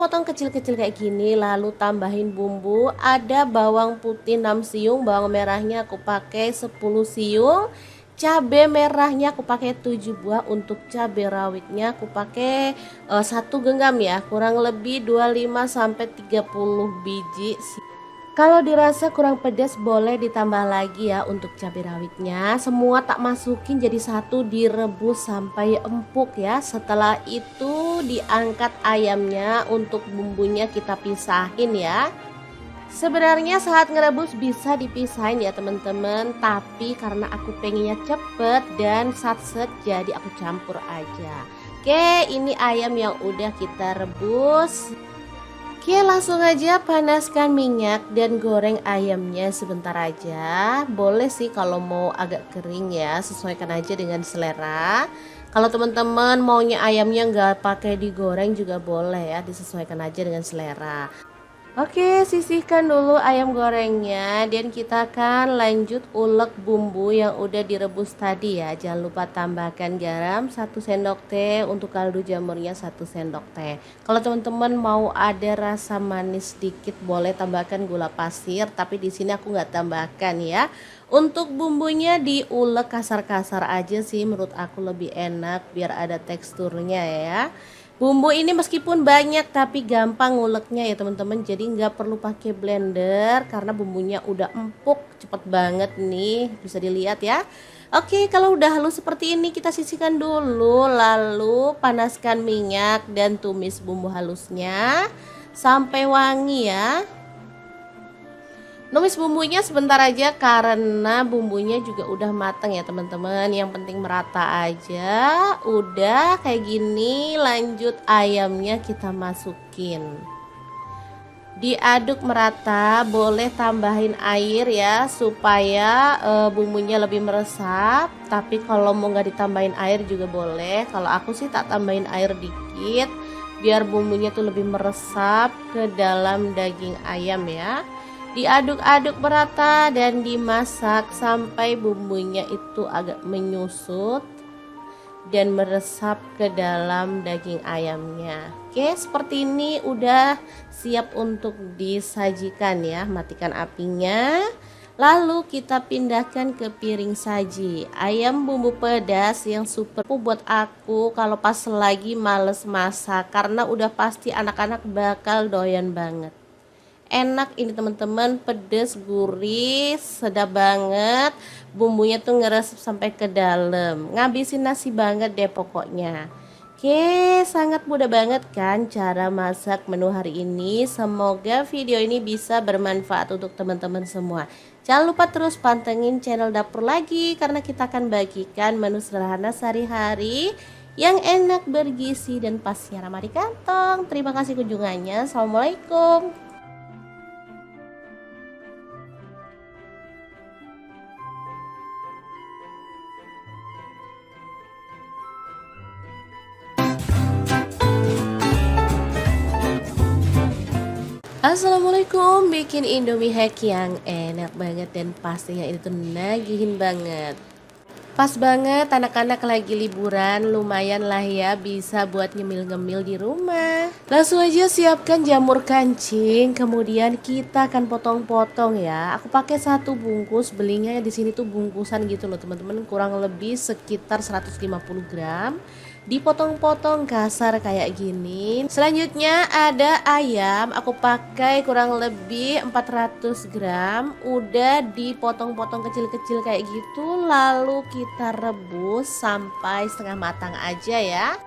Potong kecil-kecil kayak gini, lalu tambahin bumbu. Ada bawang putih 6 siung, bawang merahnya aku pakai 10 siung, cabai merahnya aku pakai 7 buah, untuk cabai rawitnya aku pakai 1 genggam ya, kurang lebih 25 sampai 30 biji. Kalau dirasa kurang pedas boleh ditambah lagi ya untuk cabai rawitnya. Semua tak masukin jadi satu, direbus sampai empuk ya. Setelah itu diangkat ayamnya, untuk bumbunya kita pisahin ya. Sebenarnya saat ngerebus bisa dipisahin ya teman-teman, tapi karena aku pengennya cepet dan satset jadi aku campur aja. Oke, ini ayam yang udah kita rebus. Oke, langsung aja panaskan minyak dan goreng ayamnya sebentar aja. Boleh sih kalau mau agak kering ya, sesuaikan aja dengan selera. Kalau teman-teman maunya ayamnya nggak pakai digoreng juga boleh ya, disesuaikan aja dengan selera. Oke, sisihkan dulu ayam gorengnya dan kita akan lanjut ulek bumbu yang udah direbus tadi ya. Jangan lupa tambahkan garam 1 sendok teh, untuk kaldu jamurnya 1 sendok teh. Kalau teman-teman mau ada rasa manis sedikit boleh tambahkan gula pasir, tapi di sini aku nggak tambahkan ya. Untuk bumbunya diulek kasar-kasar aja sih, menurut aku lebih enak biar ada teksturnya ya. Bumbu ini meskipun banyak tapi gampang nguleknya ya teman-teman, jadi nggak perlu pakai blender karena bumbunya udah empuk, cepet banget nih, bisa dilihat ya. Oke, kalau udah halus seperti ini kita sisihkan dulu, lalu panaskan minyak dan tumis bumbu halusnya sampai wangi ya. Numis bumbunya sebentar aja karena bumbunya juga udah mateng ya teman-teman. Yang penting merata aja. Udah kayak gini, lanjut ayamnya kita masukin. Diaduk merata, boleh tambahin air ya supaya bumbunya lebih meresap. Tapi kalau mau nggak ditambahin air juga boleh. Kalau aku sih tak tambahin air dikit biar bumbunya tuh lebih meresap ke dalam daging ayam ya. Diaduk-aduk merata dan dimasak sampai bumbunya itu agak menyusut dan meresap ke dalam daging ayamnya. Oke, seperti ini udah siap untuk disajikan ya. Matikan apinya. Lalu kita pindahkan ke piring saji. Ayam bumbu pedas yang super buat aku kalau pas lagi males masak, karena udah pasti anak-anak bakal doyan banget. Enak ini teman-teman, pedes, gurih, sedap banget. Bumbunya tuh ngeresep sampai ke dalam, ngabisin nasi banget deh pokoknya. Oke, sangat mudah banget kan cara masak menu hari ini. Semoga video ini bisa bermanfaat untuk teman-teman semua. Jangan lupa terus pantengin channel Dapur Lagi, karena kita akan bagikan menu sederhana sehari-hari yang enak, bergizi, dan pastinya ramah di kantong. Terima kasih kunjungannya. Assalamualaikum. Assalamualaikum, bikin Indomie hack yang enak banget dan pastinya itu nagihin banget. Pas banget anak-anak lagi liburan, lumayan lah ya bisa buat nyemil-ngemil di rumah. Langsung aja siapkan jamur kancing, kemudian kita akan potong-potong ya. Aku pakai 1 bungkus, belinya di sini tuh bungkusan gitu loh teman-teman, kurang lebih sekitar 150 gram. Dipotong-potong kasar kayak gini. Selanjutnya ada ayam, aku pakai kurang lebih 400 gram. Udah dipotong-potong kecil-kecil kayak gitu, lalu kita rebus sampai setengah matang aja ya.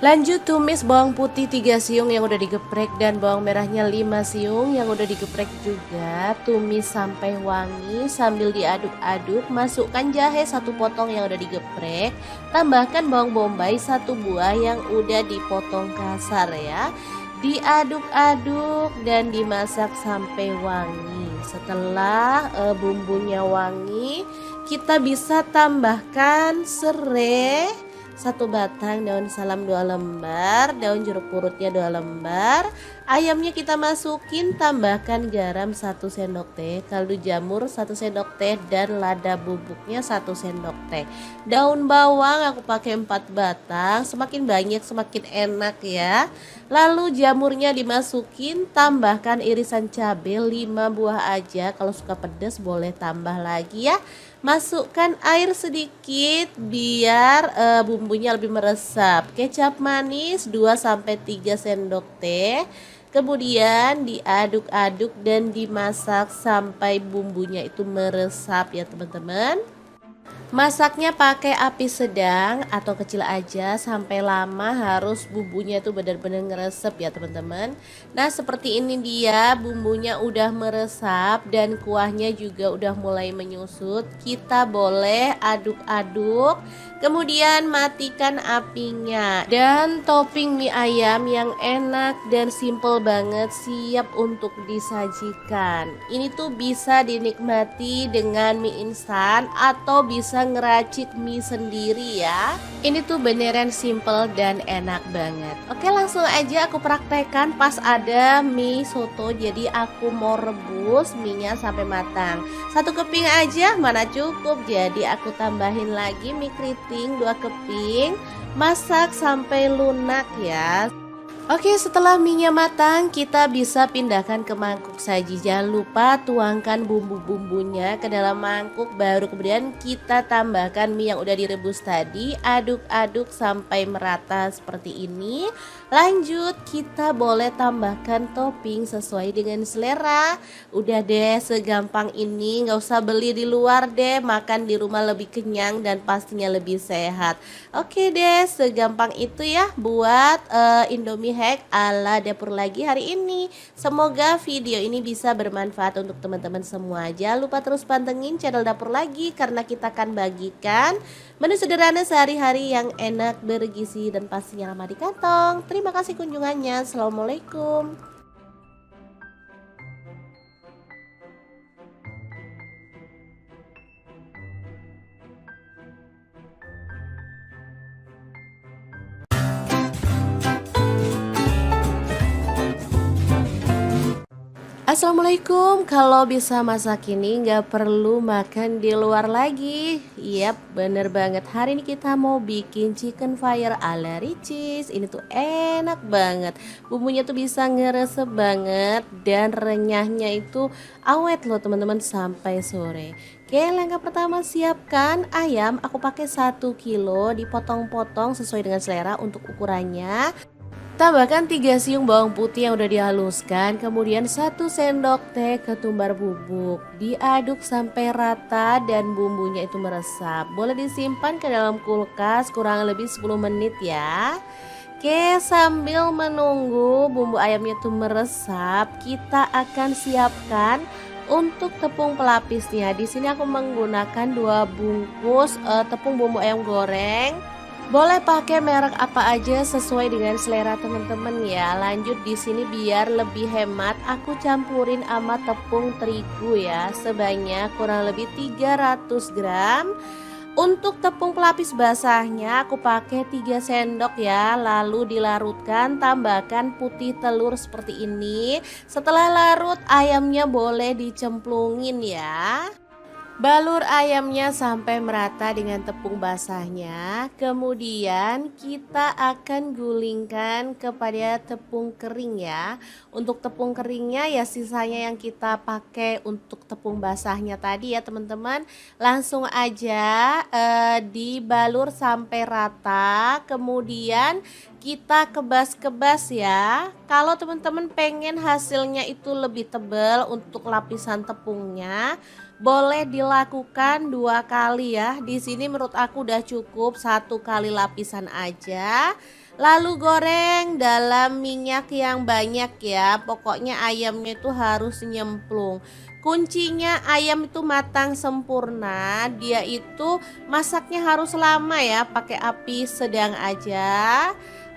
Lanjut tumis bawang putih 3 siung yang udah digeprek dan bawang merahnya 5 siung yang udah digeprek juga. Tumis sampai wangi sambil diaduk-aduk. Masukkan jahe 1 potong yang udah digeprek. Tambahkan bawang bombay 1 buah yang udah dipotong kasar ya. Diaduk-aduk dan dimasak sampai wangi. Setelah bumbunya wangi, kita bisa tambahkan serai 1 batang daun salam 2 lembar, daun jeruk purutnya 2 lembar. Ayamnya kita masukin, tambahkan garam 1 sendok teh, kaldu jamur 1 sendok teh, dan lada bubuknya 1 sendok teh. Daun bawang aku pakai 4 batang, semakin banyak semakin enak ya. Lalu jamurnya dimasukin, tambahkan irisan cabai 5 buah aja, kalau suka pedas boleh tambah lagi ya. Masukkan air sedikit biar bumbunya lebih meresap. Kecap manis 2-3 sendok teh. Kemudian diaduk-aduk dan dimasak sampai bumbunya itu meresap ya teman-teman. Masaknya pakai api sedang atau kecil aja sampai lama, harus bumbunya itu benar-benar ngeresep ya teman-teman. Nah seperti ini dia bumbunya udah meresap dan kuahnya juga udah mulai menyusut. Kita boleh aduk-aduk, kemudian matikan apinya. Dan topping mie ayam yang enak dan simple banget siap untuk disajikan. Ini tuh bisa dinikmati dengan mie instan atau bisa ngeracik mie sendiri ya. Ini tuh beneran simple dan enak banget. Oke, langsung aja aku praktekkan pas ada mie soto. Jadi aku mau rebus mie-nya sampai matang. 1 keping aja mana cukup, jadi aku tambahin lagi mie keriting 2 keping. Masak sampai lunak ya. Oke, setelah mie-nya matang, kita bisa pindahkan ke mangkuk saji. Jangan lupa tuangkan bumbu-bumbunya ke dalam mangkuk, baru kemudian kita tambahkan mie yang udah direbus tadi. Aduk-aduk sampai merata seperti ini. Lanjut, kita boleh tambahkan topping sesuai dengan selera. Udah deh, segampang ini, nggak usah beli di luar deh, makan di rumah lebih kenyang dan pastinya lebih sehat. Oke deh, segampang itu ya buat Indomie hack ala dapur lagi hari ini. Semoga video ini bisa bermanfaat untuk teman-teman semua. Jangan lupa terus pantengin channel dapur lagi, karena kita akan bagikan menu sederhana sehari-hari yang enak, bergizi, dan pastinya ramah di kantong. Terima kasih kunjungannya. Assalamualaikum. Assalamualaikum. Kalau bisa masak ini nggak perlu makan di luar lagi. Yap, bener banget. Hari ini kita mau bikin chicken fire ala Ricis. Ini tuh enak banget. Bumbunya tuh bisa ngeresep banget dan renyahnya itu awet loh teman-teman sampai sore. Oke, langkah pertama siapkan ayam. Aku pakai 1 kilo, dipotong-potong sesuai dengan selera untuk ukurannya. Tambahkan 3 siung bawang putih yang udah dihaluskan, kemudian 1 sendok teh ketumbar bubuk. Diaduk sampai rata dan bumbunya itu meresap. Boleh disimpan ke dalam kulkas kurang lebih 10 menit ya. Oke, sambil menunggu bumbu ayamnya itu meresap, kita akan siapkan untuk tepung pelapisnya. Di sini aku menggunakan 2 bungkus tepung bumbu ayam goreng. Boleh pakai merek apa aja sesuai dengan selera teman-teman ya. Lanjut di sini biar lebih hemat, aku campurin sama tepung terigu ya, sebanyak kurang lebih 300 gram. Untuk tepung pelapis basahnya aku pakai 3 sendok ya. Lalu dilarutkan, tambahkan putih telur seperti ini. Setelah larut, ayamnya boleh dicemplungin ya. Balur ayamnya sampai merata dengan tepung basahnya. Kemudian kita akan gulingkan kepada tepung kering ya. Untuk tepung keringnya ya sisanya yang kita pakai untuk tepung basahnya tadi ya teman-teman. Langsung aja dibalur sampai rata. Kemudian kita kebas-kebas ya. Kalau teman-teman pengen hasilnya itu lebih tebal untuk lapisan tepungnya, boleh dilakukan 2 kali ya. Di sini menurut aku udah cukup 1 kali lapisan aja. Lalu goreng dalam minyak yang banyak ya. Pokoknya ayamnya itu harus nyemplung. Kuncinya ayam itu matang sempurna. Dia itu masaknya harus lama ya, pakai api sedang aja.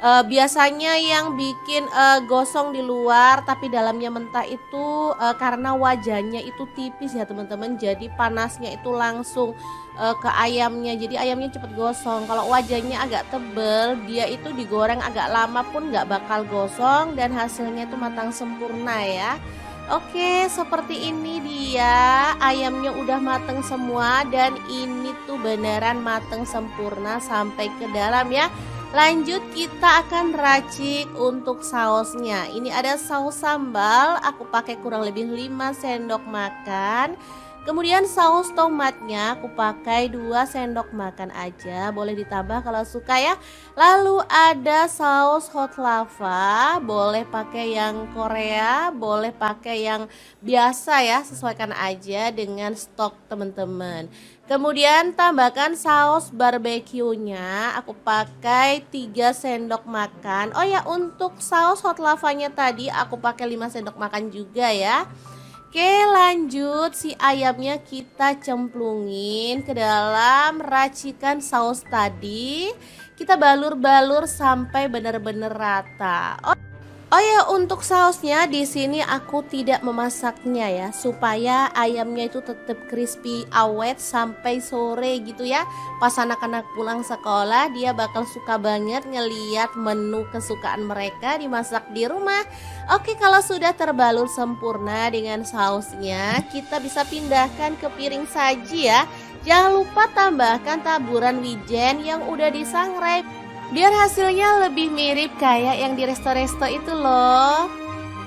Biasanya yang bikin gosong di luar tapi dalamnya mentah itu karena wajannya itu tipis ya teman-teman, jadi panasnya itu langsung ke ayamnya, jadi ayamnya cepet gosong. Kalau wajannya agak tebel, dia itu digoreng agak lama pun nggak bakal gosong dan hasilnya itu matang sempurna ya. Oke, seperti ini dia ayamnya udah mateng semua dan ini tuh beneran mateng sempurna sampai ke dalam ya. Lanjut kita akan racik untuk sausnya. Ini ada saus sambal, aku pakai kurang lebih 5 sendok makan. Kemudian saus tomatnya aku pakai 2 sendok makan aja, boleh ditambah kalau suka ya. Lalu ada saus hot lava, boleh pakai yang Korea, boleh pakai yang biasa ya, sesuaikan aja dengan stok teman-teman. Kemudian tambahkan saus barbeque-nya, aku pakai 3 sendok makan. Oh ya, untuk saus hot lavanya tadi aku pakai 5 sendok makan juga ya. Oke, lanjut si ayamnya kita cemplungin ke dalam racikan saus tadi. Kita balur-balur sampai benar-benar rata. Oh ya, untuk sausnya di sini aku tidak memasaknya ya, supaya ayamnya itu tetap crispy awet sampai sore gitu ya. Pas anak-anak pulang sekolah, dia bakal suka banget ngeliat menu kesukaan mereka dimasak di rumah. Oke, kalau sudah terbalur sempurna dengan sausnya, kita bisa pindahkan ke piring saji ya. Jangan lupa tambahkan taburan wijen yang udah disangrai, biar hasilnya lebih mirip kayak yang di resto-resto itu loh.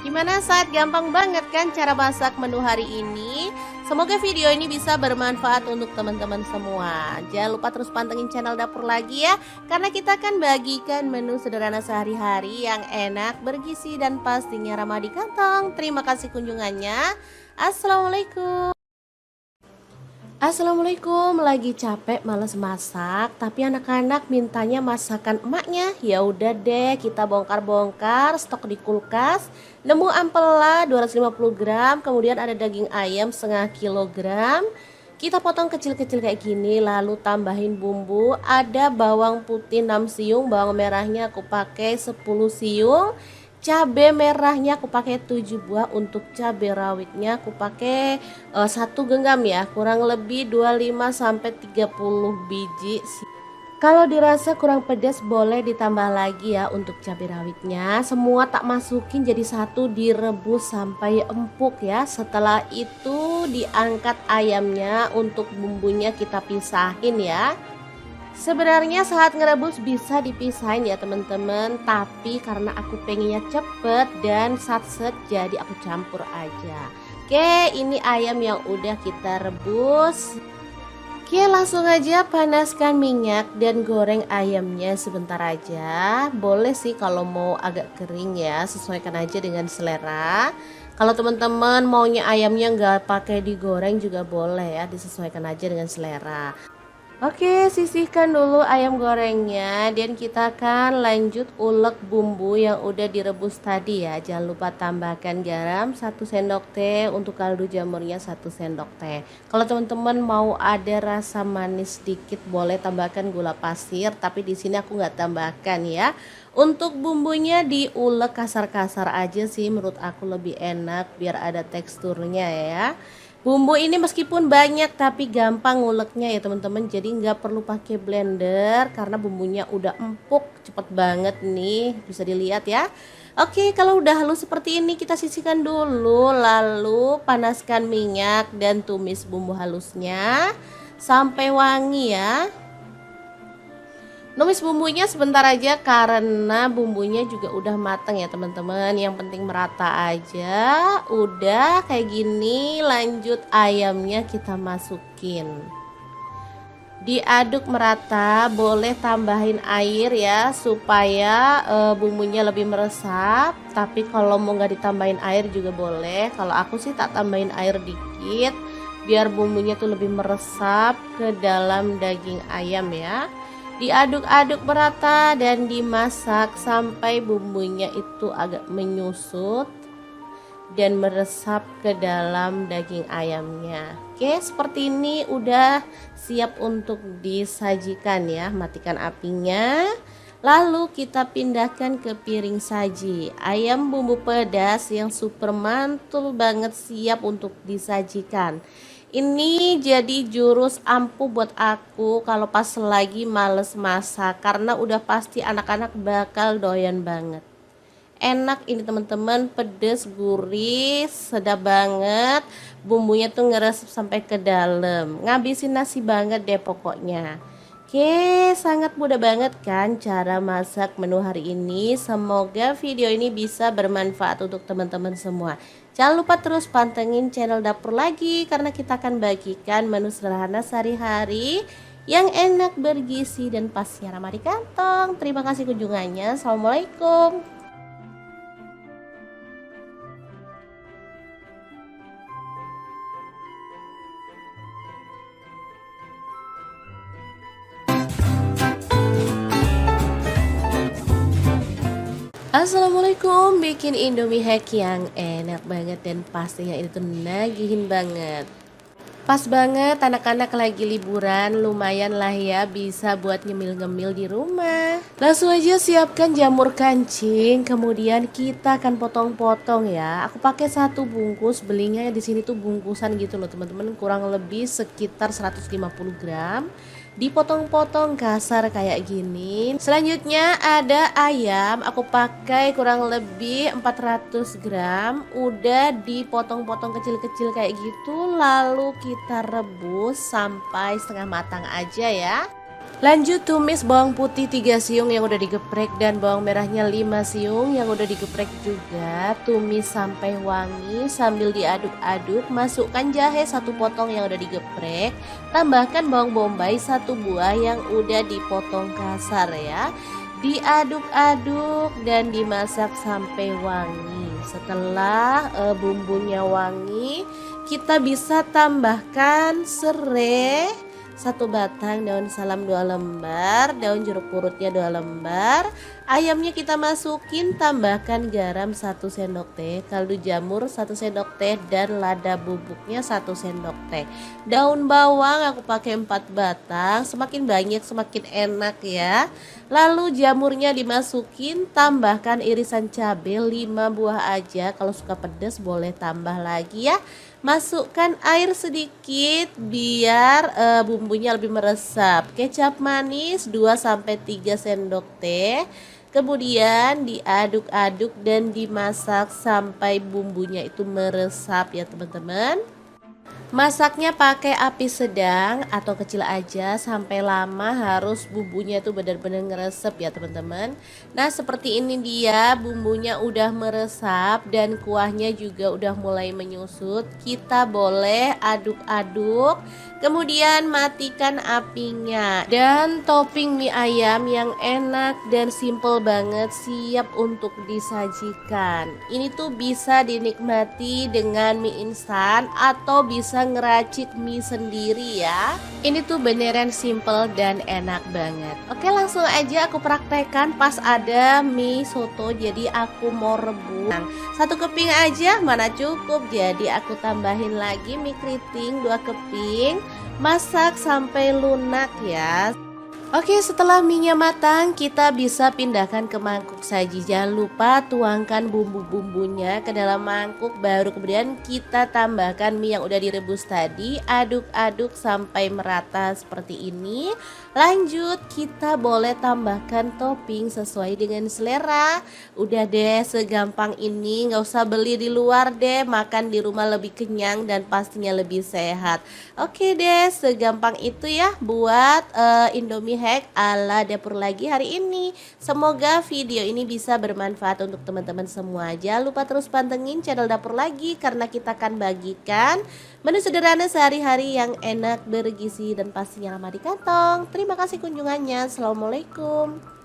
Gimana saat gampang banget kan cara masak menu hari ini? Semoga video ini bisa bermanfaat untuk teman-teman semua. Jangan lupa terus pantengin channel dapur lagi ya, karena kita akan bagikan menu sederhana sehari-hari yang enak, bergizi dan pastinya ramah di kantong. Terima kasih kunjungannya. Assalamualaikum, lagi capek males masak, tapi anak-anak mintanya masakan emaknya. Ya udah deh, kita bongkar-bongkar stok di kulkas. Nemu ampela 250 gram, kemudian ada daging ayam setengah kilogram. Kita potong kecil-kecil kayak gini, lalu tambahin bumbu. Ada bawang putih 6 siung, bawang merahnya aku pakai 10 siung. Cabai merahnya aku pakai 7 buah, untuk cabai rawitnya aku pakai 1 genggam ya, kurang lebih 25 sampai 30 biji. Kalau dirasa kurang pedas boleh ditambah lagi ya untuk cabai rawitnya. Semua tak masukin jadi satu, direbus sampai empuk ya. Setelah itu diangkat ayamnya, untuk bumbunya kita pisahin ya. Sebenarnya saat ngerebus bisa dipisahin ya teman-teman, tapi karena aku pengennya cepet dan satset jadi aku campur aja. Oke, ini ayam yang udah kita rebus. Oke, langsung aja panaskan minyak dan goreng ayamnya sebentar aja. Boleh sih kalau mau agak kering ya, sesuaikan aja dengan selera. Kalau teman-teman maunya ayamnya nggak pakai digoreng juga boleh ya, disesuaikan aja dengan selera. Oke, sisihkan dulu ayam gorengnya dan kita akan lanjut ulek bumbu yang udah direbus tadi ya. Jangan lupa tambahkan garam 1 sendok teh, untuk kaldu jamurnya 1 sendok teh. Kalau teman-teman mau ada rasa manis sedikit boleh tambahkan gula pasir, tapi di sini aku nggak tambahkan ya. Untuk bumbunya diulek kasar-kasar aja sih, menurut aku lebih enak biar ada teksturnya ya. Bumbu ini meskipun banyak tapi gampang nguleknya ya teman-teman, jadi nggak perlu pakai blender karena bumbunya udah empuk, cepet banget nih, bisa dilihat ya. Oke, kalau udah halus seperti ini kita sisihkan dulu, lalu panaskan minyak dan tumis bumbu halusnya sampai wangi ya. Numis bumbunya sebentar aja karena bumbunya juga udah mateng ya teman-teman. Yang penting merata aja. Udah kayak gini, lanjut ayamnya kita masukin. Diaduk merata, boleh tambahin air ya supaya bumbunya lebih meresap. Tapi kalau mau nggak ditambahin air juga boleh. Kalau aku sih tak tambahin air dikit biar bumbunya tuh lebih meresap ke dalam daging ayam ya. Diaduk-aduk merata dan dimasak sampai bumbunya itu agak menyusut dan meresap ke dalam daging ayamnya. Oke, seperti ini udah siap untuk disajikan ya. Matikan apinya. Lalu kita pindahkan ke piring saji. Ayam bumbu pedas yang super mantul banget siap untuk disajikan. Ini jadi jurus ampuh buat aku kalau pas lagi males masak, karena udah pasti anak-anak bakal doyan banget. Enak ini teman-teman, pedes, gurih, sedap banget. Bumbunya tuh ngeresep sampai ke dalam, ngabisin nasi banget deh pokoknya. Oke, sangat mudah banget kan cara masak menu hari ini. Semoga video ini bisa bermanfaat untuk teman-teman semua. Jangan lupa terus pantengin channel Dapur Lagi, karena kita akan bagikan menu sederhana sehari-hari yang enak, bergizi, dan pastinya ramah di kantong. Terima kasih kunjungannya. Assalamualaikum. Assalamualaikum, bikin Indomie hack yang enak banget dan pastinya itu nagihin banget. Pas banget anak-anak lagi liburan, lumayan lah ya bisa buat nyemil-ngemil di rumah. Langsung aja siapkan jamur kancing, kemudian kita akan potong-potong ya. Aku pakai satu bungkus, belinya di sini tuh bungkusan gitu loh teman-teman, kurang lebih sekitar 150 gram. Dipotong-potong kasar kayak gini. Selanjutnya ada ayam, aku pakai kurang lebih 400 gram. Udah dipotong-potong kecil-kecil kayak gitu. Lalu kita rebus sampai setengah matang aja ya. Lanjut tumis bawang putih 3 siung yang udah digeprek dan bawang merahnya 5 siung yang udah digeprek juga. Tumis sampai wangi sambil diaduk-aduk. Masukkan jahe 1 potong yang udah digeprek. Tambahkan bawang bombay 1 buah yang udah dipotong kasar ya. Diaduk-aduk dan dimasak sampai wangi. Setelah bumbunya wangi, kita bisa tambahkan serai 1 batang, daun salam 2 lembar, daun jeruk purutnya 2 lembar. Ayamnya kita masukin, tambahkan garam 1 sendok teh, kaldu jamur 1 sendok teh, dan lada bubuknya 1 sendok teh. Daun bawang aku pakai 4 batang, semakin banyak semakin enak ya. Lalu jamurnya dimasukin, tambahkan irisan cabai 5 buah aja, kalau suka pedas boleh tambah lagi ya. Masukkan air sedikit biar bumbunya lebih meresap. Kecap manis 2-3 sendok teh. Kemudian diaduk-aduk dan dimasak sampai bumbunya itu meresap ya teman-teman. Masaknya pakai api sedang atau kecil aja, sampai lama harus bumbunya tuh benar-benar ngeresep ya teman-teman. Nah seperti ini dia, bumbunya udah meresap dan kuahnya juga udah mulai menyusut. Kita boleh aduk-aduk, kemudian matikan apinya. Dan topping mie ayam yang enak dan simple banget siap untuk disajikan. Ini tuh bisa dinikmati dengan mie instan atau bisa ngeracik mie sendiri ya. Ini tuh beneran simple dan enak banget. Oke, langsung aja aku praktekkan pas ada mie soto. Jadi aku mau rebus 1 keping aja mana cukup, jadi aku tambahin lagi mie keriting 2 keping. Masak sampai lunak ya. Oke, setelah minyak matang, kita bisa pindahkan ke mangkuk saji. Jangan lupa tuangkan bumbu-bumbunya ke dalam mangkuk, baru kemudian kita tambahkan mie yang udah direbus tadi. Aduk-aduk sampai merata seperti ini. Lanjut, kita boleh tambahkan topping sesuai dengan selera. Udah deh, segampang ini, nggak usah beli di luar deh, makan di rumah lebih kenyang dan pastinya lebih sehat. Oke deh, segampang itu ya buat Indomie hack ala Dapur Lagi hari ini. Semoga video ini bisa bermanfaat untuk teman-teman semua. Jangan lupa terus pantengin channel Dapur Lagi, karena kita akan bagikan menu sederhana sehari-hari yang enak, bergizi, dan pastinya ramah di kantong. Terima kasih kunjungannya. Assalamualaikum.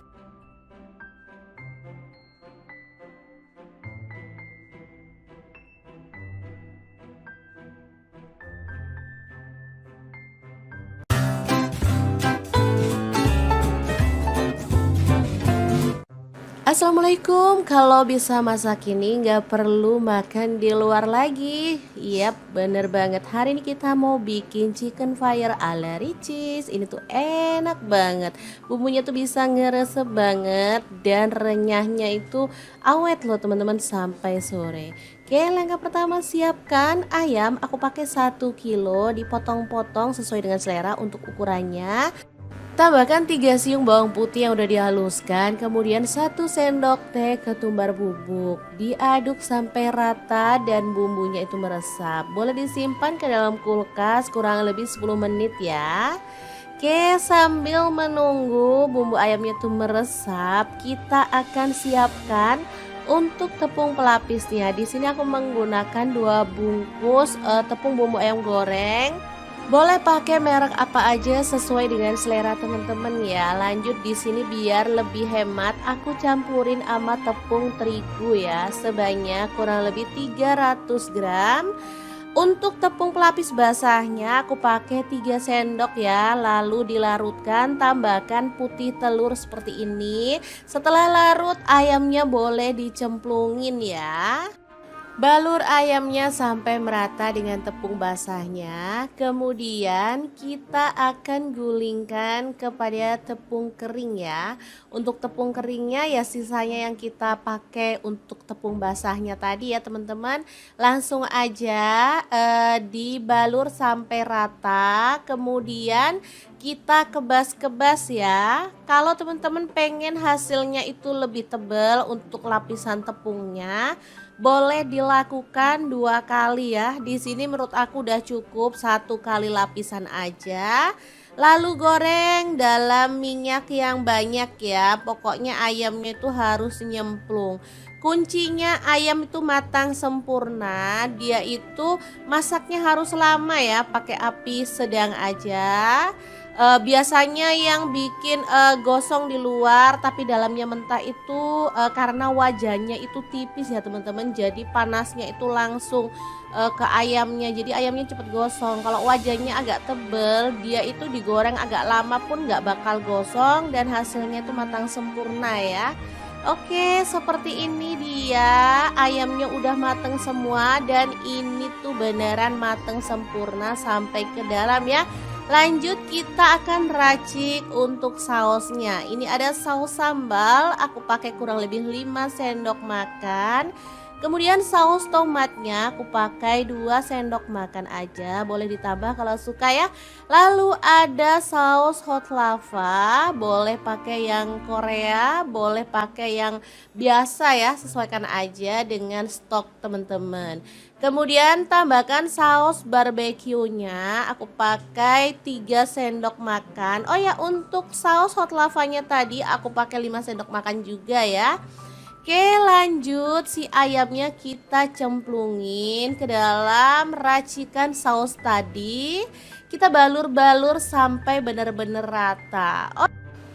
Assalamualaikum, kalau bisa masak ini nggak perlu makan di luar lagi. Yap, bener banget. Hari ini kita mau bikin chicken fire ala Ricis. Ini tuh enak banget. Bumbunya tuh bisa ngeresep banget dan renyahnya itu awet loh teman-teman sampai sore. Oke, langkah pertama siapkan ayam. Aku pakai 1 kilo, dipotong-potong sesuai dengan selera untuk ukurannya. Tambahkan 3 siung bawang putih yang udah dihaluskan, kemudian 1 sendok teh ketumbar bubuk. Diaduk sampai rata dan bumbunya itu meresap. Boleh disimpan ke dalam kulkas kurang lebih 10 menit ya. Oke, sambil menunggu bumbu ayamnya itu meresap, kita akan siapkan untuk tepung pelapisnya. Di sini aku menggunakan 2 bungkus tepung bumbu ayam goreng. Boleh pakai merek apa aja sesuai dengan selera teman-teman ya. Lanjut di sini biar lebih hemat, aku campurin sama tepung terigu ya, sebanyak kurang lebih 300 gram. Untuk tepung pelapis basahnya aku pakai 3 sendok ya, lalu dilarutkan, tambahkan putih telur seperti ini. Setelah larut ayamnya boleh dicemplungin ya. Balur ayamnya sampai merata dengan tepung basahnya. Kemudian kita akan gulingkan kepada tepung kering ya. Untuk tepung keringnya ya sisanya yang kita pakai untuk tepung basahnya tadi ya teman-teman. Langsung aja dibalur sampai rata. Kemudian kita kebas-kebas ya. Kalau teman-teman pengen hasilnya itu lebih tebal untuk lapisan tepungnya, boleh dilakukan 2 kali ya. Di sini menurut aku udah cukup 1 kali lapisan aja. Lalu goreng dalam minyak yang banyak ya. Pokoknya ayamnya itu harus nyemplung. Kuncinya ayam itu matang sempurna. Dia itu masaknya harus lama ya, pakai api sedang aja. Biasanya yang bikin gosong di luar tapi dalamnya mentah itu karena wajahnya itu tipis ya teman-teman, jadi panasnya itu langsung ke ayamnya, jadi ayamnya cepet gosong. Kalau wajahnya agak tebel, dia itu digoreng agak lama pun nggak bakal gosong dan hasilnya itu matang sempurna ya. Oke, seperti ini dia ayamnya udah mateng semua dan ini tuh beneran mateng sempurna sampai ke dalam ya. Lanjut kita akan racik untuk sausnya. Ini ada saus sambal, aku pakai kurang lebih 5 sendok makan. Kemudian saus tomatnya aku pakai 2 sendok makan aja, boleh ditambah kalau suka ya. Lalu ada saus hot lava, boleh pakai yang Korea, boleh pakai yang biasa ya, sesuaikan aja dengan stok teman-teman. Kemudian tambahkan saus barbeque-nya, aku pakai 3 sendok makan. Oh ya, untuk saus hot lavanya tadi aku pakai 5 sendok makan juga ya. Oke, lanjut si ayamnya kita cemplungin ke dalam racikan saus tadi. Kita balur-balur sampai benar-benar rata.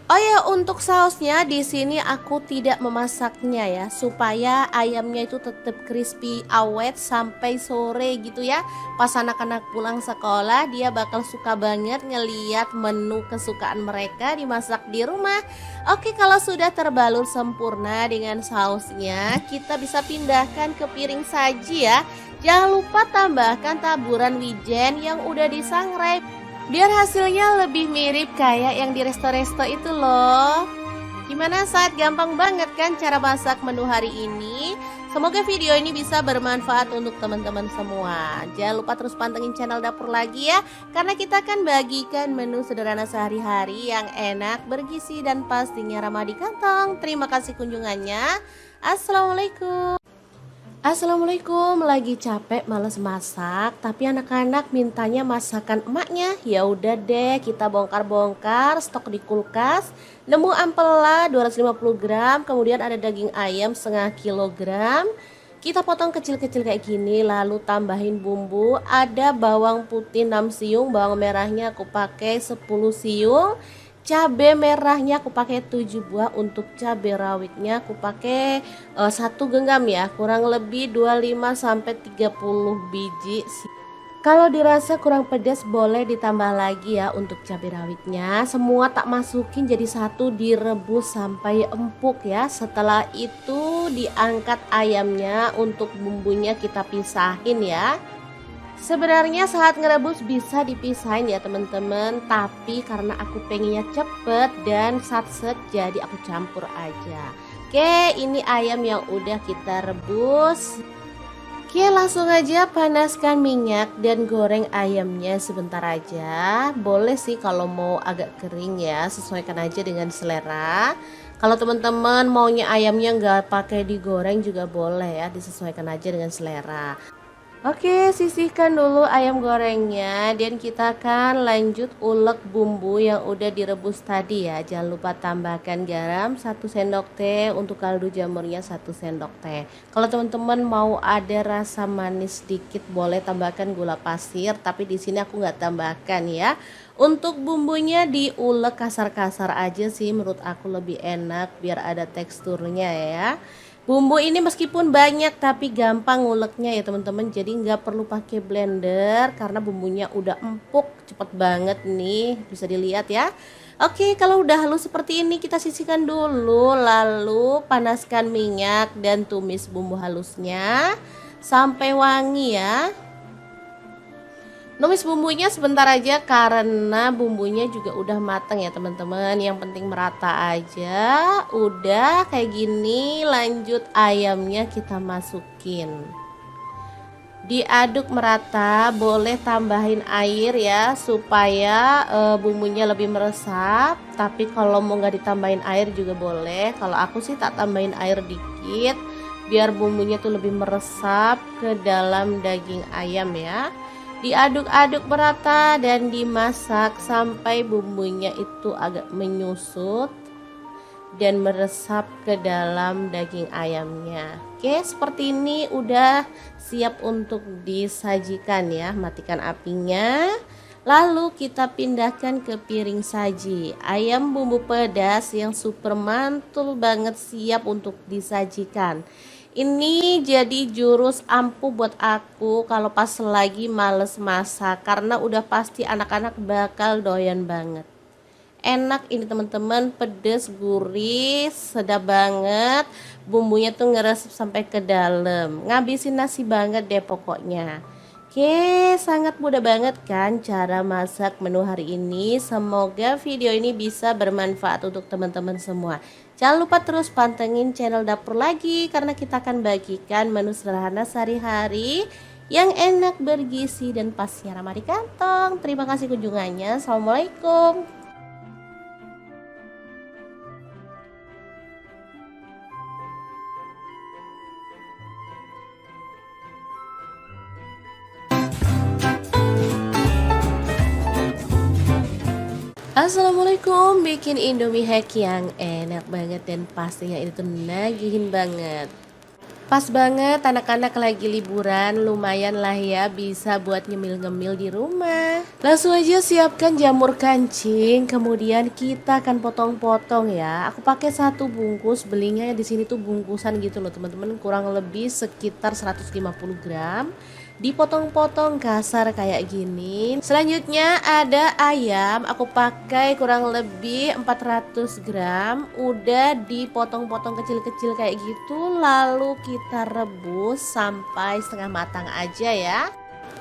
Oh ya, untuk sausnya di sini aku tidak memasaknya ya, supaya ayamnya itu tetap crispy awet sampai sore gitu ya. Pas anak-anak pulang sekolah dia bakal suka banget ngeliat menu kesukaan mereka dimasak di rumah. Oke, kalau sudah terbalur sempurna dengan sausnya, kita bisa pindahkan ke piring saji ya. Jangan lupa tambahkan taburan wijen yang udah disangrai, biar hasilnya lebih mirip kayak yang di resto-resto itu loh. Gimana, saat gampang banget kan cara masak menu hari ini? Semoga video ini bisa bermanfaat untuk teman-teman semua. Jangan lupa terus pantengin channel Dapur Lagi ya, karena kita akan bagikan menu sederhana sehari-hari yang enak, bergizi, dan pastinya ramah di kantong. Terima kasih kunjungannya. Assalamualaikum. Assalamualaikum, lagi capek males masak, tapi anak-anak mintanya masakan emaknya. Ya udah deh, kita bongkar-bongkar stok di kulkas. Nemu ampela 250 gram, kemudian ada daging ayam setengah kilogram. Kita potong kecil-kecil kayak gini, lalu tambahin bumbu. Ada bawang putih 6 siung, bawang merahnya aku pakai 10 siung. Cabai merahnya aku pakai 7 buah, untuk cabai rawitnya aku pakai 1 genggam ya, kurang lebih 25 sampai 30 biji. Kalau dirasa kurang pedas boleh ditambah lagi ya untuk cabai rawitnya. Semua tak masukin jadi satu, direbus sampai empuk ya. Setelah itu diangkat ayamnya, untuk bumbunya kita pisahin ya. Sebenarnya saat ngerebus bisa dipisahin ya teman-teman, tapi karena aku pengennya cepet dan satset jadi aku campur aja. Oke, ini ayam yang udah kita rebus. Oke, langsung aja panaskan minyak dan goreng ayamnya sebentar aja. Boleh sih kalau mau agak kering ya, sesuaikan aja dengan selera. Kalau teman-teman maunya ayamnya nggak pakai digoreng juga boleh ya, disesuaikan aja dengan selera. Oke, sisihkan dulu ayam gorengnya dan kita akan lanjut ulek bumbu yang udah direbus tadi ya. Jangan lupa tambahkan garam 1 sendok teh, untuk kaldu jamurnya 1 sendok teh. Kalau teman-teman mau ada rasa manis sedikit boleh tambahkan gula pasir, tapi di sini aku nggak tambahkan ya. Untuk bumbunya diulek kasar-kasar aja sih, menurut aku lebih enak biar ada teksturnya ya. Bumbu ini meskipun banyak tapi gampang nguleknya ya teman-teman, jadi nggak perlu pakai blender karena bumbunya udah empuk, cepet banget nih, bisa dilihat ya. Oke, kalau udah halus seperti ini kita sisihkan dulu, lalu panaskan minyak dan tumis bumbu halusnya sampai wangi ya. Numis bumbunya sebentar aja karena bumbunya juga udah matang ya teman-teman. Yang penting merata aja. Udah kayak gini, lanjut ayamnya kita masukin. Diaduk merata, boleh tambahin air ya supaya bumbunya lebih meresap. Tapi kalau mau nggak ditambahin air juga boleh. Kalau aku sih tak tambahin air dikit biar bumbunya tuh lebih meresap ke dalam daging ayam ya. Diaduk-aduk merata dan dimasak sampai bumbunya itu agak menyusut dan meresap ke dalam daging ayamnya. Oke, seperti ini udah siap untuk disajikan ya. Matikan apinya. Lalu kita pindahkan ke piring saji. Ayam bumbu pedas yang super mantul banget siap untuk disajikan. Ini jadi jurus ampuh buat aku kalau pas lagi males masak, karena udah pasti anak-anak bakal doyan banget. Enak ini teman-teman, pedes, gurih, sedap banget. Bumbunya tuh ngeresep sampai ke dalam. Ngabisin nasi banget deh pokoknya. Oke, sangat mudah banget kan cara masak menu hari ini. Semoga video ini bisa bermanfaat untuk teman-teman semua. Jangan lupa terus pantengin channel Dapur Lagi, karena kita akan bagikan menu sederhana sehari-hari yang enak, bergizi, dan pasti ramah di kantong. Terima kasih kunjungannya. Assalamualaikum. Assalamualaikum, bikin Indomie hack yang enak banget dan pastinya itu nagihin banget. Pas banget anak-anak lagi liburan, lumayan lah ya bisa buat ngemil-ngemil di rumah. Langsung aja siapkan jamur kancing, kemudian kita akan potong-potong ya. Aku pakai 1 bungkus, belinya di sini tuh bungkusan gitu loh teman-teman, kurang lebih sekitar 150 gram. Dipotong-potong kasar kayak gini. Selanjutnya ada ayam, aku pakai kurang lebih 400 gram. Udah dipotong-potong kecil-kecil kayak gitu, lalu kita rebus sampai setengah matang aja ya.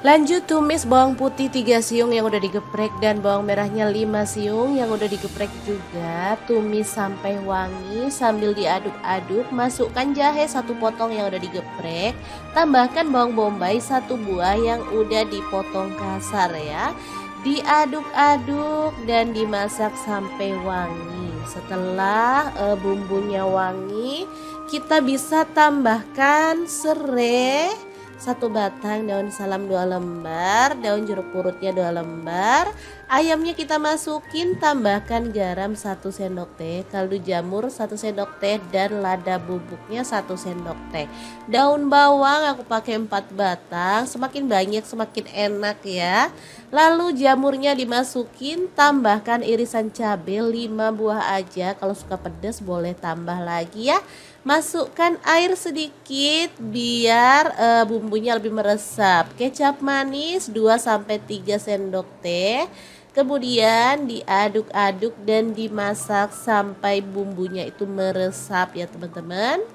Lanjut tumis bawang putih 3 siung yang udah digeprek dan bawang merahnya 5 siung yang udah digeprek juga. Tumis sampai wangi sambil diaduk-aduk. Masukkan jahe 1 potong yang udah digeprek. Tambahkan bawang bombay 1 buah yang udah dipotong kasar ya. Diaduk-aduk dan dimasak sampai wangi. Setelah bumbunya wangi, kita bisa tambahkan serai 1 batang, daun salam 2 lembar, daun jeruk purutnya 2 lembar. Ayamnya kita masukin, tambahkan garam 1 sendok teh, kaldu jamur 1 sendok teh, dan lada bubuknya 1 sendok teh. Daun bawang aku pakai 4 batang, semakin banyak semakin enak ya. Lalu jamurnya dimasukin, tambahkan irisan cabai 5 buah aja, kalau suka pedas boleh tambah lagi ya. Masukkan air sedikit biar bumbunya lebih meresap. Kecap manis 2-3 sendok teh. Kemudian diaduk-aduk dan dimasak sampai bumbunya itu meresap ya teman-teman.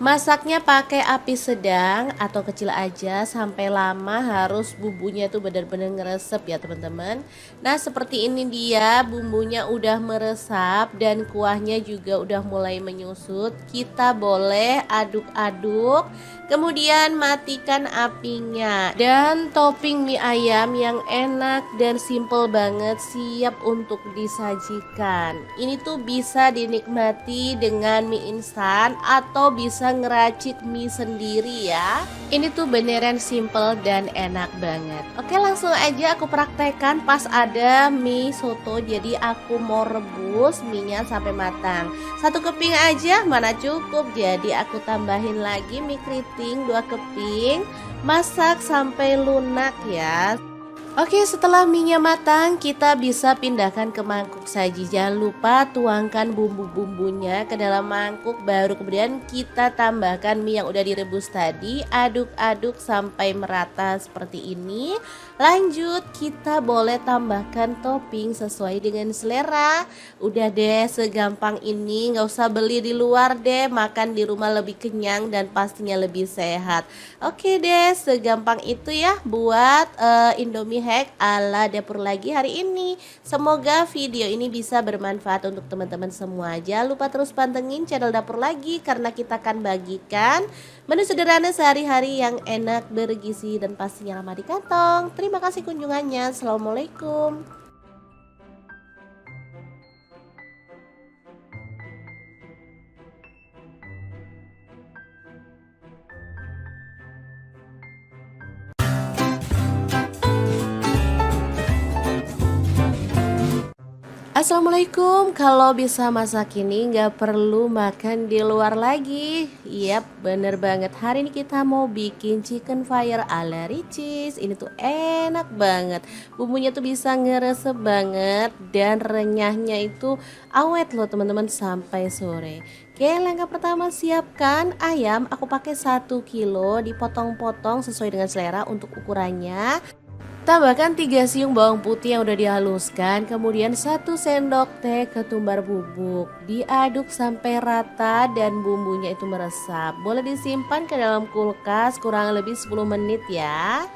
Masaknya pakai api sedang atau kecil aja sampai lama, harus bumbunya tuh benar-benar ngeresep ya teman-teman. Nah seperti ini dia bumbunya udah meresap dan kuahnya juga udah mulai menyusut. Kita boleh aduk-aduk, kemudian matikan apinya. Dan topping mie ayam yang enak dan simple banget siap untuk disajikan. Ini tuh bisa dinikmati dengan mie instan atau bisa ngeracik mie sendiri ya. Ini tuh beneran simple dan enak banget. Oke, langsung aja aku praktekkan pas ada mie soto. Jadi aku mau rebus mie-nya sampai matang. 1 keping aja mana cukup, jadi aku tambahin lagi mie keriting 2 keping. Masak sampai lunak ya. Oke, setelah mie-nya matang, kita bisa pindahkan ke mangkuk saji. Jangan lupa tuangkan bumbu-bumbunya ke dalam mangkuk, baru kemudian kita tambahkan mie yang udah direbus tadi. Aduk-aduk sampai merata seperti ini. Lanjut, kita boleh tambahkan topping sesuai dengan selera. Udah deh, segampang ini, nggak usah beli di luar deh, makan di rumah lebih kenyang dan pastinya lebih sehat. Oke deh, segampang itu ya buat Indomie hack ala dapur lagi hari ini. Semoga video ini bisa bermanfaat untuk teman-teman semua. Jangan lupa terus pantengin channel dapur lagi, karena kita akan bagikan menu sederhana sehari-hari yang enak, bergizi, dan pastinya ramah di kantong. Terima kasih kunjungannya. Assalamualaikum. Assalamualaikum. Kalau bisa masak ini nggak perlu makan di luar lagi. Yap, bener banget. Hari ini kita mau bikin chicken fire ala Ricis. Ini tuh enak banget. Bumbunya tuh bisa ngeresep banget dan renyahnya itu awet loh teman-teman sampai sore. Oke, langkah pertama siapkan ayam. Aku pakai 1 kilo, dipotong-potong sesuai dengan selera untuk ukurannya. Tambahkan 3 siung bawang putih yang udah dihaluskan, kemudian 1 sendok teh ketumbar bubuk. Diaduk sampai rata dan bumbunya itu meresap. Boleh disimpan ke dalam kulkas kurang lebih 10 menit ya.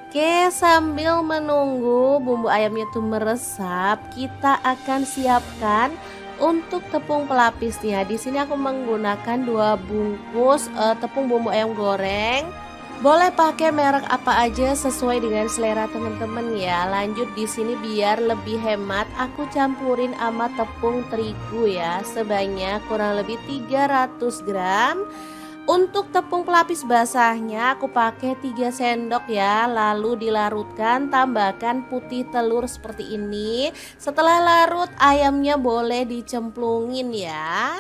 Oke, sambil menunggu bumbu ayamnya itu meresap, kita akan siapkan untuk tepung pelapisnya. Di sini aku menggunakan 2 bungkus tepung bumbu ayam goreng. Boleh pakai merek apa aja sesuai dengan selera teman-teman ya. Lanjut di sini biar lebih hemat, aku campurin sama tepung terigu ya, sebanyak kurang lebih 300 gram. Untuk tepung pelapis basahnya aku pakai 3 sendok ya, lalu dilarutkan, tambahkan putih telur seperti ini. Setelah larut, ayamnya boleh dicemplungin ya.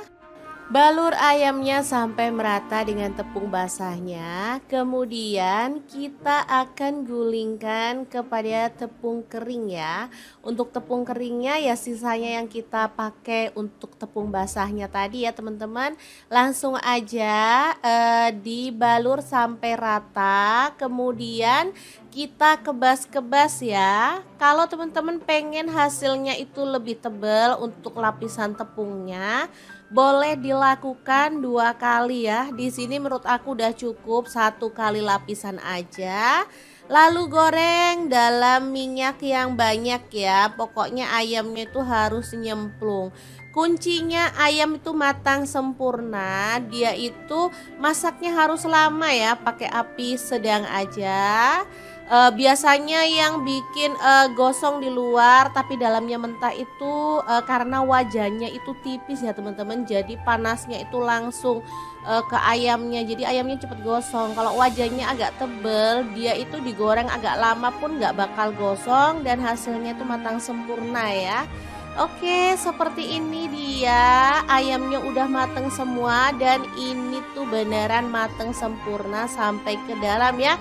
Balur ayamnya sampai merata dengan tepung basahnya. Kemudian kita akan gulingkan kepada tepung kering ya. Untuk tepung keringnya ya sisanya yang kita pakai untuk tepung basahnya tadi ya teman-teman. Langsung aja dibalur sampai rata. Kemudian kita kebas-kebas ya. Kalau teman-teman pengen hasilnya itu lebih tebal untuk lapisan tepungnya, boleh dilakukan 2 kali ya. Di sini menurut aku udah cukup 1 kali lapisan aja. Lalu goreng dalam minyak yang banyak ya. Pokoknya ayamnya itu harus nyemplung. Kuncinya ayam itu matang sempurna. Dia itu masaknya harus lama ya, pakai api sedang aja. Biasanya yang bikin gosong di luar tapi dalamnya mentah itu karena wajahnya itu tipis ya teman-teman, jadi panasnya itu langsung ke ayamnya, jadi ayamnya cepet gosong. Kalau wajahnya agak tebel, dia itu digoreng agak lama pun nggak bakal gosong dan hasilnya itu matang sempurna ya. Oke, seperti ini dia ayamnya udah mateng semua dan ini tuh beneran mateng sempurna sampai ke dalam ya.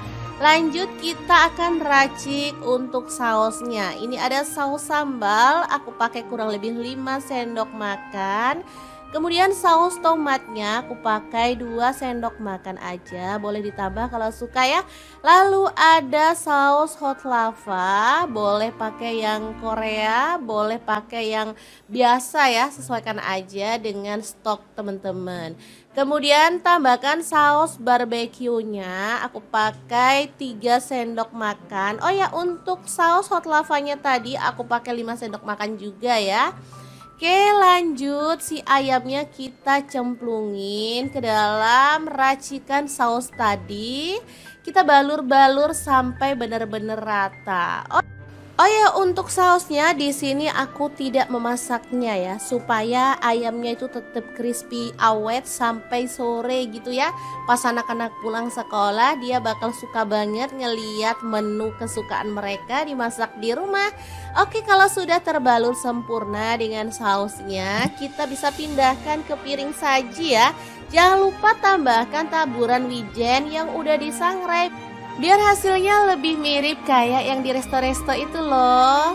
Lanjut kita akan racik untuk sausnya. Ini ada saus sambal, aku pakai kurang lebih 5 sendok makan. Kemudian saus tomatnya aku pakai 2 sendok makan aja, boleh ditambah kalau suka ya. Lalu ada saus hot lava, boleh pakai yang Korea, boleh pakai yang biasa ya, sesuaikan aja dengan stok teman-teman. Kemudian tambahkan saus barbeque-nya, aku pakai 3 sendok makan. Oh ya, untuk saus hot lavanya tadi aku pakai 5 sendok makan juga ya. Oke, lanjut si ayamnya kita cemplungin ke dalam racikan saus tadi. Kita balur-balur sampai benar-benar rata. Oh ya, untuk sausnya di sini aku tidak memasaknya ya, supaya ayamnya itu tetap crispy awet sampai sore gitu ya. Pas anak-anak pulang sekolah, dia bakal suka banget ngeliat menu kesukaan mereka dimasak di rumah. Oke, kalau sudah terbalur sempurna dengan sausnya, kita bisa pindahkan ke piring saji ya. Jangan lupa tambahkan taburan wijen yang udah disangrai, biar hasilnya lebih mirip kayak yang di resto-resto itu loh.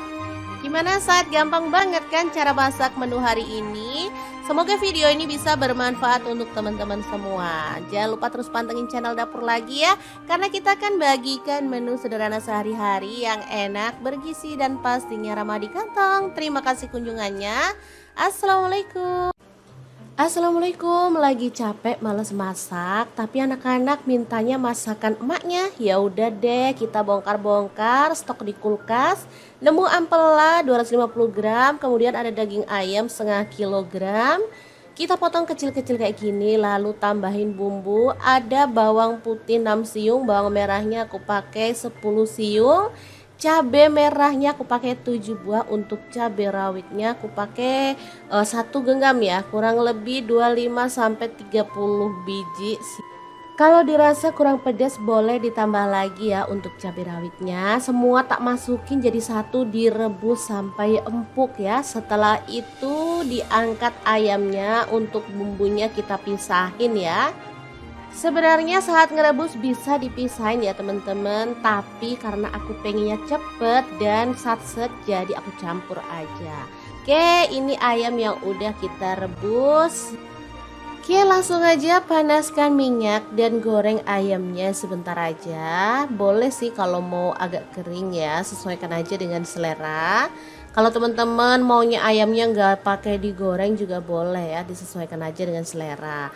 Gimana saat gampang banget kan cara masak menu hari ini? Semoga video ini bisa bermanfaat untuk teman-teman semua. Jangan lupa terus pantengin channel dapur lagi ya, karena kita akan bagikan menu sederhana sehari-hari yang enak, bergizi, dan pastinya ramah di kantong. Terima kasih kunjungannya. Assalamualaikum, lagi capek males masak, tapi anak-anak mintanya masakan emaknya. Ya udah deh, kita bongkar-bongkar stok di kulkas. Nemu ampela 250 gram, kemudian ada daging ayam setengah kilogram. Kita potong kecil-kecil kayak gini, lalu tambahin bumbu. Ada bawang putih 6 siung, bawang merahnya aku pakai 10 siung. Cabai merahnya aku pakai 7 buah, untuk cabai rawitnya aku pakai 1 genggam ya, kurang lebih 25 sampai 30 biji. Kalau dirasa kurang pedas boleh ditambah lagi ya untuk cabai rawitnya. Semua tak masukin jadi satu, direbus sampai empuk ya. Setelah itu diangkat ayamnya, untuk bumbunya kita pisahin ya. Sebenarnya saat ngerebus bisa dipisahin ya teman-teman, tapi karena aku pengennya cepet dan satset, jadi aku campur aja. Oke, ini ayam yang udah kita rebus. Oke, langsung aja panaskan minyak dan goreng ayamnya sebentar aja. Boleh sih kalau mau agak kering ya, sesuaikan aja dengan selera. Kalau teman-teman maunya ayamnya nggak pakai digoreng juga boleh ya, disesuaikan aja dengan selera.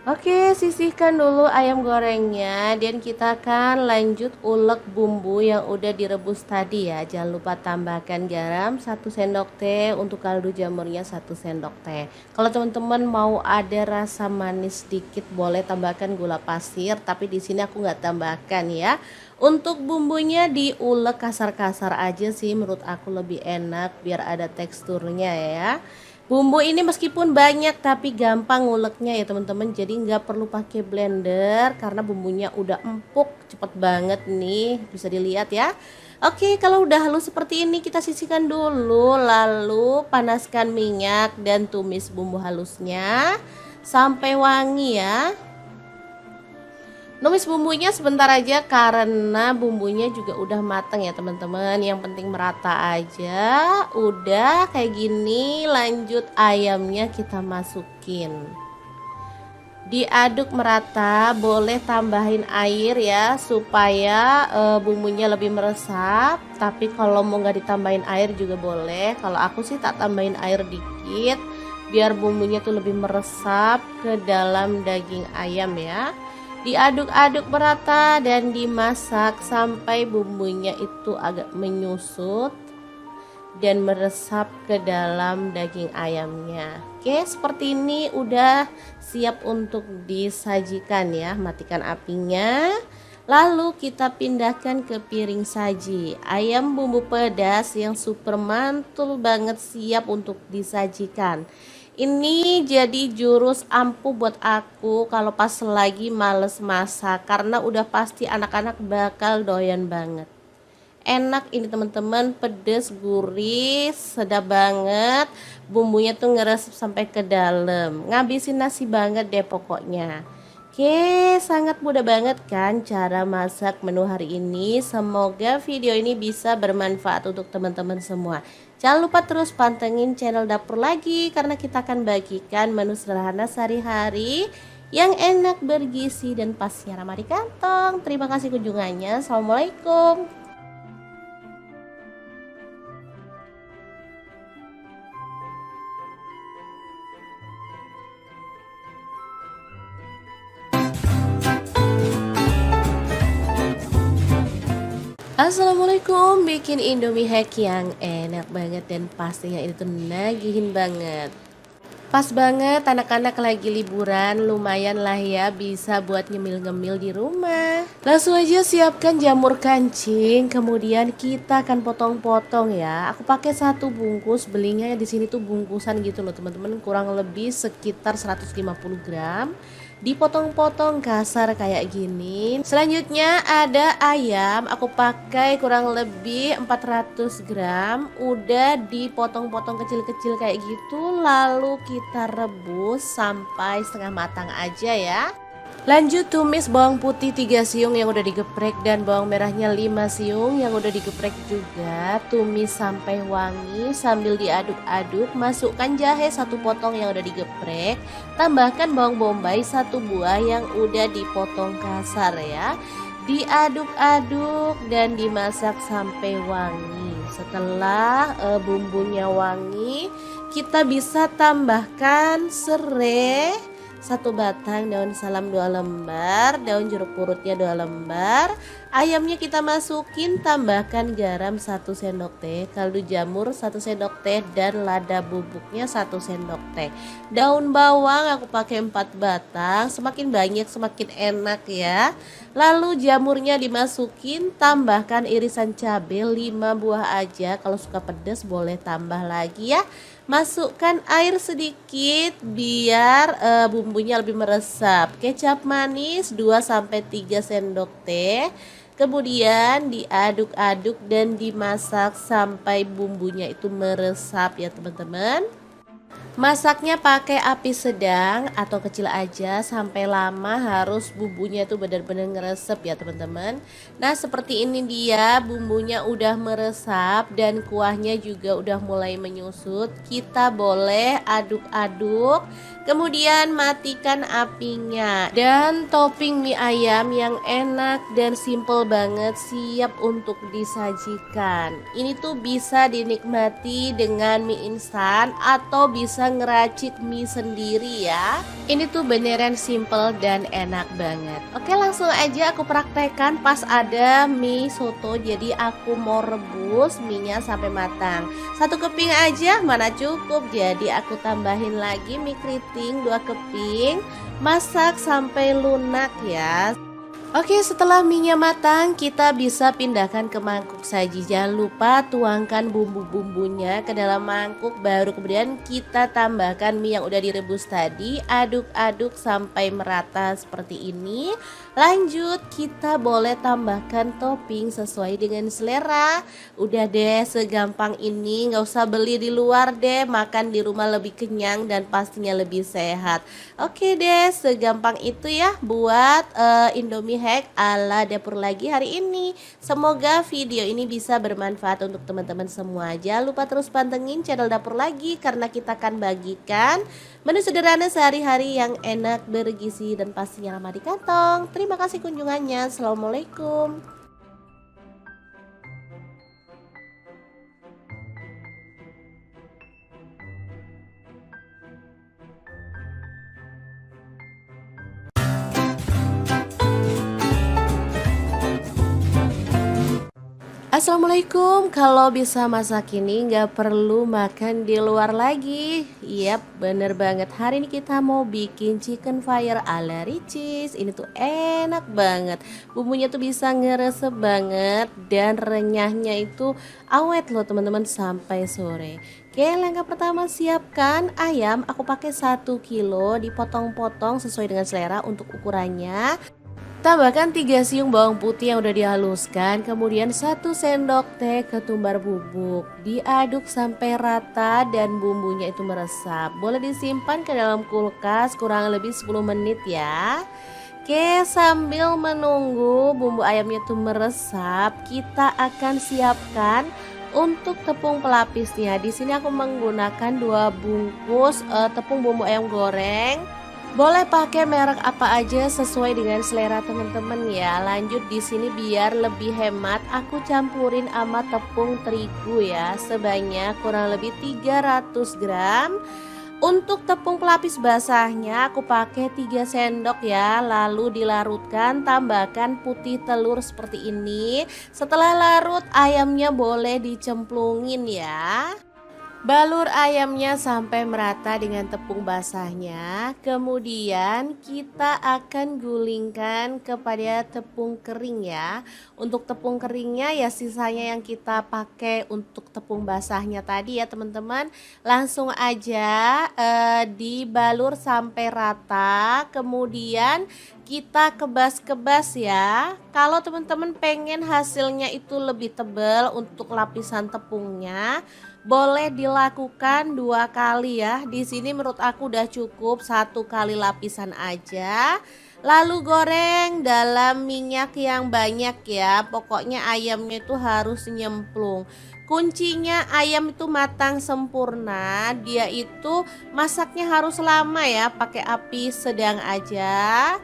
Oke, sisihkan dulu ayam gorengnya dan kita akan lanjut ulek bumbu yang udah direbus tadi ya. Jangan lupa tambahkan garam 1 sendok teh, untuk kaldu jamurnya 1 sendok teh. Kalau teman-teman mau ada rasa manis sedikit boleh tambahkan gula pasir, tapi di sini aku nggak tambahkan ya. Untuk bumbunya diulek kasar-kasar aja sih, menurut aku lebih enak biar ada teksturnya ya. Bumbu ini meskipun banyak tapi gampang nguleknya ya teman-teman, jadi nggak perlu pakai blender karena bumbunya udah empuk, cepet banget nih, bisa dilihat ya. Oke, kalau udah halus seperti ini kita sisihkan dulu, lalu panaskan minyak dan tumis bumbu halusnya sampai wangi ya. Numis bumbunya sebentar aja karena bumbunya juga udah mateng ya teman-teman. Yang penting merata aja. Udah kayak gini, lanjut ayamnya kita masukin. Diaduk merata, boleh tambahin air ya supaya bumbunya lebih meresap. Tapi kalau mau nggak ditambahin air juga boleh. Kalau aku sih tak tambahin air dikit biar bumbunya tuh lebih meresap ke dalam daging ayam ya. Diaduk-aduk merata dan dimasak sampai bumbunya itu agak menyusut dan meresap ke dalam daging ayamnya. Oke, seperti ini udah siap untuk disajikan ya. Matikan apinya. Lalu kita pindahkan ke piring saji. Ayam bumbu pedas yang super mantul banget siap untuk disajikan. Ini jadi jurus ampuh buat aku kalau pas lagi males masak, karena udah pasti anak-anak bakal doyan banget. Enak ini teman-teman, pedes, gurih, sedap banget. Bumbunya tuh ngeresep sampai ke dalam, ngabisin nasi banget deh pokoknya. Oke, sangat mudah banget kan cara masak menu hari ini. Semoga video ini bisa bermanfaat untuk teman-teman semua. Jangan lupa terus pantengin channel Dapur Lagi karena kita akan bagikan menu sederhana sehari-hari yang enak, bergizi, dan pastinya ramah di kantong. Terima kasih kunjungannya. Assalamualaikum. Assalamualaikum, bikin Indomie hack yang enak banget dan pastinya itu nagihin banget. Pas banget anak-anak lagi liburan, lumayan lah ya bisa buat ngemil-ngemil di rumah. Langsung aja siapkan jamur kancing, kemudian kita akan potong-potong ya. Aku pakai satu bungkus, belinya ya di sini tuh bungkusan gitu loh teman-teman, kurang lebih sekitar 150 gram. Dipotong-potong kasar kayak gini. Selanjutnya ada ayam, aku pakai kurang lebih 400 gram. Udah dipotong-potong kecil-kecil kayak gitu, lalu kita rebus sampai setengah matang aja ya. Lanjut tumis bawang putih 3 siung yang udah digeprek dan bawang merahnya 5 siung yang udah digeprek juga. Tumis sampai wangi sambil diaduk-aduk. Masukkan jahe 1 potong yang udah digeprek. Tambahkan bawang bombay 1 buah yang udah dipotong kasar ya. Diaduk-aduk dan dimasak sampai wangi. Setelah bumbunya wangi, kita bisa tambahkan serai 1 batang, daun salam 2 lembar, daun jeruk purutnya 2 lembar. Ayamnya kita masukin, tambahkan garam 1 sendok teh, kaldu jamur 1 sendok teh, dan lada bubuknya 1 sendok teh. Daun bawang aku pakai 4 batang, semakin banyak semakin enak ya. Lalu jamurnya dimasukin, tambahkan irisan cabai 5 buah aja, kalau suka pedas boleh tambah lagi ya. Masukkan air sedikit biar bumbunya lebih meresap. Kecap manis 2-3 sendok teh. Kemudian diaduk-aduk dan dimasak sampai bumbunya itu meresap ya teman-teman. Masaknya pakai api sedang atau kecil aja sampai lama, harus bumbunya itu benar-benar ngeresep ya teman-teman. Nah seperti ini dia bumbunya udah meresap dan kuahnya juga udah mulai menyusut. Kita boleh aduk-aduk, kemudian matikan apinya. Dan topping mie ayam yang enak dan simple banget siap untuk disajikan. Ini tuh bisa dinikmati dengan mie instan atau bisa ngeracik mie sendiri ya. Ini tuh beneran simple dan enak banget. Oke, langsung aja aku praktekkan pas ada mie soto. Jadi aku mau rebus mie-nya sampai matang. 1 keping aja mana cukup, jadi aku tambahin lagi mie keriting 2 keping. Masak sampai lunak ya. Oke, setelah mie-nya matang, kita bisa pindahkan ke mangkuk saji. Jangan lupa tuangkan bumbu-bumbunya ke dalam mangkuk, baru kemudian kita tambahkan mie yang udah direbus tadi. Aduk-aduk sampai merata seperti ini. Lanjut, kita boleh tambahkan topping sesuai dengan selera. Udah deh, segampang ini, nggak usah beli di luar deh, makan di rumah lebih kenyang dan pastinya lebih sehat. Oke deh, segampang itu ya buat Indomie hack ala Dapur Lagi hari ini. Semoga video ini bisa bermanfaat untuk teman-teman semua. Jangan lupa terus pantengin channel Dapur Lagi karena kita akan bagikan menu sederhana sehari-hari yang enak, bergizi, dan pastinya ramah di kantong. Terima kasih kunjungannya. Assalamualaikum. Assalamualaikum, kalau bisa masak ini nggak perlu makan di luar lagi. Yap, bener banget. Hari ini kita mau bikin chicken fire ala Ricis. Ini tuh enak banget. Bumbunya tuh bisa ngeresep banget dan renyahnya itu awet loh teman-teman sampai sore. Oke, langkah pertama siapkan ayam. Aku pakai 1 kilo, dipotong-potong sesuai dengan selera untuk ukurannya. Tambahkan 3 siung bawang putih yang udah dihaluskan, kemudian 1 sendok teh ketumbar bubuk. Diaduk sampai rata dan bumbunya itu meresap. Boleh disimpan ke dalam kulkas kurang lebih 10 menit ya. Oke, sambil menunggu bumbu ayamnya itu meresap, kita akan siapkan Untuk tepung pelapisnya, di sini aku menggunakan 2 bungkus tepung bumbu ayam goreng. Boleh pakai merek apa aja sesuai dengan selera teman-teman ya. Lanjut di sini biar lebih hemat, aku campurin sama tepung terigu ya, sebanyak kurang lebih 300 gram. Untuk tepung pelapis basahnya aku pakai 3 sendok ya, lalu dilarutkan, tambahkan putih telur seperti ini. Setelah larut ayamnya boleh dicemplungin ya. Balur ayamnya sampai merata dengan tepung basahnya. Kemudian kita akan gulingkan kepada tepung kering ya. Untuk tepung keringnya ya sisanya yang kita pakai untuk tepung basahnya tadi ya teman-teman. Langsung aja dibalur sampai rata. Kemudian kita kebas-kebas ya. Kalau teman-teman pengen hasilnya itu lebih tebal untuk lapisan tepungnya, boleh dilakukan 2 kali ya. Di sini menurut aku udah cukup 1 kali lapisan aja. Lalu goreng dalam minyak yang banyak ya. Pokoknya ayamnya itu harus nyemplung. Kuncinya ayam itu matang sempurna. Dia itu masaknya harus lama ya, pakai api sedang aja.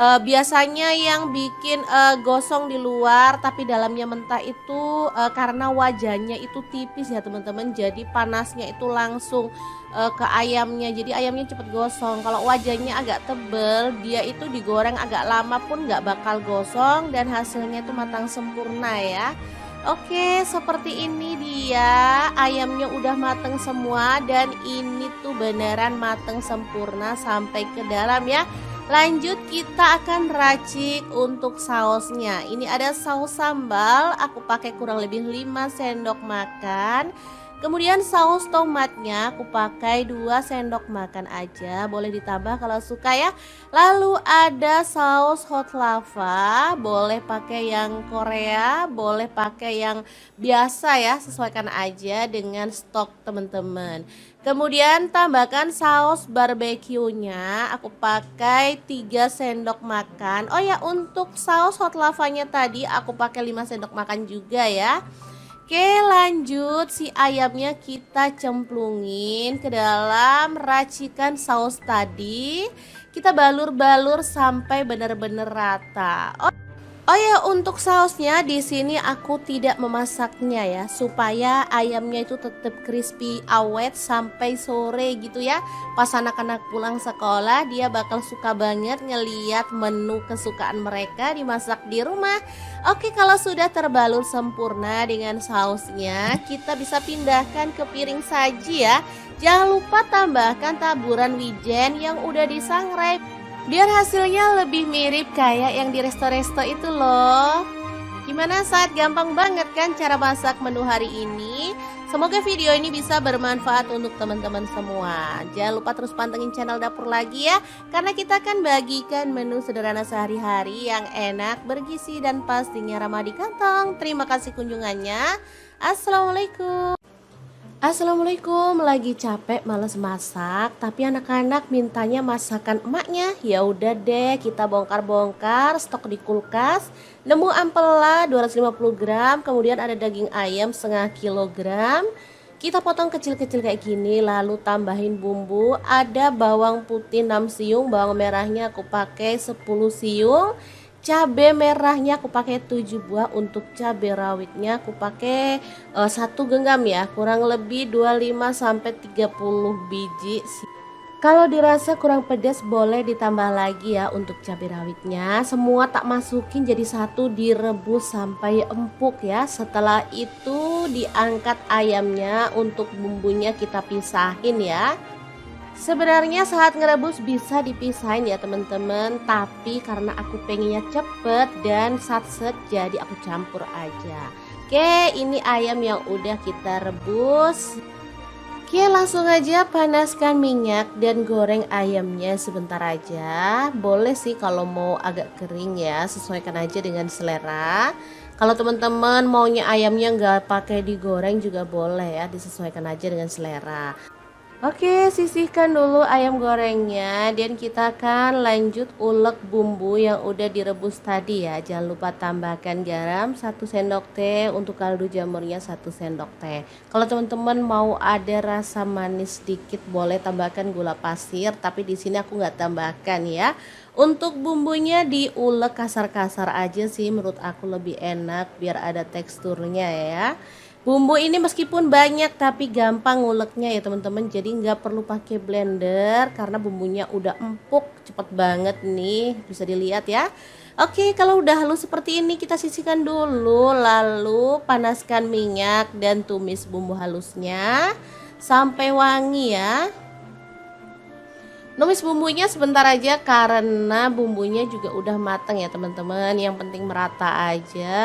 Biasanya yang bikin gosong di luar tapi dalamnya mentah itu karena wajannya itu tipis ya teman-teman, jadi panasnya itu langsung ke ayamnya, jadi ayamnya cepet gosong. Kalau wajannya agak tebel, dia itu digoreng agak lama pun nggak bakal gosong dan hasilnya itu matang sempurna ya. Oke, seperti ini dia ayamnya udah mateng semua dan ini tuh beneran mateng sempurna sampai ke dalam ya. Lanjut kita akan racik untuk sausnya. Ini ada saus sambal, aku pakai kurang lebih 5 sendok makan. Kemudian saus tomatnya aku pakai 2 sendok makan aja, boleh ditambah kalau suka ya. Lalu ada saus hot lava, boleh pakai yang Korea, boleh pakai yang biasa ya, sesuaikan aja dengan stok teman-teman. Kemudian tambahkan saus barbeque-nya, aku pakai 3 sendok makan. Oh ya, untuk saus hot lavanya tadi aku pakai 5 sendok makan juga ya. Oke, lanjut si ayamnya kita cemplungin ke dalam racikan saus tadi. Kita balur-balur sampai benar-benar rata. Oh ya, untuk sausnya di sini aku tidak memasaknya ya, supaya ayamnya itu tetap crispy awet sampai sore gitu ya. Pas anak-anak pulang sekolah dia bakal suka banget ngeliat menu kesukaan mereka dimasak di rumah. Oke, kalau sudah terbalur sempurna dengan sausnya, kita bisa pindahkan ke piring saji ya. Jangan lupa tambahkan taburan wijen yang udah disangrai, biar hasilnya lebih mirip kayak yang di resto-resto itu loh. Gimana saat gampang banget kan cara masak menu hari ini? Semoga video ini bisa bermanfaat untuk teman-teman semua. Jangan lupa terus pantengin channel Dapur Lagi ya, karena kita akan bagikan menu sederhana sehari-hari yang enak, bergizi, dan pastinya ramah di kantong. Terima kasih kunjungannya. Assalamualaikum, lagi capek males masak, tapi anak-anak mintanya masakan emaknya. Ya udah deh, kita bongkar-bongkar stok di kulkas. Nemu ampela 250 gram, kemudian ada daging ayam setengah kilogram. Kita potong kecil-kecil kayak gini, lalu tambahin bumbu. Ada bawang putih 6 siung, bawang merahnya aku pakai 10 siung. Cabai merahnya aku pakai 7 buah, untuk cabai rawitnya aku pakai 1 genggam ya, kurang lebih 25 sampai 30 biji. Kalau dirasa kurang pedas boleh ditambah lagi ya untuk cabai rawitnya. Semua tak masukin jadi satu, direbus sampai empuk ya. Setelah itu diangkat ayamnya, untuk bumbunya kita pisahin ya. Sebenarnya saat ngerebus bisa dipisahin ya teman-teman, tapi karena aku pengennya cepet dan satset jadi aku campur aja. Oke, ini ayam yang udah kita rebus. Oke, langsung aja panaskan minyak dan goreng ayamnya sebentar aja. Boleh sih kalau mau agak kering ya, sesuaikan aja dengan selera. Kalau teman-teman maunya ayamnya nggak pakai digoreng juga boleh ya, disesuaikan aja dengan selera. Oke, sisihkan dulu ayam gorengnya dan kita akan lanjut ulek bumbu yang udah direbus tadi ya. Jangan lupa tambahkan garam 1 sendok teh, untuk kaldu jamurnya 1 sendok teh. Kalau teman-teman mau ada rasa manis sedikit boleh tambahkan gula pasir, tapi di sini aku nggak tambahkan ya. Untuk bumbunya diulek kasar-kasar aja sih, menurut aku lebih enak biar ada teksturnya ya. Bumbu ini meskipun banyak tapi gampang nguleknya ya teman-teman, jadi nggak perlu pakai blender karena bumbunya udah empuk, cepet banget nih, bisa dilihat ya. Oke, kalau udah halus seperti ini kita sisihkan dulu, lalu panaskan minyak dan tumis bumbu halusnya sampai wangi ya. Numis bumbunya sebentar aja karena bumbunya juga udah matang ya teman-teman. Yang penting merata aja.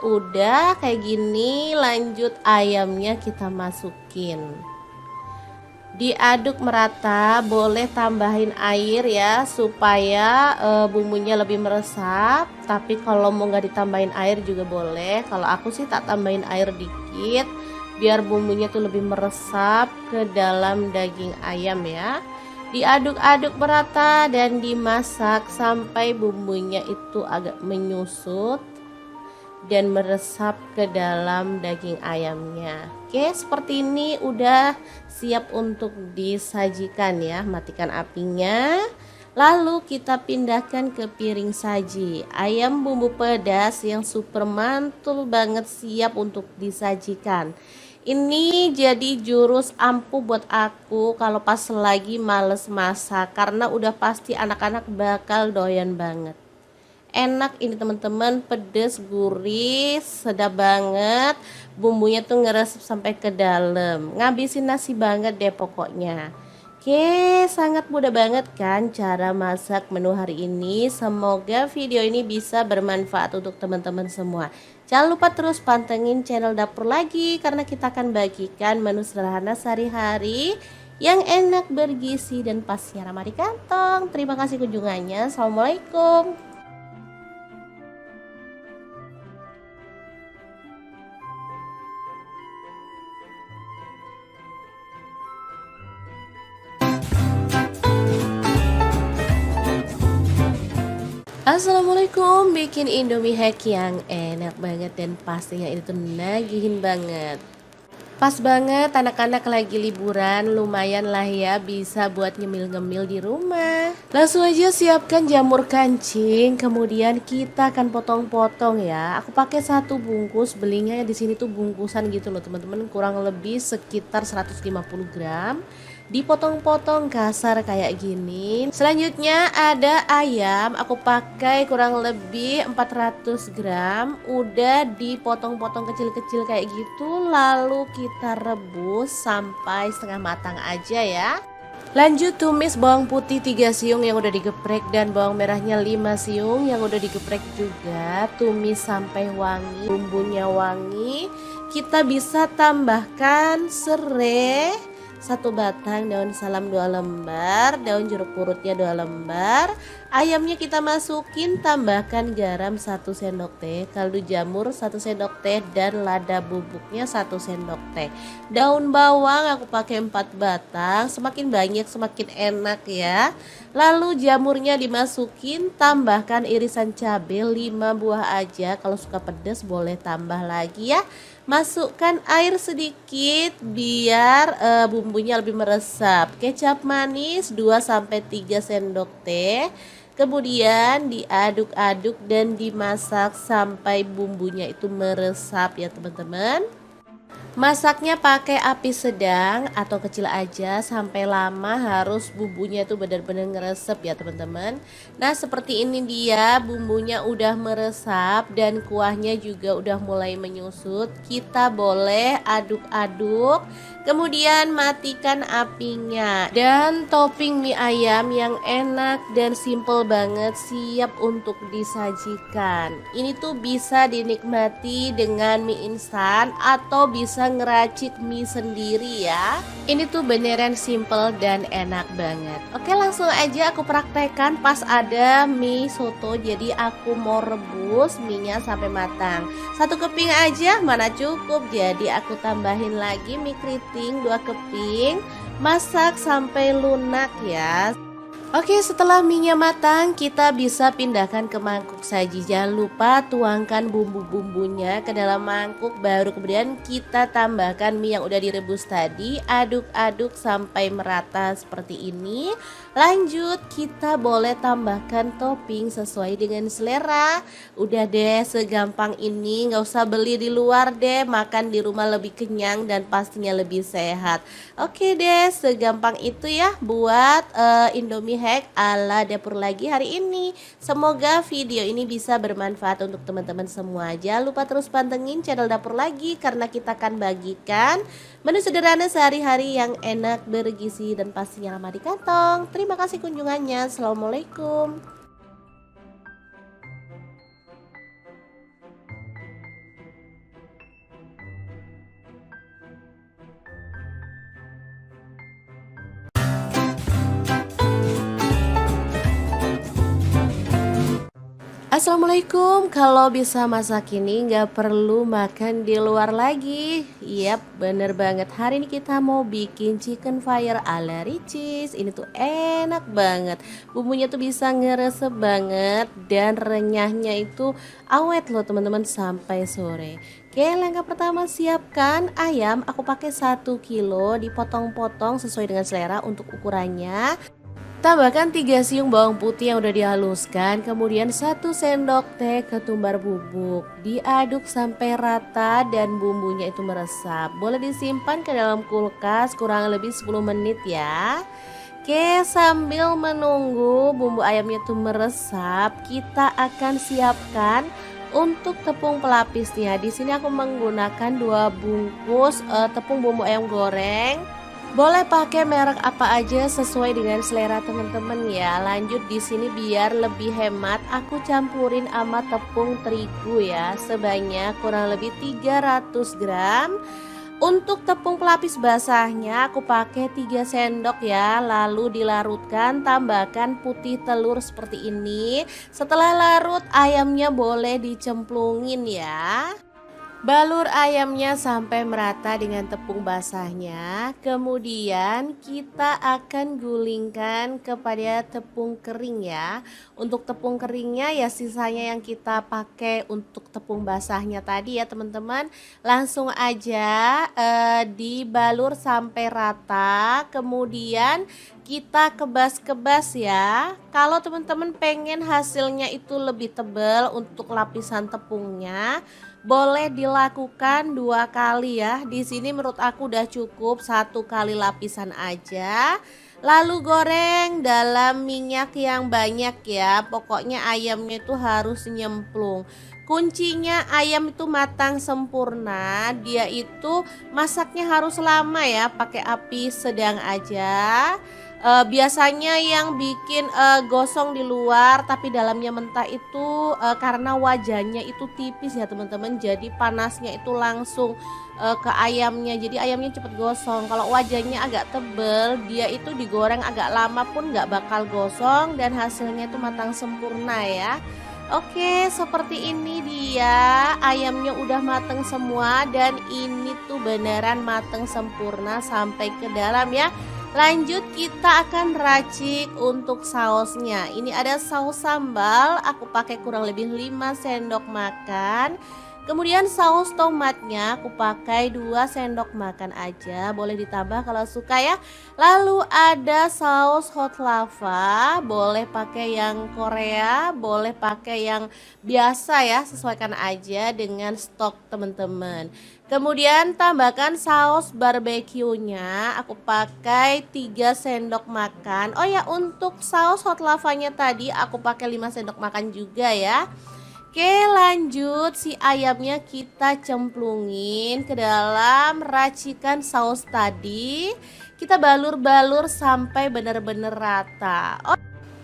Udah kayak gini, lanjut ayamnya kita masukin. Diaduk merata, boleh tambahin air ya supaya bumbunya lebih meresap. Tapi kalau mau nggak ditambahin air juga boleh. Kalau aku sih tak tambahin air dikit biar bumbunya tuh lebih meresap ke dalam daging ayam ya. Diaduk-aduk merata dan dimasak sampai bumbunya itu agak menyusut dan meresap ke dalam daging ayamnya. Oke, seperti ini udah siap untuk disajikan ya. Matikan apinya. Lalu kita pindahkan ke piring saji. Ayam bumbu pedas yang super mantul banget siap untuk disajikan. Ini jadi jurus ampuh buat aku kalau pas lagi males masak, karena udah pasti anak-anak bakal doyan banget. Enak ini teman-teman, pedes, gurih, sedap banget. Bumbunya tuh ngeresep sampai ke dalam. Ngabisin nasi banget deh pokoknya. Oke, sangat mudah banget kan cara masak menu hari ini. Semoga video ini bisa bermanfaat untuk teman-teman semua. Jangan lupa terus pantengin channel Dapur Lagi, karena kita akan bagikan menu sederhana sehari-hari yang enak, bergizi, dan pastinya ramah di kantong. Terima kasih kunjungannya. Assalamualaikum. Assalamualaikum, bikin Indomie hack yang enak banget dan pastinya itu nagihin banget. Pas banget anak-anak lagi liburan, lumayan lah ya bisa buat nyemil-ngemil di rumah. Langsung aja siapkan jamur kancing, kemudian kita akan potong-potong ya. Aku pakai 1 bungkus, belinya di sini tuh bungkusan gitu loh teman-teman, kurang lebih sekitar 150 gram. Dipotong-potong kasar kayak gini. Selanjutnya ada ayam, aku pakai kurang lebih 400 gram. Udah dipotong-potong kecil-kecil kayak gitu, lalu kita rebus sampai setengah matang aja ya. Lanjut tumis bawang putih 3 siung yang udah digeprek dan bawang merahnya 5 siung yang udah digeprek juga. Tumis sampai wangi, bumbunya wangi. Kita bisa tambahkan serai 1 batang, daun salam 2 lembar, daun jeruk purutnya 2 lembar. Ayamnya kita masukin, tambahkan garam 1 sendok teh, kaldu jamur 1 sendok teh, dan lada bubuknya 1 sendok teh. Daun bawang aku pakai 4 batang, semakin banyak semakin enak ya. Lalu jamurnya dimasukin, tambahkan irisan cabai 5 buah aja, kalau suka pedas boleh tambah lagi ya. Masukkan air sedikit biar bumbunya lebih meresap. Kecap manis 2-3 sendok teh. Kemudian diaduk-aduk dan dimasak sampai bumbunya itu meresap ya teman-teman. Masaknya pakai api sedang atau kecil aja, sampai lama harus bumbunya itu benar-benar ngeresep ya teman-teman. Nah seperti ini dia, bumbunya udah meresap dan kuahnya juga udah mulai menyusut. Kita boleh aduk-aduk, kemudian matikan apinya. Dan topping mie ayam yang enak dan simple banget siap untuk disajikan. Ini tuh bisa dinikmati dengan mie instan atau bisa ngeracik mie sendiri ya. Ini tuh beneran simple dan enak banget. Oke, langsung aja aku praktekkan pas ada mie soto. Jadi aku mau rebus mie-nya sampai matang. 1 keping aja mana cukup, jadi aku tambahin lagi mie keriting 2 keping. masak sampai lunak ya. Oke, setelah minyak matang, kita bisa pindahkan ke mangkuk saji. Jangan lupa tuangkan bumbu-bumbunya ke dalam mangkuk, baru kemudian kita tambahkan mie yang udah direbus tadi. Aduk-aduk sampai merata seperti ini. Lanjut, kita boleh tambahkan topping sesuai dengan selera. Udah deh, segampang ini, nggak usah beli di luar deh, makan di rumah lebih kenyang dan pastinya lebih sehat. Oke deh, segampang itu ya buat Indomie hack ala dapur lagi hari ini. Semoga video ini bisa bermanfaat untuk teman-teman semua. Jangan lupa terus pantengin channel dapur lagi karena kita akan bagikan menu sederhana sehari-hari yang enak, bergizi dan pastinya ramah di kantong. Terima kasih kunjungannya. Assalamualaikum. Assalamualaikum, kalau bisa masak ini nggak perlu makan di luar lagi. Yap, bener banget. Hari ini kita mau bikin chicken fire ala Ricis. Ini tuh enak banget. Bumbunya tuh bisa ngeresep banget dan renyahnya itu awet loh teman-teman sampai sore. Oke, langkah pertama siapkan ayam. Aku pakai 1 kilo, dipotong-potong sesuai dengan selera untuk ukurannya. Tambahkan 3 siung bawang putih yang udah dihaluskan, kemudian 1 sendok teh ketumbar bubuk. Diaduk sampai rata dan bumbunya itu meresap. Boleh disimpan ke dalam kulkas kurang lebih 10 menit ya. Oke, sambil menunggu bumbu ayamnya itu meresap, kita akan siapkan untuk tepung pelapisnya. Di sini aku menggunakan 2 bungkus tepung bumbu ayam goreng. Boleh pakai merek apa aja sesuai dengan selera teman-teman ya. Lanjut di sini biar lebih hemat, aku campurin sama tepung terigu ya, sebanyak kurang lebih 300 gram. Untuk tepung pelapis basahnya aku pakai 3 sendok ya. Lalu dilarutkan, tambahkan putih telur seperti ini. Setelah larut, ayamnya boleh dicemplungin ya. Balur ayamnya sampai merata dengan tepung basahnya. Kemudian kita akan gulingkan kepada tepung kering ya. Untuk tepung keringnya ya sisanya yang kita pakai untuk tepung basahnya tadi ya teman-teman. Langsung aja dibalur sampai rata. Kemudian kita kebas-kebas ya. Kalau teman-teman pengen hasilnya itu lebih tebal untuk lapisan tepungnya, boleh dilakukan 2 kali ya. Di sini menurut aku udah cukup 1 kali lapisan aja. Lalu goreng dalam minyak yang banyak ya. Pokoknya ayamnya itu harus nyemplung. Kuncinya ayam itu matang sempurna. Dia itu masaknya harus lama ya, pakai api sedang aja. Biasanya yang bikin gosong di luar tapi dalamnya mentah itu karena wajannya itu tipis ya teman-teman, jadi panasnya itu langsung ke ayamnya, jadi ayamnya cepet gosong. Kalau wajannya agak tebel, dia itu digoreng agak lama pun nggak bakal gosong dan hasilnya itu matang sempurna ya. Oke, seperti ini dia ayamnya udah mateng semua dan ini tuh beneran mateng sempurna sampai ke dalam ya. Lanjut kita akan racik untuk sausnya. Ini ada saus sambal, aku pakai kurang lebih 5 sendok makan. Kemudian saus tomatnya aku pakai 2 sendok makan aja, boleh ditambah kalau suka ya. Lalu ada saus hot lava, boleh pakai yang Korea, boleh pakai yang biasa ya, sesuaikan aja dengan stok teman-teman. Kemudian tambahkan saus barbeque-nya, aku pakai 3 sendok makan. Oh ya, untuk saus hot lavanya tadi aku pakai 5 sendok makan juga ya. Oke, lanjut si ayamnya kita cemplungin ke dalam racikan saus tadi. Kita balur-balur sampai benar-benar rata.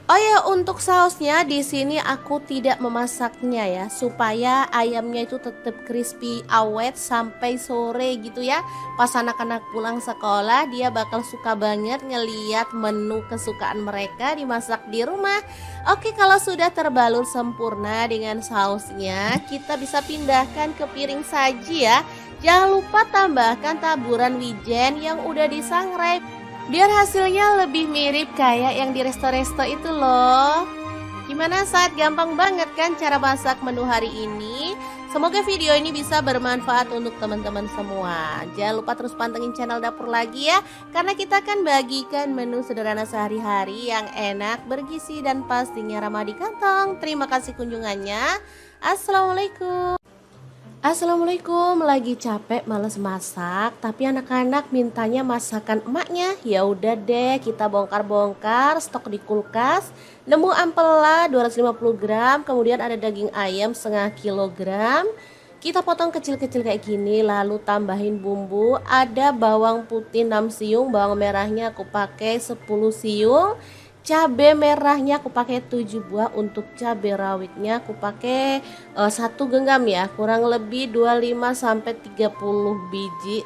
Oh ya, untuk sausnya di sini aku tidak memasaknya ya, supaya ayamnya itu tetap crispy awet sampai sore gitu ya. Pas anak-anak pulang sekolah, dia bakal suka banget ngeliat menu kesukaan mereka dimasak di rumah. Oke, kalau sudah terbalur sempurna dengan sausnya, kita bisa pindahkan ke piring saji ya. Jangan lupa tambahkan taburan wijen yang udah disangrai. biar hasilnya lebih mirip kayak yang di resto-resto itu loh. Gimana saat gampang banget kan cara masak menu hari ini? Semoga video ini bisa bermanfaat untuk teman-teman semua. Jangan lupa terus pantengin channel Dapur Lagi ya, karena kita akan bagikan menu sederhana sehari-hari yang enak, bergizi, dan pastinya ramah di kantong. Terima kasih kunjungannya. Assalamualaikum, lagi capek males masak, tapi anak-anak mintanya masakan emaknya. Ya udah deh, kita bongkar-bongkar stok di kulkas. Nemu ampela 250 gram, kemudian ada daging ayam setengah kilogram. Kita potong kecil-kecil kayak gini, lalu tambahin bumbu. Ada bawang putih 6 siung, bawang merahnya aku pakai 10 siung. Cabai merahnya aku pakai 7 buah, untuk cabai rawitnya aku pakai 1 genggam ya, kurang lebih 25 sampai 30 biji.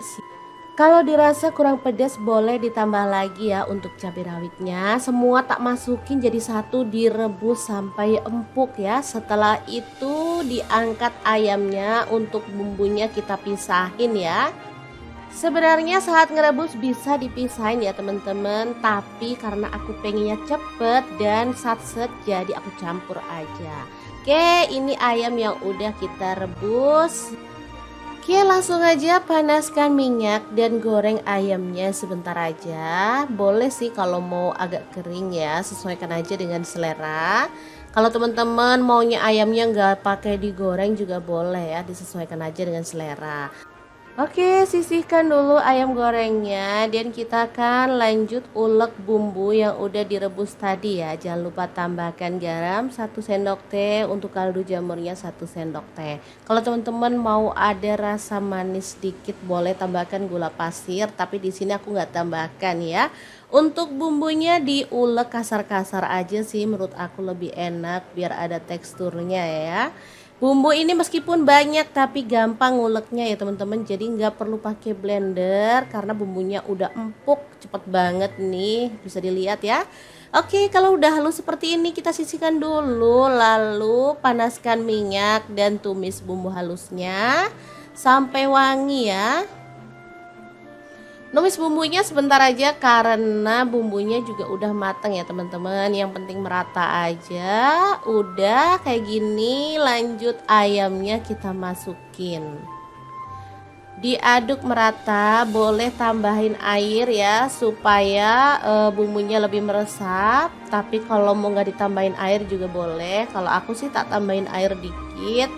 Kalau dirasa kurang pedas boleh ditambah lagi ya untuk cabai rawitnya. Semua tak masukin jadi satu, direbus sampai empuk ya. Setelah itu diangkat ayamnya, untuk bumbunya kita pisahin ya. Sebenarnya saat ngerebus bisa dipisahin ya teman-teman, tapi karena aku pengennya cepet dan satset jadi aku campur aja. Oke, ini ayam yang udah kita rebus. Oke, langsung aja panaskan minyak dan goreng ayamnya sebentar aja. Boleh sih kalau mau agak kering ya, sesuaikan aja dengan selera. Kalau teman-teman maunya ayamnya nggak pakai digoreng juga boleh ya, disesuaikan aja dengan selera. Oke, sisihkan dulu ayam gorengnya dan kita akan lanjut ulek bumbu yang udah direbus tadi ya. Jangan lupa tambahkan garam 1 sendok teh, untuk kaldu jamurnya 1 sendok teh. Kalau teman-teman mau ada rasa manis sedikit boleh tambahkan gula pasir, tapi di sini aku nggak tambahkan ya. Untuk bumbunya diulek kasar-kasar aja sih, menurut aku lebih enak biar ada teksturnya ya. Bumbu ini meskipun banyak tapi gampang nguleknya ya teman-teman, jadi nggak perlu pakai blender karena bumbunya udah empuk, cepet banget nih, bisa dilihat ya. Oke, kalau udah halus seperti ini kita sisihkan dulu, lalu panaskan minyak dan tumis bumbu halusnya sampai wangi ya. Numis bumbunya sebentar aja karena bumbunya juga udah matang ya teman-teman. Yang penting merata aja. Udah kayak gini, lanjut ayamnya kita masukin. Diaduk merata, boleh tambahin air ya supaya bumbunya lebih meresap. Tapi kalau mau nggak ditambahin air juga boleh. Kalau aku sih tak tambahin air dikit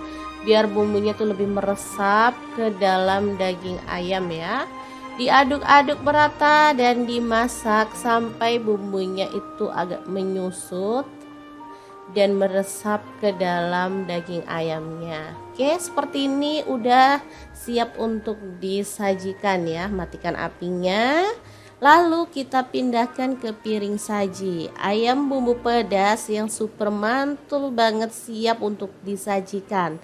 biar bumbunya tuh lebih meresap ke dalam daging ayam ya. Diaduk-aduk merata dan dimasak sampai bumbunya itu agak menyusut dan meresap ke dalam daging ayamnya. Oke, seperti ini udah siap untuk disajikan ya. Matikan apinya. Lalu kita pindahkan ke piring saji. Ayam bumbu pedas yang super mantul banget siap untuk disajikan.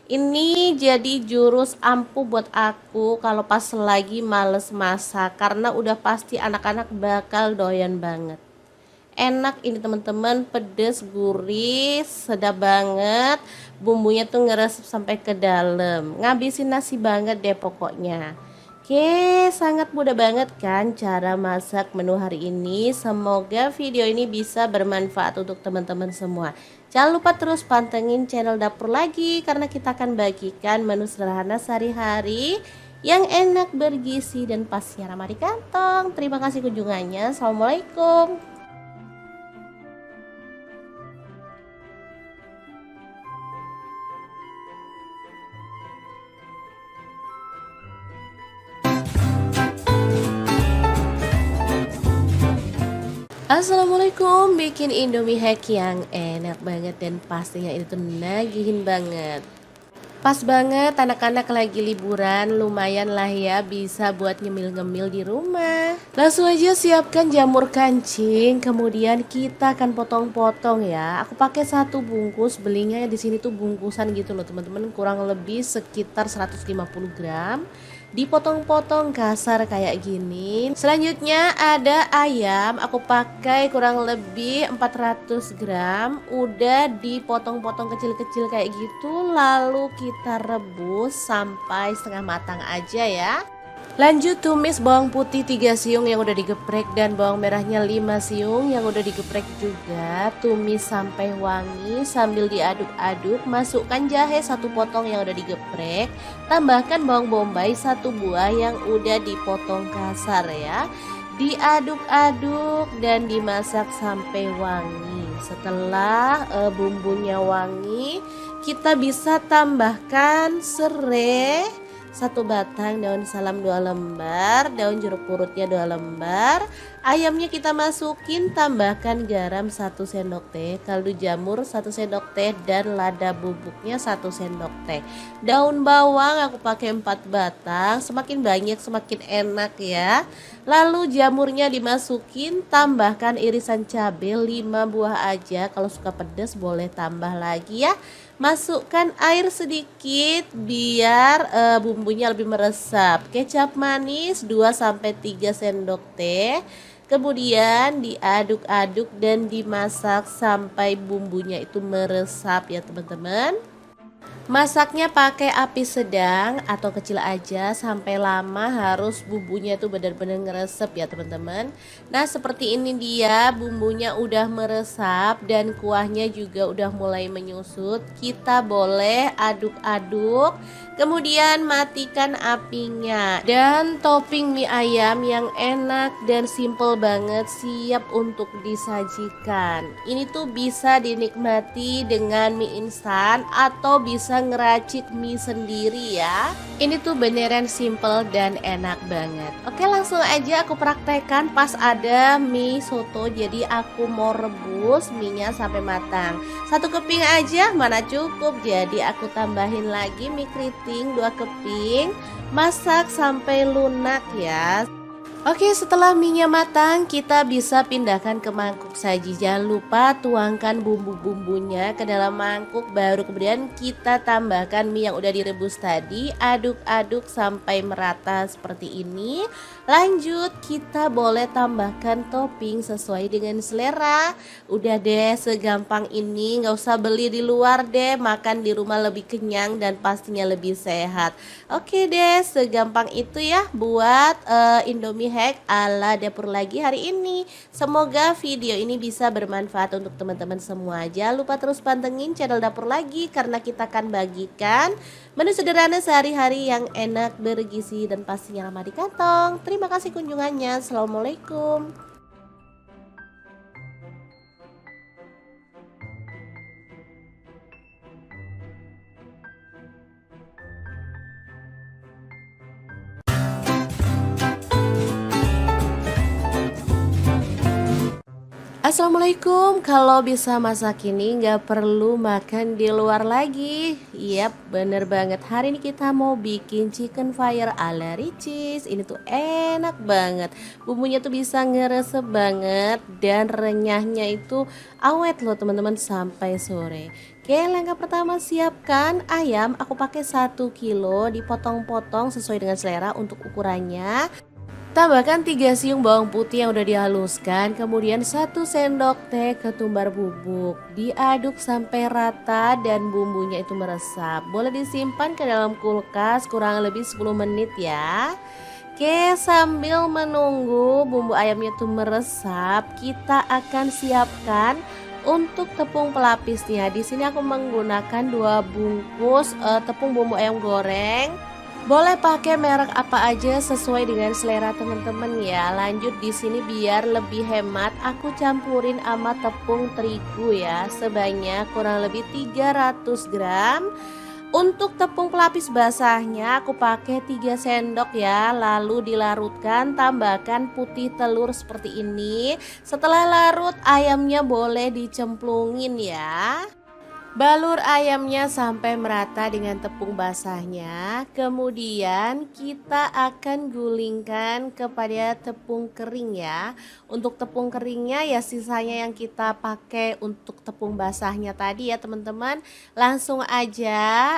Ini jadi jurus ampuh buat aku kalau pas lagi males masak, karena udah pasti anak-anak bakal doyan banget. Enak ini teman-teman, pedes, gurih, sedap banget. Bumbunya tuh ngeresep sampai ke dalam, ngabisin nasi banget deh pokoknya. Oke, sangat mudah banget kan cara masak menu hari ini. Semoga video ini bisa bermanfaat untuk teman-teman semua. Jangan lupa terus pantengin channel Dapur Lagi, karena kita akan bagikan menu sederhana sehari-hari yang enak, bergizi, dan pastinya ramah di kantong. Terima kasih kunjungannya. Assalamualaikum. Assalamualaikum, bikin Indomie hack yang enak banget dan pastinya itu nagihin banget. Pas banget anak-anak lagi liburan, lumayan lah ya bisa buat ngemil-ngemil di rumah. Langsung aja siapkan jamur kancing, kemudian kita akan potong-potong ya. Aku pakai 1 bungkus, belinya di sini tuh bungkusan gitu loh teman-teman, kurang lebih sekitar 150 gram. Dipotong-potong kasar kayak gini. Selanjutnya ada ayam, aku pakai kurang lebih 400 gram. Udah dipotong-potong kecil-kecil kayak gitu, lalu kita rebus sampai setengah matang aja ya. Lanjut tumis bawang putih 3 siung yang udah digeprek dan bawang merahnya 5 siung yang udah digeprek juga. Tumis sampai wangi sambil diaduk-aduk. Masukkan jahe 1 potong yang udah digeprek. Tambahkan bawang bombay 1 buah yang udah dipotong kasar ya. Diaduk-aduk dan dimasak sampai wangi. Setelah bumbunya wangi, kita bisa tambahkan serai 1 batang, daun salam 2 lembar, daun jeruk purutnya 2 lembar. Ayamnya kita masukin, tambahkan garam 1 sendok teh, kaldu jamur 1 sendok teh dan lada bubuknya 1 sendok teh. Daun bawang aku pakai 4 batang, semakin banyak semakin enak ya. Lalu jamurnya dimasukin, tambahkan irisan cabai 5 buah aja, kalau suka pedas boleh tambah lagi ya. Masukkan air sedikit biar bumbunya lebih meresap. Kecap manis 2-3 sendok teh. Kemudian diaduk-aduk dan dimasak sampai bumbunya itu meresap ya teman-teman. Masaknya pakai api sedang atau kecil aja sampai lama, harus bumbunya tuh benar-benar ngeresep ya teman-teman. Nah seperti ini dia bumbunya udah meresap dan kuahnya juga udah mulai menyusut. Kita boleh aduk-aduk, kemudian matikan apinya. Dan topping mie ayam yang enak dan simple banget siap untuk disajikan. Ini tuh bisa dinikmati dengan mie instan atau bisa ngeracik mie sendiri ya. Ini tuh beneran simple dan enak banget. Oke, langsung aja aku praktekkan pas ada mie soto. Jadi aku mau rebus mie-nya sampai matang. 1 keping aja mana cukup, jadi aku tambahin lagi mie keriting 2 keping. Masak sampai lunak ya. Oke, setelah mie-nya matang, kita bisa pindahkan ke mangkuk saji. Jangan lupa tuangkan bumbu-bumbunya ke dalam mangkuk, baru kemudian kita tambahkan mie yang udah direbus tadi. Aduk-aduk sampai merata seperti ini. Lanjut, kita boleh tambahkan topping sesuai dengan selera. Udah deh, segampang ini, nggak usah beli di luar deh, makan di rumah lebih kenyang dan pastinya lebih sehat. Oke deh, segampang itu ya buat Indomie hack ala dapur lagi hari ini. Semoga video ini bisa bermanfaat untuk teman-teman semua. Jangan lupa terus pantengin channel dapur lagi karena kita akan bagikan menu sederhana sehari-hari yang enak, bergizi dan pastinya ramah di kantong. Terima kasih kunjungannya. Assalamualaikum. Assalamualaikum. Kalau bisa masak ini nggak perlu makan di luar lagi. Yap, bener banget. Hari ini kita mau bikin chicken fire ala Ricis. Ini tuh enak banget. Bumbunya tuh bisa ngeresep banget dan renyahnya itu awet loh teman-teman sampai sore. Oke, langkah pertama siapkan ayam. Aku pakai 1 kilo, dipotong-potong sesuai dengan selera untuk ukurannya. Tambahkan 3 siung bawang putih yang udah dihaluskan, kemudian 1 sendok teh ketumbar bubuk. Diaduk sampai rata dan bumbunya itu meresap. Boleh disimpan ke dalam kulkas kurang lebih 10 menit ya. Oke, sambil menunggu bumbu ayamnya itu meresap, kita akan siapkan untuk tepung pelapisnya. Di sini aku menggunakan 2 bungkus tepung bumbu ayam goreng. Boleh pakai merek apa aja sesuai dengan selera teman-teman ya. Lanjut di sini biar lebih hemat, aku campurin sama tepung terigu ya, sebanyak kurang lebih 300 gram. Untuk tepung pelapis basahnya aku pakai 3 sendok ya, lalu dilarutkan, tambahkan putih telur seperti ini. Setelah larut ayamnya boleh dicemplungin ya. Balur ayamnya sampai merata dengan tepung basahnya. Kemudian kita akan gulingkan kepada tepung kering ya. Untuk tepung keringnya ya sisanya yang kita pakai untuk tepung basahnya tadi ya teman-teman. Langsung aja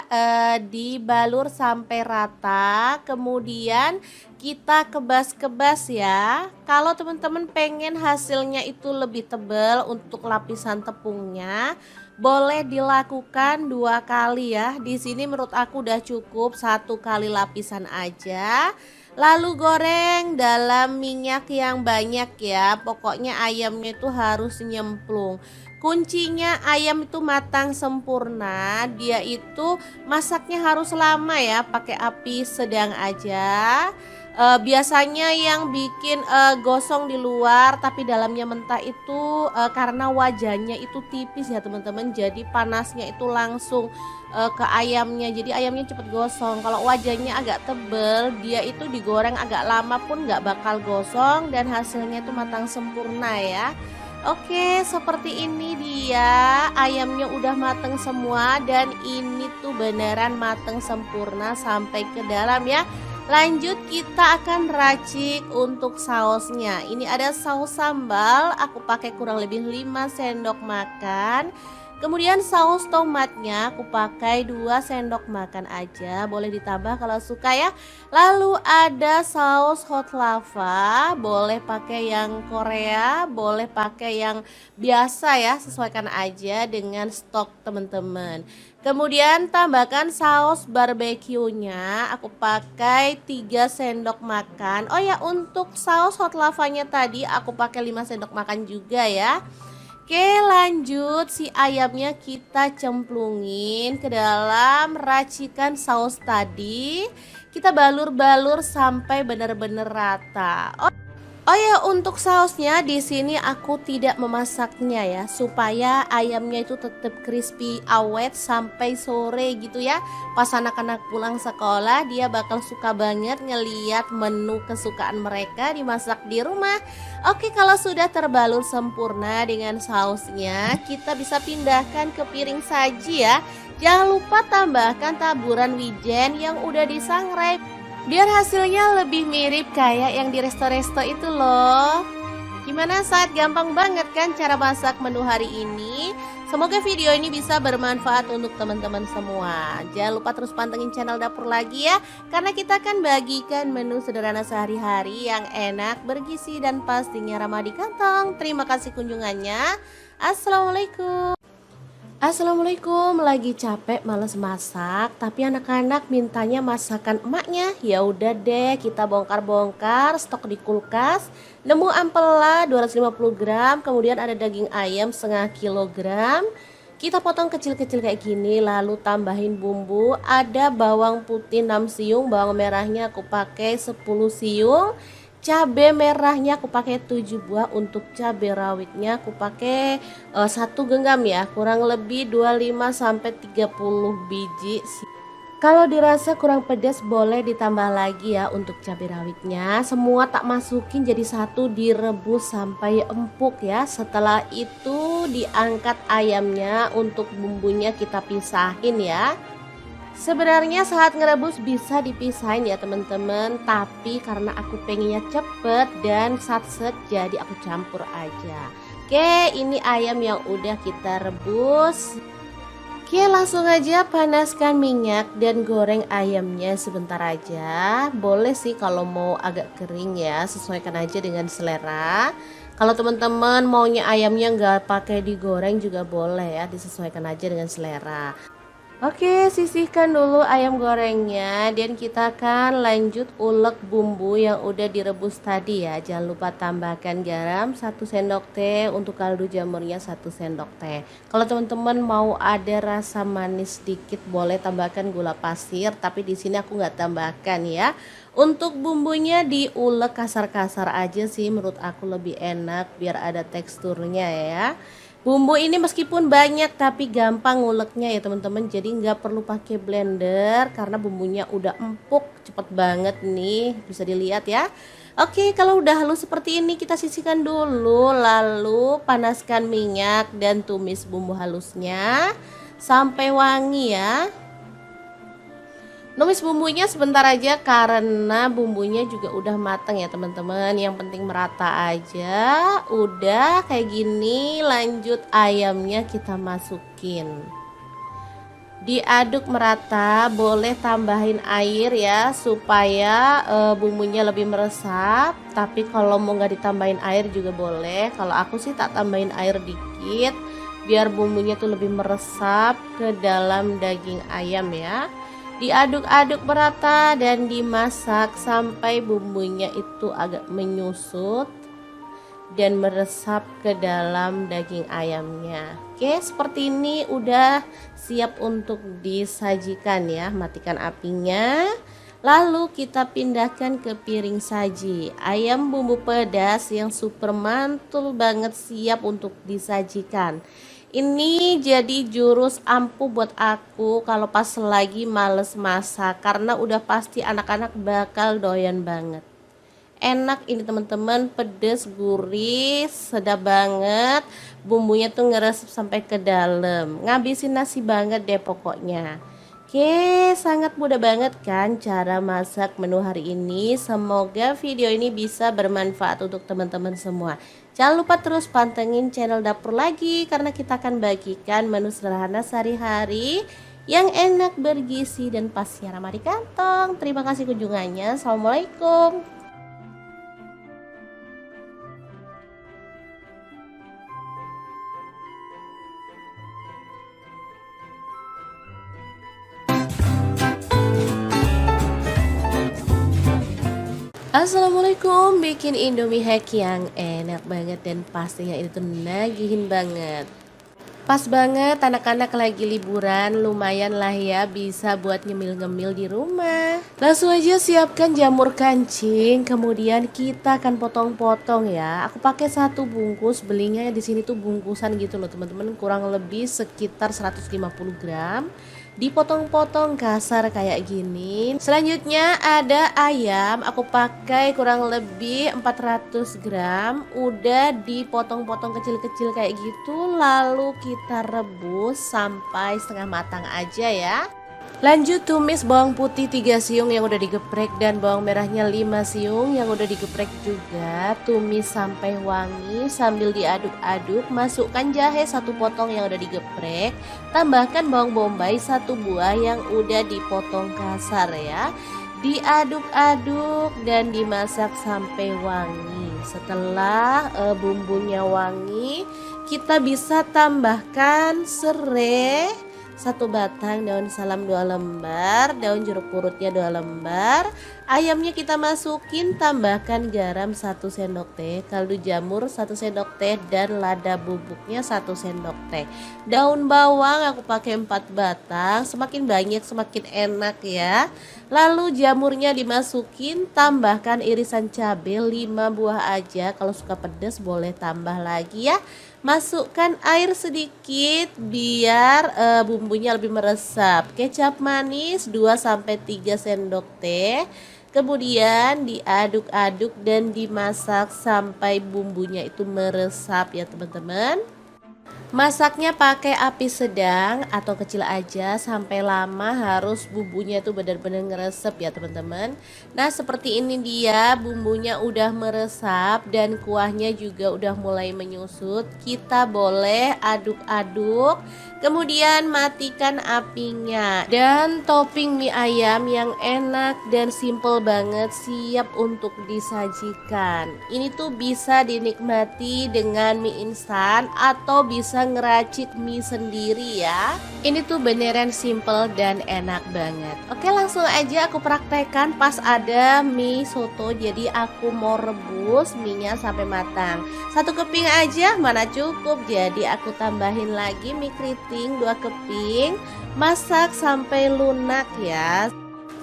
dibalur sampai rata. Kemudian kita kebas-kebas ya. Kalau teman-teman pengen hasilnya itu lebih tebal untuk lapisan tepungnya, boleh dilakukan 2 kali ya. Di sini menurut aku udah cukup 1 kali lapisan aja. Lalu goreng dalam minyak yang banyak ya. Pokoknya ayamnya itu harus nyemplung. Kuncinya ayam itu matang sempurna. Dia itu masaknya harus lama ya, pakai api sedang aja. Biasanya yang bikin gosong di luar tapi dalamnya mentah itu karena wajahnya itu tipis ya teman-teman. Jadi panasnya itu langsung ke ayamnya, jadi ayamnya cepet gosong. Kalau wajahnya agak tebel, dia itu digoreng agak lama pun nggak bakal gosong dan hasilnya itu matang sempurna ya. Oke, seperti ini dia ayamnya udah mateng semua dan ini tuh beneran mateng sempurna sampai ke dalam ya. Lanjut kita akan racik untuk sausnya. Ini ada saus sambal, aku pakai kurang lebih 5 sendok makan. Kemudian saus tomatnya aku pakai 2 sendok makan aja, boleh ditambah kalau suka ya. Lalu ada saus hot lava, boleh pakai yang Korea, boleh pakai yang biasa ya, sesuaikan aja dengan stok teman-teman. Kemudian tambahkan saus barbeque-nya, aku pakai 3 sendok makan. Oh ya, untuk saus hot lavanya tadi aku pakai 5 sendok makan juga ya. Oke, lanjut si ayamnya kita cemplungin ke dalam racikan saus tadi. Kita balur-balur sampai benar-benar rata. Oh ya, untuk sausnya di sini aku tidak memasaknya ya, supaya ayamnya itu tetap crispy awet sampai sore gitu ya. Pas anak-anak pulang sekolah dia bakal suka banget ngeliat menu kesukaan mereka dimasak di rumah. Oke, kalau sudah terbalur sempurna dengan sausnya, kita bisa pindahkan ke piring saji ya. Jangan lupa tambahkan taburan wijen yang udah disangrai, biar hasilnya lebih mirip kayak yang di resto-resto itu loh. Gimana saat gampang banget kan cara masak menu hari ini? Semoga video ini bisa bermanfaat untuk teman-teman semua. Jangan lupa terus pantengin channel Dapur Lagi ya, karena kita akan bagikan menu sederhana sehari-hari yang enak, bergizi, dan pastinya ramah di kantong. Terima kasih kunjungannya. Assalamualaikum, lagi capek males masak, tapi anak-anak mintanya masakan emaknya. Ya udah deh, kita bongkar-bongkar stok di kulkas. Nemu ampela 250 gram, kemudian ada daging ayam setengah kilogram. Kita potong kecil-kecil kayak gini, lalu tambahin bumbu. Ada bawang putih 6 siung, bawang merahnya aku pakai 10 siung. Cabai merahnya aku pakai 7 buah, untuk cabai rawitnya aku pakai 1 genggam ya, kurang lebih 25 sampai 30 biji. Kalau dirasa kurang pedas boleh ditambah lagi ya untuk cabai rawitnya. Semua tak masukin jadi satu, direbus sampai empuk ya. Setelah itu diangkat ayamnya, untuk bumbunya kita pisahin ya. Sebenarnya saat ngerebus bisa dipisahin ya teman-teman, tapi karena aku pengennya cepet dan satset jadi aku campur aja. Oke, ini ayam yang udah kita rebus. Oke, langsung aja panaskan minyak dan goreng ayamnya sebentar aja. Boleh sih kalau mau agak kering ya, sesuaikan aja dengan selera. Kalau teman-teman maunya ayamnya nggak pakai digoreng juga boleh ya, disesuaikan aja dengan selera. Oke, sisihkan dulu ayam gorengnya dan kita akan lanjut ulek bumbu yang udah direbus tadi ya. Jangan lupa tambahkan garam 1 sendok teh, untuk kaldu jamurnya 1 sendok teh. Kalau teman-teman mau ada rasa manis sedikit boleh tambahkan gula pasir, tapi di sini aku nggak tambahkan ya. Untuk bumbunya diulek kasar-kasar aja sih, menurut aku lebih enak biar ada teksturnya ya. Bumbu ini meskipun banyak tapi gampang nguleknya ya teman-teman, jadi nggak perlu pakai blender karena bumbunya udah empuk, cepet banget nih, bisa dilihat ya. Oke, kalau udah halus seperti ini kita sisihkan dulu, lalu panaskan minyak dan tumis bumbu halusnya sampai wangi ya. Numis bumbunya sebentar aja karena bumbunya juga udah matang ya teman-teman. Yang penting merata aja. Udah kayak gini, lanjut ayamnya kita masukin. Diaduk merata, boleh tambahin air ya supaya bumbunya lebih meresap. Tapi kalau mau nggak ditambahin air juga boleh. Kalau aku sih tak tambahin air dikit biar bumbunya tuh lebih meresap ke dalam daging ayam ya. Diaduk-aduk merata dan dimasak sampai bumbunya itu agak menyusut dan meresap ke dalam daging ayamnya. Oke, seperti ini udah siap untuk disajikan ya. Matikan apinya. Lalu kita pindahkan ke piring saji. Ayam bumbu pedas yang super mantul banget siap untuk disajikan. Ini jadi jurus ampuh buat aku kalau pas lagi males masak, karena udah pasti anak-anak bakal doyan banget. Enak ini teman-teman, pedes, gurih, sedap banget. Bumbunya tuh ngeresep sampai ke dalam. Ngabisin nasi banget deh pokoknya. Oke, sangat mudah banget kan cara masak menu hari ini. Semoga video ini bisa bermanfaat untuk teman-teman semua. Jangan lupa terus pantengin channel Dapur Lagi, karena kita akan bagikan menu sederhana sehari-hari yang enak, bergizi, dan pastinya ramah di kantong. Terima kasih kunjungannya. Assalamualaikum. Assalamualaikum, bikin Indomie hack yang enak banget dan pastinya itu nagihin banget. Pas banget anak-anak lagi liburan, lumayan lah ya bisa buat ngemil-ngemil di rumah. Langsung aja siapkan jamur kancing, kemudian kita akan potong-potong ya. Aku pakai satu bungkus, belinya di sini tuh bungkusan gitu loh teman-teman, kurang lebih sekitar 150 gram. Dipotong-potong kasar kayak gini. Selanjutnya ada ayam, aku pakai kurang lebih 400 gram. Udah dipotong-potong kecil-kecil kayak gitu. Lalu kita rebus sampai setengah matang aja ya. Lanjut tumis bawang putih 3 siung yang udah digeprek dan bawang merahnya 5 siung yang udah digeprek juga. Tumis sampai wangi sambil diaduk-aduk. Masukkan jahe 1 potong yang udah digeprek. Tambahkan bawang bombay 1 buah yang udah dipotong kasar ya. Diaduk-aduk dan dimasak sampai wangi. Setelah bumbunya wangi, kita bisa tambahkan serai 1 batang, daun salam 2 lembar, daun jeruk purutnya 2 lembar. Ayamnya kita masukin, tambahkan garam 1 sendok teh, kaldu jamur 1 sendok teh, dan lada bubuknya 1 sendok teh. Daun bawang aku pakai 4 batang, semakin banyak semakin enak ya. Lalu jamurnya dimasukin, tambahkan irisan cabai 5 buah aja, kalau suka pedas boleh tambah lagi ya. Masukkan air sedikit biar bumbunya lebih meresap. Kecap manis 2-3 sendok teh. Kemudian diaduk-aduk dan dimasak sampai bumbunya itu meresap ya teman-teman. Masaknya pakai api sedang atau kecil aja sampai lama, harus bumbunya tuh benar-benar ngeresep ya teman-teman. Nah seperti ini dia bumbunya udah meresap dan kuahnya juga udah mulai menyusut. Kita boleh aduk-aduk, kemudian matikan apinya. Dan topping mie ayam yang enak dan simple banget siap untuk disajikan. Ini tuh bisa dinikmati dengan mie instan atau bisa ngeracik mie sendiri ya. Ini tuh beneran simple dan enak banget. Oke, langsung aja aku praktekkan pas ada mie soto. Jadi aku mau rebus minyak sampai matang. 1 keping aja mana cukup, jadi aku tambahin lagi mie keriting 2 keping. Masak sampai lunak ya.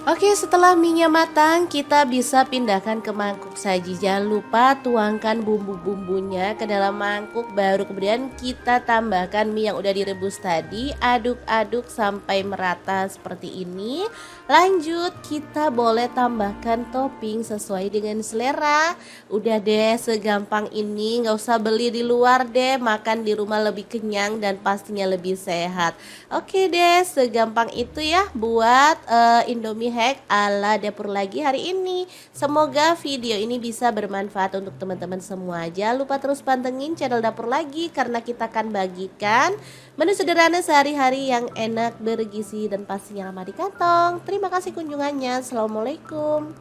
Oke, setelah minyak matang, kita bisa pindahkan ke mangkuk saji. Jangan lupa tuangkan bumbu-bumbunya ke dalam mangkuk, baru kemudian kita tambahkan mie yang udah direbus tadi. Aduk-aduk sampai merata seperti ini. Lanjut, kita boleh tambahkan topping sesuai dengan selera. Udah deh, segampang ini, nggak usah beli di luar deh, makan di rumah lebih kenyang dan pastinya lebih sehat. Oke deh, segampang itu ya buat Indomie hack ala Dapur Lagi hari ini. Semoga video ini bisa bermanfaat untuk teman-teman semua. Jangan lupa terus pantengin channel Dapur Lagi, karena kita akan bagikan menu sederhana sehari-hari yang enak, bergizi, dan pastinya ramah di kantong. Terima kasih kunjungannya. Assalamualaikum.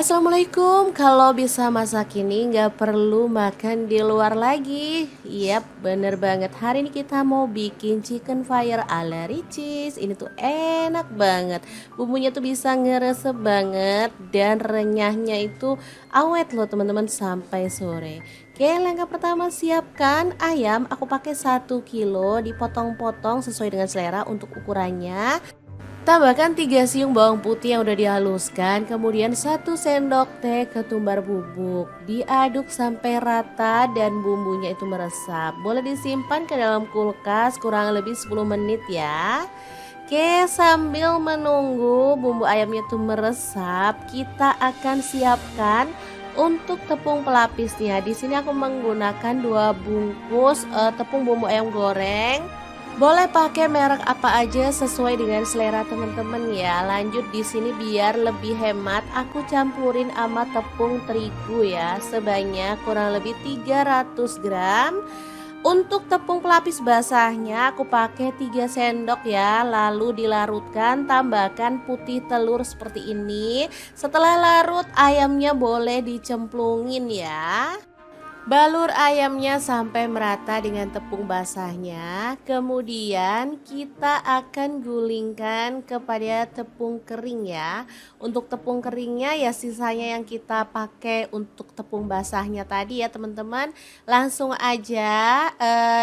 Assalamualaikum, kalau bisa masak ini nggak perlu makan di luar lagi. Yap, bener banget. Hari ini kita mau bikin chicken fire ala Ricis. Ini tuh enak banget. Bumbunya tuh bisa ngeresep banget dan renyahnya itu awet loh teman-teman sampai sore. Oke, langkah pertama siapkan ayam. Aku pakai 1 kilo, dipotong-potong sesuai dengan selera untuk ukurannya. Tambahkan 3 siung bawang putih yang udah dihaluskan, kemudian 1 sendok teh ketumbar bubuk. Diaduk sampai rata dan bumbunya itu meresap. Boleh disimpan ke dalam kulkas kurang lebih 10 menit ya. Oke, sambil menunggu bumbu ayamnya itu meresap, kita akan siapkan untuk tepung pelapisnya. Di sini aku menggunakan 2 bungkus tepung bumbu ayam goreng. Boleh pakai merek apa aja sesuai dengan selera teman-teman ya. Lanjut di sini biar lebih hemat, aku campurin sama tepung terigu ya, sebanyak kurang lebih 300 gram. Untuk tepung pelapis basahnya aku pakai 3 sendok ya, lalu dilarutkan, tambahkan putih telur seperti ini. Setelah larut ayamnya boleh dicemplungin ya. Balur ayamnya sampai merata dengan tepung basahnya. Kemudian kita akan gulingkan kepada tepung kering ya. Untuk tepung keringnya ya sisanya yang kita pakai untuk tepung basahnya tadi ya teman-teman. Langsung aja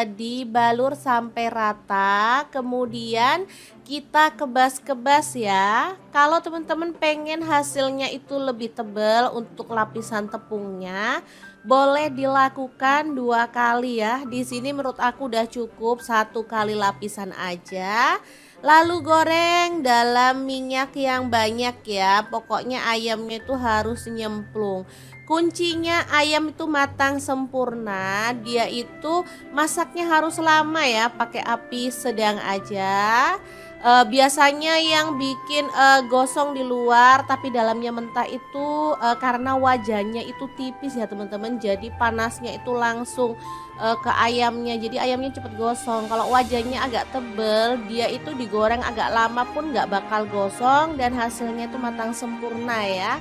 dibalur sampai rata. Kemudian kita kebas-kebas ya. Kalau teman-teman pengen hasilnya itu lebih tebal untuk lapisan tepungnya, boleh dilakukan 2 kali ya. Di sini menurut aku udah cukup 1 kali lapisan aja. Lalu goreng dalam minyak yang banyak ya. Pokoknya ayamnya itu harus nyemplung. Kuncinya ayam itu matang sempurna. Dia itu masaknya harus lama ya, pakai api sedang aja. Biasanya yang bikin gosong di luar tapi dalamnya mentah itu karena wajahnya itu tipis ya teman-teman, jadi panasnya itu langsung ke ayamnya, jadi ayamnya cepet gosong. Kalau wajahnya agak tebel, dia itu digoreng agak lama pun nggak bakal gosong dan hasilnya itu matang sempurna ya.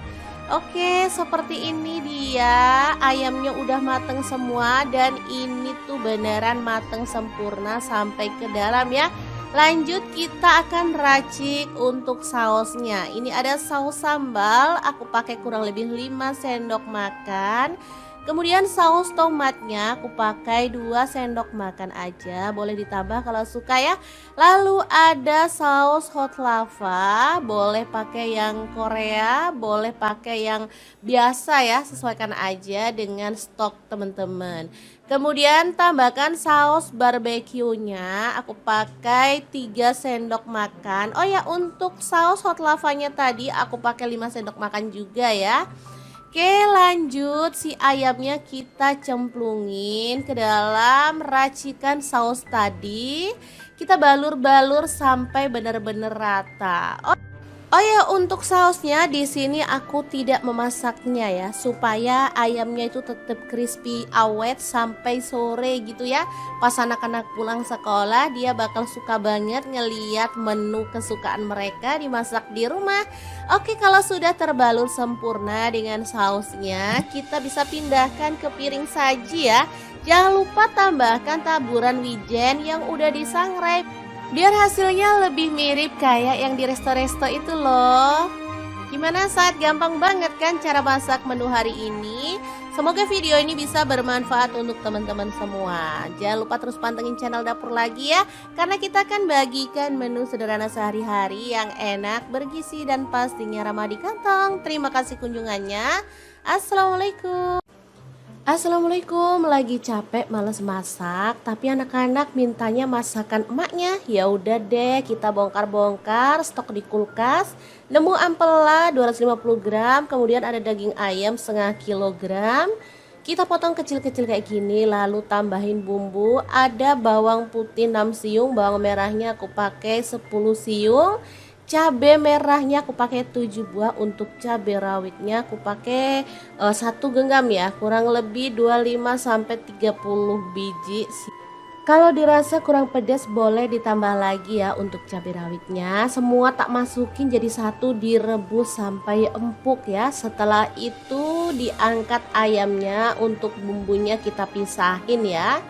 Oke, seperti ini dia ayamnya udah mateng semua dan ini tuh beneran mateng sempurna sampai ke dalam ya. Lanjut kita akan racik untuk sausnya. Ini ada saus sambal, aku pakai kurang lebih 5 sendok makan. Kemudian saus tomatnya aku pakai 2 sendok makan aja, boleh ditambah kalau suka ya. Lalu ada saus hot lava, boleh pakai yang Korea, boleh pakai yang biasa ya, sesuaikan aja dengan stok teman-teman. Kemudian tambahkan saus barbeque-nya, aku pakai 3 sendok makan. Oh ya, untuk saus hot lavanya tadi aku pakai 5 sendok makan juga ya. Oke, lanjut si ayamnya kita cemplungin ke dalam racikan saus tadi. Kita balur-balur sampai benar-benar rata. Oh ya, untuk sausnya di sini aku tidak memasaknya ya, supaya ayamnya itu tetap crispy awet sampai sore gitu ya. Pas anak-anak pulang sekolah dia bakal suka banget ngeliat menu kesukaan mereka dimasak di rumah. Oke, kalau sudah terbalur sempurna dengan sausnya, kita bisa pindahkan ke piring saji ya. Jangan lupa tambahkan taburan wijen yang udah disangrai, biar hasilnya lebih mirip kayak yang di resto-resto itu loh. Gimana saat gampang banget kan cara masak menu hari ini? Semoga video ini bisa bermanfaat untuk teman-teman semua. Jangan lupa terus pantengin channel dapur lagi ya, karena kita akan bagikan menu sederhana sehari-hari yang enak, bergizi dan pastinya ramah di kantong. Terima kasih kunjungannya. Assalamualaikum. Assalamualaikum, lagi capek males masak, tapi anak-anak mintanya masakan emaknya. Ya udah deh, kita bongkar-bongkar stok di kulkas. Nemu ampela 250 gram, kemudian ada daging ayam setengah kilogram. Kita potong kecil-kecil kayak gini, lalu tambahin bumbu. Ada bawang putih 6 siung, bawang merahnya aku pakai 10 siung. Cabai merahnya aku pakai 7 buah, untuk cabai rawitnya aku pakai 1 genggam ya, kurang lebih 25 sampai 30 biji. Kalau dirasa kurang pedas boleh ditambah lagi ya untuk cabai rawitnya. Semua tak masukin jadi satu, direbus sampai empuk ya. Setelah itu diangkat ayamnya, untuk bumbunya kita pisahin ya.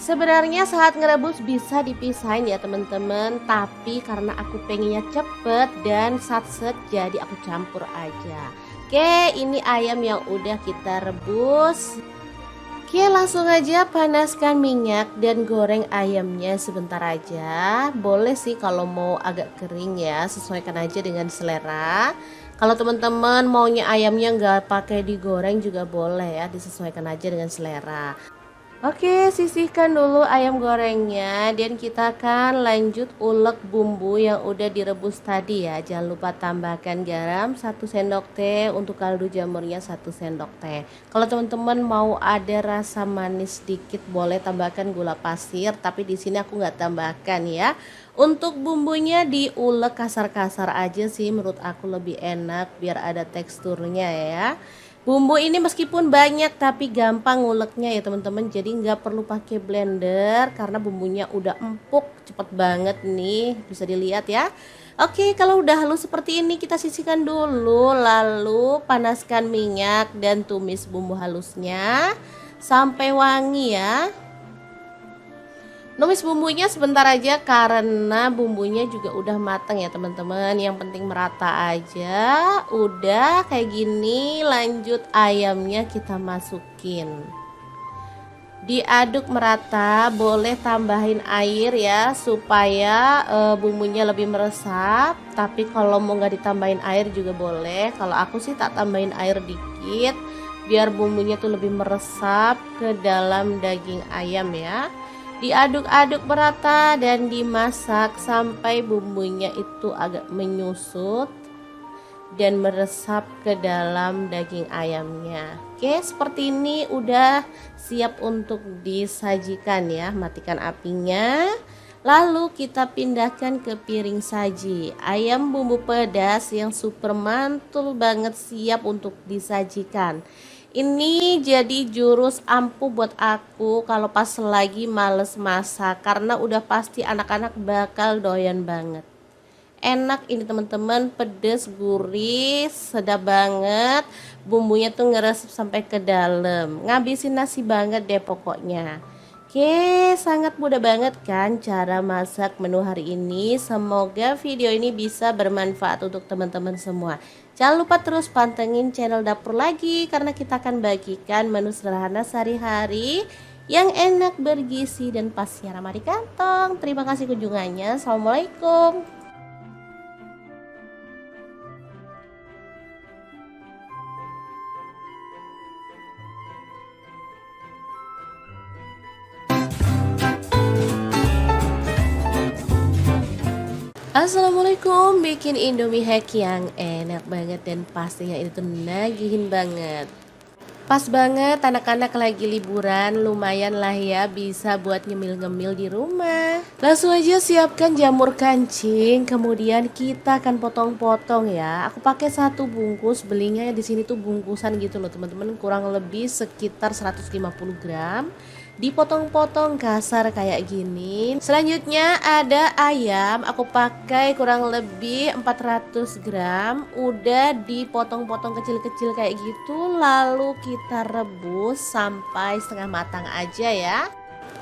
Sebenarnya saat ngerebus bisa dipisahin ya teman-teman, tapi karena aku pengennya cepet dan satset jadi aku campur aja. Oke, ini ayam yang udah kita rebus. Oke, langsung aja panaskan minyak dan goreng ayamnya sebentar aja. Boleh sih kalau mau agak kering ya, sesuaikan aja dengan selera. Kalau teman-teman maunya ayamnya nggak pakai digoreng juga boleh ya, disesuaikan aja dengan selera. Oke, sisihkan dulu ayam gorengnya dan kita akan lanjut ulek bumbu yang udah direbus tadi ya. Jangan lupa tambahkan garam 1 sendok teh, untuk kaldu jamurnya 1 sendok teh. Kalau teman-teman mau ada rasa manis sedikit boleh tambahkan gula pasir, tapi di sini aku nggak tambahkan ya. Untuk bumbunya diulek kasar-kasar aja sih, menurut aku lebih enak biar ada teksturnya ya. Bumbu ini meskipun banyak tapi gampang nguleknya ya teman-teman, jadi nggak perlu pakai blender karena bumbunya udah empuk, cepet banget nih, bisa dilihat ya. Oke, kalau udah halus seperti ini kita sisihkan dulu, lalu panaskan minyak dan tumis bumbu halusnya sampai wangi ya. Numis bumbunya sebentar aja karena bumbunya juga udah matang ya teman-teman. Yang penting merata aja. Udah kayak gini, lanjut ayamnya kita masukin. Diaduk merata, boleh tambahin air ya supaya bumbunya lebih meresap. Tapi kalau mau nggak ditambahin air juga boleh. Kalau aku sih tak tambahin air dikit biar bumbunya tuh lebih meresap ke dalam daging ayam ya. Diaduk-aduk merata dan dimasak sampai bumbunya itu agak menyusut dan meresap ke dalam daging ayamnya. Oke, seperti ini udah siap untuk disajikan ya. Matikan apinya. Lalu kita pindahkan ke piring saji. Ayam bumbu pedas yang super mantul banget siap untuk disajikan. Ini jadi jurus ampuh buat aku kalau pas lagi males masak, karena udah pasti anak-anak bakal doyan banget. Enak ini teman-teman, pedes, gurih, sedap banget. Bumbunya tuh ngeresep sampai ke dalam, ngabisin nasi banget deh pokoknya. Oke, sangat mudah banget kan cara masak menu hari ini. Semoga video ini bisa bermanfaat untuk teman-teman semua. Jangan lupa terus pantengin channel Dapur Lagi, karena kita akan bagikan menu sederhana sehari-hari yang enak, bergizi, dan pasti ramah di kantong. Terima kasih kunjungannya. Assalamualaikum. Assalamualaikum, bikin Indomie hack yang enak banget dan pastinya itu nagihin banget. Pas banget anak-anak lagi liburan, lumayan lah ya bisa buat nyemil-ngemil di rumah. Langsung aja siapkan jamur kancing, kemudian kita akan potong-potong ya. Aku pakai 1 bungkus, belinya ya di sini tuh bungkusan gitu loh teman-teman, kurang lebih sekitar 150 gram. Dipotong-potong kasar kayak gini. Selanjutnya ada ayam, aku pakai kurang lebih 400 gram. Udah dipotong-potong kecil-kecil kayak gitu, lalu kita rebus sampai setengah matang aja ya.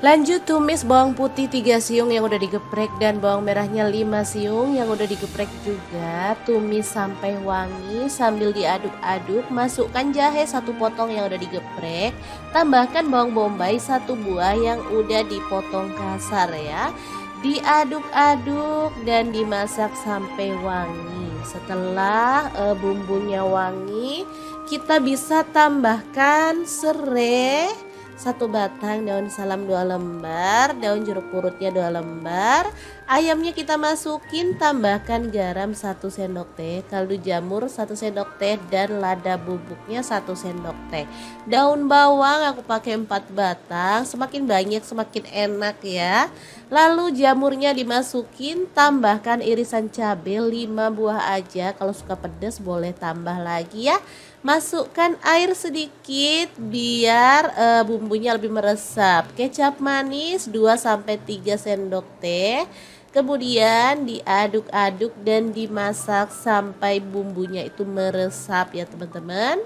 Lanjut tumis bawang putih 3 siung yang udah digeprek dan bawang merahnya 5 siung yang udah digeprek juga. Tumis sampai wangi sambil diaduk-aduk. Masukkan jahe 1 potong yang udah digeprek. Tambahkan bawang bombay 1 buah yang udah dipotong kasar ya. Diaduk-aduk dan dimasak sampai wangi. Setelah bumbunya wangi, kita bisa tambahkan serai 1 batang, daun salam 2 lembar, daun jeruk purutnya 2 lembar, Ayamnya kita masukin, tambahkan garam 1 sendok teh, kaldu jamur 1 sendok teh, dan lada bubuknya 1 sendok teh. Daun bawang aku pakai 4 batang, semakin banyak semakin enak ya. Lalu jamurnya dimasukin, tambahkan irisan cabai 5 buah aja, kalau suka pedas boleh tambah lagi ya. Masukkan air sedikit biar bumbunya lebih meresap. Kecap manis 2-3 sendok teh. Kemudian diaduk-aduk dan dimasak sampai bumbunya itu meresap ya teman-teman.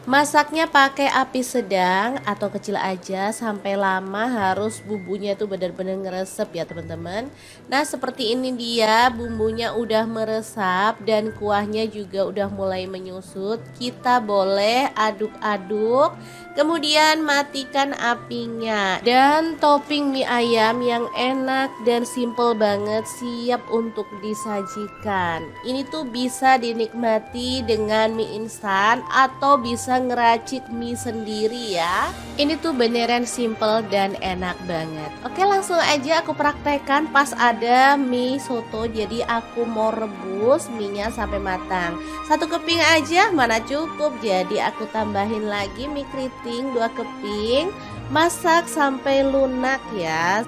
Masaknya pakai api sedang atau kecil aja sampai lama, harus bumbunya itu benar-benar ngeresep ya teman-teman. Nah seperti ini dia bumbunya udah meresap dan kuahnya juga udah mulai menyusut. Kita boleh aduk-aduk, kemudian matikan apinya. Dan topping mie ayam yang enak dan simple banget siap untuk disajikan. Ini tuh bisa dinikmati dengan mie instan atau bisa ngeracik mie sendiri ya. Ini tuh beneran simple dan enak banget. Oke, langsung aja aku praktekkan pas ada mie soto. Jadi aku mau rebus mie-nya sampai matang. 1 keping aja mana cukup, jadi aku tambahin lagi mie keriting 2 keping. Masak sampai lunak ya.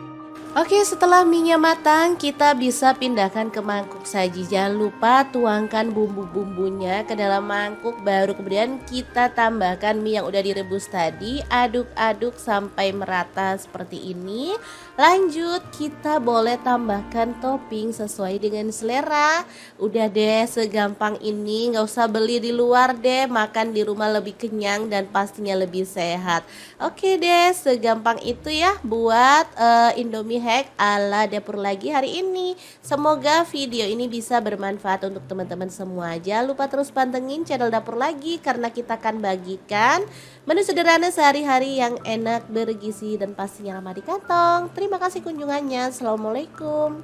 Oke, setelah mie-nya matang, kita bisa pindahkan ke mangkuk saji. Jangan lupa tuangkan bumbu-bumbunya ke dalam mangkuk, baru kemudian kita tambahkan mie yang udah direbus tadi. Aduk-aduk sampai merata seperti ini. Lanjut, kita boleh tambahkan topping sesuai dengan selera. Udah deh, segampang ini, nggak usah beli di luar deh, makan di rumah lebih kenyang dan pastinya lebih sehat. Oke deh, segampang itu ya buat Indomie hack ala dapur lagi hari ini. Semoga video ini bisa bermanfaat untuk teman-teman semua. Jangan lupa terus pantengin channel dapur lagi, karena kita akan bagikan menu sederhana sehari-hari yang enak, bergizi, dan pastinya ramah di kantong. Terima kasih kunjungannya. Assalamualaikum.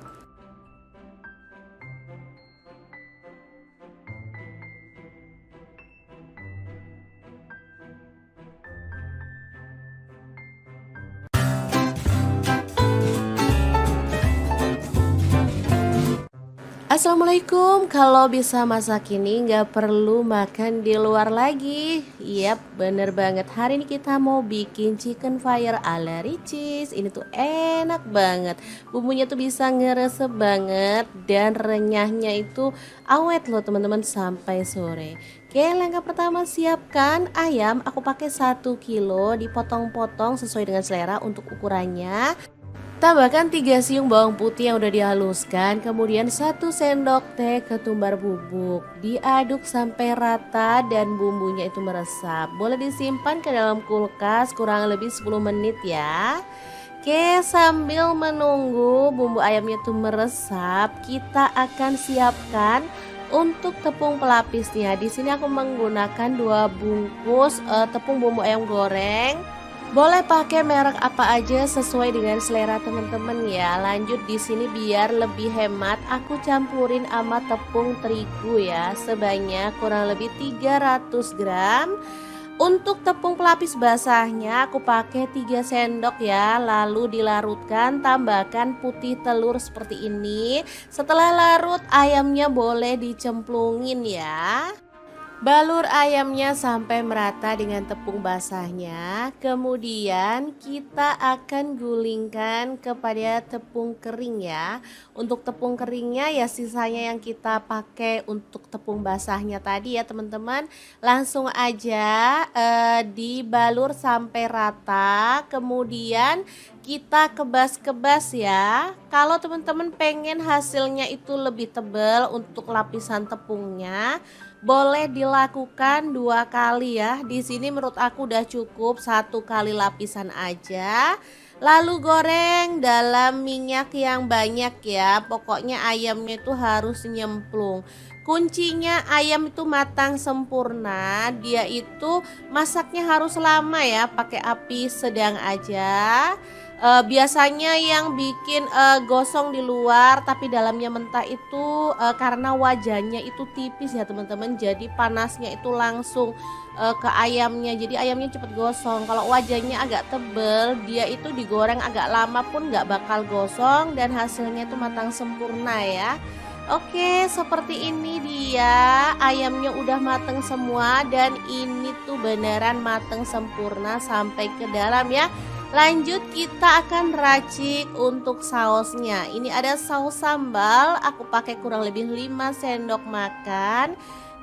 Assalamualaikum. Kalau bisa masak ini nggak perlu makan di luar lagi. Yap, bener banget. Hari ini kita mau bikin chicken fire ala Ricis. Ini tuh enak banget. Bumbunya tuh bisa ngeresep banget dan renyahnya itu awet loh teman-teman sampai sore. Oke, langkah pertama siapkan ayam. Aku pakai 1 kilo, dipotong-potong sesuai dengan selera untuk ukurannya. Tambahkan 3 siung bawang putih yang udah dihaluskan, kemudian 1 sendok teh ketumbar bubuk. Diaduk sampai rata dan bumbunya itu meresap. Boleh disimpan ke dalam kulkas kurang lebih 10 menit ya. Oke, sambil menunggu bumbu ayamnya itu meresap, kita akan siapkan untuk tepung pelapisnya. Di sini aku menggunakan 2 bungkus tepung bumbu ayam goreng. Boleh pakai merek apa aja sesuai dengan selera teman-teman ya. Lanjut di sini biar lebih hemat, aku campurin sama tepung terigu ya, sebanyak kurang lebih 300 gram. Untuk tepung pelapis basahnya aku pakai 3 sendok ya. Lalu dilarutkan, tambahkan putih telur seperti ini. Setelah larut, ayamnya boleh dicemplungin ya. Balur ayamnya sampai merata dengan tepung basahnya. Kemudian kita akan gulingkan kepada tepung kering ya. Untuk tepung keringnya ya sisanya yang kita pakai untuk tepung basahnya tadi ya teman-teman. Langsung aja dibalur sampai rata. Kemudian kita kebas-kebas ya. Kalau teman-teman pengen hasilnya itu lebih tebal untuk lapisan tepungnya, boleh dilakukan 2 kali ya. Di sini menurut aku udah cukup 1 kali lapisan aja. Lalu goreng dalam minyak yang banyak ya. Pokoknya ayamnya itu harus nyemplung. Kuncinya ayam itu matang sempurna. Dia itu masaknya harus lama ya, pakai api sedang aja. Biasanya yang bikin gosong di luar tapi dalamnya mentah itu karena wajannya itu tipis ya teman-teman, jadi panasnya itu langsung ke ayamnya, jadi ayamnya cepet gosong. Kalau wajannya agak tebel, dia itu digoreng agak lama pun nggak bakal gosong dan hasilnya itu matang sempurna ya. Oke, seperti ini dia ayamnya udah mateng semua dan ini tuh beneran mateng sempurna sampai ke dalam ya. Lanjut kita akan racik untuk sausnya. Ini ada saus sambal, aku pakai kurang lebih 5 sendok makan.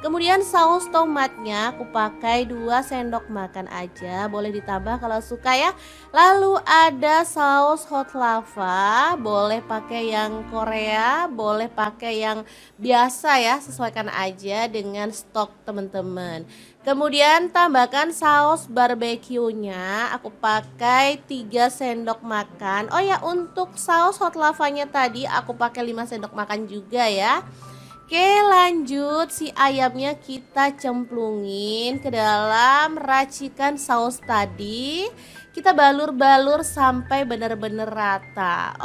Kemudian saus tomatnya aku pakai 2 sendok makan aja, boleh ditambah kalau suka ya. Lalu ada saus hot lava, boleh pakai yang Korea, boleh pakai yang biasa ya, sesuaikan aja dengan stok teman-teman. Kemudian tambahkan saus barbeque-nya, aku pakai 3 sendok makan. Oh ya, untuk saus hot lavanya tadi aku pakai 5 sendok makan juga ya. Oke, lanjut si ayamnya kita cemplungin ke dalam racikan saus tadi. Kita balur-balur sampai benar-benar rata.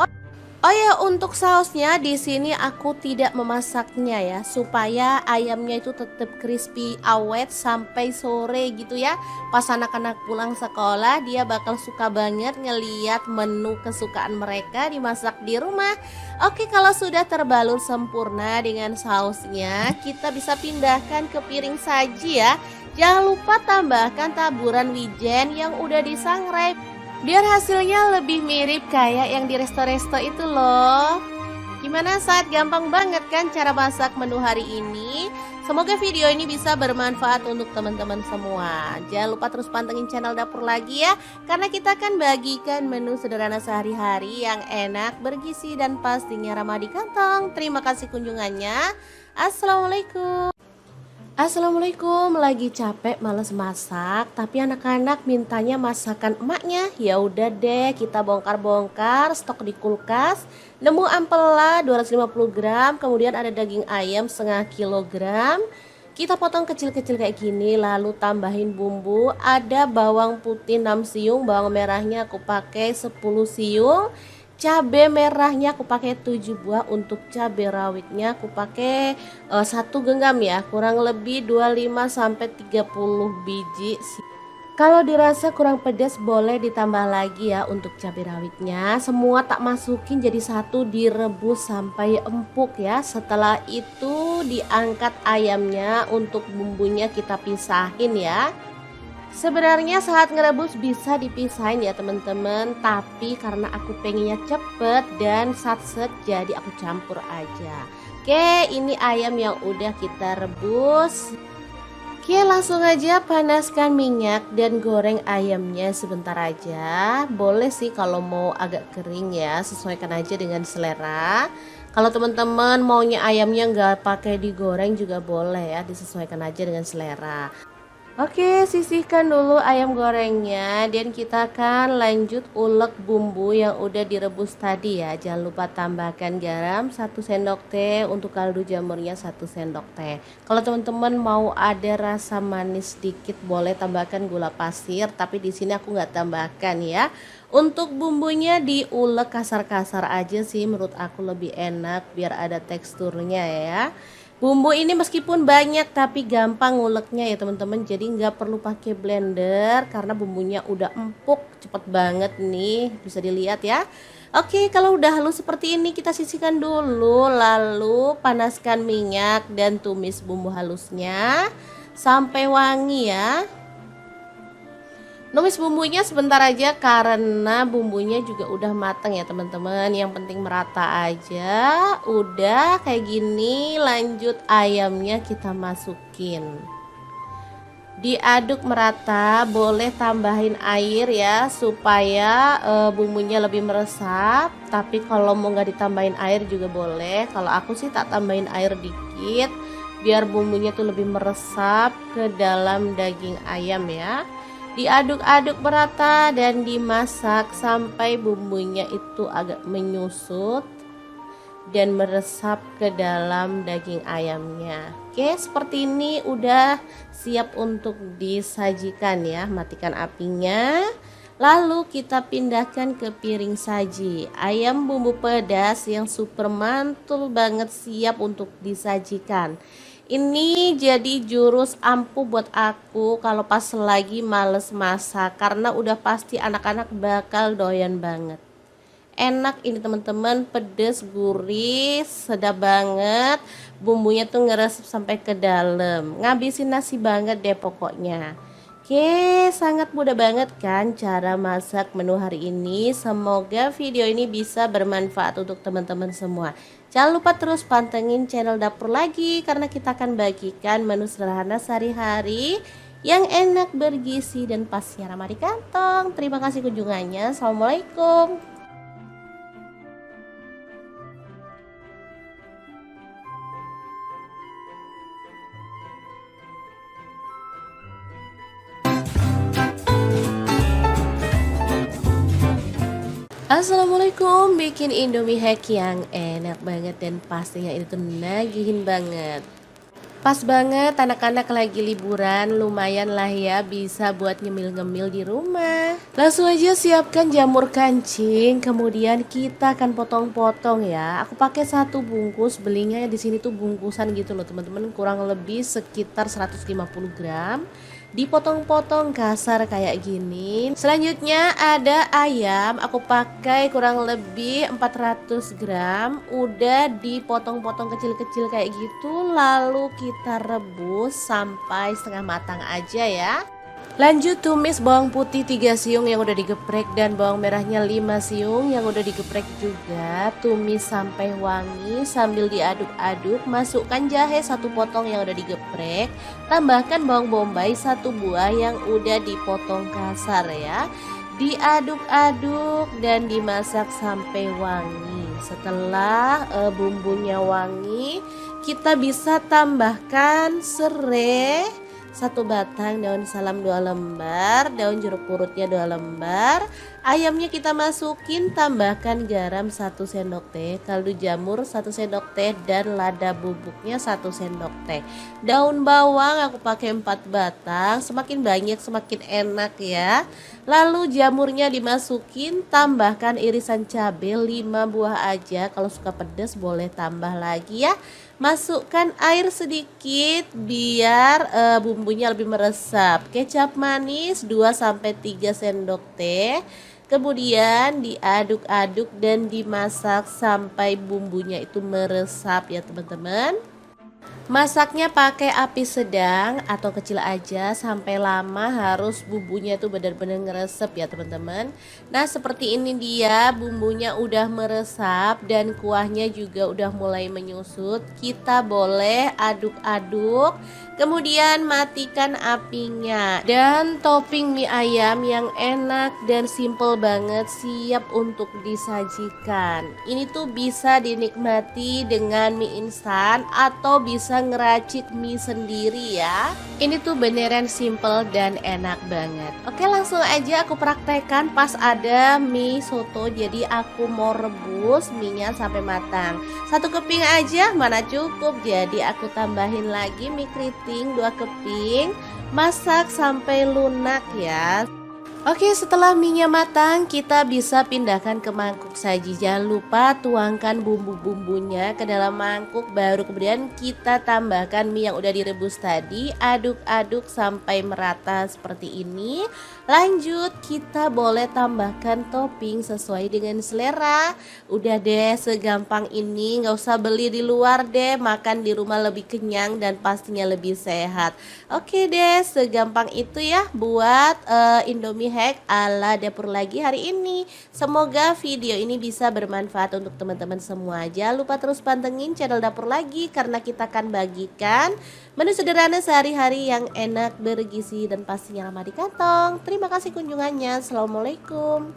Oh ya, untuk sausnya di sini aku tidak memasaknya ya, supaya ayamnya itu tetap crispy awet sampai sore gitu ya. Pas anak-anak pulang sekolah, dia bakal suka banget ngeliat menu kesukaan mereka dimasak di rumah. Oke, kalau sudah terbalur sempurna dengan sausnya, kita bisa pindahkan ke piring saji ya. Jangan lupa tambahkan taburan wijen yang udah disangrai, biar hasilnya lebih mirip kayak yang di resto-resto itu loh. Gimana saat gampang banget kan cara masak menu hari ini? Semoga video ini bisa bermanfaat untuk teman-teman semua. Jangan lupa terus pantengin channel Dapur Lagi ya, karena kita akan bagikan menu sederhana sehari-hari yang enak, bergizi, dan pastinya ramah di kantong. Terima kasih kunjungannya. Assalamualaikum, lagi capek males masak, tapi anak-anak mintanya masakan emaknya. Ya udah deh, kita bongkar-bongkar stok di kulkas. Nemu ampela 250 gram, kemudian ada daging ayam setengah kilogram. Kita potong kecil-kecil kayak gini, lalu tambahin bumbu. Ada bawang putih 6 siung, bawang merahnya aku pakai 10 siung. Cabai merahnya aku pakai 7 buah, untuk cabai rawitnya aku pakai 1 genggam ya, kurang lebih 25 sampai 30 biji. Kalau dirasa kurang pedas boleh ditambah lagi ya untuk cabai rawitnya. Semua tak masukin jadi satu, direbus sampai empuk ya. Setelah itu diangkat ayamnya, untuk bumbunya kita pisahin ya. Sebenarnya saat ngerebus bisa dipisahin ya teman-teman, tapi karena aku pengennya cepet dan satset, jadi aku campur aja. Oke, ini ayam yang udah kita rebus. Oke, langsung aja panaskan minyak dan goreng ayamnya sebentar aja. Boleh sih kalau mau agak kering ya, sesuaikan aja dengan selera. Kalau teman-teman maunya ayamnya nggak pakai digoreng juga boleh ya, disesuaikan aja dengan selera. Oke, sisihkan dulu ayam gorengnya dan kita akan lanjut ulek bumbu yang udah direbus tadi ya. Jangan lupa tambahkan garam 1 sendok teh, untuk kaldu jamurnya 1 sendok teh. Kalau teman-teman mau ada rasa manis sedikit boleh tambahkan gula pasir, tapi di sini aku nggak tambahkan ya. Untuk bumbunya diulek kasar-kasar aja sih, menurut aku lebih enak biar ada teksturnya ya. Bumbu ini meskipun banyak tapi gampang nguleknya ya teman-teman, jadi nggak perlu pakai blender karena bumbunya udah empuk, cepet banget nih, bisa dilihat ya. Oke, kalau udah halus seperti ini kita sisihkan dulu, lalu panaskan minyak dan tumis bumbu halusnya sampai wangi ya. Numis bumbunya sebentar aja karena bumbunya juga udah matang ya teman-teman. Yang penting merata aja. Udah kayak gini, lanjut ayamnya kita masukin. Diaduk merata, boleh tambahin air ya supaya bumbunya lebih meresap. Tapi kalau mau nggak ditambahin air juga boleh. Kalau aku sih tak tambahin air dikit biar bumbunya tuh lebih meresap ke dalam daging ayam ya. Diaduk-aduk merata dan dimasak sampai bumbunya itu agak menyusut dan meresap ke dalam daging ayamnya. Oke, seperti ini udah siap untuk disajikan ya. Matikan apinya. Lalu kita pindahkan ke piring saji. Ayam bumbu pedas yang super mantul banget siap untuk disajikan. Ini jadi jurus ampuh buat aku kalau pas lagi males masak, karena udah pasti anak-anak bakal doyan banget. Enak ini teman-teman, pedes, gurih, sedap banget. Bumbunya tuh ngeresep sampai ke dalam. Ngabisin nasi banget deh pokoknya. Oke, sangat mudah banget kan cara masak menu hari ini. Semoga video ini bisa bermanfaat untuk teman-teman semua. Jangan lupa terus pantengin channel dapur lagi, karena kita akan bagikan menu sederhana sehari-hari yang enak, bergizi, dan pastinya ramah di kantong. Terima kasih kunjungannya. Assalamualaikum. Assalamualaikum, bikin Indomie hack yang enak banget dan pastinya itu nagihin banget. Pas banget anak-anak lagi liburan, lumayan lah ya bisa buat nyemil-ngemil di rumah. Langsung aja siapkan jamur kancing, kemudian kita akan potong-potong ya. Aku pakai satu bungkus, belinya di sini tuh bungkusan gitu loh teman-teman, kurang lebih sekitar 150 gram. Dipotong-potong kasar kayak gini. Selanjutnya ada ayam, aku pakai kurang lebih 400 gram. Udah dipotong-potong kecil-kecil kayak gitu, lalu kita rebus sampai setengah matang aja ya. Lanjut tumis bawang putih 3 siung yang udah digeprek dan bawang merahnya 5 siung yang udah digeprek juga. Tumis sampai wangi sambil diaduk-aduk. Masukkan jahe 1 potong yang udah digeprek. Tambahkan bawang bombay 1 buah yang udah dipotong kasar ya. Diaduk-aduk dan dimasak sampai wangi. Setelah bumbunya wangi, kita bisa tambahkan serai 1 batang, daun salam 2 lembar, daun jeruk purutnya 2 lembar. Ayamnya kita masukin, tambahkan garam 1 sendok teh, kaldu jamur 1 sendok teh, dan lada bubuknya 1 sendok teh. Daun bawang aku pakai 4 batang, semakin banyak semakin enak ya. Lalu jamurnya dimasukin, tambahkan irisan cabai 5 buah aja, kalau suka pedas boleh tambah lagi ya. Masukkan air sedikit biar bumbunya lebih meresap. Kecap manis 2-3 sendok teh. Kemudian diaduk-aduk dan dimasak sampai bumbunya itu meresap ya teman-teman. Masaknya pakai api sedang atau kecil aja sampai lama, harus bumbunya itu benar-benar ngeresep ya teman-teman. Nah seperti ini dia, bumbunya udah meresap dan kuahnya juga udah mulai menyusut. Kita boleh aduk-aduk, kemudian matikan apinya. Dan topping mie ayam yang enak dan simple banget siap untuk disajikan. Ini tuh bisa dinikmati dengan mie instan atau bisa ngeracik mie sendiri ya. Ini tuh beneran simple dan enak banget. Oke, langsung aja aku praktekkan pas ada mie soto. Jadi aku mau rebus minyak sampai matang. 1 keping aja mana cukup, jadi aku tambahin lagi mie keriting 2 keping. Masak sampai lunak ya. Oke, setelah minyak matang, kita bisa pindahkan ke mangkuk saji. Jangan lupa tuangkan bumbu-bumbunya ke dalam mangkuk, baru kemudian kita tambahkan mie yang udah direbus tadi. Aduk-aduk sampai merata seperti ini. Lanjut, kita boleh tambahkan topping sesuai dengan selera. Udah deh, segampang ini, nggak usah beli di luar deh, makan di rumah lebih kenyang dan pastinya lebih sehat. Oke deh, segampang itu ya buat Indomie hack ala dapur lagi hari ini. Semoga video ini bisa bermanfaat untuk teman-teman semua. Jangan lupa terus pantengin channel dapur lagi, karena kita akan bagikan menu sederhana sehari-hari yang enak, bergizi, dan pastinya ramah di kantong. Terima kasih kunjungannya. Assalamualaikum.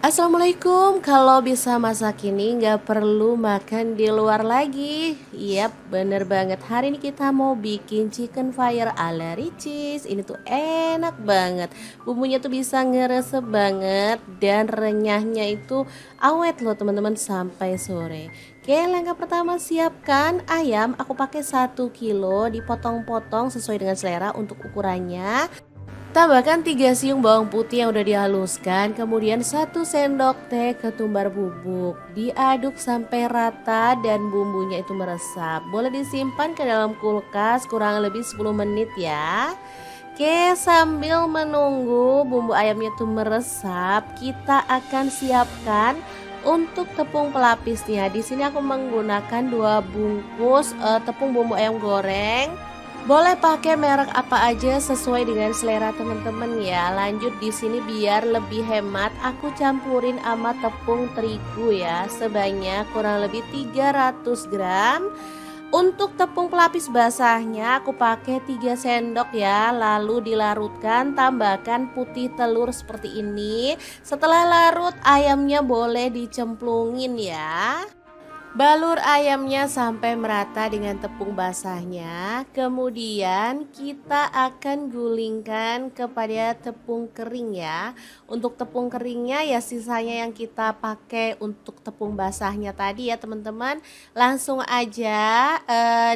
Assalamualaikum, kalau bisa masak ini nggak perlu makan di luar lagi. Yap, bener banget. Hari ini kita mau bikin chicken fire ala Ricis. Ini tuh enak banget. Bumbunya tuh bisa ngeresep banget dan renyahnya itu awet loh teman-teman sampai sore. Oke, langkah pertama siapkan ayam. Aku pakai 1 kilo, dipotong-potong sesuai dengan selera untuk ukurannya. Tambahkan 3 siung bawang putih yang udah dihaluskan, kemudian 1 sendok teh ketumbar bubuk. Diaduk sampai rata dan bumbunya itu meresap. Boleh disimpan ke dalam kulkas kurang lebih 10 menit ya. Oke, sambil menunggu bumbu ayamnya itu meresap, kita akan siapkan untuk tepung pelapisnya. Di sini aku menggunakan 2 bungkus tepung bumbu ayam goreng. Boleh pakai merek apa aja sesuai dengan selera teman-teman ya. Lanjut di sini biar lebih hemat, aku campurin sama tepung terigu ya, sebanyak kurang lebih 300 gram. Untuk tepung pelapis basahnya aku pakai 3 sendok ya, lalu dilarutkan, tambahkan putih telur seperti ini. Setelah larut ayamnya boleh dicemplungin ya. Balur ayamnya sampai merata dengan tepung basahnya. Kemudian kita akan gulingkan kepada tepung kering ya. Untuk tepung keringnya ya sisanya yang kita pakai untuk tepung basahnya tadi ya teman-teman. Langsung aja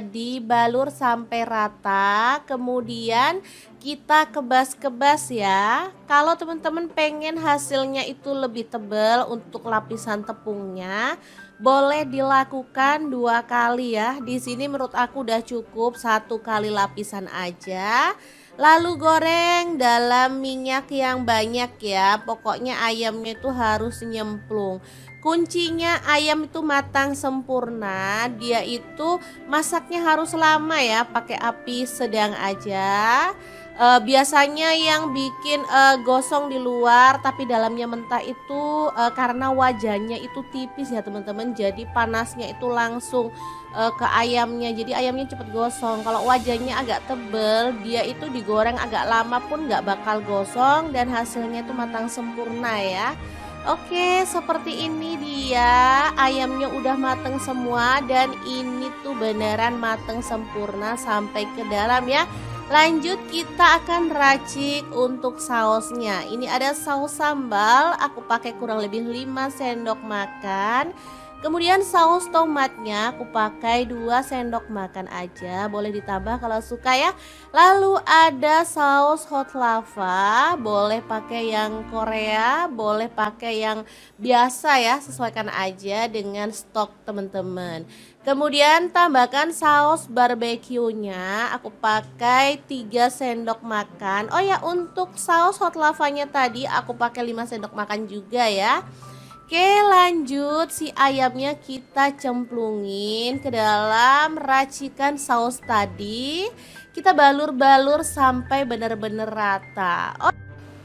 dibalur sampai rata. Kemudian kita kebas-kebas ya. Kalau teman-teman pengen hasilnya itu lebih tebal untuk lapisan tepungnya, boleh dilakukan 2 kali ya. Di sini menurut aku udah cukup 1 kali lapisan aja. Lalu goreng dalam minyak yang banyak ya. Pokoknya ayamnya itu harus nyemplung. Kuncinya ayam itu matang sempurna. Dia itu masaknya harus lama ya, pakai api sedang aja. Biasanya yang bikin gosong di luar tapi dalamnya mentah itu karena wajannya itu tipis ya teman-teman, jadi panasnya itu langsung ke ayamnya, jadi ayamnya cepet gosong. Kalau wajannya agak tebel, dia itu digoreng agak lama pun nggak bakal gosong dan hasilnya itu matang sempurna ya. Oke, seperti ini dia ayamnya udah mateng semua dan ini tuh beneran mateng sempurna sampai ke dalam ya. Lanjut kita akan racik untuk sausnya. Ini ada saus sambal, aku pakai kurang lebih 5 sendok makan. Kemudian saus tomatnya aku pakai 2 sendok makan aja, boleh ditambah kalau suka ya. Lalu ada saus hot lava, boleh pakai yang Korea, boleh pakai yang biasa ya, sesuaikan aja dengan stok teman-teman. Kemudian tambahkan saus barbeque-nya, aku pakai 3 sendok makan. Oh ya, untuk saus hot lavanya tadi aku pakai 5 sendok makan juga ya. Oke, lanjut si ayamnya kita cemplungin ke dalam racikan saus tadi. Kita balur-balur sampai benar-benar rata.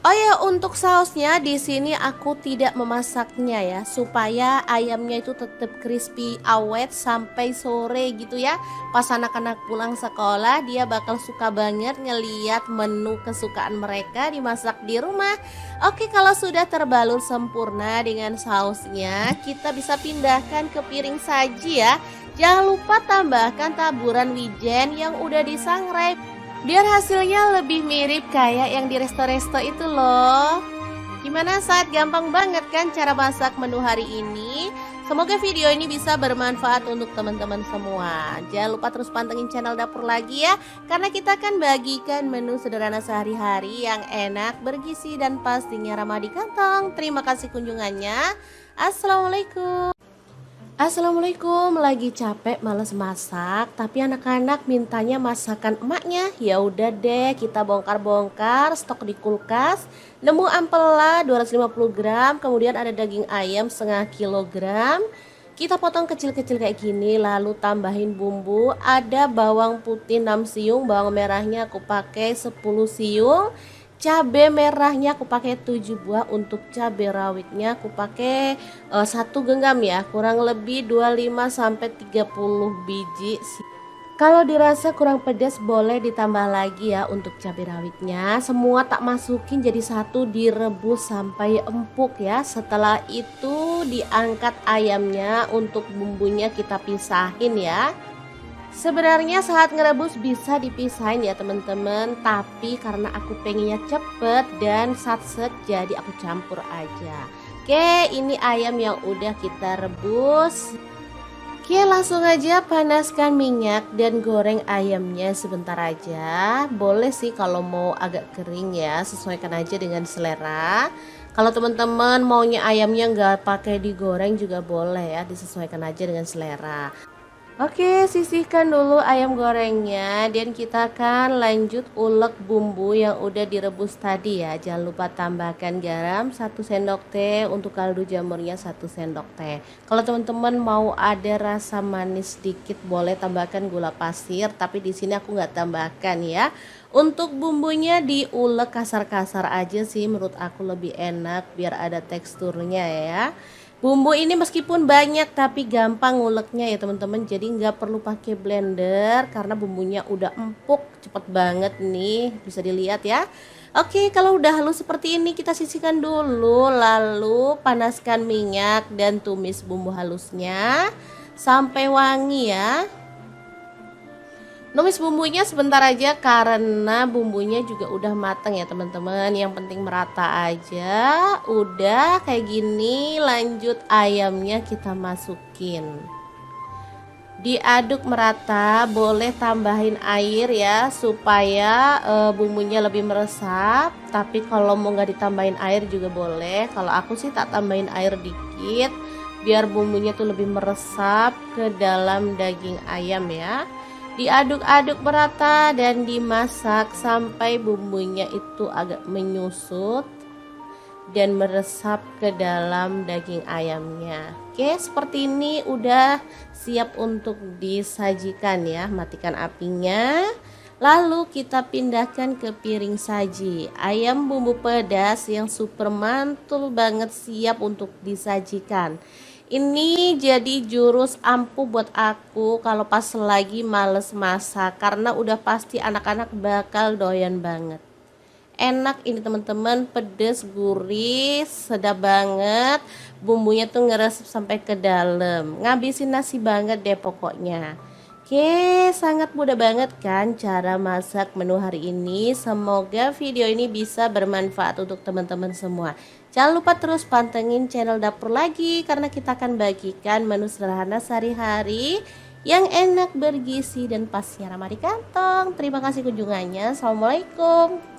Oh ya, untuk sausnya di sini aku tidak memasaknya ya, supaya ayamnya itu tetap crispy awet sampai sore gitu ya. Pas anak-anak pulang sekolah dia bakal suka banget ngeliat menu kesukaan mereka dimasak di rumah. Oke, kalau sudah terbalur sempurna dengan sausnya, kita bisa pindahkan ke piring saji ya. Jangan lupa tambahkan taburan wijen yang udah disangrai, biar hasilnya lebih mirip kayak yang di resto-resto itu loh. Gimana saat gampang banget kan cara masak menu hari ini? Semoga video ini bisa bermanfaat untuk teman-teman semua. Jangan lupa terus pantengin channel dapur lagi ya, karena kita akan bagikan menu sederhana sehari-hari yang enak, bergizi dan pastinya ramah di kantong. Terima kasih kunjungannya. Assalamualaikum. Assalamualaikum, lagi capek males masak, tapi anak-anak mintanya masakan emaknya. Ya udah deh, kita bongkar-bongkar stok di kulkas. Nemu ampela 250 gram, kemudian ada daging ayam setengah kilogram. Kita potong kecil-kecil kayak gini, lalu tambahin bumbu. Ada bawang putih 6 siung, bawang merahnya aku pakai 10 siung. Cabai merahnya aku pakai 7 buah, untuk cabai rawitnya aku pakai 1 genggam ya, kurang lebih 25 sampai 30 biji. Kalau dirasa kurang pedas boleh ditambah lagi ya untuk cabai rawitnya. Semua tak masukin jadi satu, direbus sampai empuk ya. Setelah itu diangkat ayamnya, untuk bumbunya kita pisahin ya. Sebenarnya saat ngerebus bisa dipisahin ya teman-teman, tapi karena aku pengennya cepet dan satset jadi aku campur aja. Oke, ini ayam yang udah kita rebus. Oke, langsung aja panaskan minyak dan goreng ayamnya sebentar aja. Boleh sih kalau mau agak kering ya, sesuaikan aja dengan selera. Kalau teman-teman maunya ayamnya nggak pakai digoreng juga boleh ya, disesuaikan aja dengan selera. Oke, sisihkan dulu ayam gorengnya dan kita akan lanjut ulek bumbu yang udah direbus tadi ya. Jangan lupa tambahkan garam 1 sendok teh, untuk kaldu jamurnya 1 sendok teh. Kalau teman-teman mau ada rasa manis sedikit boleh tambahkan gula pasir, tapi di sini aku nggak tambahkan ya. Untuk bumbunya diulek kasar-kasar aja sih, menurut aku lebih enak biar ada teksturnya ya. Bumbu ini meskipun banyak tapi gampang nguleknya ya teman-teman, jadi nggak perlu pakai blender karena bumbunya udah empuk, cepet banget nih, bisa dilihat ya. Oke, kalau udah halus seperti ini kita sisihkan dulu, lalu panaskan minyak dan tumis bumbu halusnya sampai wangi ya. Numis bumbunya sebentar aja karena bumbunya juga udah matang ya teman-teman. Yang penting merata aja. Udah kayak gini, lanjut ayamnya kita masukin. Diaduk merata, boleh tambahin air ya supaya bumbunya lebih meresap. Tapi kalau mau nggak ditambahin air juga boleh. Kalau aku sih tak tambahin air dikit biar bumbunya tuh lebih meresap ke dalam daging ayam ya. Diaduk-aduk merata dan dimasak sampai bumbunya itu agak menyusut dan meresap ke dalam daging ayamnya. Oke, seperti ini udah siap untuk disajikan ya. Matikan apinya. Lalu kita pindahkan ke piring saji. Ayam bumbu pedas yang super mantul banget siap untuk disajikan. Ini jadi jurus ampuh buat aku kalau pas lagi males masak, karena udah pasti anak-anak bakal doyan banget. Enak ini teman-teman, pedes, gurih, sedap banget. Bumbunya tuh ngeresep sampai ke dalam, ngabisin nasi banget deh pokoknya. Oke, sangat mudah banget kan cara masak menu hari ini. Semoga video ini bisa bermanfaat untuk teman-teman semua. Jangan lupa terus pantengin channel Dapur Lagi, karena kita akan bagikan menu sederhana sehari-hari yang enak, bergizi, dan pastinya ramah di kantong. Terima kasih kunjungannya. Assalamualaikum.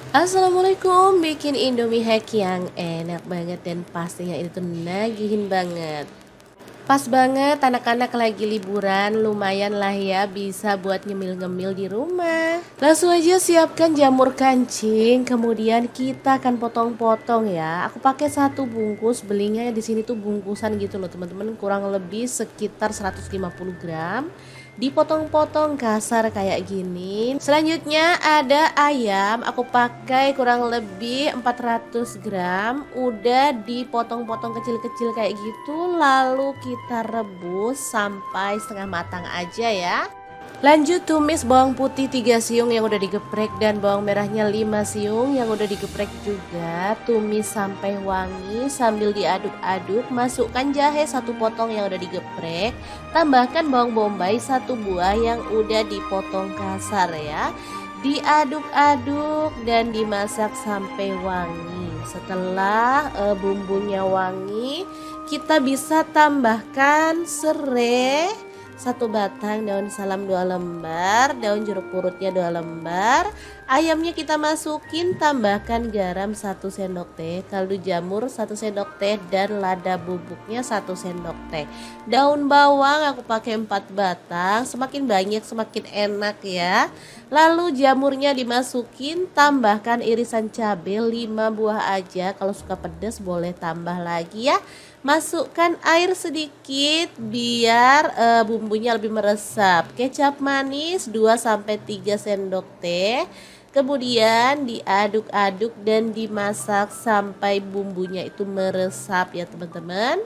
Assalamualaikum, bikin Indomie hack yang enak banget dan pastinya itu nagihin banget. Pas banget anak-anak lagi liburan, lumayan lah ya bisa buat ngemil-ngemil di rumah. Langsung aja siapkan jamur kancing, kemudian kita akan potong-potong ya. Aku pakai 1 bungkus, belinya di sini tuh bungkusan gitu loh teman-teman, kurang lebih sekitar 150 gram. Dipotong-potong kasar kayak gini. Selanjutnya ada ayam, aku pakai kurang lebih 400 gram. Udah dipotong-potong kecil-kecil kayak gitu, lalu kita rebus sampai setengah matang aja ya. Lanjut tumis bawang putih 3 siung yang udah digeprek dan bawang merahnya 5 siung yang udah digeprek juga. Tumis sampai wangi sambil diaduk-aduk. Masukkan jahe 1 potong yang udah digeprek. Tambahkan bawang bombay 1 buah yang udah dipotong kasar ya. Diaduk-aduk dan dimasak sampai wangi. Setelah bumbunya wangi, kita bisa tambahkan serai 1 batang, daun salam 2 lembar, daun jeruk purutnya 2 lembar. Ayamnya kita masukin, tambahkan garam 1 sendok teh, kaldu jamur 1 sendok teh, dan lada bubuknya 1 sendok teh. Daun bawang aku pakai 4 batang, semakin banyak semakin enak ya. Lalu jamurnya dimasukin, tambahkan irisan cabai 5 buah aja, kalau suka pedas boleh tambah lagi ya. Masukkan air sedikit biar bumbunya lebih meresap. Kecap manis 2 sampai 3 sendok teh. Kemudian diaduk-aduk dan dimasak sampai bumbunya itu meresap ya teman-teman.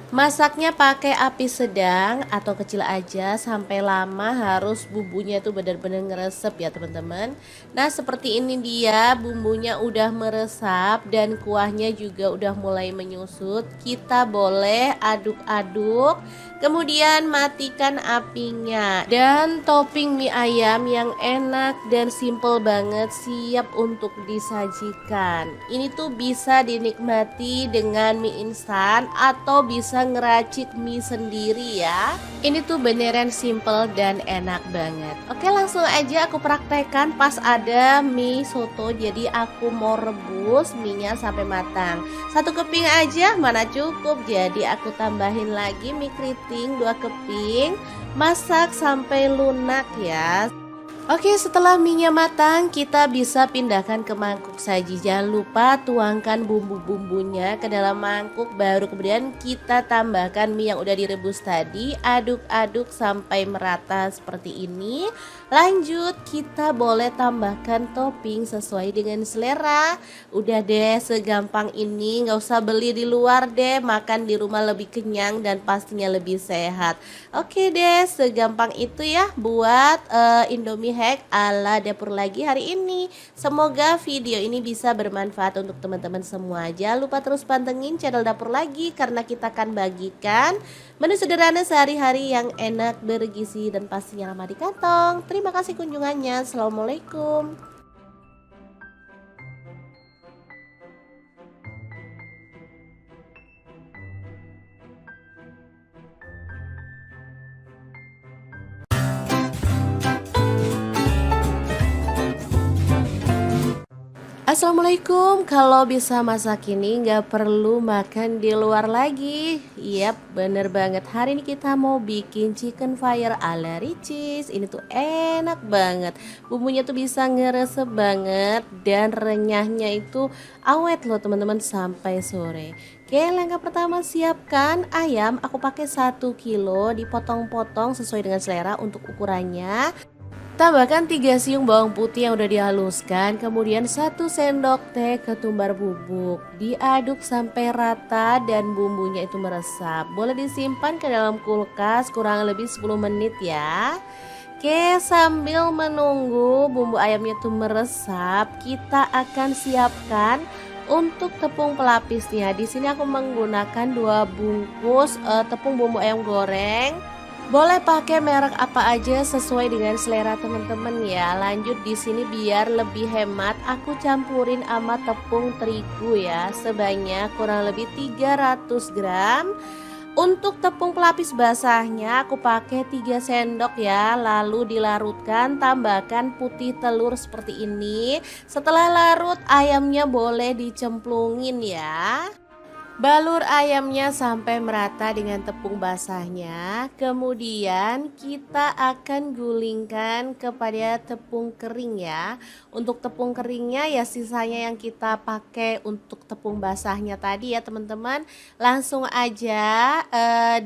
Masaknya pakai api sedang atau kecil aja, sampai lama harus bumbunya itu benar-benar ngeresep ya teman-teman. Nah seperti ini dia bumbunya udah meresap dan kuahnya juga udah mulai menyusut. Kita boleh aduk-aduk, kemudian matikan apinya. Dan topping mie ayam yang enak dan simple banget siap untuk disajikan. Ini tuh bisa dinikmati dengan mie instan atau bisa ngeracik mie sendiri ya. Ini tuh beneran simple dan enak banget. Oke, langsung aja aku praktekkan pas ada mie soto. Jadi aku mau rebus mie-nya sampai matang. 1 keping aja mana cukup. Jadi aku tambahin lagi mie keriting 2 keping. Masak sampai lunak ya. Oke, setelah mie-nya matang, kita bisa pindahkan ke mangkuk saji. Jangan lupa tuangkan bumbu-bumbunya ke dalam mangkuk, baru kemudian kita tambahkan mie yang udah direbus tadi. Aduk-aduk sampai merata seperti ini. Lanjut, kita boleh tambahkan topping sesuai dengan selera. Udah deh, segampang ini, nggak usah beli di luar deh, makan di rumah lebih kenyang dan pastinya lebih sehat. Oke deh, segampang itu ya buat Indomie hack ala dapur lagi hari ini. Semoga video ini bisa bermanfaat untuk teman-teman semua. Jangan lupa terus pantengin channel dapur lagi karena kita akan bagikan menu sederhana sehari-hari yang enak, bergizi dan pastinya ramah di kantong. Terima kasih kunjungannya. Assalamualaikum. Assalamualaikum. Kalau bisa masak ini nggak perlu makan di luar lagi. Yap, bener banget. Hari ini kita mau bikin chicken fire ala Ricis. Ini tuh enak banget. Bumbunya tuh bisa ngeresep banget dan renyahnya itu awet loh teman-teman sampai sore. Oke, langkah pertama siapkan ayam. Aku pakai 1 kilo, dipotong-potong sesuai dengan selera untuk ukurannya. Tambahkan 3 siung bawang putih yang udah dihaluskan, kemudian 1 sendok teh ketumbar bubuk. Diaduk sampai rata dan bumbunya itu meresap. Boleh disimpan ke dalam kulkas kurang lebih 10 menit ya. Oke, sambil menunggu bumbu ayamnya itu meresap, kita akan siapkan untuk tepung pelapisnya. Di sini aku menggunakan 2 bungkus tepung bumbu ayam goreng. Boleh pakai merek apa aja sesuai dengan selera teman-teman ya. Lanjut di sini biar lebih hemat, aku campurin sama tepung terigu ya, sebanyak kurang lebih 300 gram. Untuk tepung pelapis basahnya aku pakai 3 sendok ya. Lalu dilarutkan, tambahkan putih telur seperti ini. Setelah larut, ayamnya boleh dicemplungin ya. Balur ayamnya sampai merata dengan tepung basahnya. Kemudian kita akan gulingkan kepada tepung kering ya. Untuk tepung keringnya ya sisanya yang kita pakai untuk tepung basahnya tadi ya teman-teman. Langsung aja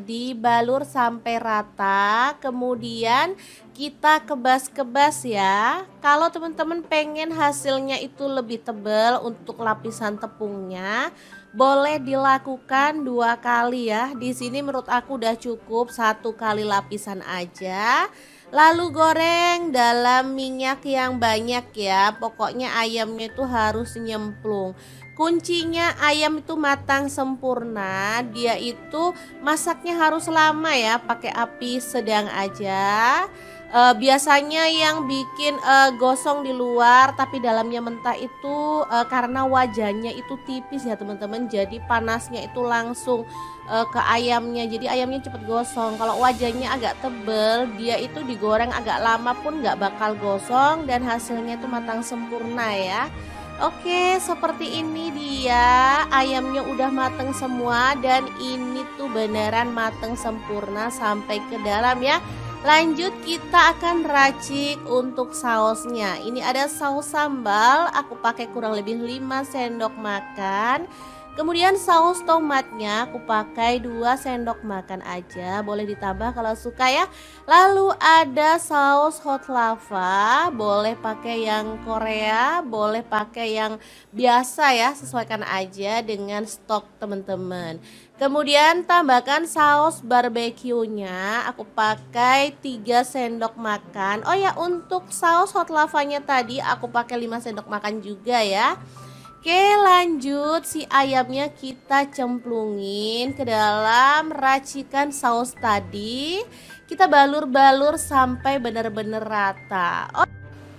dibalur sampai rata. Kemudian kita kebas-kebas ya. Kalau teman-teman pengen hasilnya itu lebih tebal untuk lapisan tepungnya, boleh dilakukan 2 kali ya. Di sini menurut aku udah cukup 1 kali lapisan aja. Lalu goreng dalam minyak yang banyak ya. Pokoknya ayamnya itu harus nyemplung. Kuncinya ayam itu matang sempurna. Dia itu masaknya harus lama ya, pakai api sedang aja. Biasanya yang bikin gosong di luar tapi dalamnya mentah itu karena wajannya itu tipis ya teman-teman, jadi panasnya itu langsung ke ayamnya, jadi ayamnya cepet gosong. Kalau wajannya agak tebel, dia itu digoreng agak lama pun nggak bakal gosong dan hasilnya itu matang sempurna ya. Oke, seperti ini dia ayamnya udah mateng semua dan ini tuh beneran mateng sempurna sampai ke dalam ya. Lanjut kita akan racik untuk sausnya. Ini ada saus sambal, aku pakai kurang lebih 5 sendok makan. Kemudian saus tomatnya aku pakai 2 sendok makan aja, boleh ditambah kalau suka ya. Lalu ada saus hot lava, boleh pakai yang Korea, boleh pakai yang biasa ya, sesuaikan aja dengan stok teman-teman. Kemudian tambahkan saus barbeque-nya, aku pakai 3 sendok makan. Oh ya, untuk saus hot lavanya tadi aku pakai 5 sendok makan juga ya. Oke, lanjut si ayamnya kita cemplungin ke dalam racikan saus tadi. Kita balur-balur sampai benar-benar rata.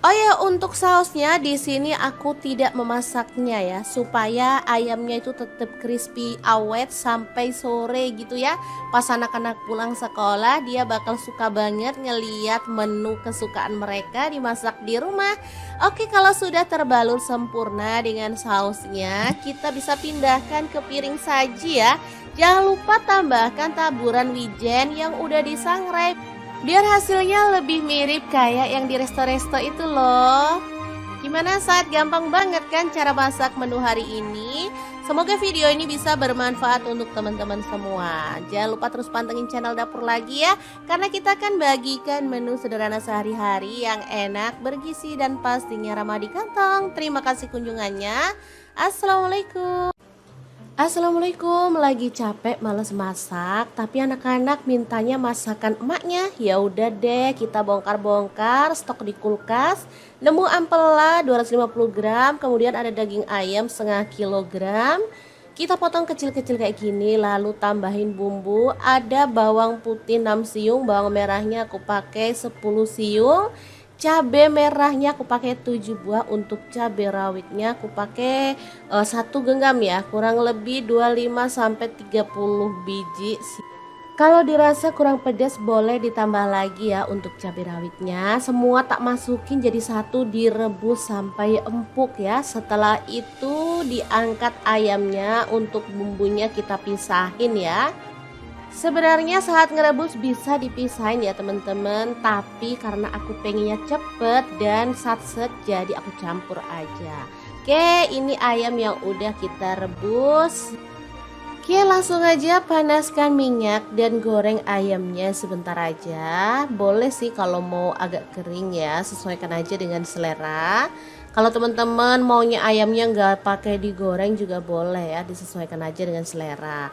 Oh ya, untuk sausnya di sini aku tidak memasaknya ya, supaya ayamnya itu tetap crispy awet sampai sore gitu ya. Pas anak-anak pulang sekolah, dia bakal suka banget ngeliat menu kesukaan mereka dimasak di rumah. Oke, kalau sudah terbalur sempurna dengan sausnya, kita bisa pindahkan ke piring saji ya. Jangan lupa tambahkan taburan wijen yang udah disangrai, biar hasilnya lebih mirip kayak yang di resto-resto itu loh. Gimana saat gampang banget kan cara masak menu hari ini? Semoga video ini bisa bermanfaat untuk teman-teman semua. Jangan lupa terus pantengin channel dapur lagi ya, karena kita akan bagikan menu sederhana sehari-hari yang enak, bergizi, dan pastinya ramah di kantong. Terima kasih kunjungannya. Assalamualaikum, lagi capek males masak, tapi anak-anak mintanya masakan emaknya. Ya udah deh, kita bongkar-bongkar stok di kulkas. Nemu ampela 250 gram, kemudian ada daging ayam setengah kilogram. Kita potong kecil-kecil kayak gini, lalu tambahin bumbu. Ada bawang putih 6 siung, bawang merahnya aku pakai 10 siung. Cabai merahnya aku pakai 7 buah, untuk cabai rawitnya aku pakai 1 genggam ya, kurang lebih 25 sampai 30 biji. Kalau dirasa kurang pedas boleh ditambah lagi ya untuk cabai rawitnya. Semua tak masukin jadi satu, direbus sampai empuk ya. Setelah itu diangkat ayamnya, untuk bumbunya kita pisahin ya. Sebenarnya saat ngerebus bisa dipisahin ya teman-teman, tapi karena aku pengennya cepet dan satset jadi aku campur aja. Oke, ini ayam yang udah kita rebus. Oke, langsung aja panaskan minyak dan goreng ayamnya sebentar aja. Boleh sih kalau mau agak kering ya, sesuaikan aja dengan selera. Kalau teman-teman maunya ayamnya nggak pakai digoreng juga boleh ya, disesuaikan aja dengan selera.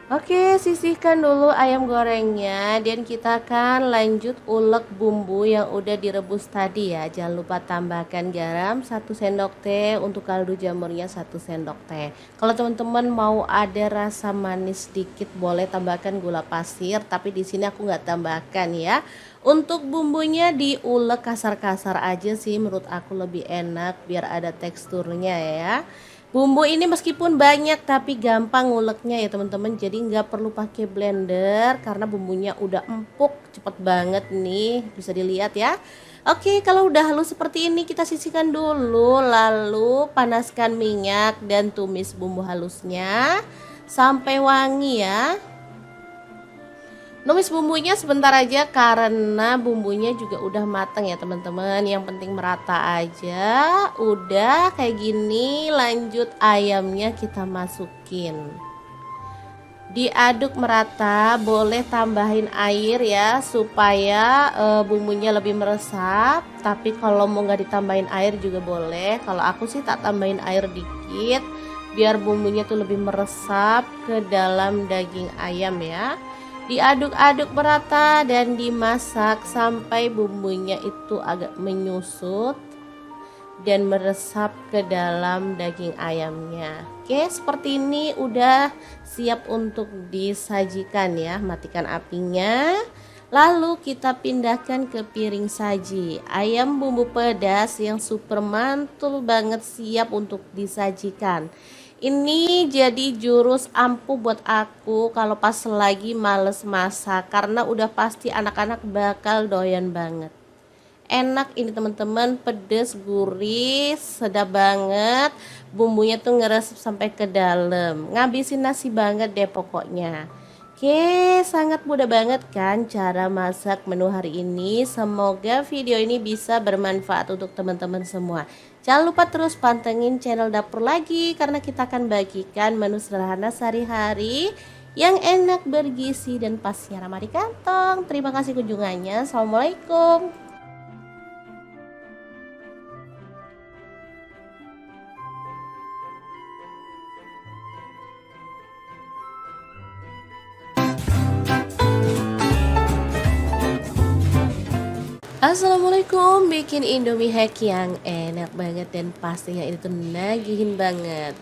Oke, sisihkan dulu ayam gorengnya dan kita akan lanjut ulek bumbu yang udah direbus tadi ya. Jangan lupa tambahkan garam 1 sendok teh, untuk kaldu jamurnya 1 sendok teh. Kalau teman-teman mau ada rasa manis sedikit boleh tambahkan gula pasir, tapi di sini aku nggak tambahkan ya. Untuk bumbunya diulek kasar-kasar aja sih, menurut aku lebih enak biar ada teksturnya ya. Bumbu ini meskipun banyak tapi gampang nguleknya ya teman-teman, jadi nggak perlu pakai blender karena bumbunya udah empuk, cepet banget nih, bisa dilihat ya. Oke, kalau udah halus seperti ini kita sisihkan dulu, lalu panaskan minyak dan tumis bumbu halusnya sampai wangi ya. Numis bumbunya sebentar aja karena bumbunya juga udah mateng ya teman-teman. Yang penting merata aja. Udah kayak gini, lanjut ayamnya kita masukin. Diaduk merata, boleh tambahin air ya supaya bumbunya lebih meresap. Tapi kalau mau nggak ditambahin air juga boleh. Kalau aku sih tak tambahin air dikit biar bumbunya tuh lebih meresap ke dalam daging ayam ya. Diaduk-aduk merata dan dimasak sampai bumbunya itu agak menyusut dan meresap ke dalam daging ayamnya. Oke, seperti ini udah siap untuk disajikan ya. Matikan apinya. Lalu kita pindahkan ke piring saji. Ayam bumbu pedas yang super mantul banget siap untuk disajikan. Ini jadi jurus ampuh buat aku kalau pas lagi males masak, karena udah pasti anak-anak bakal doyan banget. Enak ini teman-teman, pedes, gurih, sedap banget. Bumbunya tuh ngeresep sampai ke dalam. Ngabisin nasi banget deh pokoknya. Oke, sangat mudah banget kan cara masak menu hari ini. Semoga video ini bisa bermanfaat untuk teman-teman semua. Jangan lupa terus pantengin channel dapur lagi karena kita akan bagikan menu sederhana sehari-hari yang enak, bergizi dan pastinya ramah di kantong. Terima kasih kunjungannya. Assalamualaikum. Assalamualaikum, bikin Indomie hack yang enak banget dan pastinya itu nagihin banget.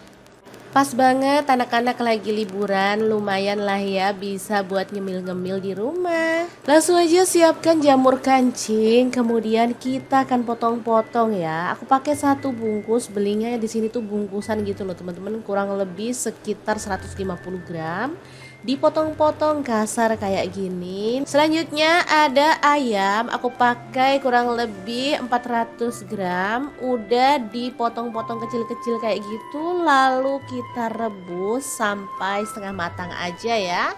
Pas banget anak-anak lagi liburan, lumayan lah ya bisa buat ngemil-ngemil di rumah. Langsung aja siapkan jamur kancing, kemudian kita akan potong-potong ya. Aku pakai satu bungkus, belinya di sini tuh bungkusan gitu loh teman-teman, kurang lebih sekitar 150 gram. Dipotong-potong kasar kayak gini. Selanjutnya ada ayam, aku pakai kurang lebih 400 gram. Udah dipotong-potong kecil-kecil kayak gitu, lalu kita rebus sampai setengah matang aja ya.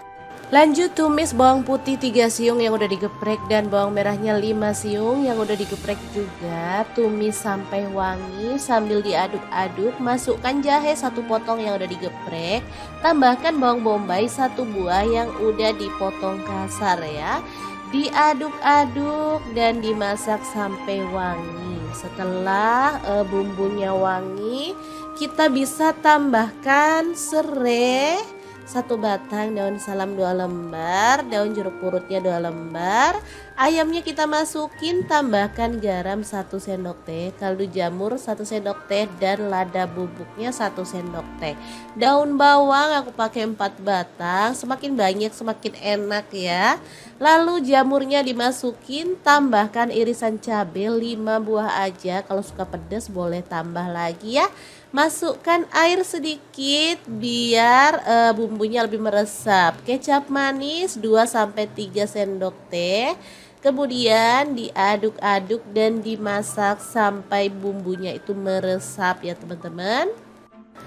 Lanjut tumis bawang putih 3 siung yang udah digeprek dan bawang merahnya 5 siung yang udah digeprek juga. Tumis sampai wangi sambil diaduk-aduk. Masukkan jahe 1 potong yang udah digeprek. Tambahkan bawang bombay 1 buah yang udah dipotong kasar ya. Diaduk-aduk dan dimasak sampai wangi. Setelah bumbunya wangi, kita bisa tambahkan serai 1 batang, daun salam 2 lembar, daun jeruk purutnya 2 lembar. Ayamnya kita masukin, tambahkan garam 1 sendok teh, kaldu jamur 1 sendok teh dan lada bubuknya 1 sendok teh. Daun bawang aku pakai 4 batang, semakin banyak semakin enak ya. Lalu jamurnya dimasukin, tambahkan irisan cabai 5 buah aja, kalau suka pedas boleh tambah lagi ya. Masukkan air sedikit biar bumbunya lebih meresap. Kecap manis 2-3 sendok teh. Kemudian diaduk-aduk dan dimasak sampai bumbunya itu meresap ya teman-teman.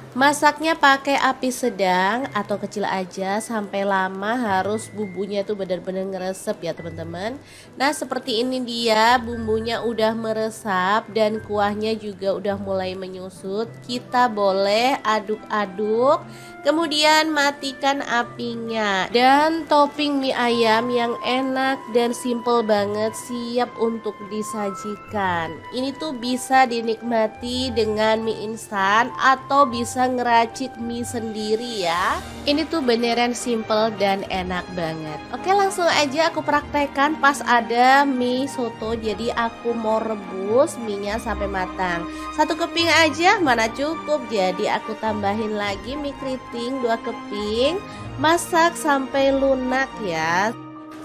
Masaknya pakai api sedang atau kecil aja, sampai lama harus bumbunya tuh benar-benar ngeresep ya teman-teman. Nah seperti ini dia bumbunya udah meresap dan kuahnya juga udah mulai menyusut. Kita boleh aduk-aduk, kemudian matikan apinya. Dan topping mie ayam yang enak dan simple banget siap untuk disajikan. Ini tuh bisa dinikmati dengan mie instan atau bisa ngeracik mie sendiri ya. Ini tuh beneran simple dan enak banget. Oke, langsung aja aku praktekkan pas ada mie soto. Jadi aku mau rebus mie-nya sampai matang. 1 keping aja mana cukup. Jadi aku tambahin lagi mie keriting 2 keping. Masak sampai lunak ya.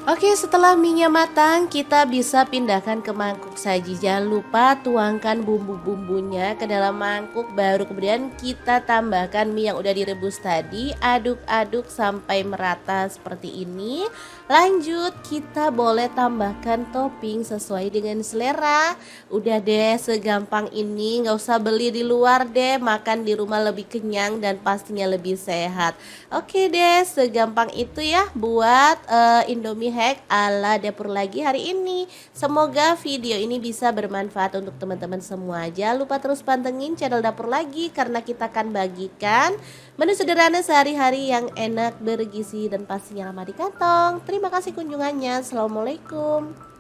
Oke, setelah mie-nya matang, kita bisa pindahkan ke mangkuk saji. Jangan lupa tuangkan bumbu-bumbunya ke dalam mangkuk, baru kemudian kita tambahkan mie yang udah direbus tadi. Aduk-aduk sampai merata seperti ini. Lanjut, kita boleh tambahkan topping sesuai dengan selera. Udah deh, segampang ini, nggak usah beli di luar deh, makan di rumah lebih kenyang dan pastinya lebih sehat. Oke deh, segampang itu ya buat Indomie hack ala dapur lagi hari ini. Semoga video ini bisa bermanfaat untuk teman-teman semua. Jangan lupa terus pantengin channel dapur lagi karena kita akan bagikan menu sederhana sehari-hari yang enak, bergizi dan pastinya ramah di kantong. Terima kasih kunjungannya. Assalamualaikum.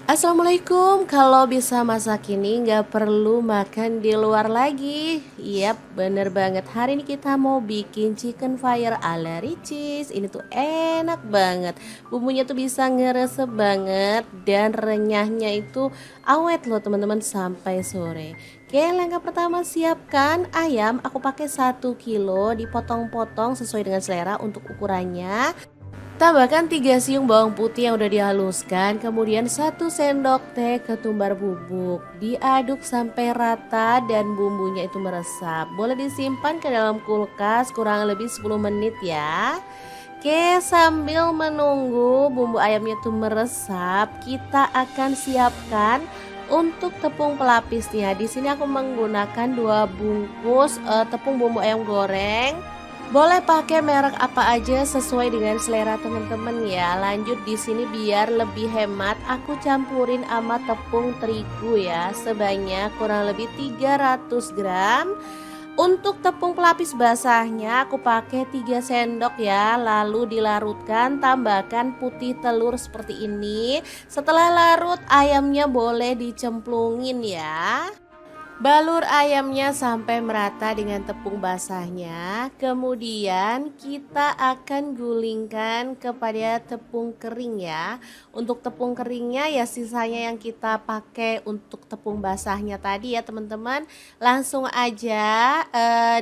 Assalamualaikum, kalau bisa masak ini nggak perlu makan di luar lagi. Yap, bener banget. Hari ini kita mau bikin chicken fire ala Ricis. Ini tuh enak banget. Bumbunya tuh bisa ngeresep banget dan renyahnya itu awet loh teman-teman sampai sore. Oke, langkah pertama siapkan ayam. Aku pakai 1 kilo, dipotong-potong sesuai dengan selera untuk ukurannya. Tambahkan 3 siung bawang putih yang udah dihaluskan, kemudian 1 sendok teh ketumbar bubuk. Diaduk sampai rata dan bumbunya itu meresap. Boleh disimpan ke dalam kulkas kurang lebih 10 menit ya. Oke, sambil menunggu bumbu ayamnya tuh meresap, kita akan siapkan untuk tepung pelapisnya. Di sini aku menggunakan 2 bungkus tepung bumbu ayam goreng. Boleh pakai merek apa aja sesuai dengan selera teman-teman ya. Lanjut di sini biar lebih hemat, aku campurin sama tepung terigu ya, sebanyak kurang lebih 300 gram. Untuk tepung pelapis basahnya aku pakai 3 sendok ya, lalu dilarutkan, tambahkan putih telur seperti ini. Setelah larut ayamnya boleh dicemplungin ya. Balur ayamnya sampai merata dengan tepung basahnya. Kemudian kita akan gulingkan kepada tepung kering ya. Untuk tepung keringnya ya sisanya yang kita pakai untuk tepung basahnya tadi ya teman-teman. Langsung aja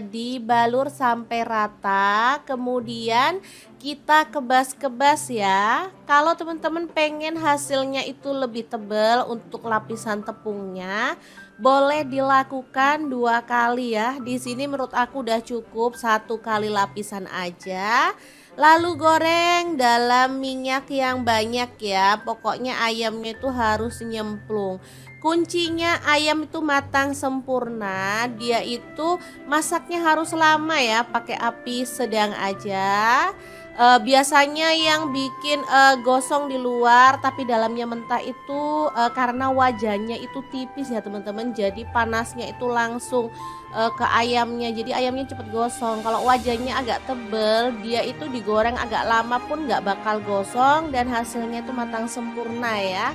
dibalur sampai rata. Kemudian kita kebas-kebas ya. Kalau teman-teman pengen hasilnya itu lebih tebal untuk lapisan tepungnya, boleh dilakukan 2 kali ya. Di sini menurut aku udah cukup 1 kali lapisan aja. Lalu goreng dalam minyak yang banyak ya. Pokoknya ayamnya itu harus nyemplung. Kuncinya ayam itu matang sempurna. Dia itu masaknya harus lama ya, pakai api sedang aja. Biasanya yang bikin gosong di luar tapi dalamnya mentah itu karena wajahnya itu tipis ya teman-teman, jadi panasnya itu langsung ke ayamnya, jadi ayamnya cepet gosong. Kalau wajahnya agak tebel, dia itu digoreng agak lama pun nggak bakal gosong dan hasilnya itu matang sempurna ya.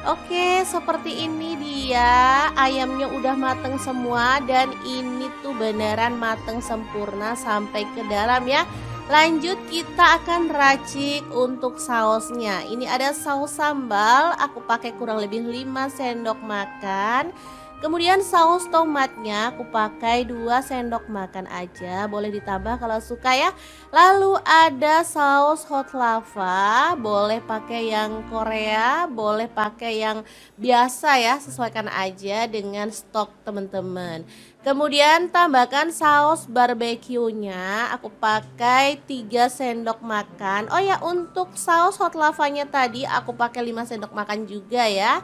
Oke, seperti ini dia ayamnya udah mateng semua dan ini tuh beneran mateng sempurna sampai ke dalam ya. Lanjut kita akan racik untuk sausnya. Ini ada saus sambal, aku pakai kurang lebih 5 sendok makan. Kemudian saus tomatnya aku pakai 2 sendok makan aja, boleh ditambah kalau suka ya. Lalu ada saus hot lava, boleh pakai yang Korea, boleh pakai yang biasa ya, sesuaikan aja dengan stok teman-teman. Kemudian tambahkan saus barbeque-nya, aku pakai 3 sendok makan. Oh ya, untuk saus hot lavanya tadi aku pakai 5 sendok makan juga ya.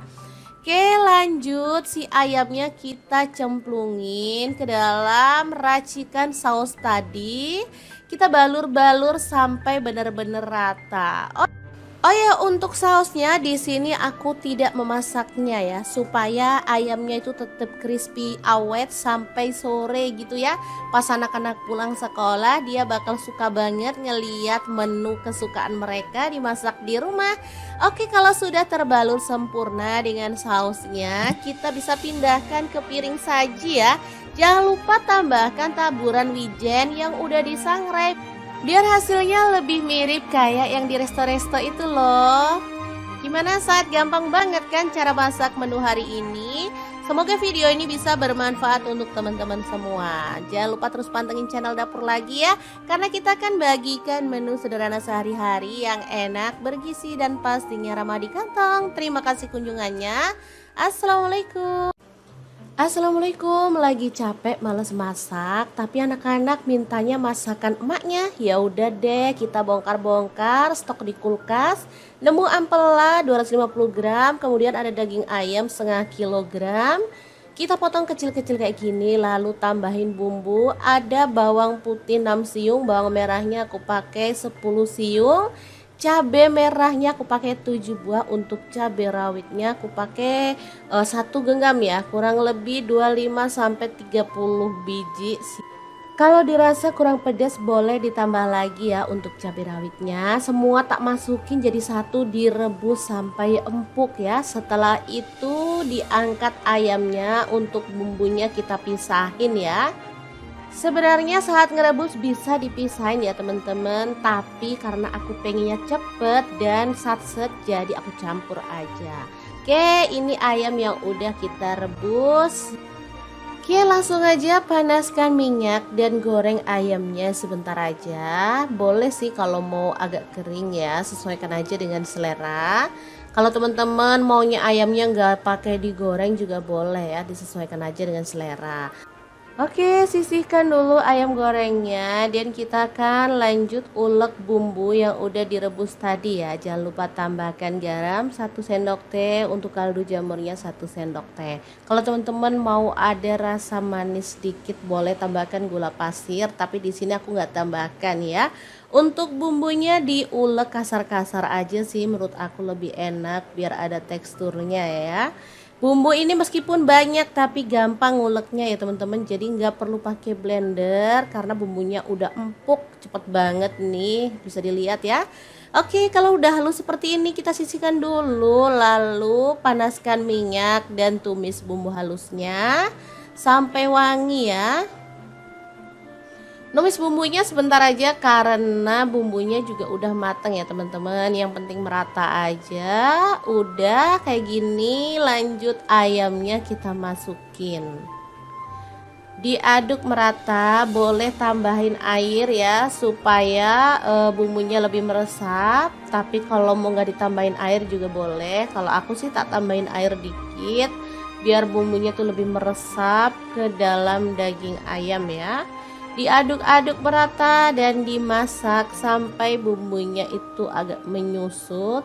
Oke, lanjut si ayamnya kita cemplungin ke dalam racikan saus tadi. Kita balur-balur sampai benar-benar rata. Oh ya, untuk sausnya di sini aku tidak memasaknya ya, supaya ayamnya itu tetap crispy awet sampai sore gitu ya. Pas anak-anak pulang sekolah dia bakal suka banget ngeliat menu kesukaan mereka dimasak di rumah. Oke, kalau sudah terbalur sempurna dengan sausnya, kita bisa pindahkan ke piring saji ya. Jangan lupa tambahkan taburan wijen yang udah disangrai, biar hasilnya lebih mirip kayak yang di resto-resto itu loh. Gimana saat gampang banget kan cara masak menu hari ini? Semoga video ini bisa bermanfaat untuk teman-teman semua. Jangan lupa terus pantengin channel dapur lagi ya, karena kita akan bagikan menu sederhana sehari-hari yang enak, bergizi dan pastinya ramah di kantong. Terima kasih kunjungannya. Assalamualaikum. Assalamualaikum, lagi capek males masak, tapi anak-anak mintanya masakan emaknya. Ya udah deh, kita bongkar-bongkar stok di kulkas. Nemu ampela 250 gram, kemudian ada daging ayam setengah kilogram. Kita potong kecil-kecil kayak gini, lalu tambahin bumbu. Ada bawang putih 6 siung, bawang merahnya aku pakai 10 siung. Cabai merahnya aku pakai 7 buah, untuk cabai rawitnya aku pakai 1 genggam ya, kurang lebih 25 sampai 30 biji. Kalau dirasa kurang pedas boleh ditambah lagi ya untuk cabai rawitnya. Semua tak masukin jadi satu, direbus sampai empuk ya. Setelah itu diangkat ayamnya, untuk bumbunya kita pisahin ya. Sebenarnya saat ngerebus bisa dipisahin ya teman-teman, tapi karena aku pengennya cepet dan satset jadi aku campur aja. Oke, ini ayam yang udah kita rebus. Oke, langsung aja panaskan minyak dan goreng ayamnya sebentar aja. Boleh sih kalau mau agak kering ya, sesuaikan aja dengan selera. Kalau teman-teman maunya ayamnya nggak pakai digoreng juga boleh ya, disesuaikan aja dengan selera. Oke, sisihkan dulu ayam gorengnya dan kita akan lanjut ulek bumbu yang udah direbus tadi ya. Jangan lupa tambahkan garam 1 sendok teh, untuk kaldu jamurnya 1 sendok teh. Kalau teman-teman mau ada rasa manis sedikit boleh tambahkan gula pasir, tapi di sini aku nggak tambahkan ya. Untuk bumbunya diulek kasar-kasar aja sih, menurut aku lebih enak biar ada teksturnya ya. Bumbu ini meskipun banyak tapi gampang nguleknya ya teman-teman, jadi nggak perlu pakai blender karena bumbunya udah empuk, cepet banget nih, bisa dilihat ya. Oke, kalau udah halus seperti ini kita sisihkan dulu, lalu panaskan minyak dan tumis bumbu halusnya sampai wangi ya. Numis bumbunya sebentar aja karena bumbunya juga udah mateng ya teman-teman. Yang penting merata aja. Udah kayak gini, lanjut ayamnya kita masukin. Diaduk merata, boleh tambahin air ya supaya bumbunya lebih meresap. Tapi kalau mau nggak ditambahin air juga boleh. Kalau aku sih tak tambahin air dikit biar bumbunya tuh lebih meresap ke dalam daging ayam ya. Diaduk-aduk merata dan dimasak sampai bumbunya itu agak menyusut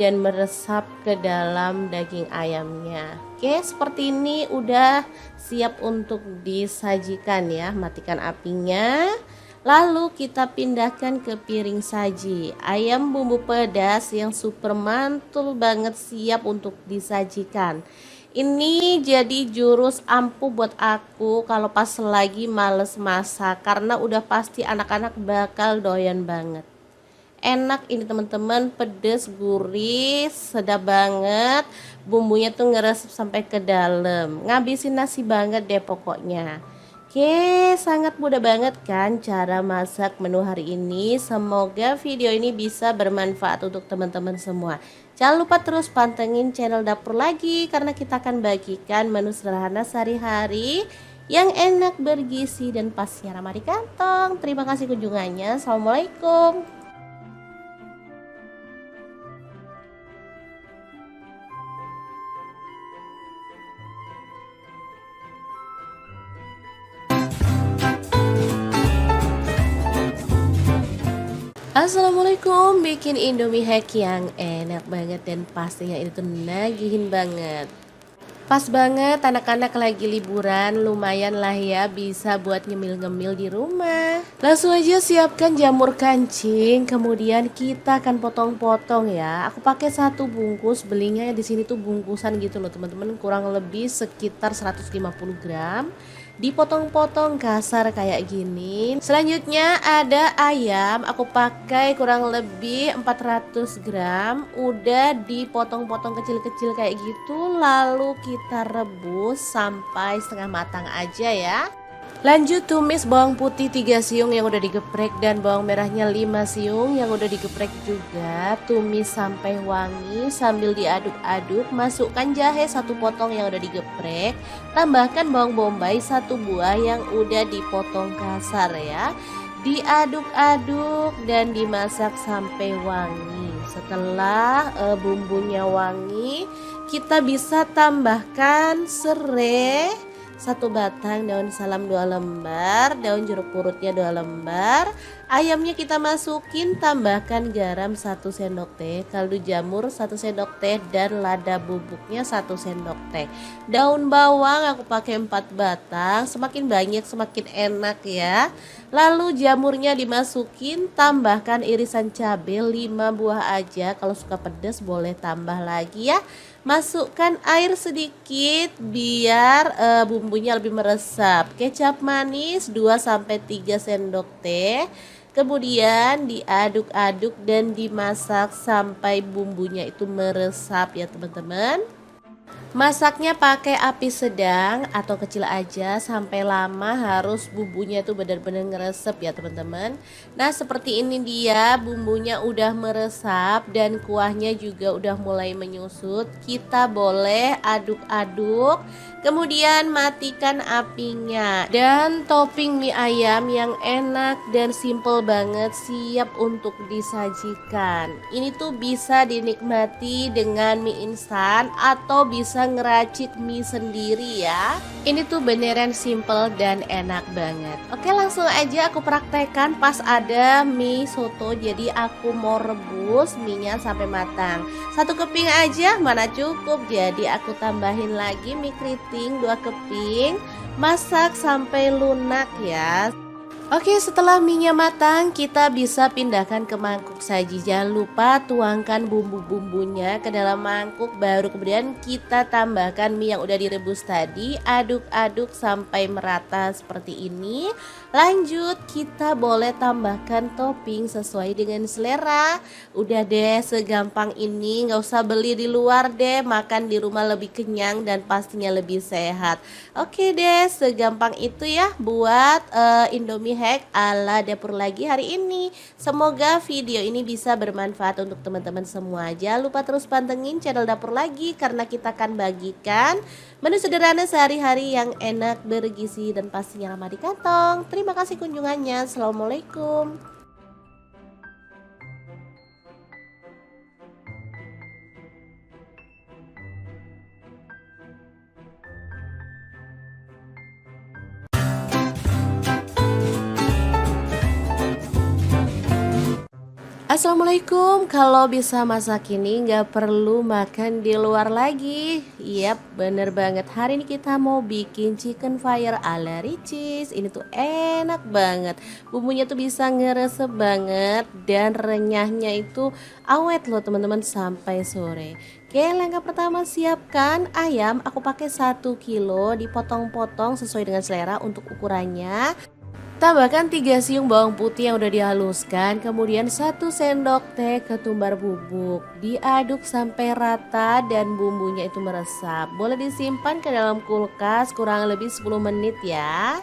dan meresap ke dalam daging ayamnya. Oke, seperti ini udah siap untuk disajikan ya. Matikan apinya. Lalu kita pindahkan ke piring saji. Ayam bumbu pedas yang super mantul banget siap untuk disajikan. Ini jadi jurus ampuh buat aku kalau pas lagi males masak, karena udah pasti anak-anak bakal doyan banget. Enak ini teman-teman, pedes, gurih, sedap banget. Bumbunya tuh ngeresep sampai ke dalam. Ngabisin nasi banget deh pokoknya. Oke, sangat mudah banget kan cara masak menu hari ini. Semoga video ini bisa bermanfaat untuk teman-teman semua. Jangan lupa terus pantengin channel Dapur Lagi, karena kita akan bagikan menu sederhana sehari-hari yang enak, bergizi, dan pasti ramah di kantong. Terima kasih kunjungannya. Assalamualaikum. Assalamualaikum, bikin Indomie hack yang enak banget dan pastinya itu tuh nagihin banget. Pas banget anak-anak lagi liburan, lumayan lah ya bisa buat ngemil-ngemil di rumah. Langsung aja siapkan jamur kancing, kemudian kita akan potong-potong ya. Aku pakai 1 bungkus, belinya di sini tuh bungkusan gitu loh teman-teman, kurang lebih sekitar 150 gram. Dipotong-potong kasar kayak gini. Selanjutnya ada ayam, aku pakai kurang lebih 400 gram, udah dipotong-potong kecil-kecil kayak gitu. Lalu kita rebus sampai setengah matang aja ya. Lanjut tumis bawang putih 3 siung yang udah digeprek dan bawang merahnya 5 siung yang udah digeprek juga. Tumis sampai wangi sambil diaduk-aduk. Masukkan jahe 1 potong yang udah digeprek. Tambahkan bawang bombay 1 buah yang udah dipotong kasar ya. Diaduk-aduk dan dimasak sampai wangi. Setelah bumbunya wangi, kita bisa tambahkan serai 1 batang, daun salam 2 lembar, daun jeruk purutnya 2 lembar. Ayamnya kita masukin, tambahkan garam 1 sendok teh, kaldu jamur 1 sendok teh, dan lada bubuknya 1 sendok teh. Daun bawang aku pakai 4 batang, semakin banyak semakin enak ya. Lalu jamurnya dimasukin, tambahkan irisan cabai 5 buah aja, kalau suka pedas boleh tambah lagi ya. Masukkan air sedikit biar bumbunya lebih meresap. Kecap manis 2-3 sendok teh. Kemudian diaduk-aduk dan dimasak sampai bumbunya itu meresap ya teman-teman. Masaknya pakai api sedang atau kecil aja sampai lama, harus bumbunya tuh benar-benar ngeresep ya teman-teman. Nah seperti ini dia, bumbunya udah meresap dan kuahnya juga udah mulai menyusut. Kita boleh aduk-aduk, kemudian matikan apinya. Dan topping mie ayam yang enak dan simple banget siap untuk disajikan. Ini tuh bisa dinikmati dengan mie instan atau bisa bisa ngeracik mie sendiri ya. Ini tuh beneran simple dan enak banget. Oke, langsung aja aku praktekkan pas ada mie soto. Jadi aku mau rebus mie-nya sampai matang. Satu keping aja mana cukup. Jadi aku tambahin lagi mie keriting 2 keping. Masak sampai lunak ya. Oke, setelah minyak matang, kita bisa pindahkan ke mangkuk saji. Jangan lupa tuangkan bumbu-bumbunya ke dalam mangkuk. Baru kemudian kita tambahkan mie yang udah direbus tadi. Aduk-aduk sampai merata seperti ini. Lanjut, kita boleh tambahkan topping sesuai dengan selera. Udah deh, segampang ini. Nggak usah beli di luar deh. Makan di rumah lebih kenyang dan pastinya lebih sehat. Oke deh, segampang itu ya buat Indomie hack ala dapur lagi hari ini. Semoga video ini bisa bermanfaat untuk teman-teman semua. Jangan lupa terus pantengin channel dapur lagi karena kita akan bagikan menu sederhana sehari-hari yang enak, bergizi dan pastinya ramah di kantong. Terima kasih kunjungannya. Assalamualaikum. Assalamualaikum. Kalau bisa masak ini nggak perlu makan di luar lagi. Yap, bener banget. Hari ini kita mau bikin chicken fire ala Ricis. Ini tuh enak banget. Bumbunya tuh bisa ngeresep banget dan renyahnya itu awet loh teman-teman sampai sore. Oke, langkah pertama siapkan ayam. Aku pakai 1 kilo, dipotong-potong sesuai dengan selera untuk ukurannya. Tambahkan 3 siung bawang putih yang udah dihaluskan, kemudian 1 sendok teh ketumbar bubuk. Diaduk sampai rata dan bumbunya itu meresap. Boleh disimpan ke dalam kulkas kurang lebih 10 menit ya.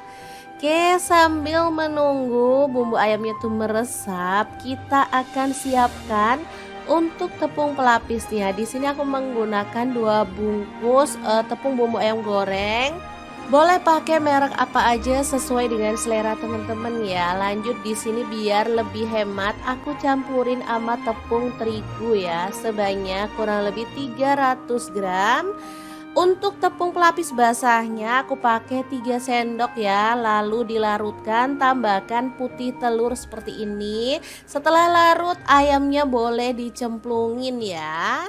Oke, sambil menunggu bumbu ayamnya itu meresap, kita akan siapkan untuk tepung pelapisnya. Di sini aku menggunakan 2 bungkus tepung bumbu ayam goreng. Boleh pakai merek apa aja sesuai dengan selera teman-teman ya. Lanjut di sini biar lebih hemat, aku campurin sama tepung terigu ya, sebanyak kurang lebih 300 gram. Untuk tepung pelapis basahnya aku pakai 3 sendok ya. Lalu dilarutkan, tambahkan putih telur seperti ini. Setelah larut, ayamnya boleh dicemplungin ya.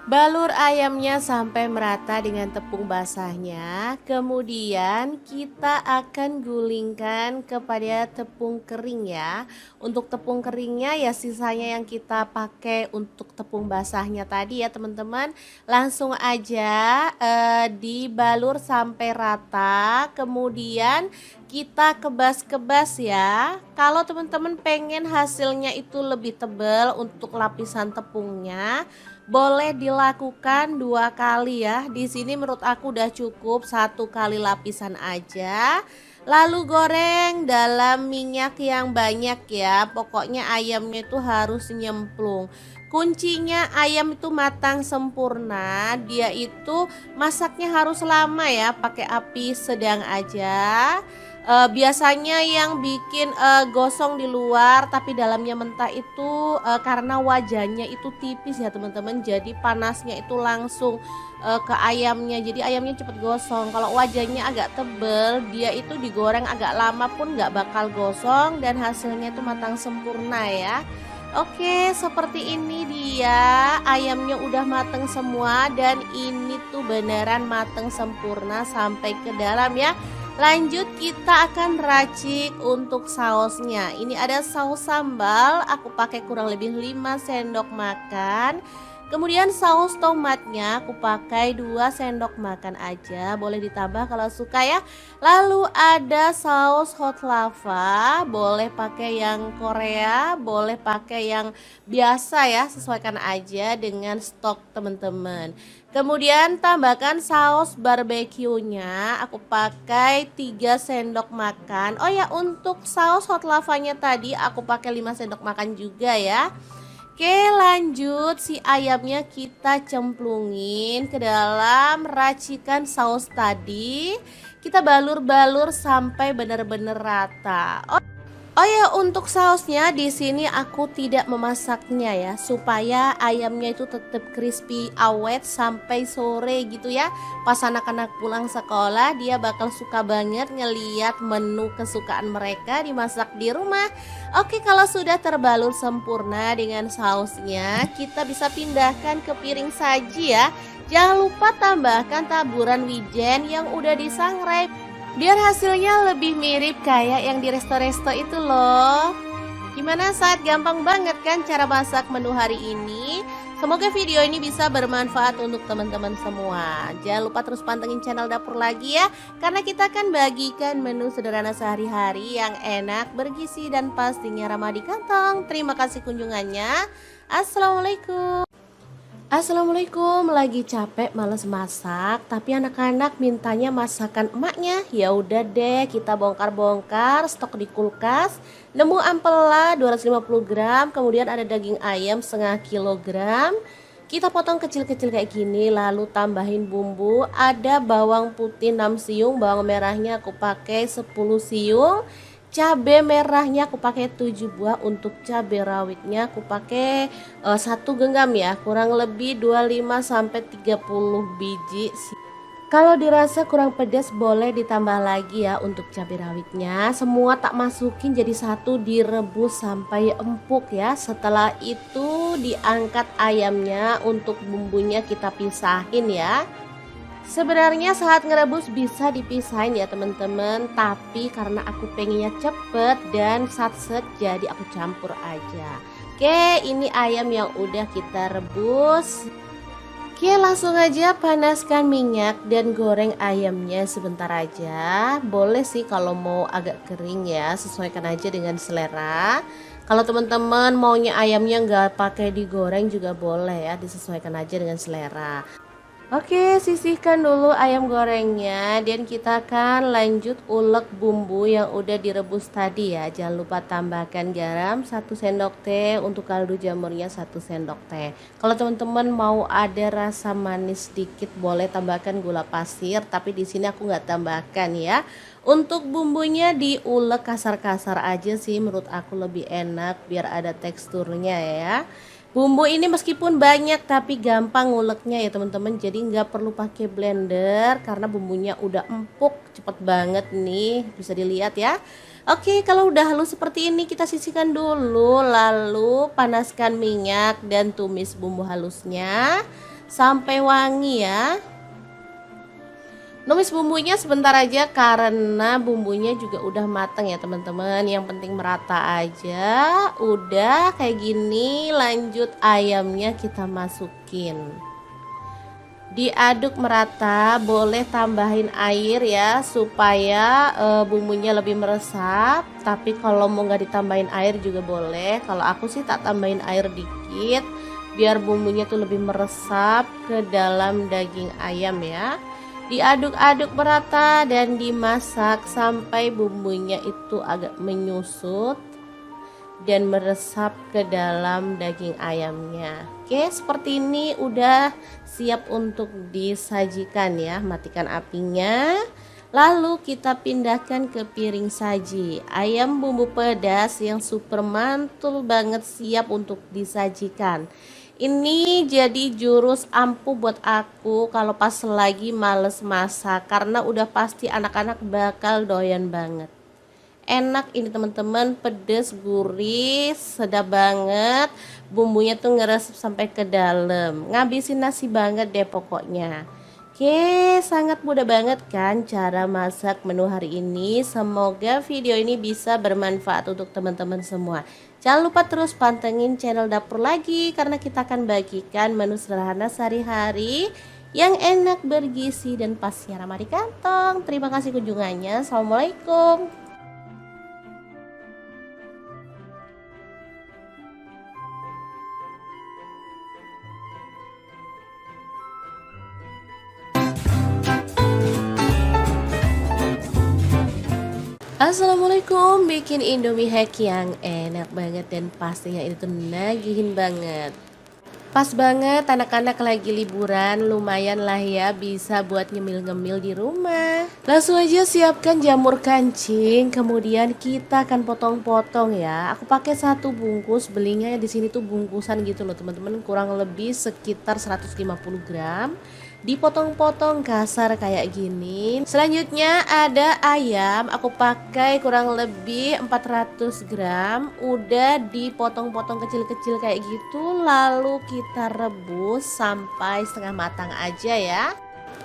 Balur ayamnya sampai merata dengan tepung basahnya. Kemudian kita akan gulingkan kepada tepung kering ya. Untuk tepung keringnya ya sisanya yang kita pakai untuk tepung basahnya tadi ya teman-teman. Langsung aja dibalur sampai rata. Kemudian kita kebas-kebas ya. Kalau teman-teman pengen hasilnya itu lebih tebal untuk lapisan tepungnya, boleh dilakukan 2 kali ya. Di sini menurut aku udah cukup 1 kali lapisan aja. Lalu goreng dalam minyak yang banyak ya. Pokoknya ayamnya itu harus nyemplung. Kuncinya ayam itu matang sempurna. Dia itu masaknya harus lama ya, pakai api sedang aja. Biasanya yang bikin gosong di luar tapi dalamnya mentah itu karena wajahnya itu tipis ya teman-teman, jadi panasnya itu langsung ke ayamnya, jadi ayamnya cepet gosong. Kalau wajahnya agak tebel, dia itu digoreng agak lama pun nggak bakal gosong dan hasilnya itu matang sempurna ya. Oke, seperti ini dia ayamnya udah mateng semua dan ini tuh beneran mateng sempurna sampai ke dalam ya. Lanjut kita akan racik untuk sausnya. Ini ada saus sambal, aku pakai kurang lebih 5 sendok makan. Kemudian saus tomatnya aku pakai 2 sendok makan aja, boleh ditambah kalau suka ya. Lalu ada saus hot lava, boleh pakai yang Korea, boleh pakai yang biasa ya, sesuaikan aja dengan stok teman-teman. Kemudian tambahkan saus barbeque-nya, aku pakai 3 sendok makan. Oh ya, untuk saus hot lavanya tadi aku pakai 5 sendok makan juga ya. Oke, lanjut si ayamnya kita cemplungin ke dalam racikan saus tadi. Kita balur-balur sampai benar-benar rata. Oh ya, untuk sausnya di sini aku tidak memasaknya ya, supaya ayamnya itu tetap crispy awet sampai sore gitu ya. Pas anak-anak pulang sekolah, dia bakal suka banget ngeliat menu kesukaan mereka dimasak di rumah. Oke, kalau sudah terbalur sempurna dengan sausnya, kita bisa pindahkan ke piring saji ya. Jangan lupa tambahkan taburan wijen yang udah disangrai, biar hasilnya lebih mirip kayak yang di resto-resto itu loh. Gimana saat gampang banget kan cara masak menu hari ini? Semoga video ini bisa bermanfaat untuk teman-teman semua. Jangan lupa terus pantengin channel dapur lagi ya, karena kita akan bagikan menu sederhana sehari-hari yang enak, bergizi, dan pastinya ramah di kantong. Terima kasih kunjungannya. Assalamualaikum. Assalamualaikum, lagi capek males masak, tapi anak-anak mintanya masakan emaknya. Ya udah deh, kita bongkar-bongkar stok di kulkas. Nemu ampela 250 gram, kemudian ada daging ayam setengah kilogram. Kita potong kecil-kecil kayak gini, lalu tambahin bumbu. Ada bawang putih 6 siung, bawang merahnya aku pakai 10 siung. Cabai merahnya aku pakai 7 buah, untuk cabai rawitnya aku pakai 1 genggam ya, kurang lebih 25 sampai 30 biji. Kalau dirasa kurang pedas boleh ditambah lagi ya untuk cabai rawitnya. Semua tak masukin jadi satu, direbus sampai empuk ya. Setelah itu diangkat ayamnya, untuk bumbunya kita pisahin ya. Sebenarnya saat ngerebus bisa dipisahin ya teman-teman, tapi karena aku pengennya cepet dan satset, jadi aku campur aja. Oke, ini ayam yang udah kita rebus. Oke, langsung aja panaskan minyak dan goreng ayamnya sebentar aja. Boleh sih kalau mau agak kering ya, sesuaikan aja dengan selera. Kalau teman-teman maunya ayamnya nggak pakai digoreng juga boleh ya, disesuaikan aja dengan selera. Oke, sisihkan dulu ayam gorengnya dan kita akan lanjut ulek bumbu yang udah direbus tadi ya. Jangan lupa tambahkan garam 1 sendok teh, untuk kaldu jamurnya 1 sendok teh. Kalau teman-teman mau ada rasa manis sedikit boleh tambahkan gula pasir, tapi di sini aku nggak tambahkan ya. Untuk bumbunya diulek kasar-kasar aja sih, menurut aku lebih enak biar ada teksturnya ya. Bumbu ini meskipun banyak tapi gampang nguleknya ya teman-teman, jadi nggak perlu pakai blender karena bumbunya udah empuk, cepet banget nih, bisa dilihat ya. Oke, kalau udah halus seperti ini kita sisihkan dulu, lalu panaskan minyak dan tumis bumbu halusnya sampai wangi ya. Numis bumbunya sebentar aja karena bumbunya juga udah matang ya teman-teman. Yang penting merata aja. Udah kayak gini, lanjut ayamnya kita masukin. Diaduk merata, boleh tambahin air ya supaya bumbunya lebih meresap. Tapi kalau mau nggak ditambahin air juga boleh. Kalau aku sih tak tambahin air dikit biar bumbunya tuh lebih meresap ke dalam daging ayam ya. Diaduk-aduk merata dan dimasak sampai bumbunya itu agak menyusut dan meresap ke dalam daging ayamnya. Oke, seperti ini udah siap untuk disajikan ya. Matikan apinya. Lalu kita pindahkan ke piring saji. Ayam bumbu pedas yang super mantul banget siap untuk disajikan. Ini jadi jurus ampuh buat aku kalau pas lagi males masak, karena udah pasti anak-anak bakal doyan banget. Enak ini teman-teman, pedes, gurih, sedap banget. Bumbunya tuh ngeresep sampai ke dalam, ngabisin nasi banget deh pokoknya. Oke, sangat mudah banget kan cara masak menu hari ini. Semoga video ini bisa bermanfaat untuk teman-teman semua. Jangan lupa terus pantengin channel dapur lagi, karena kita akan bagikan menu sederhana sehari-hari yang enak, bergizi, dan pastinya ramah di kantong. Terima kasih kunjungannya. Assalamualaikum. Assalamualaikum, bikin Indomie hack yang enak banget dan pastinya itu nagihin banget. Pas banget anak-anak lagi liburan, lumayan lah ya bisa buat nyemil-ngemil di rumah. Langsung aja siapkan jamur kancing, kemudian kita akan potong-potong ya. Aku pakai satu bungkus, belinya di sini tuh bungkusan gitu loh teman-teman, kurang lebih sekitar 150 gram. Dipotong-potong kasar kayak gini. Selanjutnya ada ayam, aku pakai kurang lebih 400 gram. Udah dipotong-potong kecil-kecil kayak gitu, lalu kita rebus sampai setengah matang aja ya.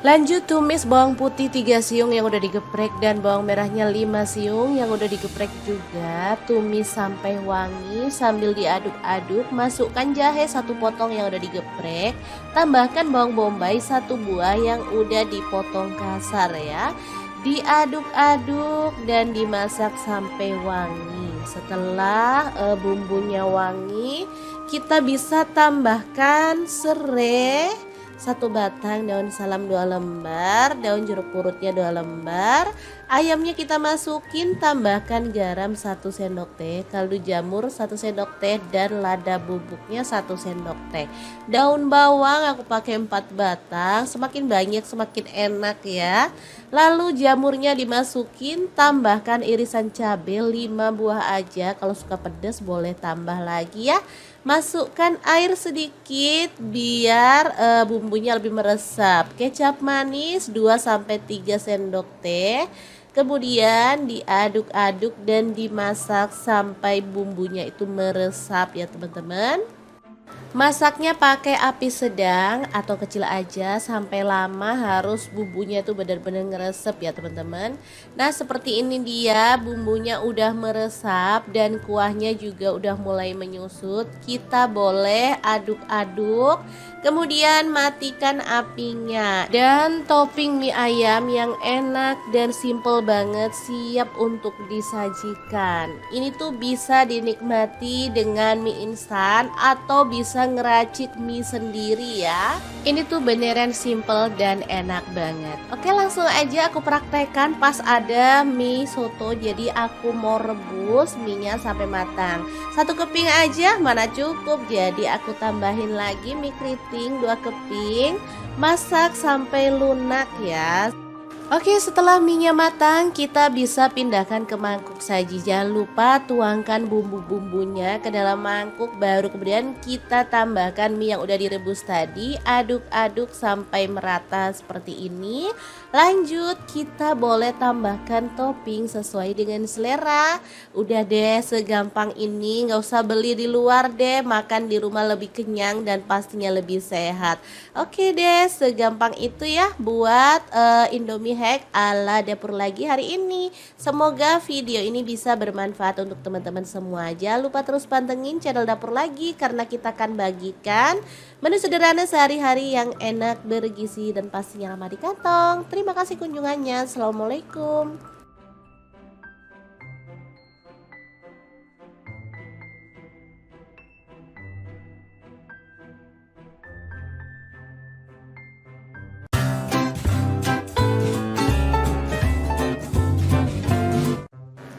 Lanjut tumis bawang putih 3 siung yang udah digeprek dan bawang merahnya 5 siung yang udah digeprek juga. Tumis sampai wangi sambil diaduk-aduk. Masukkan jahe 1 potong yang udah digeprek. Tambahkan bawang bombay 1 buah yang udah dipotong kasar ya. Diaduk-aduk dan dimasak sampai wangi. Setelah bumbunya wangi, kita bisa tambahkan serai 1 batang, daun salam 2 lembar, daun jeruk purutnya 2 lembar. Ayamnya kita masukin, tambahkan garam 1 sendok teh, kaldu jamur 1 sendok teh, dan lada bubuknya 1 sendok teh. Daun bawang aku pakai 4 batang, semakin banyak semakin enak ya. Lalu jamurnya dimasukin, tambahkan irisan cabai 5 buah aja, kalau suka pedas boleh tambah lagi ya. Masukkan air sedikit biar bumbunya lebih meresap. Kecap manis 2-3 sendok teh. Kemudian diaduk-aduk dan dimasak sampai bumbunya itu meresap ya teman-teman. Masaknya pakai api sedang atau kecil aja, sampai lama harus bumbunya tuh benar-benar ngeresep ya teman-teman. Nah seperti ini dia bumbunya udah meresap dan kuahnya juga udah mulai menyusut. Kita boleh aduk-aduk, kemudian matikan apinya. Dan topping mie ayam yang enak dan simple banget siap untuk disajikan. Ini tuh bisa dinikmati dengan mie instan atau bisa ngeracik mie sendiri ya. Ini tuh beneran simple dan enak banget. Oke, langsung aja aku praktekkan pas ada mie soto. Jadi aku mau rebus mie-nya sampai matang. 1 keping aja mana cukup. Jadi aku tambahin lagi mie keriting 2 keping. Masak sampai lunak ya. Oke, setelah mie-nya matang, kita bisa pindahkan ke mangkuk saji. Jangan lupa tuangkan bumbu-bumbunya ke dalam mangkuk, baru kemudian kita tambahkan mie yang udah direbus tadi. Aduk-aduk sampai merata seperti ini. Lanjut, kita boleh tambahkan topping sesuai dengan selera. Udah deh, segampang ini, nggak usah beli di luar deh, makan di rumah lebih kenyang dan pastinya lebih sehat. Oke deh, segampang itu ya buat Indomie hack ala dapur lagi hari ini. Semoga video ini bisa bermanfaat untuk teman-teman semua. Jangan lupa terus pantengin channel dapur lagi, karena kita akan bagikan menu sederhana sehari-hari yang enak, bergizi, dan pastinya ramah di kantong. Terima kasih kunjungannya. Assalamualaikum.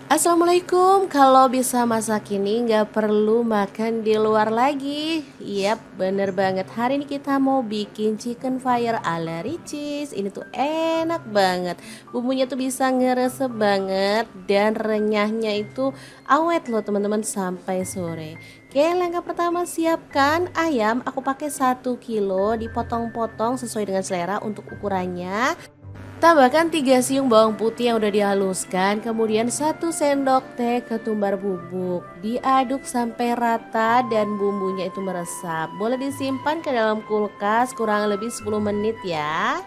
Assalamualaikum. Kalau bisa masak ini nggak perlu makan di luar lagi. Yap, bener banget. Hari ini kita mau bikin chicken fire ala Ricis. Ini tuh enak banget. Bumbunya tuh bisa ngeresep banget dan renyahnya itu awet loh teman-teman sampai sore. Oke, langkah pertama siapkan ayam. Aku pakai 1 kilo, dipotong-potong sesuai dengan selera untuk ukurannya. Tambahkan 3 siung bawang putih yang udah dihaluskan, kemudian 1 sendok teh ketumbar bubuk. Diaduk sampai rata dan bumbunya itu meresap. Boleh disimpan ke dalam kulkas kurang lebih 10 menit ya.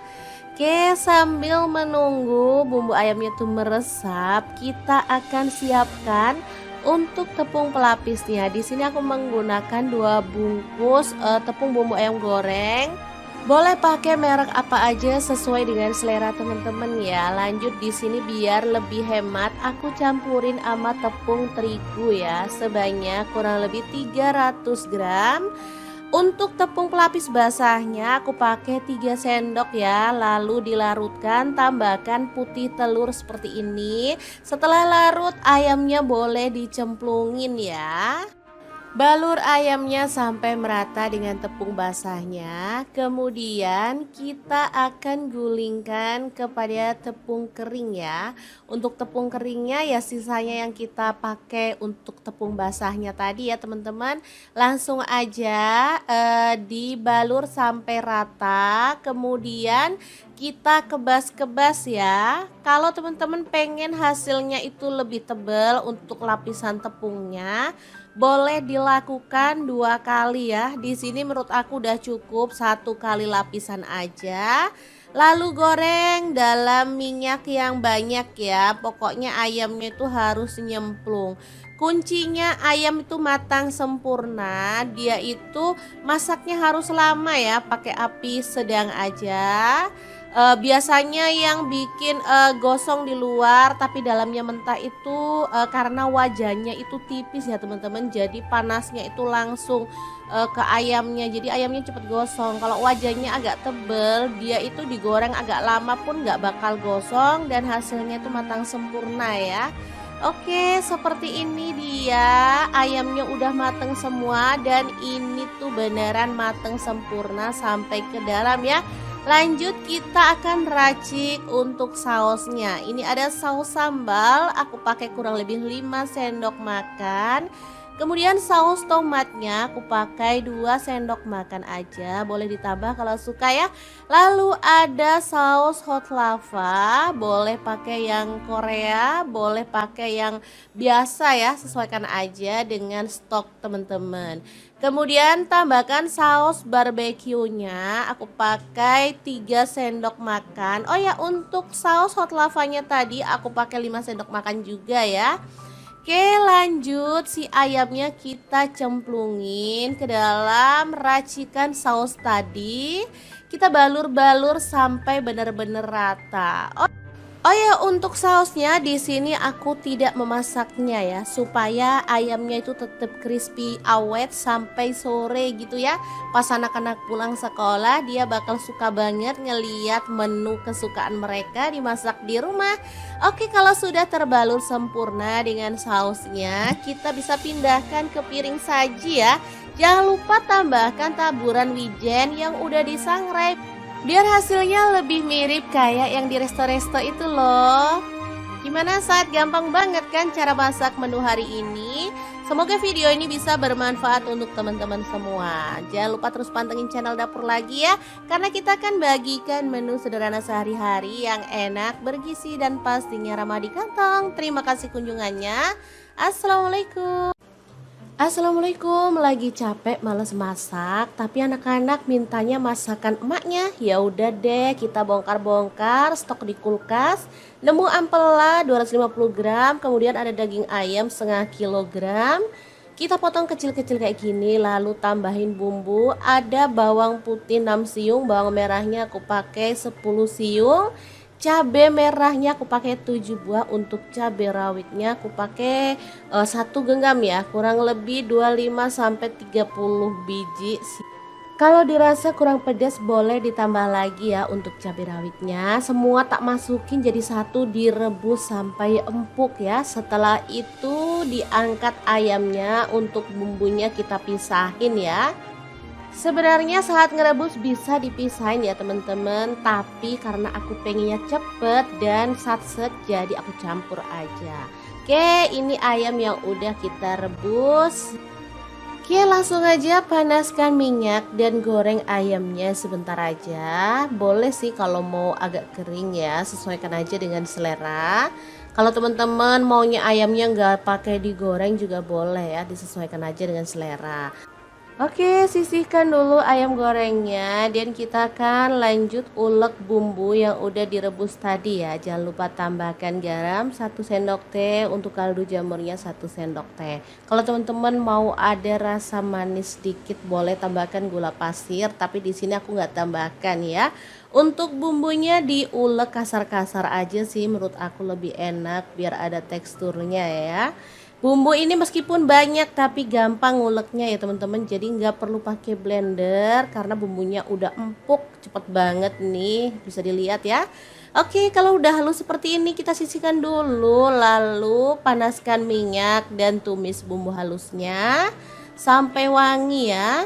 Oke, sambil menunggu bumbu ayamnya itu meresap, kita akan siapkan untuk tepung pelapisnya. Di sini aku menggunakan 2 bungkus tepung bumbu ayam goreng. Boleh pakai merek apa aja sesuai dengan selera teman-teman ya. Lanjut di sini biar lebih hemat, aku campurin sama tepung terigu ya, sebanyak kurang lebih 300 gram. Untuk tepung pelapis basahnya aku pakai 3 sendok ya, lalu dilarutkan, tambahkan putih telur seperti ini. Setelah larut ayamnya boleh dicemplungin ya. Balur ayamnya sampai merata dengan tepung basahnya. Kemudian kita akan gulingkan kepada tepung kering ya. Untuk tepung keringnya ya sisanya yang kita pakai untuk tepung basahnya tadi ya teman-teman. Langsung aja dibalur sampai rata. Kemudian kita kebas-kebas ya. Kalau teman-teman pengen hasilnya itu lebih tebal untuk lapisan tepungnya, boleh dilakukan 2 kali ya. Di sini menurut aku udah cukup 1 kali lapisan aja. Lalu goreng dalam minyak yang banyak ya. Pokoknya ayamnya itu harus nyemplung. Kuncinya ayam itu matang sempurna. Dia itu masaknya harus lama ya, pakai api sedang aja. Biasanya yang bikin gosong di luar tapi dalamnya mentah itu karena wajahnya itu tipis ya teman-teman, jadi panasnya itu langsung ke ayamnya, jadi ayamnya cepet gosong. Kalau wajahnya agak tebel, dia itu digoreng agak lama pun nggak bakal gosong dan hasilnya itu matang sempurna ya. Oke, seperti ini dia ayamnya udah mateng semua dan ini tuh beneran mateng sempurna sampai ke dalam ya. Lanjut kita akan racik untuk sausnya. Ini ada saus sambal, aku pakai kurang lebih 5 sendok makan. Kemudian saus tomatnya aku pakai 2 sendok makan aja, boleh ditambah kalau suka ya. Lalu ada saus hot lava, boleh pakai yang Korea, boleh pakai yang biasa ya, sesuaikan aja dengan stok teman-teman. Kemudian tambahkan saus barbeque-nya, aku pakai 3 sendok makan. Oh ya, untuk saus hot lavanya tadi aku pakai 5 sendok makan juga ya. Oke, lanjut si ayamnya kita cemplungin ke dalam racikan saus tadi. Kita balur-balur sampai benar-benar rata. Oh ya, untuk sausnya di sini aku tidak memasaknya ya, supaya ayamnya itu tetap crispy awet sampai sore gitu ya. Pas anak-anak pulang sekolah, dia bakal suka banget ngeliat menu kesukaan mereka dimasak di rumah. Oke, kalau sudah terbalur sempurna dengan sausnya, kita bisa pindahkan ke piring saji ya. Jangan lupa tambahkan taburan wijen yang udah disangrai, biar hasilnya lebih mirip kayak yang di resto-resto itu loh. Gimana saat gampang banget kan cara masak menu hari ini? Semoga video ini bisa bermanfaat untuk teman-teman semua. Jangan lupa terus pantengin channel dapur lagi ya, karena kita akan bagikan menu sederhana sehari-hari yang enak, bergizi, dan pastinya ramah di kantong. Terima kasih kunjungannya. Assalamualaikum. Assalamualaikum, lagi capek males masak, tapi anak-anak mintanya masakan emaknya. Ya udah deh, kita bongkar-bongkar stok di kulkas. Nemu ampela 250 gram, kemudian ada daging ayam setengah kilogram. Kita potong kecil-kecil kayak gini, lalu tambahin bumbu. Ada bawang putih 6 siung, bawang merahnya aku pakai 10 siung. Cabai merahnya aku pakai 7 buah, untuk cabai rawitnya aku pakai 1 genggam ya, kurang lebih 25 sampai 30 biji. Kalau dirasa kurang pedas boleh ditambah lagi ya untuk cabai rawitnya. Semua tak masukin jadi satu, direbus sampai empuk ya. Setelah itu diangkat ayamnya, untuk bumbunya kita pisahin ya. Sebenarnya saat ngerebus bisa dipisahin ya teman-teman, tapi karena aku pengennya cepet dan satset, jadi aku campur aja. Oke, ini ayam yang udah kita rebus. Oke, langsung aja panaskan minyak dan goreng ayamnya sebentar aja. Boleh sih kalau mau agak kering ya, sesuaikan aja dengan selera. Kalau teman-teman maunya ayamnya nggak pakai digoreng juga boleh ya, disesuaikan aja dengan selera. Oke, sisihkan dulu ayam gorengnya dan kita akan lanjut ulek bumbu yang udah direbus tadi ya. Jangan lupa tambahkan garam 1 sendok teh, untuk kaldu jamurnya 1 sendok teh. Kalau teman-teman mau ada rasa manis sedikit boleh tambahkan gula pasir, tapi di sini aku nggak tambahkan ya. Untuk bumbunya diulek kasar-kasar aja sih, menurut aku lebih enak biar ada teksturnya ya. Bumbu ini meskipun banyak tapi gampang nguleknya ya teman-teman, jadi nggak perlu pakai blender karena bumbunya udah empuk, cepet banget nih, bisa dilihat ya. Oke, kalau udah halus seperti ini kita sisihkan dulu, lalu panaskan minyak dan tumis bumbu halusnya. sampai wangi ya.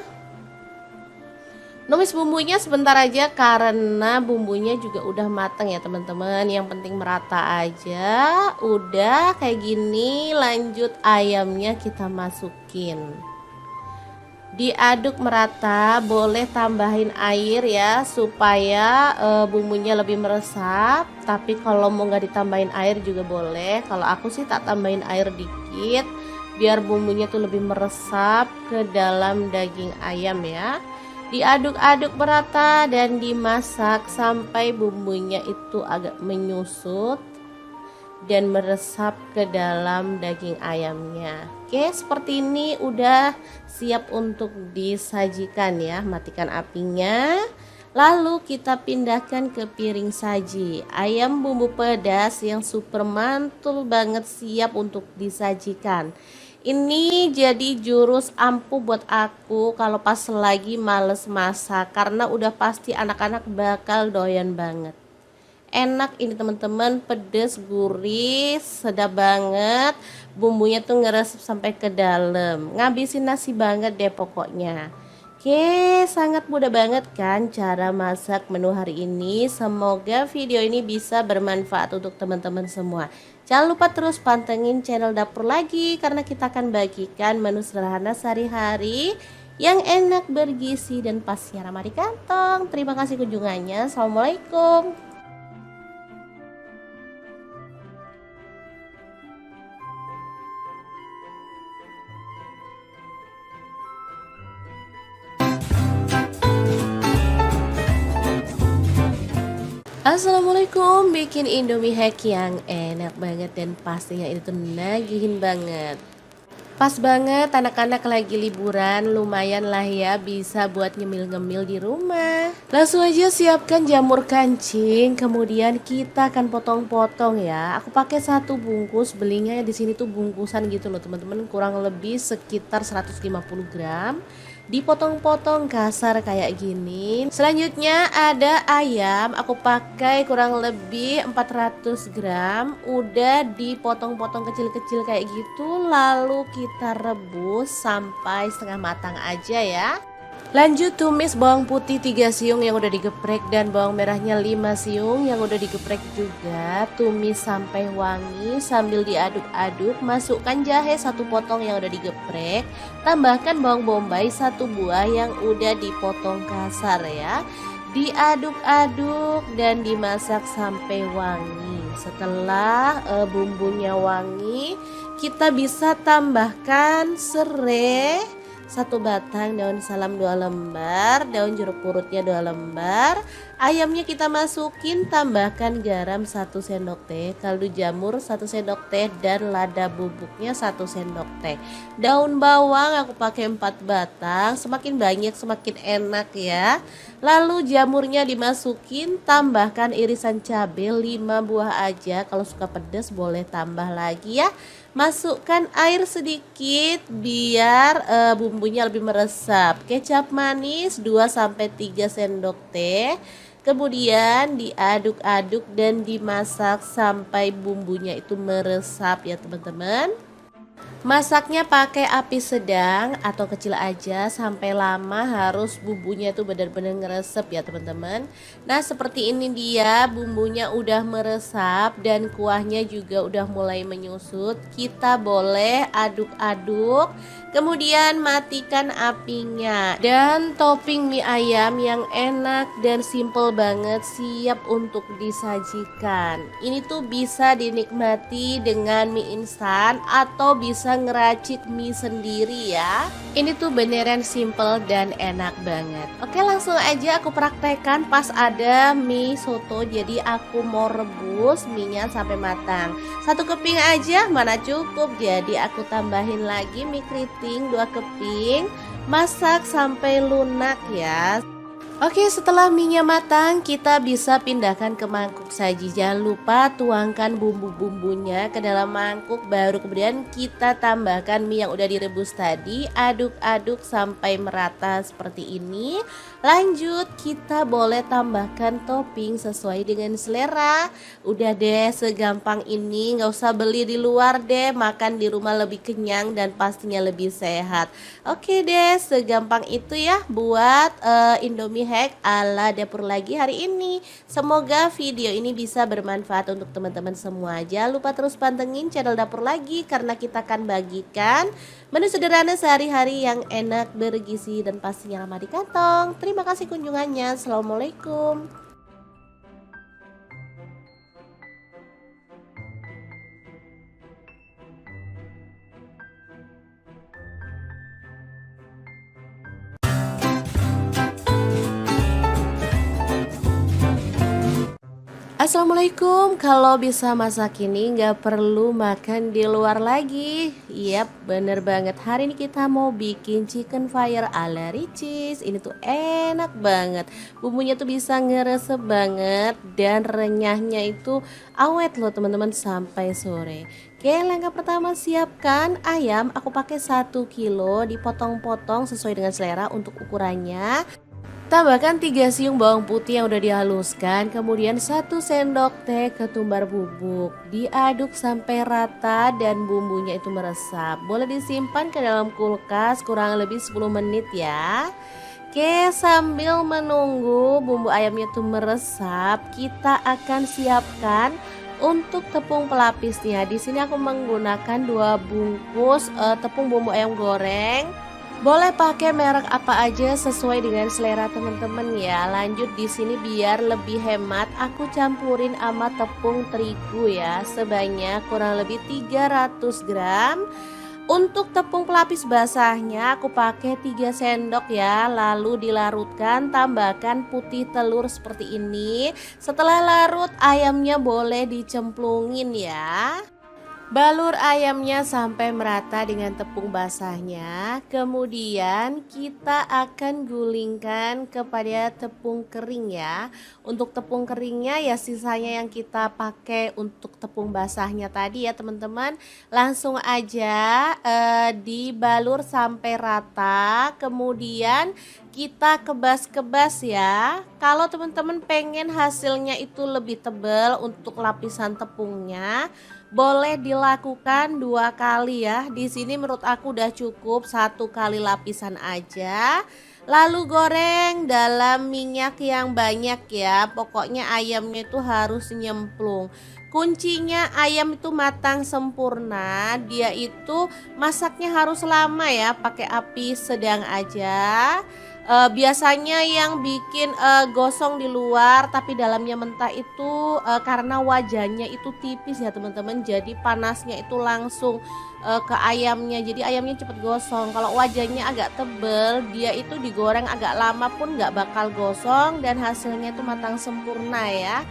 Numis bumbunya sebentar aja karena bumbunya juga udah matang ya teman-teman. Yang penting merata aja. Udah kayak gini, lanjut ayamnya kita masukin. Diaduk merata, boleh tambahin air ya supaya bumbunya lebih meresap. Tapi kalau mau nggak ditambahin air juga boleh. Kalau aku sih tak tambahin air dikit biar bumbunya tuh lebih meresap ke dalam daging ayam ya. Diaduk-aduk merata dan dimasak sampai bumbunya itu agak menyusut dan meresap ke dalam daging ayamnya. Oke, seperti ini udah siap untuk disajikan ya. Matikan apinya. Lalu kita pindahkan ke piring saji. Ayam bumbu pedas yang super mantul banget siap untuk disajikan. Ini jadi jurus ampuh buat aku kalau pas lagi males masak, karena udah pasti anak-anak bakal doyan banget. Enak ini teman-teman, pedes, gurih, sedap banget. Bumbunya tuh ngeresep sampai ke dalam, ngabisin nasi banget deh pokoknya. Oke, sangat mudah banget kan cara masak menu hari ini. Semoga video ini bisa bermanfaat untuk teman-teman semua. Jangan lupa terus pantengin channel Dapur Lagi, karena kita akan bagikan menu sederhana sehari-hari yang enak, bergizi, dan pasti ramah di kantong. Terima kasih kunjungannya. Assalamualaikum. Assalamualaikum, bikin Indomie hack yang enak banget dan pastinya itu nagihin banget. Pas banget anak-anak lagi liburan, lumayan lah ya bisa buat nyemil-ngemil di rumah. Langsung aja siapkan jamur kancing, kemudian kita akan potong-potong ya. Aku pakai satu bungkus, belinya di sini tuh bungkusan gitu loh teman-teman, kurang lebih sekitar 150 gram. Dipotong-potong kasar kayak gini. Selanjutnya ada ayam, aku pakai kurang lebih 400 gram. Udah dipotong-potong kecil-kecil kayak gitu. Lalu kita rebus sampai setengah matang aja ya. Lanjut tumis bawang putih 3 siung yang udah digeprek dan bawang merahnya 5 siung yang udah digeprek juga. Tumis sampai wangi sambil diaduk-aduk. Masukkan jahe 1 potong yang udah digeprek. Tambahkan bawang bombay 1 buah yang udah dipotong kasar ya. Diaduk-aduk dan dimasak sampai wangi. Setelah bumbunya wangi, kita bisa tambahkan serai 1 batang, daun salam 2 lembar, daun jeruk purutnya 2 lembar. Ayamnya kita masukin, tambahkan garam 1 sendok teh, kaldu jamur 1 sendok teh, dan lada bubuknya 1 sendok teh. Daun bawang aku pakai 4 batang, semakin banyak semakin enak ya. Lalu jamurnya dimasukin, tambahkan irisan cabai 5 buah aja, kalau suka pedas boleh tambah lagi ya. Masukkan air sedikit biar bumbunya lebih meresap. Kecap manis 2-3 sendok teh. Kemudian diaduk-aduk dan dimasak sampai bumbunya itu meresap ya teman-teman. Masaknya pakai api sedang atau kecil aja sampai lama, harus bumbunya tuh benar-benar ngeresep ya teman-teman. Nah seperti ini dia, bumbunya udah meresap dan kuahnya juga udah mulai menyusut. Kita boleh aduk-aduk, kemudian matikan apinya. Dan topping mie ayam yang enak dan simple banget siap untuk disajikan. Ini tuh bisa dinikmati dengan mie instan atau bisa ngeracik mie sendiri ya. Ini tuh beneran simple dan enak banget. Oke, langsung aja aku praktekkan pas ada mie soto. Jadi aku mau rebus mie-nya sampai matang. 1 keping aja mana cukup, jadi aku tambahin lagi mie keriting 2 keping. Masak sampai lunak ya. Oke, setelah minyak matang, kita bisa pindahkan ke mangkuk saji. Jangan lupa tuangkan bumbu-bumbunya ke dalam mangkuk, baru kemudian kita tambahkan mie yang udah direbus tadi. Aduk-aduk sampai merata seperti ini. Lanjut, kita boleh tambahkan topping sesuai dengan selera. Udah deh, segampang ini, nggak usah beli di luar deh, makan di rumah lebih kenyang dan pastinya lebih sehat. Oke deh, segampang itu ya buat Indomie hack ala dapur lagi hari ini. Semoga video ini bisa bermanfaat untuk teman-teman semua. Jangan lupa terus pantengin channel dapur lagi karena kita akan bagikan menu sederhana sehari-hari yang enak, bergizi dan pastinya ramah di kantong. Terima kasih kunjungannya. Assalamualaikum. Assalamualaikum, kalau bisa masak ini nggak perlu makan di luar lagi. Yap, bener banget. Hari ini kita mau bikin chicken fire ala Ricis. Ini tuh enak banget. Bumbunya tuh bisa ngeresep banget dan renyahnya itu awet loh teman-teman sampai sore. Oke, langkah pertama siapkan ayam. Aku pakai 1 kilo, dipotong-potong sesuai dengan selera untuk ukurannya. Tambahkan 3 siung bawang putih yang udah dihaluskan, kemudian 1 sendok teh ketumbar bubuk. Diaduk sampai rata dan bumbunya itu meresap. Boleh disimpan ke dalam kulkas kurang lebih 10 menit ya. Oke, sambil menunggu bumbu ayamnya itu meresap, kita akan siapkan untuk tepung pelapisnya. Di sini aku menggunakan 2 bungkus tepung bumbu ayam goreng. Boleh pakai merek apa aja sesuai dengan selera teman-teman ya. Lanjut di sini biar lebih hemat, aku campurin sama tepung terigu ya, sebanyak kurang lebih 300 gram. Untuk tepung pelapis basahnya aku pakai 3 sendok ya, lalu dilarutkan, tambahkan putih telur seperti ini. Setelah larut, ayamnya boleh dicemplungin ya. Balur ayamnya sampai merata dengan tepung basahnya. Kemudian kita akan gulingkan kepada tepung kering ya. Untuk tepung keringnya ya sisanya yang kita pakai untuk tepung basahnya tadi ya teman-teman. Langsung aja dibalur sampai rata. Kemudian kita kebas-kebas ya. Kalau teman-teman pengen hasilnya itu lebih tebal untuk lapisan tepungnya, boleh dilakukan 2 kali ya. Di sini menurut aku udah cukup 1 kali lapisan aja. Lalu goreng dalam minyak yang banyak ya. Pokoknya ayamnya itu harus nyemplung. Kuncinya ayam itu matang sempurna. Dia itu masaknya harus lama ya, pakai api sedang aja. Biasanya yang bikin gosong di luar tapi dalamnya mentah itu karena wajannya itu tipis ya teman-teman, jadi panasnya itu langsung ke ayamnya, jadi ayamnya cepet gosong. Kalau wajannya agak tebel, dia itu digoreng agak lama pun nggak bakal gosong dan hasilnya itu matang sempurna ya.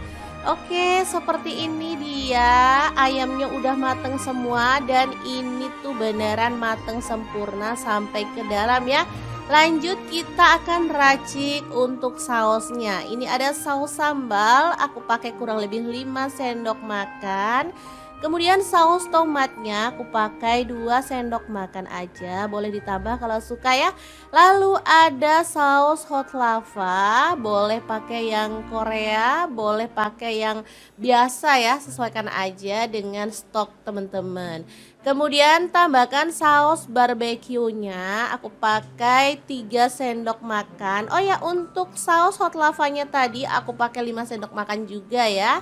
Oke, seperti ini dia ayamnya udah mateng semua dan ini tuh beneran mateng sempurna sampai ke dalam ya. Lanjut kita akan racik untuk sausnya. Ini ada saus sambal, aku pakai kurang lebih 5 sendok makan. Kemudian saus tomatnya aku pakai 2 sendok makan aja, boleh ditambah kalau suka ya. Lalu ada saus hot lava, boleh pakai yang Korea, boleh pakai yang biasa ya, sesuaikan aja dengan stok teman-teman. Kemudian tambahkan saus barbeque-nya, aku pakai 3 sendok makan. Oh ya, untuk saus hot lavanya tadi aku pakai 5 sendok makan juga ya.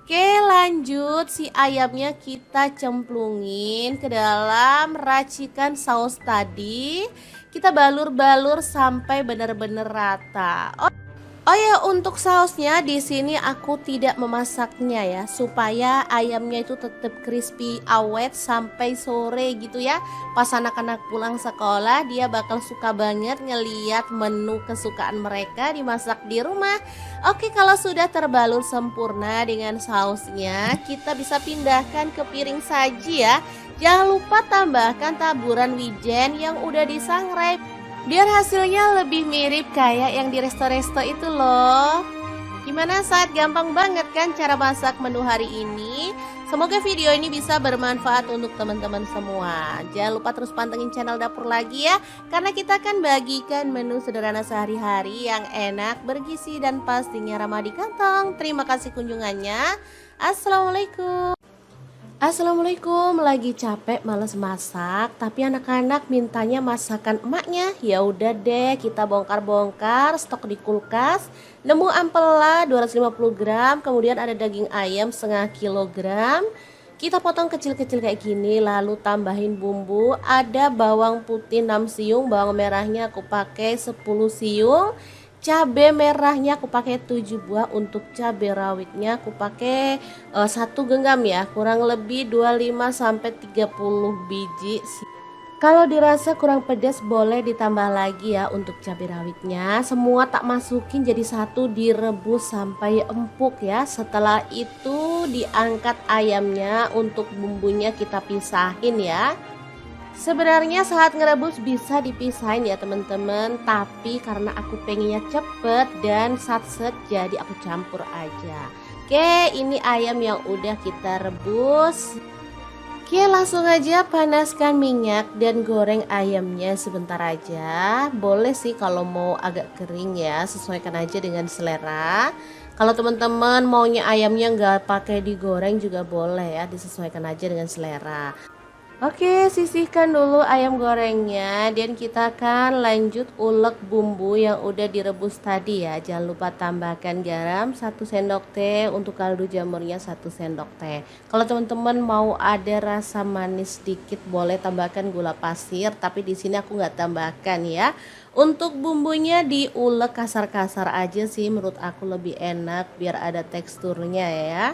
Oke, lanjut si ayamnya kita cemplungin ke dalam racikan saus tadi. Kita balur-balur sampai benar-benar rata. Oh ya, untuk sausnya di sini aku tidak memasaknya ya, supaya ayamnya itu tetap crispy awet sampai sore gitu ya. Pas anak-anak pulang sekolah dia bakal suka banget ngeliat menu kesukaan mereka dimasak di rumah. Oke, kalau sudah terbalur sempurna dengan sausnya, kita bisa pindahkan ke piring saji ya. Jangan lupa tambahkan taburan wijen yang udah disangrai. biar hasilnya lebih mirip kayak yang di resto-resto itu loh. Gimana saat gampang banget kan cara masak menu hari ini? Semoga video ini bisa bermanfaat untuk teman-teman semua. Jangan lupa terus pantengin channel dapur lagi ya, karena kita akan bagikan menu sederhana sehari-hari yang enak, bergizi, dan pastinya ramah di kantong. Terima kasih kunjungannya. Assalamualaikum, lagi capek males masak, tapi anak-anak mintanya masakan emaknya. Ya udah deh, kita bongkar-bongkar stok di kulkas. Nemu ampela 250 gram, kemudian ada daging ayam setengah kilogram. Kita potong kecil-kecil kayak gini, lalu tambahin bumbu. Ada bawang putih 6 siung, bawang merahnya aku pakai 10 siung. Cabai merahnya aku pakai 7 buah, untuk cabai rawitnya aku pakai 1 genggam ya, kurang lebih 25 sampai 30 biji. Kalau dirasa kurang pedas boleh ditambah lagi ya untuk cabai rawitnya. Semua tak masukin jadi satu, direbus sampai empuk ya. Setelah itu diangkat ayamnya, untuk bumbunya kita pisahin ya. Sebenarnya saat ngerebus bisa dipisahin ya teman-teman, tapi karena aku pengennya cepet dan satset jadi aku campur aja. Oke, ini ayam yang udah kita rebus. Oke, langsung aja panaskan minyak dan goreng ayamnya sebentar aja. Boleh sih kalau mau agak kering ya, sesuaikan aja dengan selera. Kalau teman-teman maunya ayamnya nggak pakai digoreng juga boleh ya, disesuaikan aja dengan selera. Oke, sisihkan dulu ayam gorengnya dan kita akan lanjut ulek bumbu yang udah direbus tadi ya. Jangan lupa tambahkan garam 1 sendok teh, untuk kaldu jamurnya 1 sendok teh. Kalau teman-teman mau ada rasa manis sedikit boleh tambahkan gula pasir, tapi di sini aku nggak tambahkan ya. Untuk bumbunya diulek kasar-kasar aja sih, menurut aku lebih enak biar ada teksturnya ya.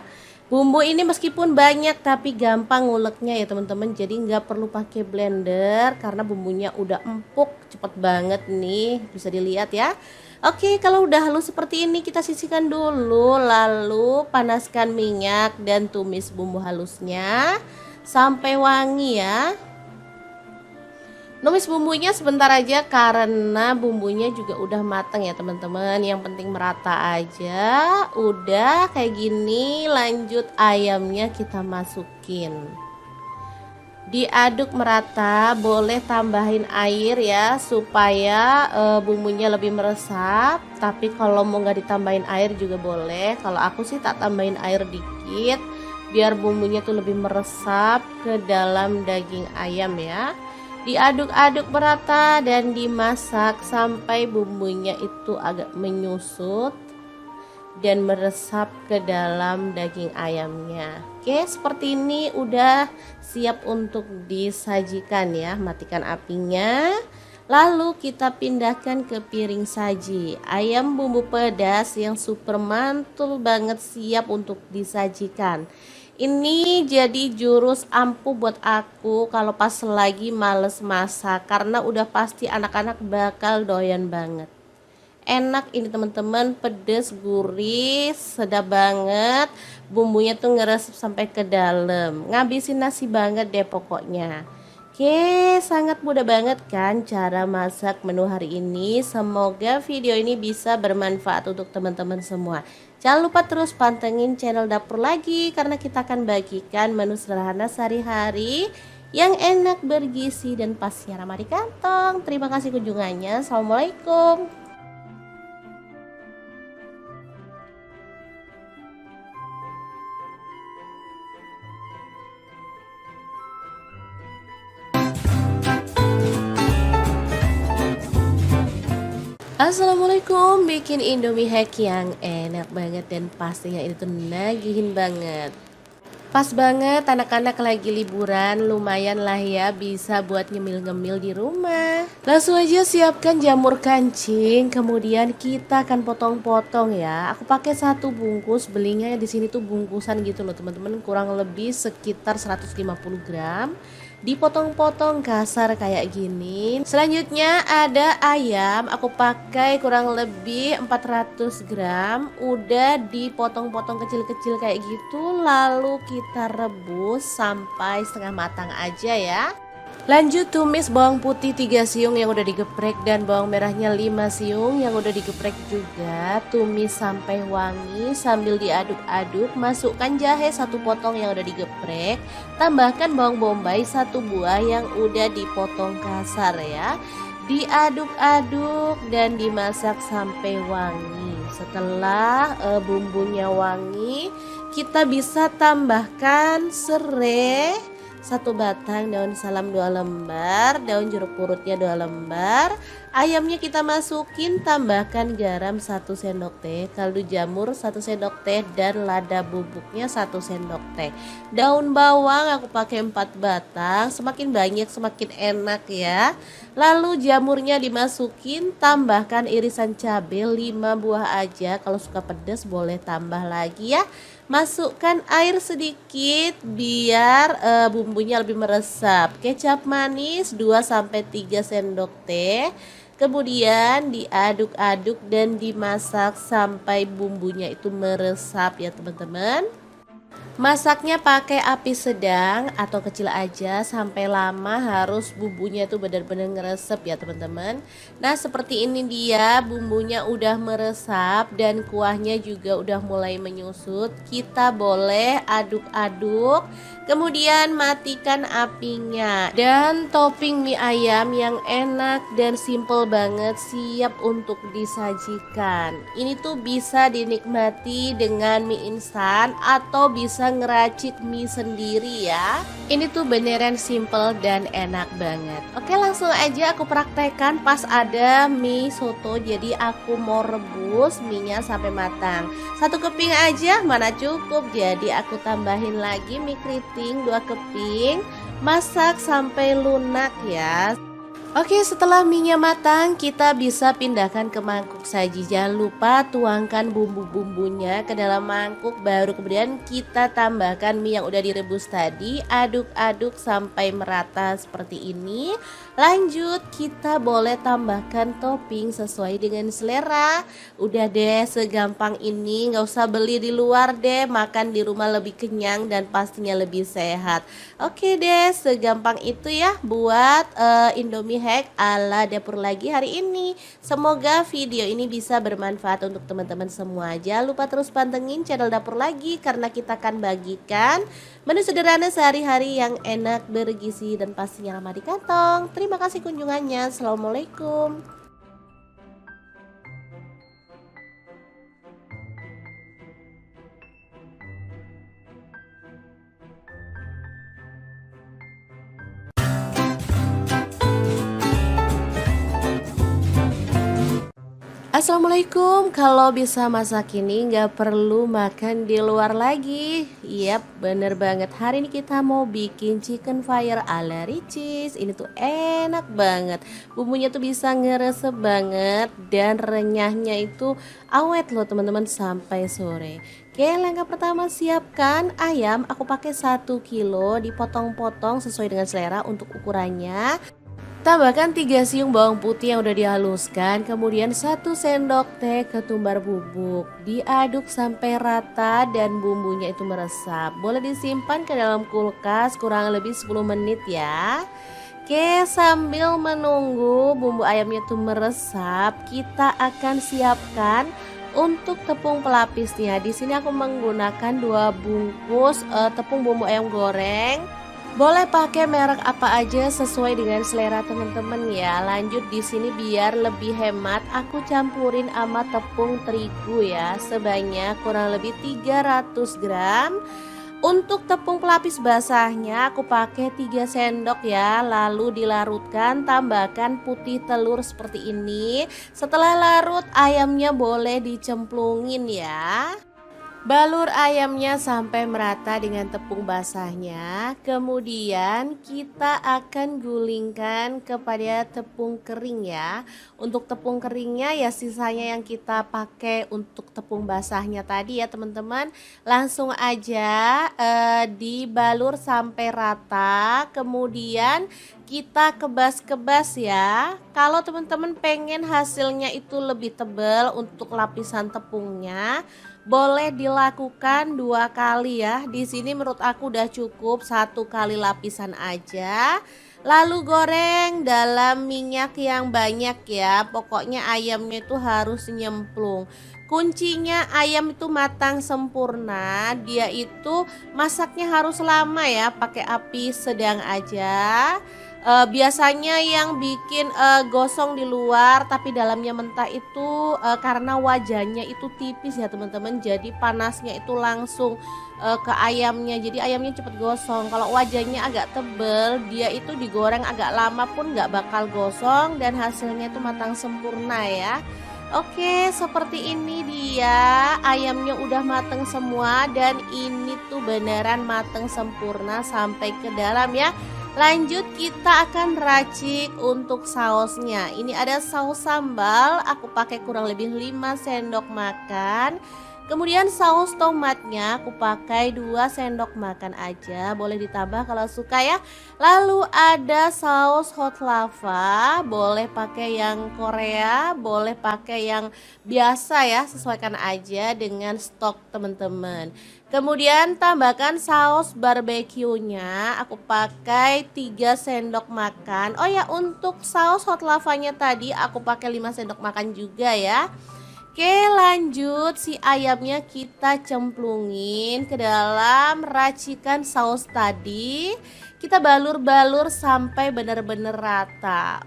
Bumbu ini meskipun banyak tapi gampang nguleknya ya teman-teman, jadi nggak perlu pakai blender karena bumbunya udah empuk, cepet banget nih, bisa dilihat ya. Oke, kalau udah halus seperti ini kita sisihkan dulu, lalu panaskan minyak dan tumis bumbu halusnya sampai wangi ya. Numis bumbunya sebentar aja karena bumbunya juga udah matang ya teman-teman. Yang penting merata aja. Udah kayak gini, lanjut ayamnya kita masukin. Diaduk merata, boleh tambahin air ya supaya bumbunya lebih meresap. Tapi kalau mau nggak ditambahin air juga boleh. Kalau aku sih tak tambahin air dikit biar bumbunya tuh lebih meresap ke dalam daging ayam ya. Diaduk-aduk merata dan dimasak sampai bumbunya itu agak menyusut dan meresap ke dalam daging ayamnya. Oke, seperti ini udah siap untuk disajikan ya. Matikan apinya. Lalu kita pindahkan ke piring saji. Ayam bumbu pedas yang super mantul banget siap untuk disajikan. Ini jadi jurus ampuh buat aku kalau pas lagi males masak, karena udah pasti anak-anak bakal doyan banget. Enak ini teman-teman, pedes, gurih, sedap banget. Bumbunya tuh ngeresep sampai ke dalam, ngabisin nasi banget deh pokoknya. Oke, sangat mudah banget kan cara masak menu hari ini. Semoga video ini bisa bermanfaat untuk teman-teman semua. Jangan lupa terus pantengin channel dapur lagi, karena kita akan bagikan menu sederhana sehari-hari yang enak, bergizi, dan pastinya ramah di kantong. Terima kasih kunjungannya. Assalamualaikum. Assalamualaikum, bikin Indomie hack yang enak banget dan pastinya itu nagihin banget. Pas banget anak-anak lagi liburan, lumayan lah ya bisa buat ngemil-ngemil di rumah. Langsung aja siapkan jamur kancing, kemudian kita akan potong-potong ya. Aku pakai 1 bungkus, belinya di sini tuh bungkusan gitu loh teman-teman, kurang lebih sekitar 150 gram. Dipotong-potong kasar kayak gini. Selanjutnya ada ayam, aku pakai kurang lebih 400 gram. Udah dipotong-potong kecil-kecil kayak gitu, lalu kita rebus sampai setengah matang aja ya. Lanjut tumis bawang putih 3 siung yang udah digeprek dan bawang merahnya 5 siung yang udah digeprek juga. Tumis sampai wangi sambil diaduk-aduk. Masukkan jahe 1 potong yang udah digeprek. Tambahkan bawang bombay 1 buah yang udah dipotong kasar ya. Diaduk-aduk dan dimasak sampai wangi. Setelah bumbunya wangi, kita bisa tambahkan serai 1 batang, daun salam 2 lembar, daun jeruk purutnya 2 lembar. Ayamnya kita masukin, tambahkan garam 1 sendok teh, kaldu jamur 1 sendok teh dan lada bubuknya 1 sendok teh. Daun bawang aku pakai 4 batang, semakin banyak semakin enak ya. Lalu jamurnya dimasukin, tambahkan irisan cabai 5 buah aja, kalau suka pedas boleh tambah lagi ya. Masukkan air sedikit biar bumbunya lebih meresap. Kecap manis 2-3 sendok teh. Kemudian diaduk-aduk dan dimasak sampai bumbunya itu meresap ya teman-teman. Masaknya pakai api sedang atau kecil aja sampai lama, harus bumbunya tuh benar-benar ngeresep ya teman-teman. Nah seperti ini dia bumbunya udah meresap dan kuahnya juga udah mulai menyusut. Kita boleh aduk-aduk, kemudian matikan apinya. Dan topping mie ayam yang enak dan simple banget siap untuk disajikan. Ini tuh bisa dinikmati dengan mie instan atau bisa ngeracik mie sendiri ya. Ini tuh beneran simple dan enak banget. Oke, langsung aja aku praktekkan pas ada mie soto. Jadi aku mau rebus mie-nya sampai matang. 1 keping aja mana cukup, jadi aku tambahin lagi mie keriting 2 keping. Masak sampai lunak ya. Oke, setelah mie-nya matang, kita bisa pindahkan ke mangkuk saji. Jangan lupa tuangkan bumbu-bumbunya ke dalam mangkuk, baru kemudian kita tambahkan mie yang udah direbus tadi. Aduk-aduk sampai merata seperti ini. Lanjut, kita boleh tambahkan topping sesuai dengan selera. Udah deh, segampang ini, nggak usah beli di luar deh, makan di rumah lebih kenyang dan pastinya lebih sehat. Oke deh, segampang itu ya buat Indomie hack ala dapur lagi hari ini. Semoga video ini bisa bermanfaat untuk teman-teman semua. Jangan lupa terus pantengin channel dapur lagi karena kita akan bagikan menu sederhana sehari-hari yang enak, bergizi dan pastinya ramah di kantong. Terima kasih kunjungannya. Assalamualaikum. Assalamualaikum. Kalau bisa masak ini nggak perlu makan di luar lagi. Yap, bener banget. Hari ini kita mau bikin chicken fire ala Ricis. Ini tuh enak banget. Bumbunya tuh bisa ngeresep banget dan renyahnya itu awet loh teman-teman sampai sore. Oke, langkah pertama siapkan ayam. Aku pakai 1 kilo, dipotong-potong sesuai dengan selera untuk ukurannya. Tambahkan 3 siung bawang putih yang udah dihaluskan, kemudian 1 sendok teh ketumbar bubuk. Diaduk sampai rata dan bumbunya itu meresap. Boleh disimpan ke dalam kulkas kurang lebih 10 menit ya. Oke, sambil menunggu bumbu ayamnya itu meresap, kita akan siapkan untuk tepung pelapisnya. Di sini aku menggunakan 2 bungkus tepung bumbu ayam goreng. Boleh pakai merek apa aja sesuai dengan selera teman-teman ya. Lanjut di sini biar lebih hemat, aku campurin sama tepung terigu ya, sebanyak kurang lebih 300 gram. Untuk tepung pelapis basahnya aku pakai 3 sendok ya. Lalu dilarutkan, tambahkan putih telur seperti ini. Setelah larut ayamnya boleh dicemplungin ya. Balur ayamnya sampai merata dengan tepung basahnya. Kemudian kita akan gulingkan kepada tepung kering ya. Untuk tepung keringnya ya sisanya yang kita pakai untuk tepung basahnya tadi ya teman-teman. Langsung aja dibalur sampai rata. Kemudian kita kebas-kebas ya. Kalau teman-teman pengen hasilnya itu lebih tebal untuk lapisan tepungnya, boleh dilakukan 2 kali ya. Di sini menurut aku udah cukup 1 kali lapisan aja. Lalu goreng dalam minyak yang banyak ya. Pokoknya ayamnya itu harus nyemplung. Kuncinya ayam itu matang sempurna. Dia itu masaknya harus lama ya, pakai api sedang aja. Biasanya yang bikin gosong di luar tapi dalamnya mentah itu karena wajahnya itu tipis ya teman-teman. Jadi panasnya itu langsung ke ayamnya, jadi ayamnya cepet gosong. Kalau wajahnya agak tebel, dia itu digoreng agak lama pun nggak bakal gosong dan hasilnya itu matang sempurna ya. Oke, seperti ini dia ayamnya udah mateng semua dan ini tuh beneran mateng sempurna sampai ke dalam ya. Lanjut kita akan racik untuk sausnya. Ini ada saus sambal, aku pakai kurang lebih 5 sendok makan. Kemudian saus tomatnya aku pakai 2 sendok makan aja, boleh ditambah kalau suka ya. Lalu ada saus hot lava, boleh pakai yang Korea, boleh pakai yang biasa ya, sesuaikan aja dengan stok teman-teman. Kemudian tambahkan saus barbeque-nya, aku pakai 3 sendok makan. Oh ya, untuk saus hot lavanya tadi aku pakai 5 sendok makan juga ya. Oke, lanjut si ayamnya kita cemplungin ke dalam racikan saus tadi. Kita balur-balur sampai benar-benar rata.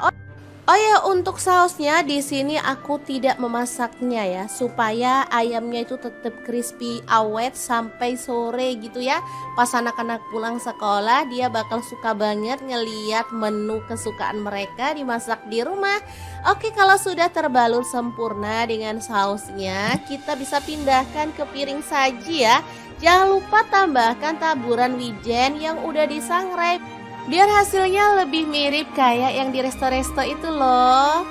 Oh ya, untuk sausnya di sini aku tidak memasaknya ya, supaya ayamnya itu tetap crispy awet sampai sore gitu ya. Pas anak-anak pulang sekolah dia bakal suka banget ngeliat menu kesukaan mereka dimasak di rumah. Oke, kalau sudah terbalur sempurna dengan sausnya, kita bisa pindahkan ke piring saji ya. Jangan lupa tambahkan taburan wijen yang udah disangrai, biar hasilnya lebih mirip kayak yang di resto-resto itu loh.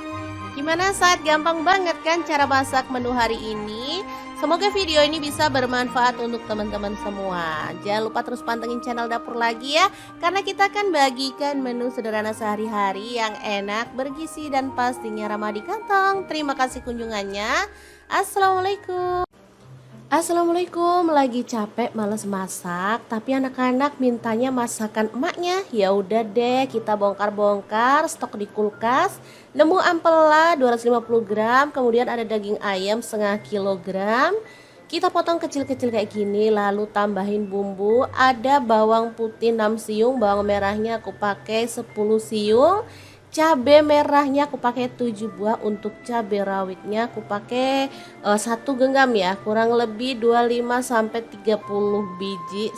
Gimana saat gampang banget kan cara masak menu hari ini? Semoga video ini bisa bermanfaat untuk teman-teman semua. Jangan lupa terus pantengin channel dapur lagi ya, karena kita akan bagikan menu sederhana sehari-hari yang enak, bergizi dan pastinya ramah di kantong. Terima kasih kunjungannya. Assalamualaikum. Assalamualaikum, lagi capek males masak, tapi anak-anak mintanya masakan emaknya. Ya udah deh, kita bongkar-bongkar stok di kulkas. Nemu ampela 250 gram, kemudian ada daging ayam setengah kilogram. Kita potong kecil-kecil kayak gini, lalu tambahin bumbu. Ada bawang putih 6 siung, bawang merahnya aku pakai 10 siung. Cabai merahnya aku pakai 7 buah, untuk cabai rawitnya aku pakai 1 genggam ya, kurang lebih 25 sampai 30 biji.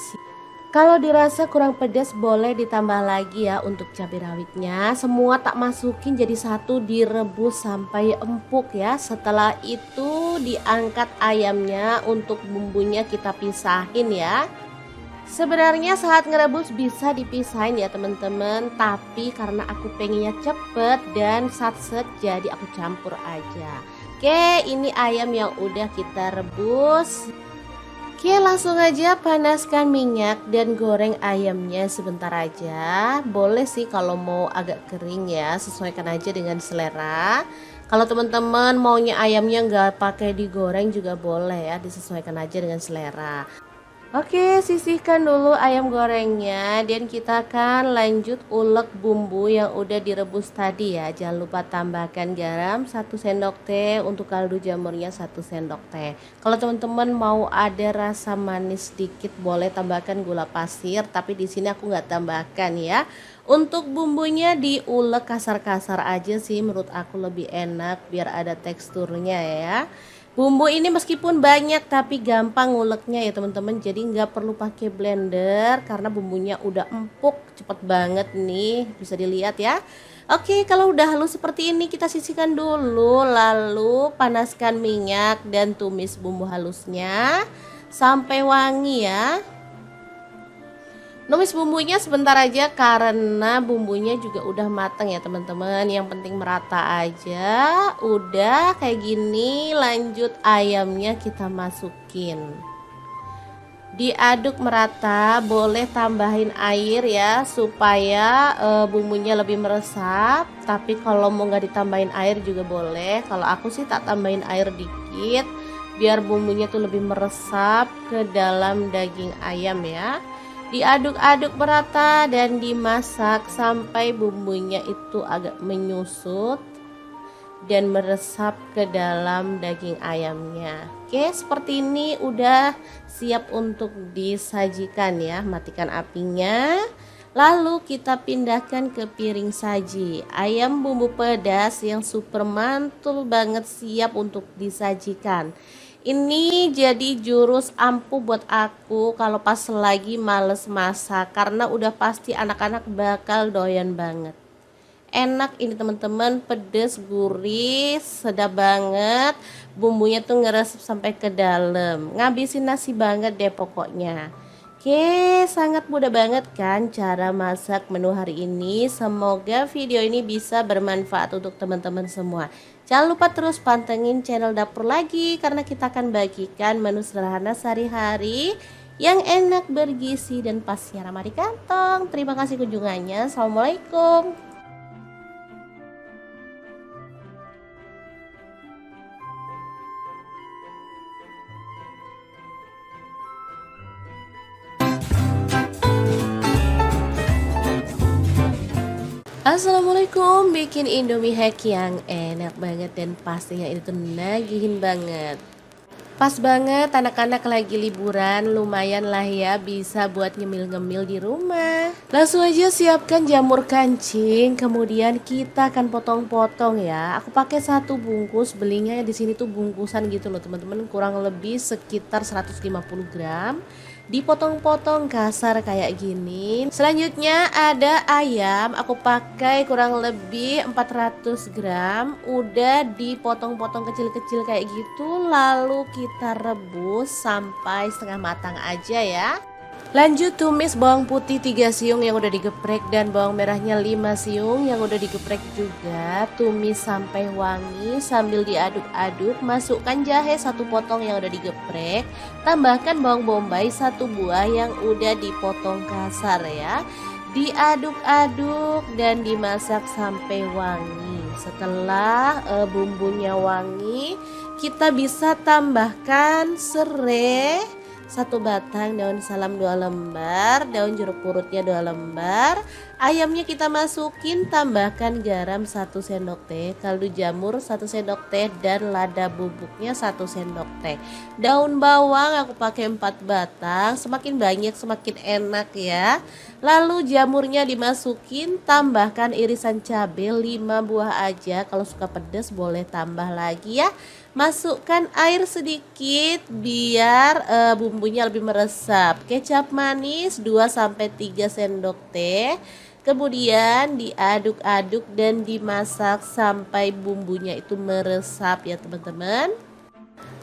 Kalau dirasa kurang pedas boleh ditambah lagi ya untuk cabai rawitnya. Semua tak masukin jadi satu, direbus sampai empuk ya. Setelah itu diangkat ayamnya, untuk bumbunya kita pisahin ya. Sebenarnya saat ngerebus bisa dipisahin ya teman-teman, tapi karena aku pengennya cepet dan satset jadi aku campur aja. Oke, ini ayam yang udah kita rebus. Oke, langsung aja panaskan minyak dan goreng ayamnya sebentar aja. Boleh sih kalau mau agak kering ya, sesuaikan aja dengan selera. Kalau teman-teman maunya ayamnya nggak pakai digoreng juga boleh ya, disesuaikan aja dengan selera. Oke, sisihkan dulu ayam gorengnya dan kita akan lanjut ulek bumbu yang udah direbus tadi ya. Jangan lupa tambahkan garam 1 sendok teh, untuk kaldu jamurnya 1 sendok teh. Kalau teman-teman mau ada rasa manis sedikit boleh tambahkan gula pasir, tapi di sini aku nggak tambahkan ya. Untuk bumbunya diulek kasar-kasar aja sih, menurut aku lebih enak biar ada teksturnya ya. Bumbu ini meskipun banyak tapi gampang nguleknya ya teman-teman, jadi nggak perlu pakai blender karena bumbunya udah empuk, cepet banget nih, bisa dilihat ya. Oke, kalau udah halus seperti ini kita sisihkan dulu, lalu panaskan minyak dan tumis bumbu halusnya sampai wangi ya. Numis bumbunya sebentar aja karena bumbunya juga udah matang ya teman-teman. Yang penting merata aja. Udah kayak gini, lanjut ayamnya kita masukin. Diaduk merata, boleh tambahin air ya supaya bumbunya lebih meresap. Tapi kalau mau nggak ditambahin air juga boleh. Kalau aku sih tak tambahin air dikit biar bumbunya tuh lebih meresap ke dalam daging ayam ya. Diaduk-aduk merata dan dimasak sampai bumbunya itu agak menyusut dan meresap ke dalam daging ayamnya. Oke, seperti ini udah siap untuk disajikan ya. Matikan apinya. Lalu kita pindahkan ke piring saji. Ayam bumbu pedas yang super mantul banget siap untuk disajikan. Ini jadi jurus ampuh buat aku kalau pas lagi males masak, karena udah pasti anak-anak bakal doyan banget. Enak ini teman-teman, pedes, gurih, sedap banget. Bumbunya tuh ngeresep sampai ke dalam, ngabisin nasi banget deh pokoknya. Oke, sangat mudah banget kan cara masak menu hari ini. Semoga video ini bisa bermanfaat untuk teman-teman semua. Jangan lupa terus pantengin channel Dapur Lagi, karena kita akan bagikan menu sederhana sehari-hari yang enak, bergizi, dan pastinya ramah di kantong. Terima kasih kunjungannya. Assalamualaikum. Assalamualaikum, bikin Indomie hack yang enak banget dan pastinya itu nagihin banget. Pas banget anak-anak lagi liburan, lumayan lah ya bisa buat ngemil-ngemil di rumah. Langsung aja siapkan jamur kancing, kemudian kita akan potong-potong ya. Aku pakai satu bungkus, belinya di sini tuh bungkusan gitu loh teman-teman, kurang lebih sekitar 150 gram. Dipotong-potong kasar kayak gini. Selanjutnya ada ayam, aku pakai kurang lebih 400 gram. Udah dipotong-potong kecil-kecil kayak gitu, lalu kita rebus sampai setengah matang aja ya. Lanjut tumis bawang putih 3 siung yang udah digeprek dan bawang merahnya 5 siung yang udah digeprek juga. Tumis sampai wangi sambil diaduk-aduk. Masukkan jahe 1 potong yang udah digeprek. Tambahkan bawang bombay 1 buah yang udah dipotong kasar ya. Diaduk-aduk dan dimasak sampai wangi. Setelah bumbunya wangi, kita bisa tambahkan serai 1 batang, daun salam 2 lembar, daun jeruk purutnya 2 lembar. Ayamnya kita masukin, tambahkan garam 1 sendok teh, kaldu jamur 1 sendok teh, dan lada bubuknya 1 sendok teh. Daun bawang aku pakai 4 batang, semakin banyak semakin enak ya. Lalu jamurnya dimasukin, tambahkan irisan cabai 5 buah aja, kalau suka pedas boleh tambah lagi ya. Masukkan air sedikit biar bumbunya lebih meresap. Kecap manis 2-3 sendok teh. Kemudian diaduk-aduk dan dimasak sampai bumbunya itu meresap ya teman-teman.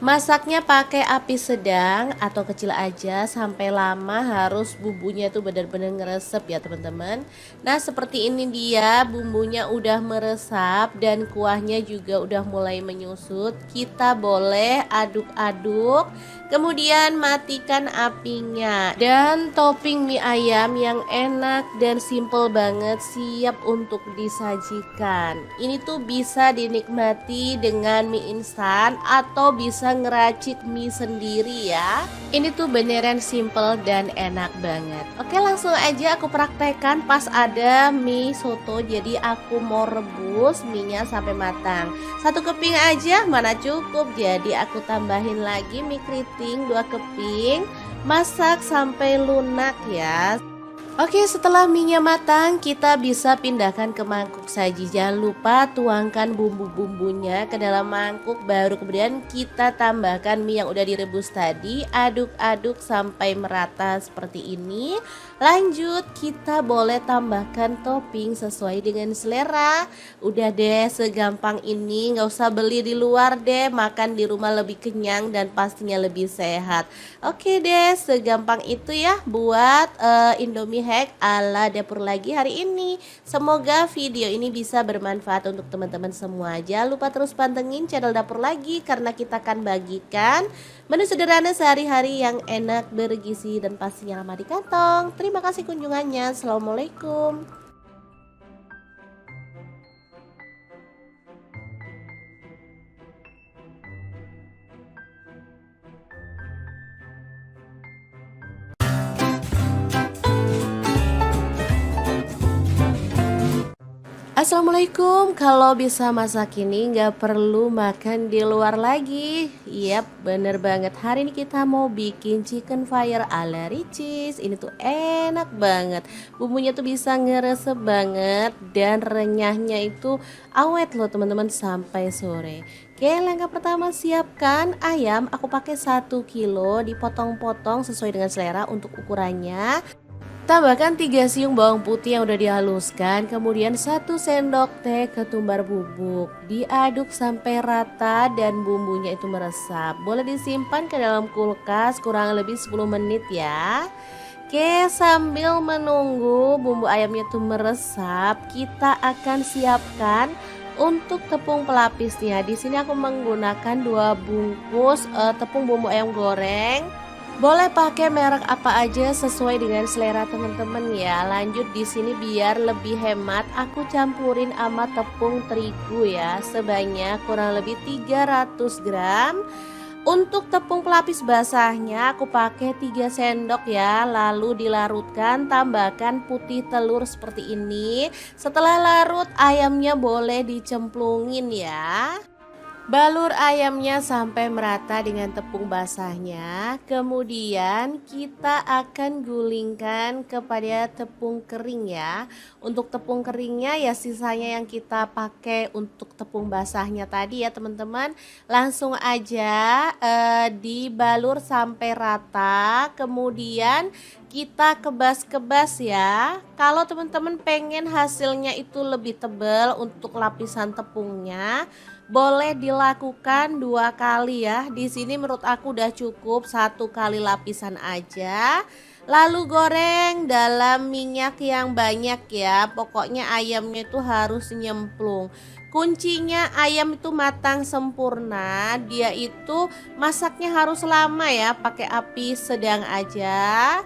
Masaknya pakai api sedang atau kecil aja sampai lama, harus bumbunya itu benar-benar ngeresep ya teman-teman. Nah seperti ini dia bumbunya udah meresap dan kuahnya juga udah mulai menyusut. Kita boleh aduk-aduk, kemudian matikan apinya. Dan topping mie ayam yang enak dan simple banget siap untuk disajikan. Ini tuh bisa dinikmati dengan mie instan atau bisa ngeracik mie sendiri ya. Ini tuh beneran simple dan enak banget. Oke, langsung aja aku praktekkan pas ada mie soto. Jadi aku mau rebus mie-nya sampai matang. 1 keping aja mana cukup, jadi aku tambahin lagi mie keriting 2 keping. Masak sampai lunak ya. Oke, setelah mie-nya matang, kita bisa pindahkan ke mangkuk saji. Jangan lupa tuangkan bumbu-bumbunya ke dalam mangkuk, baru kemudian kita tambahkan mie yang udah direbus tadi. Aduk-aduk sampai merata seperti ini. Lanjut, kita boleh tambahkan topping sesuai dengan selera. Udah deh, segampang ini, nggak usah beli di luar deh, makan di rumah lebih kenyang dan pastinya lebih sehat. Oke deh, segampang itu ya buat Indomie hack ala Dapur Lagi hari ini. Semoga video ini bisa bermanfaat untuk teman-teman semua. Jangan lupa terus pantengin channel Dapur Lagi, karena kita akan bagikan menu sederhana sehari-hari yang enak, bergizi, dan pastinya ramah di kantong. Terima kasih kunjungannya. Assalamualaikum. Assalamualaikum, kalau bisa masak ini nggak perlu makan di luar lagi. Yap, bener banget. Hari ini kita mau bikin chicken fire ala Ricis. Ini tuh enak banget. Bumbunya tuh bisa ngeresep banget dan renyahnya itu awet loh teman-teman sampai sore. Oke, langkah pertama siapkan ayam. Aku pakai 1 kilo, dipotong-potong sesuai dengan selera untuk ukurannya. Tambahkan 3 siung bawang putih yang udah dihaluskan, kemudian 1 sendok teh ketumbar bubuk. Diaduk sampai rata dan bumbunya itu meresap. Boleh disimpan ke dalam kulkas kurang lebih 10 menit ya. Oke, sambil menunggu bumbu ayamnya itu meresap, kita akan siapkan untuk tepung pelapisnya. Di sini aku menggunakan 2 bungkus tepung bumbu ayam goreng. Boleh pakai merek apa aja sesuai dengan selera teman-teman ya. Lanjut di sini biar lebih hemat, aku campurin sama tepung terigu ya, sebanyak kurang lebih 300 gram. Untuk tepung pelapis basahnya aku pakai 3 sendok ya, lalu dilarutkan, tambahkan putih telur seperti ini. Setelah larut ayamnya boleh dicemplungin ya. Balur ayamnya sampai merata dengan tepung basahnya. Kemudian kita akan gulingkan kepada tepung kering ya. Untuk tepung keringnya ya sisanya yang kita pakai untuk tepung basahnya tadi ya teman-teman. Langsung aja dibalur sampai rata. Kemudian kita kebas-kebas ya. Kalau teman-teman pengen hasilnya itu lebih tebal untuk lapisan tepungnya, boleh dilakukan 2 kali ya. Di sini menurut aku udah cukup 1 kali lapisan aja. Lalu goreng dalam minyak yang banyak ya. Pokoknya ayamnya itu harus nyemplung. Kuncinya ayam itu matang sempurna. Dia itu masaknya harus lama ya, pakai api sedang aja.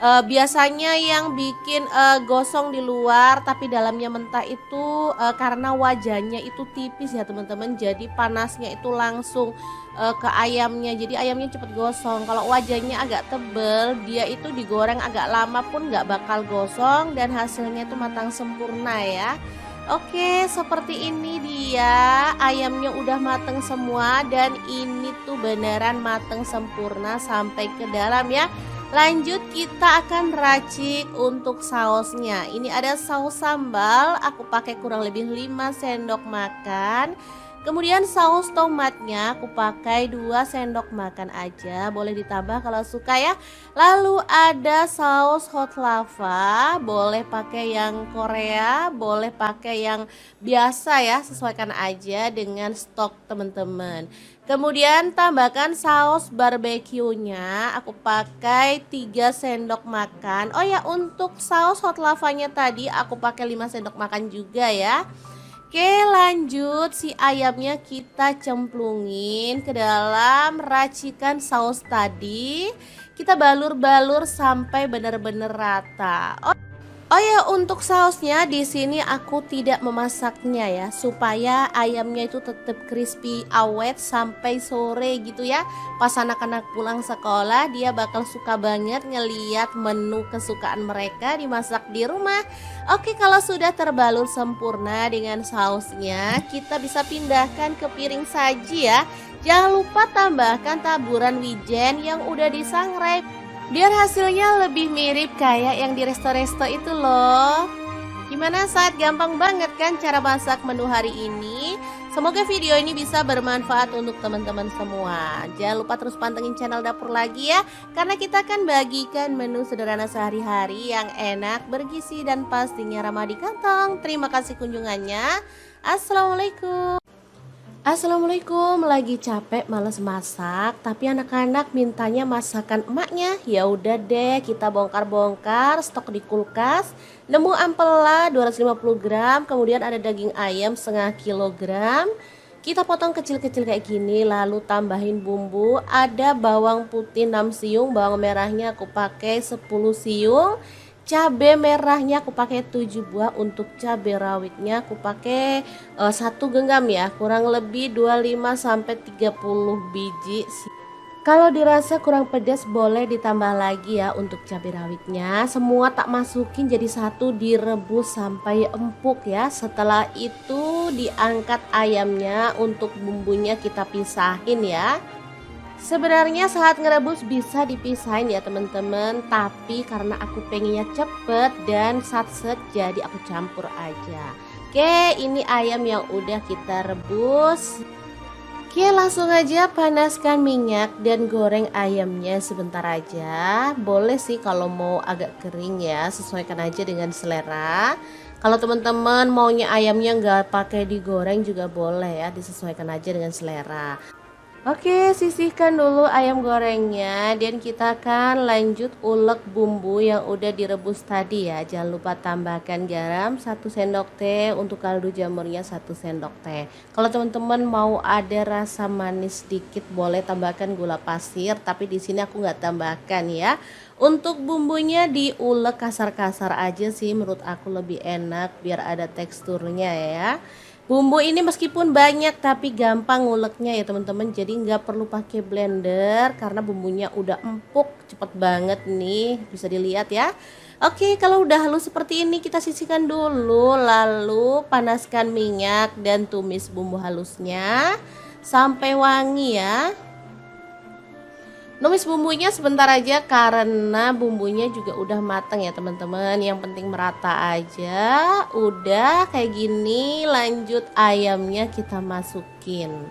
Biasanya yang bikin gosong di luar tapi dalamnya mentah itu karena wajannya itu tipis ya teman-teman, jadi panasnya itu langsung ke ayamnya, jadi ayamnya cepet gosong. Kalau wajannya agak tebel, dia itu digoreng agak lama pun nggak bakal gosong dan hasilnya itu matang sempurna ya. Oke, seperti ini dia ayamnya udah mateng semua dan ini tuh beneran mateng sempurna sampai ke dalam ya. Lanjut kita akan racik untuk sausnya. Ini ada saus sambal, aku pakai kurang lebih 5 sendok makan. Kemudian saus tomatnya aku pakai 2 sendok makan aja, boleh ditambah kalau suka ya. Lalu ada saus hot lava, boleh pakai yang Korea, boleh pakai yang biasa ya, sesuaikan aja dengan stok teman-teman. Kemudian tambahkan saus barbeque-nya, aku pakai 3 sendok makan. Oh ya, untuk saus hot lavanya tadi aku pakai 5 sendok makan juga ya. Oke, lanjut si ayamnya kita cemplungin ke dalam racikan saus tadi. Kita balur-balur sampai benar-benar rata. Oh ya, untuk sausnya di sini aku tidak memasaknya ya, supaya ayamnya itu tetap crispy awet sampai sore gitu ya. Pas anak-anak pulang sekolah dia bakal suka banget ngeliat menu kesukaan mereka dimasak di rumah. Oke, kalau sudah terbalur sempurna dengan sausnya, kita bisa pindahkan ke piring saji ya. Jangan lupa tambahkan taburan wijen yang udah disangrai, biar hasilnya lebih mirip kayak yang di resto-resto itu loh. Gimana, saat gampang banget kan cara masak menu hari ini? Semoga video ini bisa bermanfaat untuk teman-teman semua. Jangan lupa terus pantengin channel Dapur Lagi ya, karena kita akan bagikan menu sederhana sehari-hari yang enak, bergizi, dan pastinya ramah di kantong. Terima kasih kunjungannya. Assalamualaikum. Assalamualaikum, lagi capek males masak, tapi anak-anak mintanya masakan emaknya. Ya udah deh, kita bongkar-bongkar stok di kulkas. Nemu ampela 250 gram, kemudian ada daging ayam setengah kilogram. Kita potong kecil-kecil kayak gini, lalu tambahin bumbu. Ada bawang putih 6 siung, bawang merahnya aku pakai 10 siung. Cabai merahnya aku pakai 7 buah, untuk cabai rawitnya aku pakai 1 genggam ya, kurang lebih 25 sampai 30 biji. Kalau dirasa kurang pedas boleh ditambah lagi ya untuk cabai rawitnya. Semua tak masukin jadi satu, direbus sampai empuk ya. Setelah itu diangkat ayamnya, untuk bumbunya kita pisahin ya. Sebenarnya saat ngerebus bisa dipisahin ya teman-teman, tapi karena aku pengennya cepet dan satset jadi aku campur aja. Oke, ini ayam yang udah kita rebus. Oke, langsung aja panaskan minyak dan goreng ayamnya sebentar aja. Boleh sih kalau mau agak kering ya, sesuaikan aja dengan selera. Kalau teman-teman maunya ayamnya nggak pakai digoreng juga boleh ya, disesuaikan aja dengan selera. Oke, sisihkan dulu ayam gorengnya dan kita akan lanjut ulek bumbu yang udah direbus tadi ya. Jangan lupa tambahkan garam 1 sendok teh, untuk kaldu jamurnya 1 sendok teh. Kalau teman-teman mau ada rasa manis sedikit boleh tambahkan gula pasir, tapi di sini aku nggak tambahkan ya. Untuk bumbunya diulek kasar-kasar aja sih, menurut aku lebih enak biar ada teksturnya ya. Bumbu ini meskipun banyak tapi gampang nguleknya ya teman-teman, jadi nggak perlu pakai blender karena bumbunya udah empuk, cepet banget nih, bisa dilihat ya. Oke, kalau udah halus seperti ini kita sisihkan dulu, lalu panaskan minyak dan tumis bumbu halusnya sampai wangi ya. Numis bumbunya sebentar aja karena bumbunya juga udah matang ya teman-teman. Yang penting merata aja. Udah kayak gini, lanjut ayamnya kita masukin.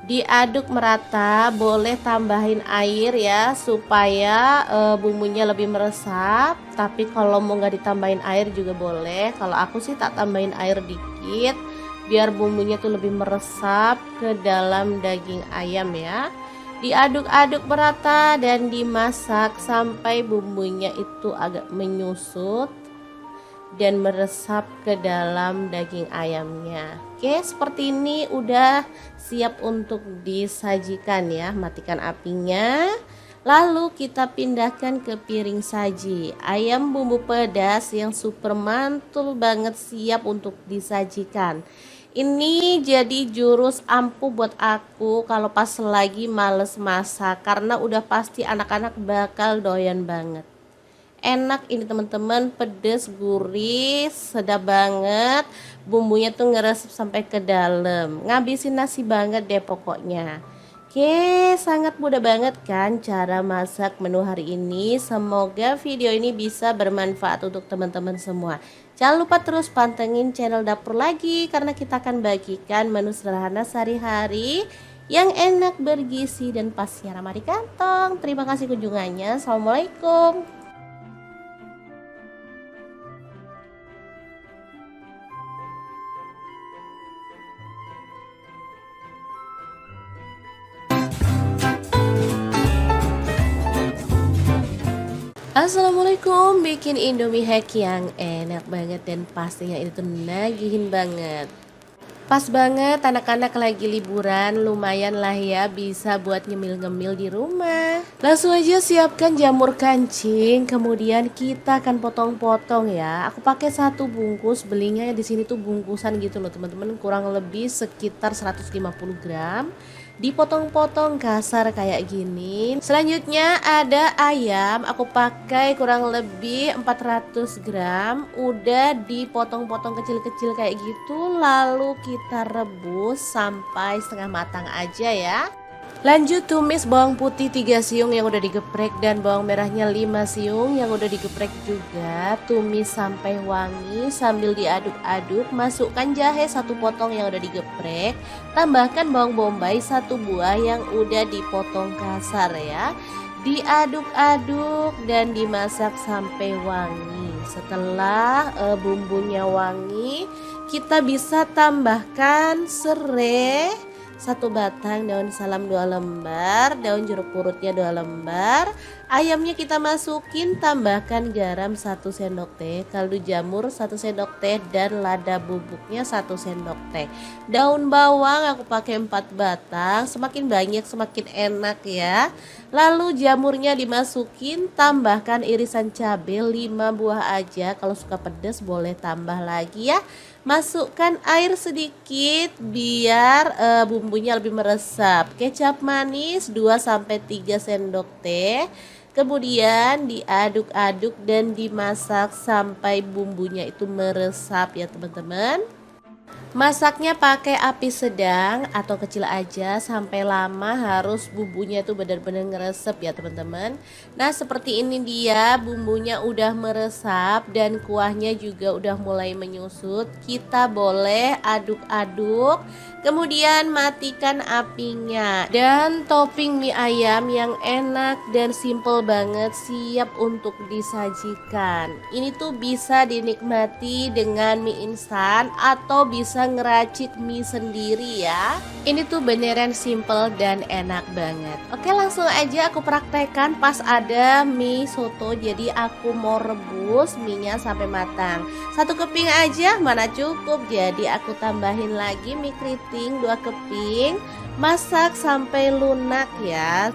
Diaduk merata, boleh tambahin air ya supaya bumbunya lebih meresap. Tapi kalau mau nggak ditambahin air juga boleh. Kalau aku sih tak tambahin air dikit biar bumbunya tuh lebih meresap ke dalam daging ayam ya. Diaduk-aduk merata dan dimasak sampai bumbunya itu agak menyusut dan meresap ke dalam daging ayamnya. Oke, seperti ini udah siap untuk disajikan ya. Matikan apinya. Lalu kita pindahkan ke piring saji. Ayam bumbu pedas yang super mantul banget siap untuk disajikan. Ini jadi jurus ampuh buat aku kalau pas lagi males masak, karena udah pasti anak-anak bakal doyan banget. Enak ini teman-teman, pedes, gurih, sedap banget. Bumbunya tuh ngeresep sampai ke dalam. Ngabisin nasi banget deh pokoknya. Oke, sangat mudah banget kan cara masak menu hari ini. Semoga video ini bisa bermanfaat untuk teman-teman semua. Jangan lupa terus pantengin channel Dapur Lagi, karena kita akan bagikan menu sederhana sehari-hari yang enak, bergizi, dan pastinya ramah di kantong. Terima kasih kunjungannya. Assalamualaikum. Assalamualaikum, bikin Indomie hack yang enak banget dan pastinya itu nagihin banget. Pas banget anak-anak lagi liburan, lumayan lah ya bisa buat ngemil-ngemil di rumah. Langsung aja siapkan jamur kancing, kemudian kita akan potong-potong ya. Aku pakai 1 bungkus, belinya di sini tuh bungkusan gitu loh teman-teman, kurang lebih sekitar 150 gram. Dipotong-potong kasar kayak gini. Selanjutnya ada ayam, aku pakai kurang lebih 400 gram. Udah dipotong-potong kecil-kecil kayak gitu, lalu kita rebus sampai setengah matang aja ya. Lanjut tumis bawang putih 3 siung yang udah digeprek dan bawang merahnya 5 siung yang udah digeprek juga. Tumis sampai wangi sambil diaduk-aduk. Masukkan jahe 1 potong yang udah digeprek. Tambahkan bawang bombay 1 buah yang udah dipotong kasar ya. Diaduk-aduk dan dimasak sampai wangi. Setelah bumbunya wangi, kita bisa tambahkan serai 1 batang, daun salam 2 lembar, daun jeruk purutnya 2 lembar, Ayamnya kita masukin, tambahkan garam 1 sendok teh, kaldu jamur 1 sendok teh, dan lada bubuknya 1 sendok teh. Daun bawang aku pakai 4 batang, semakin banyak semakin enak ya. Lalu jamurnya dimasukin, tambahkan irisan cabai 5 buah aja, kalau suka pedas boleh tambah lagi ya. Masukkan air sedikit biar bumbunya lebih meresap. Kecap manis 2-3 sendok teh. Kemudian diaduk-aduk dan dimasak sampai bumbunya itu meresap ya teman-teman. Masaknya pakai api sedang atau kecil aja sampai lama, harus bumbunya itu benar-benar ngeresep ya teman-teman. Nah seperti ini dia bumbunya udah meresap dan kuahnya juga udah mulai menyusut. Kita boleh aduk-aduk, kemudian matikan apinya. Dan topping mie ayam yang enak dan simple banget siap untuk disajikan. Ini tuh bisa dinikmati dengan mie instan atau bisa ngeracik mie sendiri ya. Ini tuh beneran simple dan enak banget. Oke, langsung aja aku praktekkan pas ada mie soto. Jadi aku mau rebus mie-nya sampai matang. 1 keping aja mana cukup, jadi aku tambahin lagi mie keriting 2 keping. Masak sampai lunak ya.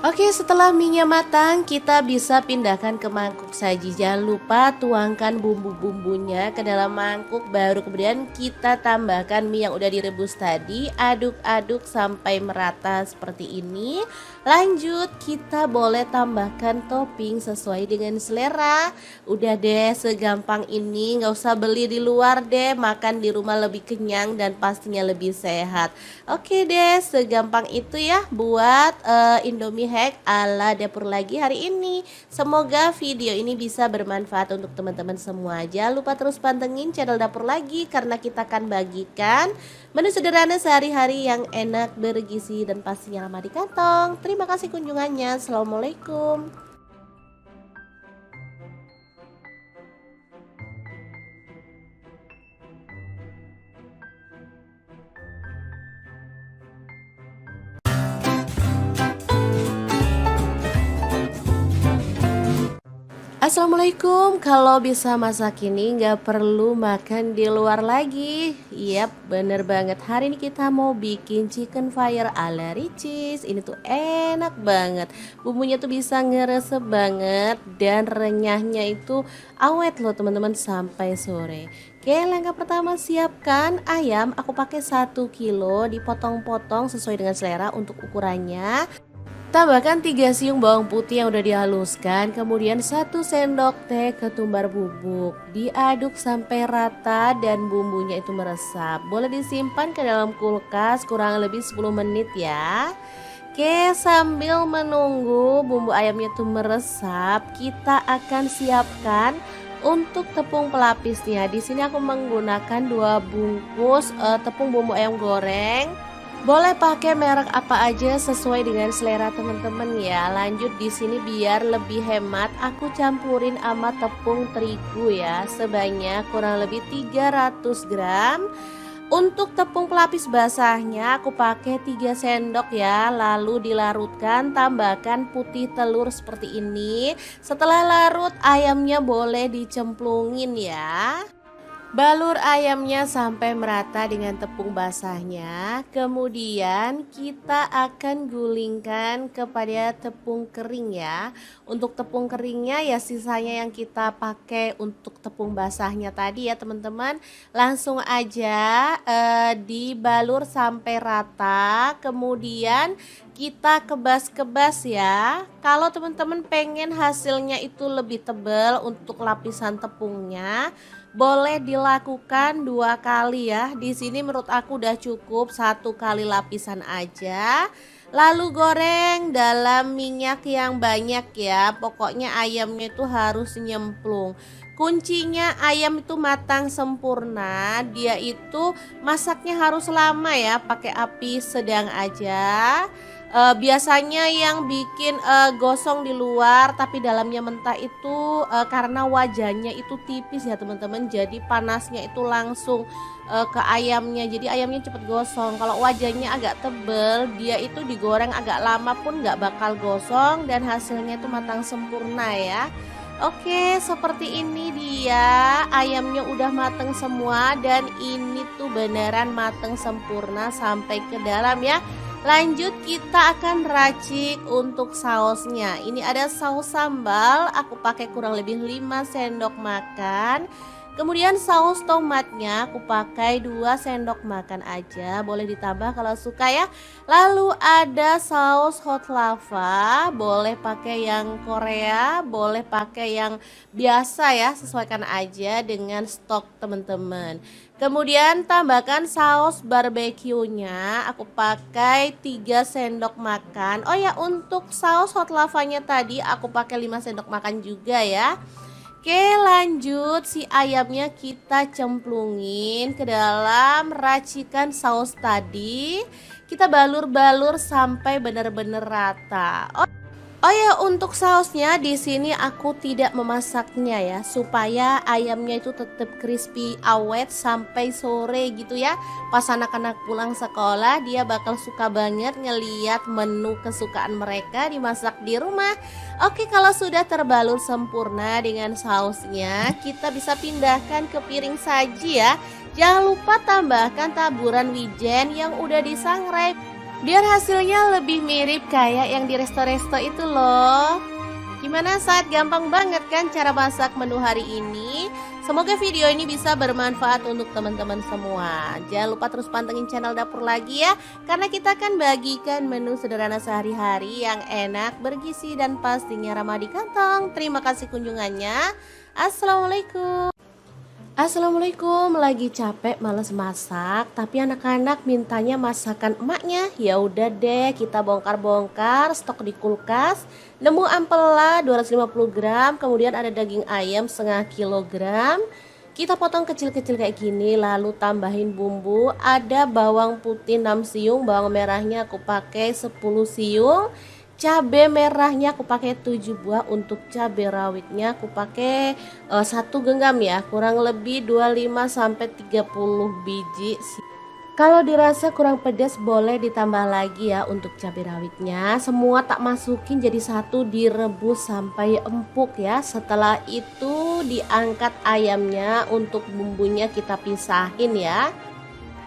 Oke, setelah mie-nya matang, kita bisa pindahkan ke mangkuk saji. Jangan lupa tuangkan bumbu-bumbunya ke dalam mangkuk, baru kemudian kita tambahkan mie yang udah direbus tadi. Aduk-aduk sampai merata seperti ini. Lanjut, kita boleh tambahkan topping sesuai dengan selera. Udah deh, segampang ini, nggak usah beli di luar deh, makan di rumah lebih kenyang dan pastinya lebih sehat. Oke deh, segampang itu ya buat Indomie hack ala dapur lagi hari ini. Semoga video ini bisa bermanfaat untuk teman-teman semua. Jangan lupa terus pantengin channel dapur lagi, karena kita akan bagikan menu sederhana sehari-hari yang enak, bergizi, dan pastinya lama di kantong. Terima kasih kunjungannya. Assalamualaikum. Assalamualaikum. Kalau bisa masak ini nggak perlu makan di luar lagi. Yap, bener banget. Hari ini kita mau bikin chicken fire ala Ricis. Ini tuh enak banget. Bumbunya tuh bisa ngeresep banget dan renyahnya itu awet loh teman-teman sampai sore. Oke, langkah pertama siapkan ayam. Aku pakai 1 kilo, dipotong-potong sesuai dengan selera untuk ukurannya. Tambahkan 3 siung bawang putih yang udah dihaluskan, kemudian 1 sendok teh ketumbar bubuk. Diaduk sampai rata dan bumbunya itu meresap. Boleh disimpan ke dalam kulkas kurang lebih 10 menit ya. Oke, sambil menunggu bumbu ayamnya itu meresap, kita akan siapkan untuk tepung pelapisnya. Di sini aku menggunakan 2 bungkus tepung bumbu ayam goreng. Boleh pakai merek apa aja sesuai dengan selera teman-teman ya. Lanjut di sini biar lebih hemat, aku campurin sama tepung terigu ya, sebanyak kurang lebih 300 gram. Untuk tepung pelapis basahnya aku pakai 3 sendok ya. Lalu dilarutkan, tambahkan putih telur seperti ini. Setelah larut, ayamnya boleh dicemplungin ya. Balur ayamnya sampai merata dengan tepung basahnya. Kemudian kita akan gulingkan kepada tepung kering ya. Untuk tepung keringnya ya sisanya yang kita pakai untuk tepung basahnya tadi ya teman-teman. Langsung aja dibalur sampai rata. Kemudian kita kebas-kebas ya. Kalau teman-teman pengen hasilnya itu lebih tebal untuk lapisan tepungnya, boleh dilakukan 2 kali ya. Di sini menurut aku udah cukup 1 kali lapisan aja. Lalu goreng dalam minyak yang banyak ya. Pokoknya ayamnya itu harus nyemplung. Kuncinya ayam itu matang sempurna. Dia itu masaknya harus lama ya, pakai api sedang aja. Biasanya yang bikin gosong di luar tapi dalamnya mentah itu karena wajannya itu tipis ya teman-teman, jadi panasnya itu langsung ke ayamnya, jadi ayamnya cepet gosong. Kalau wajannya agak tebel, dia itu digoreng agak lama pun nggak bakal gosong dan hasilnya itu matang sempurna ya. Oke, seperti ini dia ayamnya udah mateng semua dan ini tuh beneran mateng sempurna sampai ke dalam ya. Lanjut kita akan racik untuk sausnya. Ini ada saus sambal, aku pakai kurang lebih 5 sendok makan. Kemudian saus tomatnya aku pakai 2 sendok makan aja, boleh ditambah kalau suka ya. Lalu ada saus hot lava, boleh pakai yang Korea, boleh pakai yang biasa ya, sesuaikan aja dengan stok teman-teman. Kemudian tambahkan saus barbeque-nya, aku pakai 3 sendok makan. Oh ya, untuk saus hot lavanya tadi aku pakai 5 sendok makan juga ya. Oke, lanjut si ayamnya kita cemplungin ke dalam racikan saus tadi. Kita balur-balur sampai benar-benar rata. Oh ya, untuk sausnya di sini aku tidak memasaknya ya, supaya ayamnya itu tetap crispy awet sampai sore gitu ya. Pas anak-anak pulang sekolah, dia bakal suka banget ngeliat menu kesukaan mereka dimasak di rumah. Oke, kalau sudah terbalur sempurna dengan sausnya, kita bisa pindahkan ke piring saji ya. Jangan lupa tambahkan taburan wijen yang udah disangrai, biar hasilnya lebih mirip kayak yang di resto-resto itu loh. Gimana saat gampang banget kan cara masak menu hari ini? Semoga video ini bisa bermanfaat untuk teman-teman semua. Jangan lupa terus pantengin channel Dapur Lagi ya, karena kita akan bagikan menu sederhana sehari-hari yang enak, bergizi, dan pastinya ramah di kantong. Terima kasih kunjungannya. Assalamualaikum, lagi capek males masak, tapi anak-anak mintanya masakan emaknya. Ya udah deh, kita bongkar-bongkar stok di kulkas. Nemu ampela 250 gram, kemudian ada daging ayam setengah kilogram. Kita potong kecil-kecil kayak gini, lalu tambahin bumbu. Ada bawang putih 6 siung, bawang merahnya aku pakai 10 siung. Cabai merahnya aku pakai 7 buah, untuk cabai rawitnya aku pakai 1 genggam ya, kurang lebih 25 sampai 30 biji. Kalau dirasa kurang pedas boleh ditambah lagi ya untuk cabai rawitnya. Semua tak masukin jadi satu, direbus sampai empuk ya. Setelah itu diangkat ayamnya, untuk bumbunya kita pisahin ya.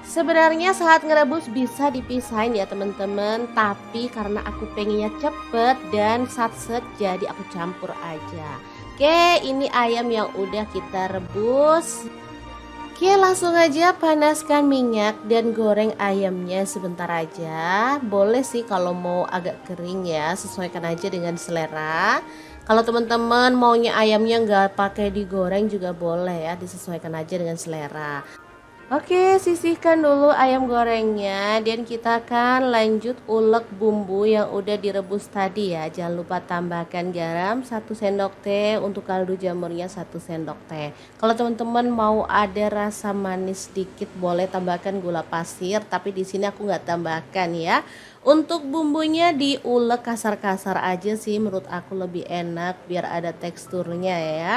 Sebenarnya saat ngerebus bisa dipisahin ya teman-teman, tapi karena aku pengennya cepet dan satset, jadi aku campur aja. Oke, ini ayam yang udah kita rebus. Oke, langsung aja panaskan minyak dan goreng ayamnya sebentar aja. Boleh sih kalau mau agak kering ya, sesuaikan aja dengan selera. Kalau teman-teman maunya ayamnya nggak pakai digoreng juga boleh ya, disesuaikan aja dengan selera. Oke, sisihkan dulu ayam gorengnya dan kita akan lanjut ulek bumbu yang udah direbus tadi ya. Jangan lupa tambahkan garam 1 sendok teh, untuk kaldu jamurnya 1 sendok teh. Kalau teman-teman mau ada rasa manis sedikit boleh tambahkan gula pasir, tapi di sini aku nggak tambahkan ya. Untuk bumbunya diulek kasar-kasar aja sih, menurut aku lebih enak biar ada teksturnya ya.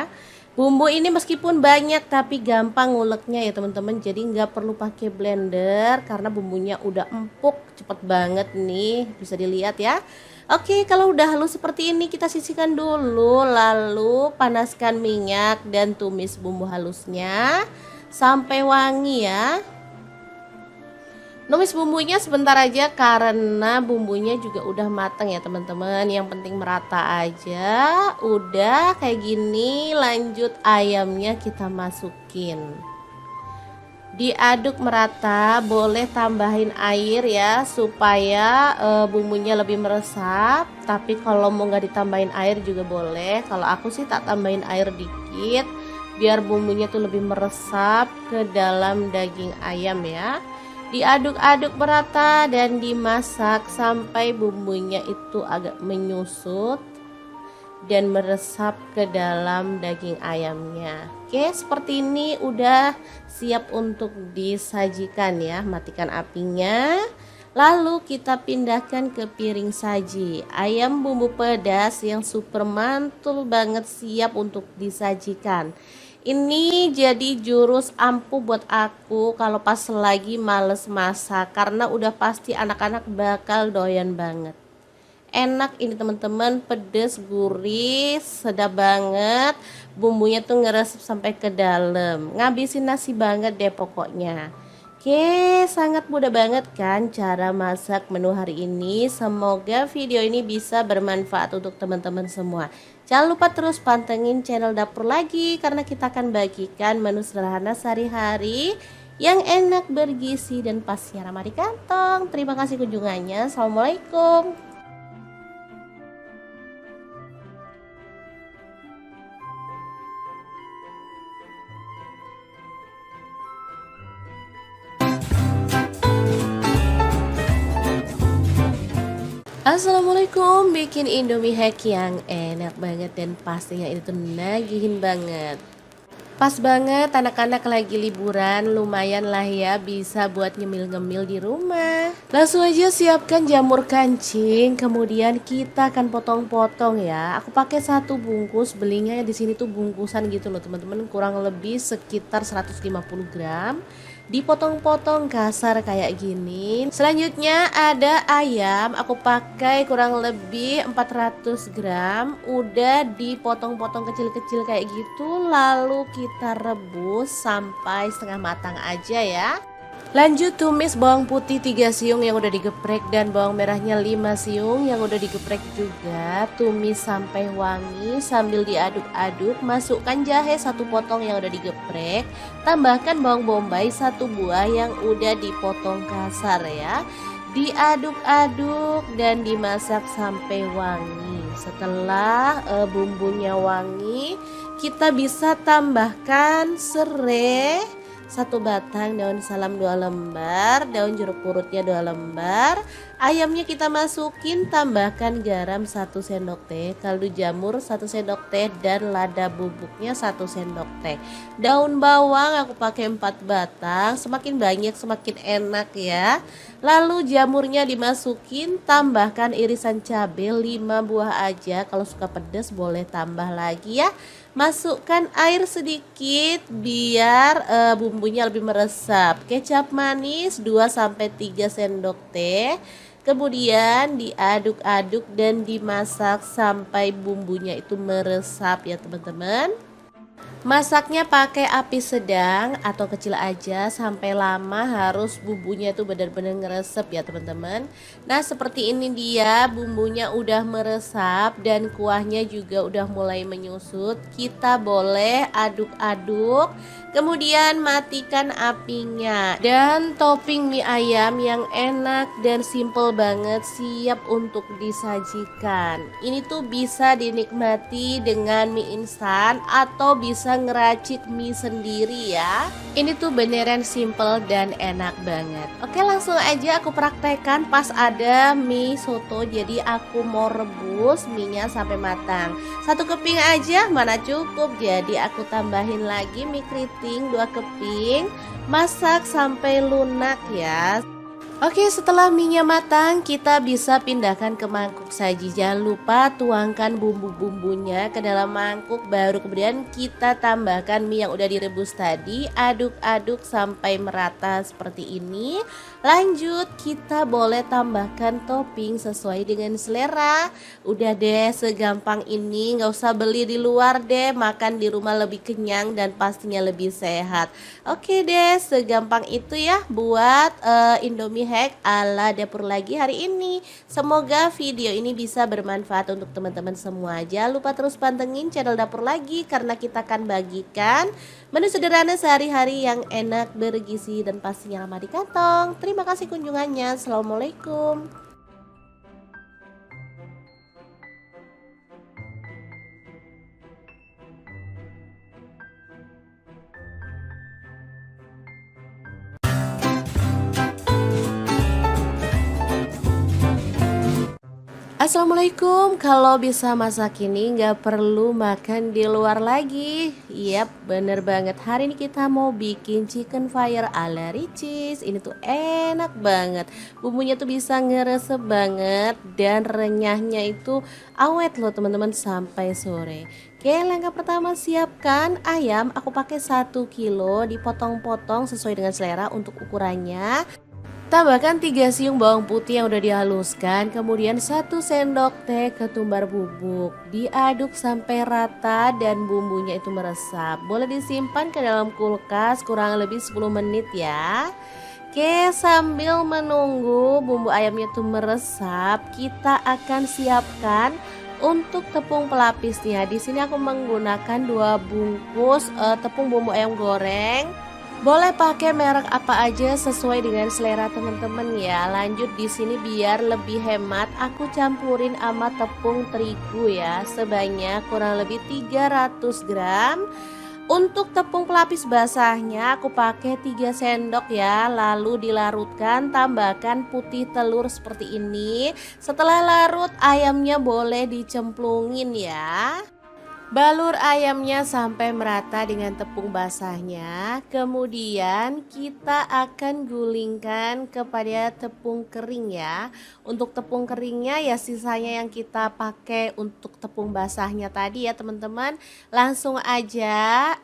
Bumbu ini meskipun banyak tapi gampang nguleknya ya teman-teman, jadi nggak perlu pakai blender karena bumbunya udah empuk, cepet banget nih, bisa dilihat ya. Oke, kalau udah halus seperti ini kita sisihkan dulu, lalu panaskan minyak dan tumis bumbu halusnya sampai wangi ya. Numis bumbunya sebentar aja karena bumbunya juga udah mateng ya teman-teman. Yang penting merata aja. Udah kayak gini, lanjut ayamnya kita masukin. Diaduk merata, boleh tambahin air ya supaya bumbunya lebih meresap. Tapi kalau mau nggak ditambahin air juga boleh. Kalau aku sih tak tambahin air dikit biar bumbunya tuh lebih meresap ke dalam daging ayam ya. Diaduk-aduk merata dan dimasak sampai bumbunya itu agak menyusut dan meresap ke dalam daging ayamnya. Oke, seperti ini udah siap untuk disajikan ya. Matikan apinya. Lalu kita pindahkan ke piring saji. Ayam bumbu pedas yang super mantul banget siap untuk disajikan. Ini jadi jurus ampuh buat aku kalau pas lagi males masak, karena udah pasti anak-anak bakal doyan banget. Enak ini teman-teman, pedes, gurih, sedap banget. Bumbunya tuh ngeresep sampai ke dalam, ngabisin nasi banget deh pokoknya. Oke, sangat mudah banget kan cara masak menu hari ini. Semoga video ini bisa bermanfaat untuk teman-teman semua. Jangan lupa terus pantengin channel Dapur Lagi, karena kita akan bagikan menu sederhana sehari-hari yang enak, bergizi, dan pastinya ramah di kantong. Terima kasih kunjungannya. Assalamualaikum. Assalamualaikum, bikin Indomie hack yang enak banget dan pastinya itu tuh nagihin banget. Pas banget anak-anak lagi liburan, lumayan lah ya bisa buat nyemil-ngemil di rumah. Langsung aja siapkan jamur kancing, kemudian kita akan potong-potong ya. Aku pakai satu bungkus, belinya di sini tuh bungkusan gitu loh teman-teman, kurang lebih sekitar 150 gram. Dipotong-potong kasar kayak gini. Selanjutnya ada ayam, aku pakai kurang lebih 400 gram. Udah dipotong-potong kecil-kecil kayak gitu. Lalu kita rebus sampai setengah matang aja ya. Lanjut tumis bawang putih 3 siung yang udah digeprek dan bawang merahnya 5 siung yang udah digeprek juga. Tumis sampai wangi sambil diaduk-aduk. Masukkan jahe 1 potong yang udah digeprek. Tambahkan bawang bombay 1 buah yang udah dipotong kasar ya. Diaduk-aduk dan dimasak sampai wangi. Setelah bumbunya wangi, kita bisa tambahkan serai 1 batang, daun salam 2 lembar, daun jeruk purutnya 2 lembar. Ayamnya kita masukin, tambahkan garam 1 sendok teh, kaldu jamur 1 sendok teh, dan lada bubuknya 1 sendok teh. Daun bawang aku pakai 4 batang, semakin banyak semakin enak ya. Lalu jamurnya dimasukin, tambahkan irisan cabai 5 buah aja, kalau suka pedas boleh tambah lagi ya. Masukkan air sedikit biar bumbunya lebih meresap. Kecap manis 2-3 sendok teh. Kemudian diaduk-aduk dan dimasak sampai bumbunya itu meresap ya teman-teman. Masaknya pakai api sedang atau kecil aja, sampai lama harus bumbunya itu benar-benar ngeresep ya teman-teman. Nah seperti ini dia, bumbunya udah meresap dan kuahnya juga udah mulai menyusut. Kita boleh aduk-aduk, kemudian matikan apinya. Dan topping mie ayam yang enak dan simple banget siap untuk disajikan. Ini tuh bisa dinikmati dengan mie instan atau bisa ngeracik mie sendiri ya. Ini tuh beneran simple dan enak banget. Oke, langsung aja aku praktekkan pas ada mie soto. Jadi aku mau rebus mie-nya sampai matang. 1 keping aja mana cukup, jadi aku tambahin lagi mie keriting 2 keping. Masak sampai lunak ya. Oke, setelah mie-nya matang, kita bisa pindahkan ke mangkuk saji. Jangan lupa tuangkan bumbu-bumbunya ke dalam mangkuk, baru kemudian kita tambahkan mie yang udah direbus tadi. Aduk-aduk sampai merata seperti ini. Lanjut, kita boleh tambahkan topping sesuai dengan selera. Udah deh, segampang ini, nggak usah beli di luar deh, makan di rumah lebih kenyang dan pastinya lebih sehat. Oke deh, segampang itu ya buat Indomie hack ala Dapur Lagi hari ini. Semoga video ini bisa bermanfaat untuk teman-teman semua. Jangan lupa terus pantengin channel Dapur Lagi, karena kita akan bagikan menu sederhana sehari-hari yang enak, bergizi, dan pastinya ramah di kantong. Terima kasih kunjungannya. Assalamualaikum. Assalamualaikum, kalau bisa masak ini nggak perlu makan di luar lagi. Yap, bener banget. Hari ini kita mau bikin chicken fire ala Ricis. Ini tuh enak banget. Bumbunya tuh bisa ngeresep banget dan renyahnya itu awet loh teman-teman sampai sore. Oke, langkah pertama siapkan ayam. Aku pakai 1 kilo, dipotong-potong sesuai dengan selera untuk ukurannya. Tambahkan 3 siung bawang putih yang udah dihaluskan, kemudian 1 sendok teh ketumbar bubuk. Diaduk sampai rata dan bumbunya itu meresap. Boleh disimpan ke dalam kulkas kurang lebih 10 menit ya. Oke, sambil menunggu bumbu ayamnya itu meresap, kita akan siapkan untuk tepung pelapisnya. Di sini aku menggunakan 2 bungkus tepung bumbu ayam goreng. Boleh pakai merek apa aja sesuai dengan selera teman-teman ya. Lanjut di sini biar lebih hemat, aku campurin sama tepung terigu ya, sebanyak kurang lebih 300 gram. Untuk tepung pelapis basahnya aku pakai 3 sendok ya, lalu dilarutkan, tambahkan putih telur seperti ini. Setelah larut ayamnya boleh dicemplungin ya. Balur ayamnya sampai merata dengan tepung basahnya. Kemudian kita akan gulingkan kepada tepung kering ya. Untuk tepung keringnya ya sisanya yang kita pakai untuk tepung basahnya tadi ya teman-teman. Langsung aja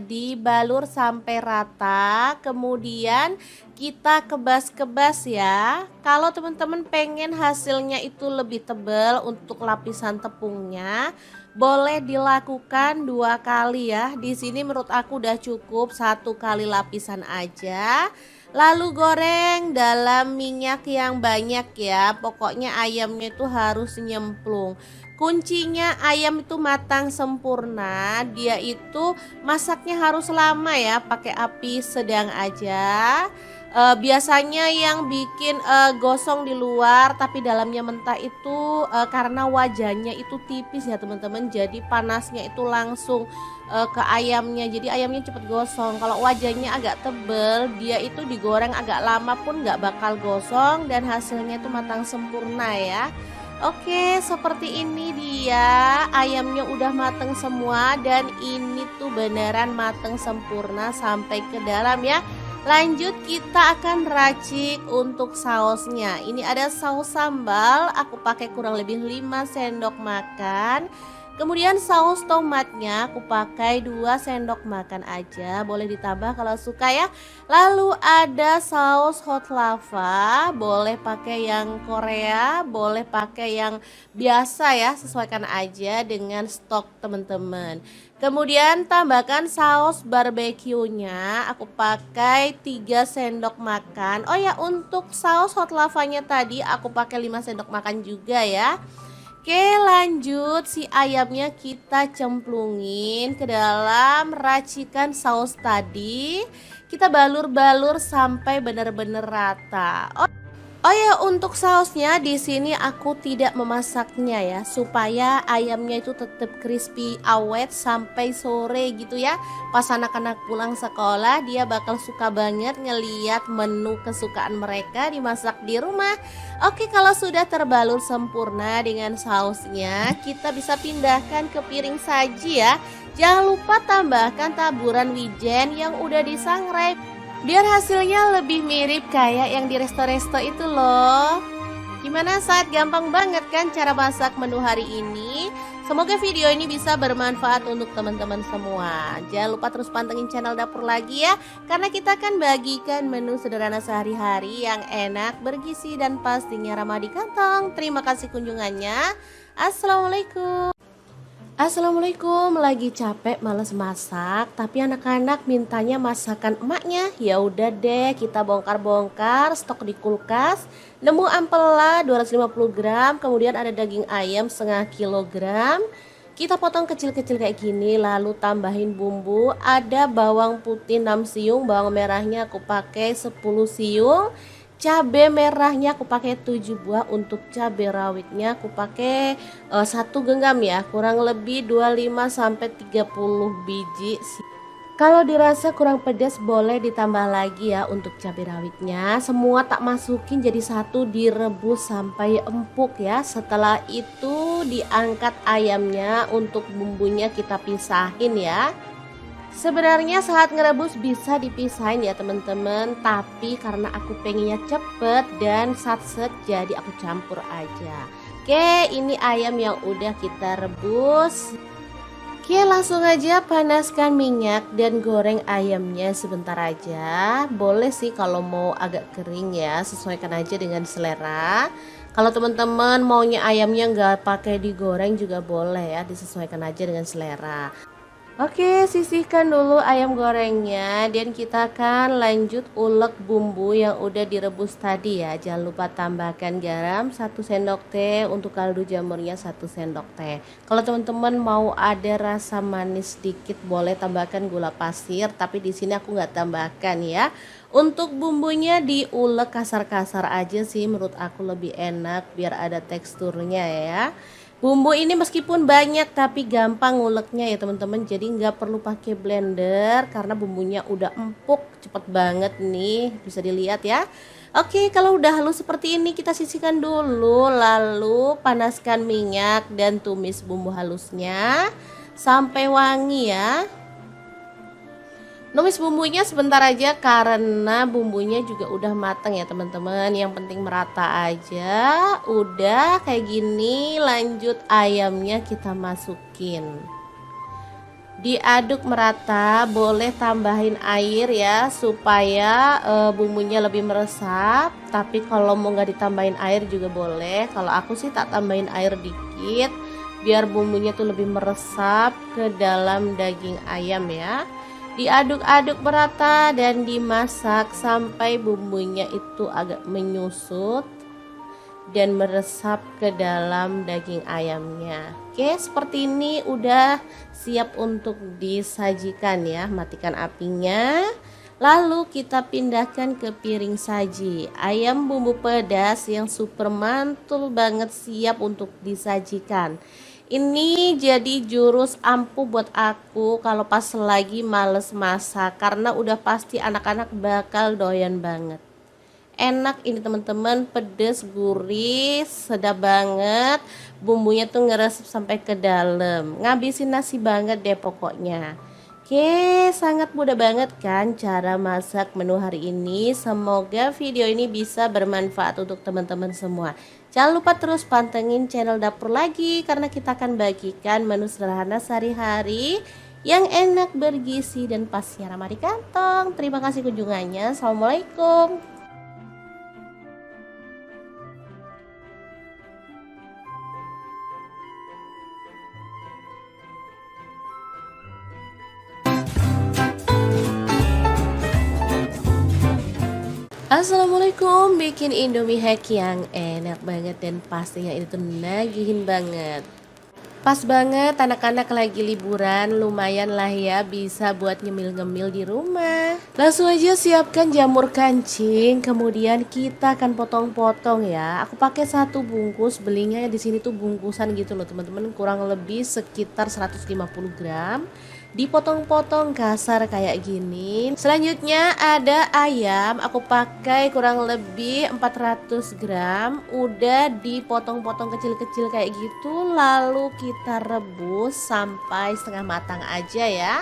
dibalur sampai rata. Kemudian kita kebas-kebas ya. Kalau teman-teman pengen hasilnya itu lebih tebal untuk lapisan tepungnya, boleh dilakukan 2 kali ya. Di sini menurut aku udah cukup 1 kali lapisan aja. Lalu goreng dalam minyak yang banyak ya. Pokoknya ayamnya itu harus nyemplung. Kuncinya ayam itu matang sempurna. Dia itu masaknya harus lama ya, pakai api sedang aja. Biasanya yang bikin gosong di luar tapi dalamnya mentah itu karena wajannya itu tipis ya teman-teman, jadi panasnya itu langsung ke ayamnya, jadi ayamnya cepet gosong. Kalau wajannya agak tebel, dia itu digoreng agak lama pun nggak bakal gosong dan hasilnya itu matang sempurna ya. Oke, seperti ini dia ayamnya udah mateng semua dan ini tuh beneran mateng sempurna sampai ke dalam ya. Lanjut kita akan racik untuk sausnya. Ini ada saus sambal, aku pakai kurang lebih 5 sendok makan. Kemudian saus tomatnya aku pakai 2 sendok makan aja, boleh ditambah kalau suka ya. Lalu ada saus hot lava, boleh pakai yang Korea, boleh pakai yang biasa ya, sesuaikan aja dengan stok teman-teman. Kemudian tambahkan saus barbeque-nya, aku pakai 3 sendok makan. Oh ya, untuk saus hot lavanya tadi aku pakai 5 sendok makan juga ya. Oke, lanjut si ayamnya kita cemplungin ke dalam racikan saus tadi. Kita balur-balur sampai benar-benar rata. Oh ya, untuk sausnya di sini aku tidak memasaknya ya, supaya ayamnya itu tetap crispy awet sampai sore gitu ya. Pas anak-anak pulang sekolah dia bakal suka banget ngeliat menu kesukaan mereka dimasak di rumah. Oke, kalau sudah terbalur sempurna dengan sausnya, kita bisa pindahkan ke piring saji ya. Jangan lupa tambahkan taburan wijen yang udah disangrai, biar hasilnya lebih mirip kayak yang di resto-resto itu loh. Gimana saat gampang banget kan cara masak menu hari ini? Semoga video ini bisa bermanfaat untuk teman-teman semua. Jangan lupa terus pantengin channel Dapur Lagi ya, karena kita akan bagikan menu sederhana sehari-hari yang enak, bergizi dan pastinya ramah di kantong. Terima kasih kunjungannya. Assalamualaikum. Assalamualaikum, lagi capek males masak, tapi anak-anak mintanya masakan emaknya. Ya udah deh, kita bongkar-bongkar stok di kulkas. Nemu ampela 250 gram, kemudian ada daging ayam setengah kilogram. Kita potong kecil-kecil kayak gini, lalu tambahin bumbu. Ada bawang putih 6 siung, bawang merahnya aku pakai 10 siung. Cabai merahnya aku pakai 7 buah, untuk cabai rawitnya aku pakai 1 genggam ya, kurang lebih 25 sampai 30 biji. Kalau dirasa kurang pedas boleh ditambah lagi ya untuk cabai rawitnya. Semua tak masukin jadi satu, direbus sampai empuk ya. Setelah itu diangkat ayamnya, untuk bumbunya kita pisahin ya. Sebenarnya saat ngerebus bisa dipisahin ya teman-teman, tapi karena aku pengennya cepet dan satset jadi aku campur aja. Oke, ini ayam yang udah kita rebus. Oke, langsung aja panaskan minyak dan goreng ayamnya sebentar aja. Boleh sih kalau mau agak kering ya, sesuaikan aja dengan selera. Kalau teman-teman maunya ayamnya nggak pakai digoreng juga boleh ya, disesuaikan aja dengan selera. Oke, sisihkan dulu ayam gorengnya dan kita akan lanjut ulek bumbu yang udah direbus tadi ya. Jangan lupa tambahkan garam 1 sendok teh, untuk kaldu jamurnya 1 sendok teh. Kalau teman-teman mau ada rasa manis sedikit boleh tambahkan gula pasir, tapi di sini aku nggak tambahkan ya. Untuk bumbunya diulek kasar-kasar aja sih, menurut aku lebih enak biar ada teksturnya ya. Bumbu ini meskipun banyak tapi gampang nguleknya ya teman-teman, jadi nggak perlu pakai blender karena bumbunya udah empuk, cepet banget nih, bisa dilihat ya. Oke, kalau udah halus seperti ini kita sisihkan dulu, lalu panaskan minyak dan tumis bumbu halusnya sampai wangi ya. Numis bumbunya sebentar aja karena bumbunya juga udah matang ya teman-teman. Yang penting merata aja. Udah kayak gini, lanjut ayamnya kita masukin. Diaduk merata, boleh tambahin air ya supaya bumbunya lebih meresap. Tapi kalau mau nggak ditambahin air juga boleh. Kalau aku sih tak tambahin air dikit biar bumbunya tuh lebih meresap ke dalam daging ayam ya. Diaduk-aduk merata dan dimasak sampai bumbunya itu agak menyusut dan meresap ke dalam daging ayamnya. Oke, seperti ini udah siap untuk disajikan ya. Matikan apinya. Lalu kita pindahkan ke piring saji. Ayam bumbu pedas yang super mantul banget siap untuk disajikan. Ini jadi jurus ampuh buat aku kalau pas lagi males masak, karena udah pasti anak-anak bakal doyan banget. Enak ini teman-teman, pedes, gurih, sedap banget. Bumbunya tuh ngeresep sampai ke dalam. Ngabisin nasi banget deh pokoknya. Oke, sangat mudah banget kan cara masak menu hari ini. Semoga video ini bisa bermanfaat untuk teman-teman semua. Jangan lupa terus pantengin channel Dapur Lagi, karena kita akan bagikan menu sederhana sehari-hari yang enak, bergizi, dan pastinya ramah di kantong. Terima kasih kunjungannya. Assalamualaikum. Assalamualaikum, bikin Indomie hack yang enak banget dan pastinya itu nagihin banget. Pas banget anak-anak lagi liburan, lumayan lah ya bisa buat nyemil-ngemil di rumah. Langsung aja siapkan jamur kancing, kemudian kita akan potong-potong ya. Aku pakai 1 bungkus, belinya di sini tuh bungkusan gitu loh teman-teman, kurang lebih sekitar 150 gram. Dipotong-potong kasar kayak gini. Selanjutnya ada ayam, aku pakai kurang lebih 400 gram. Udah dipotong-potong kecil-kecil kayak gitu, lalu kita rebus sampai setengah matang aja ya.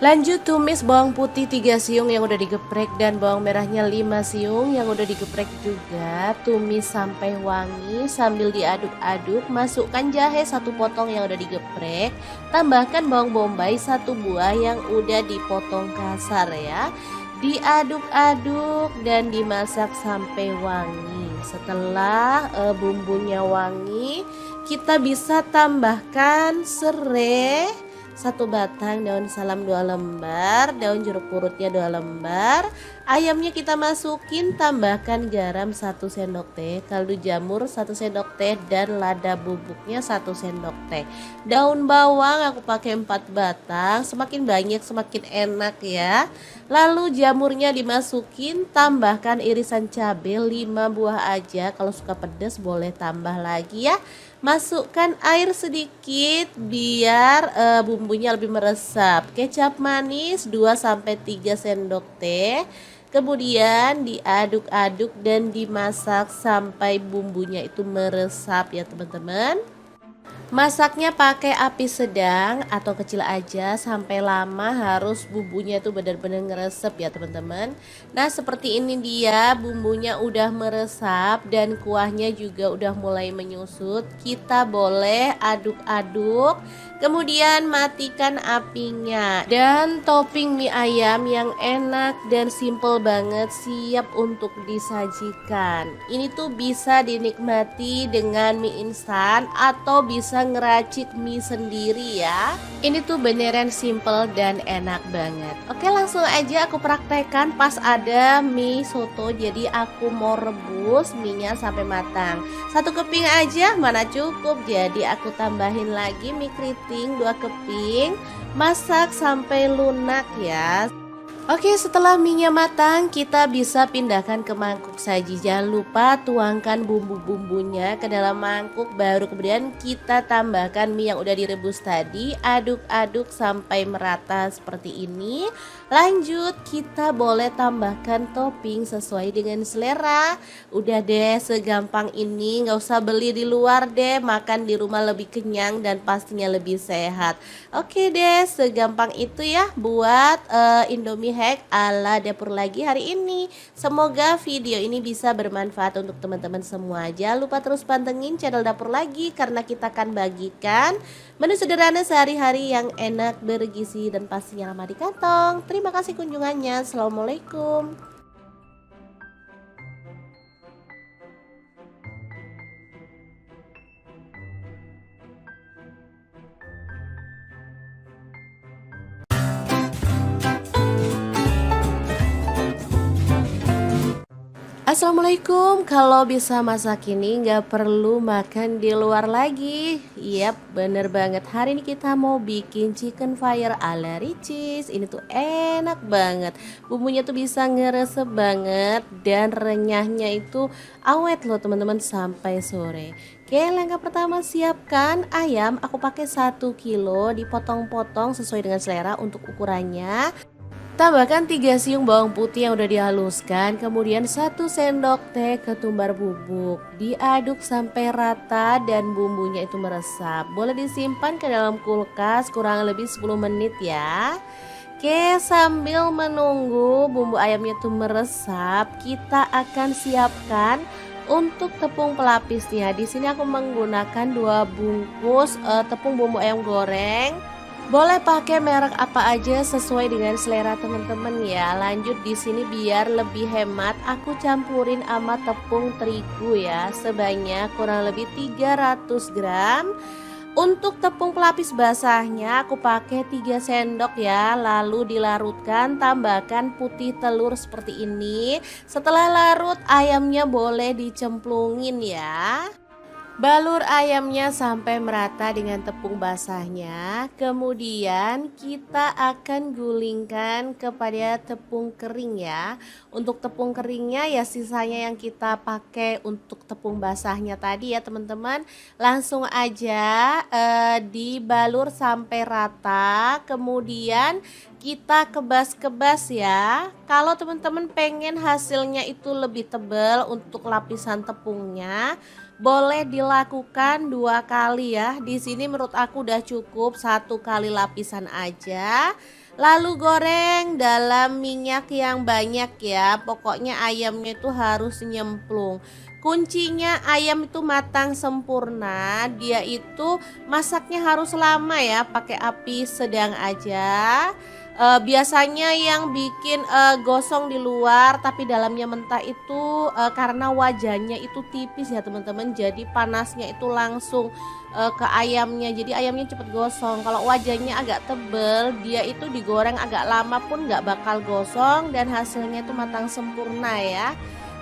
Lanjut tumis bawang putih 3 siung yang udah digeprek dan bawang merahnya 5 siung yang udah digeprek juga. Tumis sampai wangi sambil diaduk-aduk. Masukkan jahe 1 potong yang udah digeprek. Tambahkan bawang bombay 1 buah yang udah dipotong kasar ya. Diaduk-aduk dan dimasak sampai wangi. Setelah bumbunya wangi, kita bisa tambahkan serai 1 batang, daun salam 2 lembar, daun jeruk purutnya 2 lembar. Ayamnya kita masukin, tambahkan garam 1 sendok teh, kaldu jamur 1 sendok teh, dan lada bubuknya 1 sendok teh. Daun bawang aku pakai 4 batang, semakin banyak semakin enak ya. Lalu jamurnya dimasukin, tambahkan irisan cabai 5 buah aja, kalau suka pedas boleh tambah lagi ya. Masukkan air sedikit biar bumbunya lebih meresap. Kecap manis 2-3 sendok teh. Kemudian diaduk-aduk dan dimasak sampai bumbunya itu meresap ya teman-teman. Masaknya pakai api sedang atau kecil aja sampai lama, harus bumbunya tuh benar-benar ngeresep ya teman-teman. Nah seperti ini dia bumbunya udah meresap dan kuahnya juga udah mulai menyusut. Kita boleh aduk-aduk, kemudian matikan apinya. Dan topping mie ayam yang enak dan simple banget siap untuk disajikan. Ini tuh bisa dinikmati dengan mie instan atau bisa ngeracik mie sendiri ya. Ini tuh beneran simple dan enak banget. Oke, langsung aja aku praktekkan pas ada mie soto. Jadi aku mau rebus mie-nya sampai matang. 1 keping aja mana cukup. Jadi aku tambahin lagi mie keriting 2 keping. Masak sampai lunak ya. Oke, setelah mie-nya matang, kita bisa pindahkan ke mangkuk saji. Jangan lupa tuangkan bumbu-bumbunya ke dalam mangkuk, baru kemudian kita tambahkan mie yang udah direbus tadi. Aduk-aduk sampai merata seperti ini. Lanjut, kita boleh tambahkan topping sesuai dengan selera. Udah deh, segampang ini, nggak usah beli di luar deh, makan di rumah lebih kenyang dan pastinya lebih sehat. Oke deh, segampang itu ya buat Indomie hack ala dapur lagi hari ini. Semoga video ini bisa bermanfaat untuk teman-teman semua. Jangan lupa terus pantengin channel dapur lagi karena kita akan bagikan menu sederhana sehari-hari yang enak, bergizi dan pastinya ramah di kantong. Terima kasih kunjungannya. Assalamualaikum. Assalamualaikum. Kalau bisa masak ini nggak perlu makan di luar lagi. Yap, bener banget. Hari ini kita mau bikin chicken fire ala Ricis. Ini tuh enak banget. Bumbunya tuh bisa ngeresep banget dan renyahnya itu awet loh teman-teman sampai sore. Oke, langkah pertama siapkan ayam. Aku pakai 1 kilo, dipotong-potong sesuai dengan selera untuk ukurannya. Tambahkan 3 siung bawang putih yang udah dihaluskan, kemudian 1 sendok teh ketumbar bubuk. Diaduk sampai rata dan bumbunya itu meresap. Boleh disimpan ke dalam kulkas kurang lebih 10 menit ya. Oke, sambil menunggu bumbu ayamnya itu meresap, kita akan siapkan untuk tepung pelapisnya. Di sini aku menggunakan 2 bungkus tepung bumbu ayam goreng. Boleh pakai merek apa aja sesuai dengan selera teman-teman ya. Lanjut di sini biar lebih hemat, aku campurin sama tepung terigu ya, sebanyak kurang lebih 300 gram. Untuk tepung pelapis basahnya aku pakai 3 sendok ya, lalu dilarutkan, tambahkan putih telur seperti ini. Setelah larut ayamnya boleh dicemplungin ya. Balur ayamnya sampai merata dengan tepung basahnya. Kemudian kita akan gulingkan kepada tepung kering ya. Untuk tepung keringnya ya sisanya yang kita pakai untuk tepung basahnya tadi ya teman-teman. Langsung aja dibalur sampai rata. Kemudian kita kebas-kebas ya. Kalau teman-teman pengen hasilnya itu lebih tebal untuk lapisan tepungnya, boleh dilakukan 2 kali ya. Di sini menurut aku udah cukup 1 kali lapisan aja. Lalu goreng dalam minyak yang banyak ya. Pokoknya ayamnya itu harus nyemplung. Kuncinya ayam itu matang sempurna. Dia itu masaknya harus lama ya, pakai api sedang aja. Biasanya yang bikin gosong di luar tapi dalamnya mentah itu karena wajannya itu tipis ya teman-teman, jadi panasnya itu langsung ke ayamnya, jadi ayamnya cepet gosong. Kalau wajannya agak tebel, dia itu digoreng agak lama pun nggak bakal gosong dan hasilnya itu matang sempurna ya.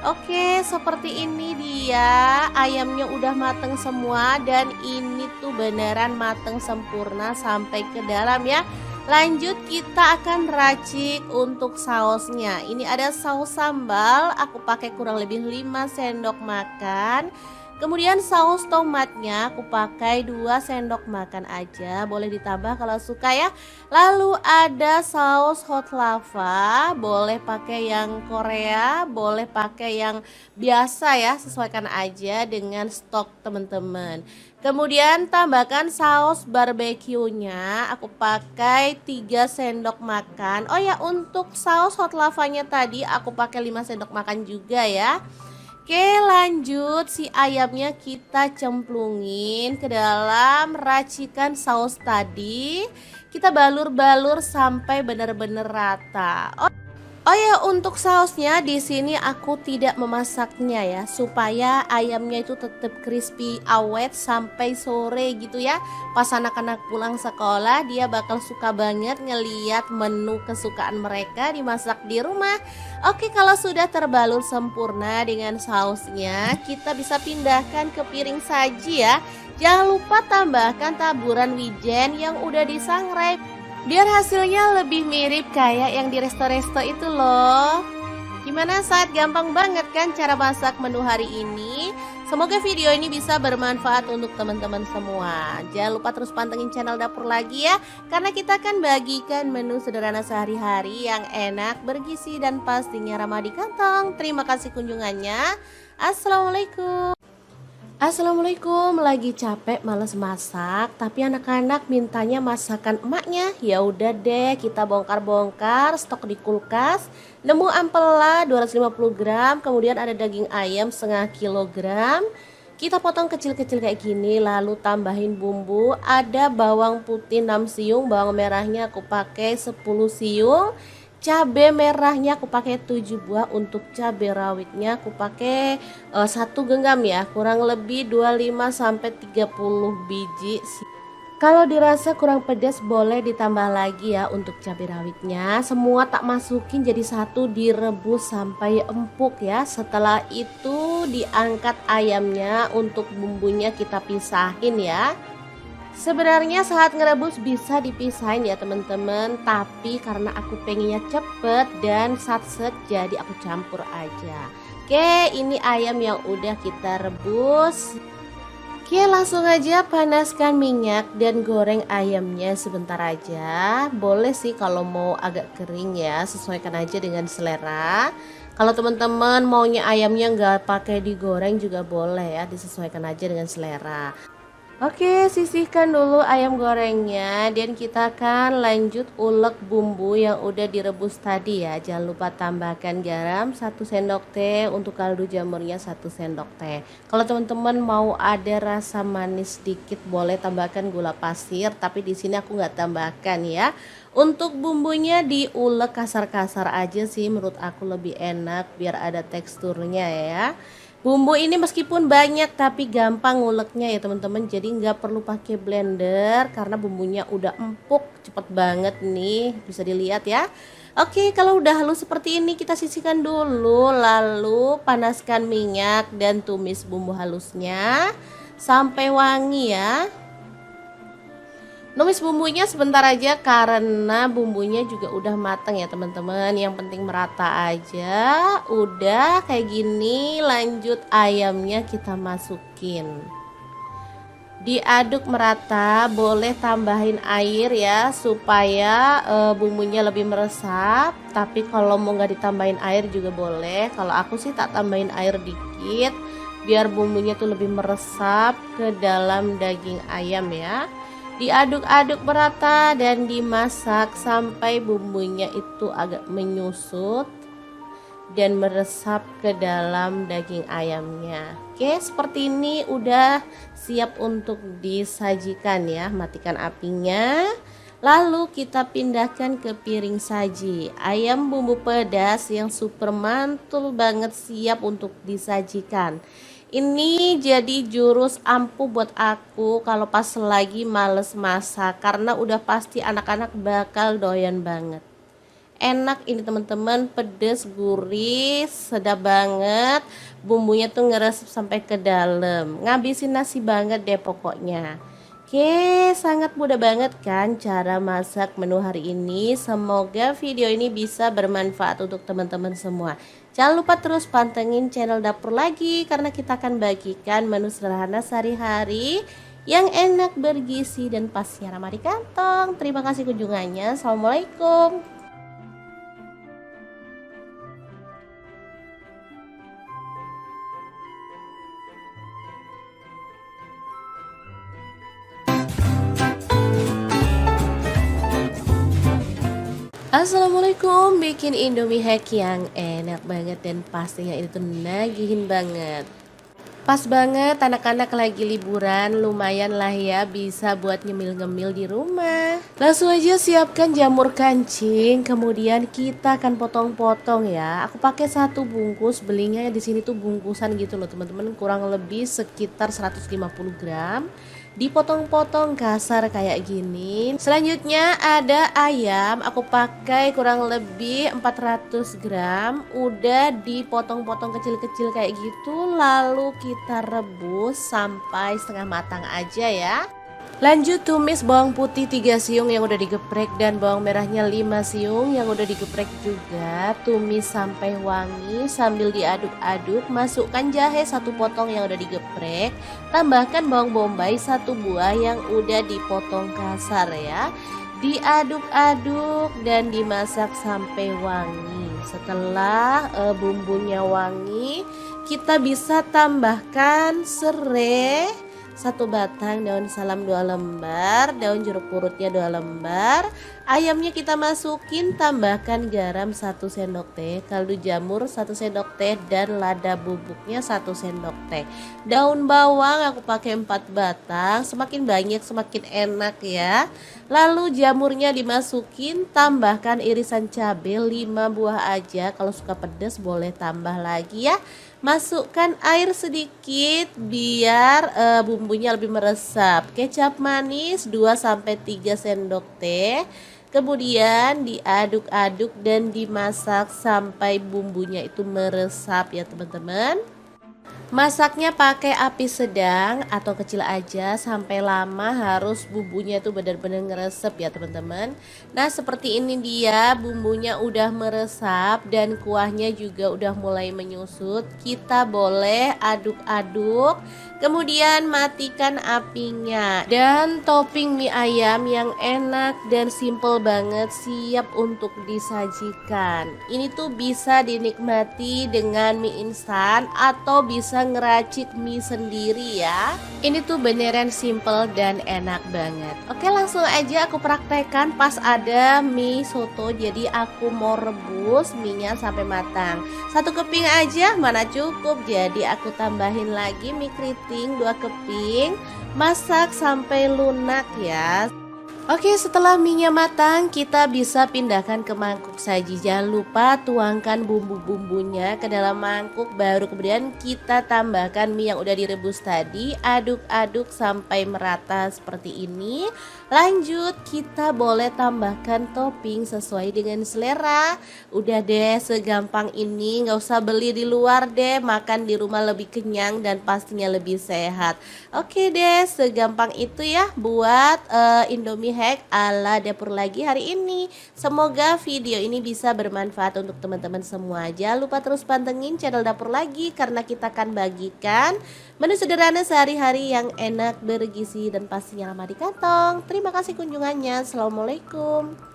Oke, seperti ini dia ayamnya udah mateng semua dan ini tuh beneran mateng sempurna sampai ke dalam ya. Lanjut kita akan racik untuk sausnya. Ini ada saus sambal, aku pakai kurang lebih 5 sendok makan. Kemudian saus tomatnya aku pakai 2 sendok makan aja, boleh ditambah kalau suka ya. Lalu ada saus hot lava, boleh pakai yang Korea, boleh pakai yang biasa ya, sesuaikan aja dengan stok teman-teman. Kemudian tambahkan saus barbeque-nya, aku pakai 3 sendok makan. Oh ya, untuk saus hot lavanya tadi aku pakai 5 sendok makan juga ya. Oke, lanjut si ayamnya kita cemplungin ke dalam racikan saus tadi. Kita balur-balur sampai benar-benar rata. Oh ya, untuk sausnya di sini aku tidak memasaknya ya, supaya ayamnya itu tetap crispy awet sampai sore gitu ya. Pas anak-anak pulang sekolah, dia bakal suka banget ngeliat menu kesukaan mereka dimasak di rumah. Oke, kalau sudah terbalur sempurna dengan sausnya, kita bisa pindahkan ke piring saji ya. Jangan lupa tambahkan taburan wijen yang udah disangrai, biar hasilnya lebih mirip kayak yang di resto-resto itu loh. Gimana, saat gampang banget kan cara masak menu hari ini? Semoga video ini bisa bermanfaat untuk teman-teman semua. Jangan lupa terus pantengin channel Dapur Lagi ya, karena kita akan bagikan menu sederhana sehari-hari yang enak, bergizi, dan pastinya ramah di kantong. Terima kasih kunjungannya. Assalamualaikum, lagi capek males masak, tapi anak-anak mintanya masakan emaknya. Ya udah deh, kita bongkar-bongkar stok di kulkas. Nemu ampela 250 gram, kemudian ada daging ayam setengah kilogram. Kita potong kecil-kecil kayak gini, lalu tambahin bumbu. Ada bawang putih 6 siung, bawang merahnya aku pakai 10 siung. Cabai merahnya aku pakai 7 buah, untuk cabai rawitnya aku pakai 1 genggam ya, kurang lebih 25 sampai 30 biji. Kalau dirasa kurang pedas boleh ditambah lagi ya untuk cabai rawitnya. Semua tak masukin jadi satu, direbus sampai empuk ya. Setelah itu diangkat ayamnya, untuk bumbunya kita pisahin ya. Sebenarnya saat ngerebus bisa dipisahin ya teman-teman, tapi karena aku pengennya cepet dan satset, jadi aku campur aja. Oke, ini ayam yang udah kita rebus. Oke, langsung aja panaskan minyak dan goreng ayamnya sebentar aja. Boleh sih kalau mau agak kering ya, sesuaikan aja dengan selera. Kalau teman-teman maunya ayamnya nggak pakai digoreng juga boleh ya, disesuaikan aja dengan selera. Oke, sisihkan dulu ayam gorengnya, dan kita akan lanjut ulek bumbu yang udah direbus tadi ya. Jangan lupa tambahkan garam 1 sendok teh, untuk kaldu jamurnya 1 sendok teh. Kalau teman-teman mau ada rasa manis sedikit boleh tambahkan gula pasir, tapi di sini aku nggak tambahkan ya. Untuk bumbunya diulek kasar-kasar aja sih, menurut aku lebih enak biar ada teksturnya ya. Bumbu ini meskipun banyak tapi gampang nguleknya ya teman-teman, jadi nggak perlu pakai blender karena bumbunya udah empuk, cepet banget nih, bisa dilihat ya. Oke, kalau udah halus seperti ini kita sisihkan dulu, lalu panaskan minyak dan tumis bumbu halusnya sampai wangi ya. Numis bumbunya sebentar aja karena bumbunya juga udah matang ya teman-teman. Yang penting merata aja. Udah kayak gini, lanjut ayamnya kita masukin. Diaduk merata, boleh tambahin air ya supaya bumbunya lebih meresap. Tapi kalau mau nggak ditambahin air juga boleh. Kalau aku sih tak tambahin air dikit biar bumbunya tuh lebih meresap ke dalam daging ayam ya. Diaduk-aduk merata dan dimasak sampai bumbunya itu agak menyusut dan meresap ke dalam daging ayamnya. Oke, seperti ini udah siap untuk disajikan ya. Matikan apinya. Lalu kita pindahkan ke piring saji. Ayam bumbu pedas yang super mantul banget siap untuk disajikan. Ini jadi jurus ampuh buat aku kalau pas lagi males masak, karena udah pasti anak-anak bakal doyan banget. Enak ini teman-teman, pedes, gurih, sedap banget. Bumbunya tuh ngeresep sampai ke dalam, ngabisin nasi banget deh pokoknya. Oke, sangat mudah banget kan cara masak menu hari ini. Semoga video ini bisa bermanfaat untuk teman-teman semua. Jangan lupa terus pantengin channel dapur lagi karena kita akan bagikan menu sederhana sehari-hari yang enak, bergizi dan pasti ramah di kantong. Terima kasih kunjungannya. Assalamualaikum. Assalamualaikum, bikin Indomie hack yang enak banget dan pastinya itu nagihin banget. Pas banget anak-anak lagi liburan, lumayan lah ya bisa buat ngemil-ngemil di rumah. Langsung aja siapkan jamur kancing, kemudian kita akan potong-potong ya. Aku pakai satu bungkus, belinya di sini tuh bungkusan gitu loh teman-teman, kurang lebih sekitar 150 gram. Dipotong-potong kasar kayak gini. Selanjutnya ada ayam, aku pakai kurang lebih 400 gram. Udah dipotong-potong kecil-kecil kayak gitu, lalu kita rebus sampai setengah matang aja ya. Lanjut tumis bawang putih 3 siung yang udah digeprek dan bawang merahnya 5 siung yang udah digeprek juga. Tumis sampai wangi sambil diaduk-aduk. Masukkan jahe 1 potong yang udah digeprek. Tambahkan bawang bombay 1 buah yang udah dipotong kasar ya. Diaduk-aduk dan dimasak sampai wangi. Setelah bumbunya wangi, kita bisa tambahkan serai 1 batang, daun salam 2 lembar, daun jeruk purutnya 2 lembar. Ayamnya kita masukin, tambahkan garam 1 sendok teh, kaldu jamur 1 sendok teh dan lada bubuknya 1 sendok teh. Daun bawang aku pakai 4 batang, semakin banyak semakin enak ya. Lalu jamurnya dimasukin, tambahkan irisan cabai 5 buah aja, kalau suka pedas boleh tambah lagi ya. Masukkan air sedikit biar bumbunya lebih meresap. Kecap manis 2-3 sendok teh. Kemudian diaduk-aduk dan dimasak sampai bumbunya itu meresap ya teman-teman. Masaknya pakai api sedang atau kecil aja sampai lama, harus bumbunya tuh benar-benar ngeresep ya teman-teman. Nah seperti ini dia bumbunya udah meresap dan kuahnya juga udah mulai menyusut. Kita boleh aduk-aduk, kemudian matikan apinya. Dan topping mie ayam yang enak dan simple banget siap untuk disajikan. Ini tuh bisa dinikmati dengan mie instan atau bisa ngeracik mie sendiri ya. Ini tuh beneran simple dan enak banget. Oke, langsung aja aku praktekkan pas ada mie soto. Jadi aku mau rebus mie-nya sampai matang. 1 keping aja mana cukup, jadi aku tambahin lagi mie keriting 2 keping. Masak sampai lunak ya. Oke, setelah mie-nya matang, kita bisa pindahkan ke mangkuk saji. Jangan lupa tuangkan bumbu-bumbunya ke dalam mangkuk, baru kemudian kita tambahkan mie yang udah direbus tadi. Aduk-aduk sampai merata seperti ini. Lanjut, kita boleh tambahkan topping sesuai dengan selera. Udah deh, segampang ini, nggak usah beli di luar deh, makan di rumah lebih kenyang dan pastinya lebih sehat. Oke deh, segampang itu ya buat Indomie hack ala dapur lagi hari ini. Semoga video ini bisa bermanfaat untuk teman-teman semua. Jangan lupa terus pantengin channel dapur lagi karena kita akan bagikan menu sederhana sehari-hari yang enak, bergizi dan pastinya ramah di kantong. Terima kasih kunjungannya. Assalamualaikum.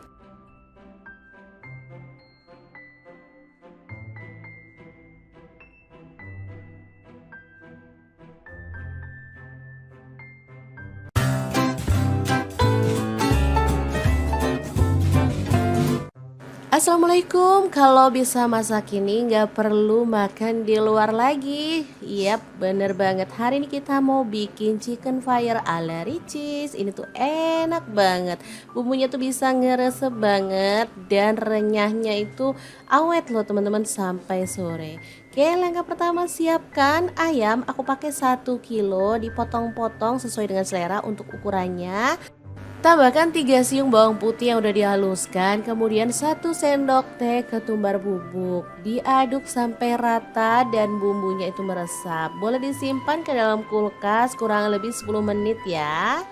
Assalamualaikum, kalau bisa masak ini nggak perlu makan di luar lagi. Yap, bener banget. Hari ini kita mau bikin chicken fire ala Ricis. Ini tuh enak banget. Bumbunya tuh bisa ngeresep banget dan renyahnya itu awet loh teman-teman sampai sore. Oke, langkah pertama siapkan ayam. Aku pakai 1 kilo, dipotong-potong sesuai dengan selera untuk ukurannya. Tambahkan 3 siung bawang putih yang udah dihaluskan, kemudian 1 sendok teh ketumbar bubuk. Diaduk sampai rata dan bumbunya itu meresap. Boleh disimpan ke dalam kulkas kurang lebih 10 menit ya.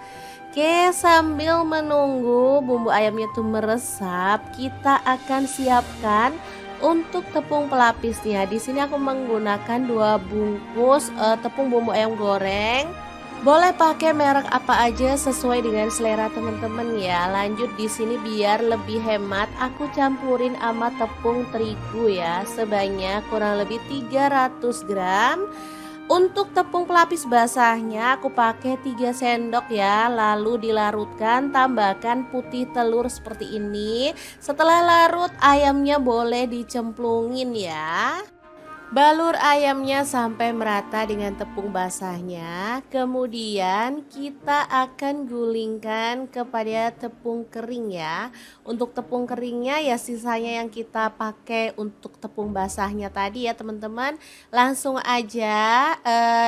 Oke, sambil menunggu bumbu ayamnya tuh meresap, kita akan siapkan untuk tepung pelapisnya. Di sini aku menggunakan 2 bungkus tepung bumbu ayam goreng. Boleh pakai merek apa aja sesuai dengan selera teman-teman ya. Lanjut di sini biar lebih hemat, aku campurin sama tepung terigu ya, sebanyak kurang lebih 300 gram. Untuk tepung pelapis basahnya aku pakai 3 sendok ya, lalu dilarutkan, tambahkan putih telur seperti ini. Setelah larut ayamnya boleh dicemplungin ya. Balur ayamnya sampai merata dengan tepung basahnya. Kemudian kita akan gulingkan kepada tepung kering ya. Untuk tepung keringnya ya sisanya yang kita pakai untuk tepung basahnya tadi ya teman-teman. Langsung aja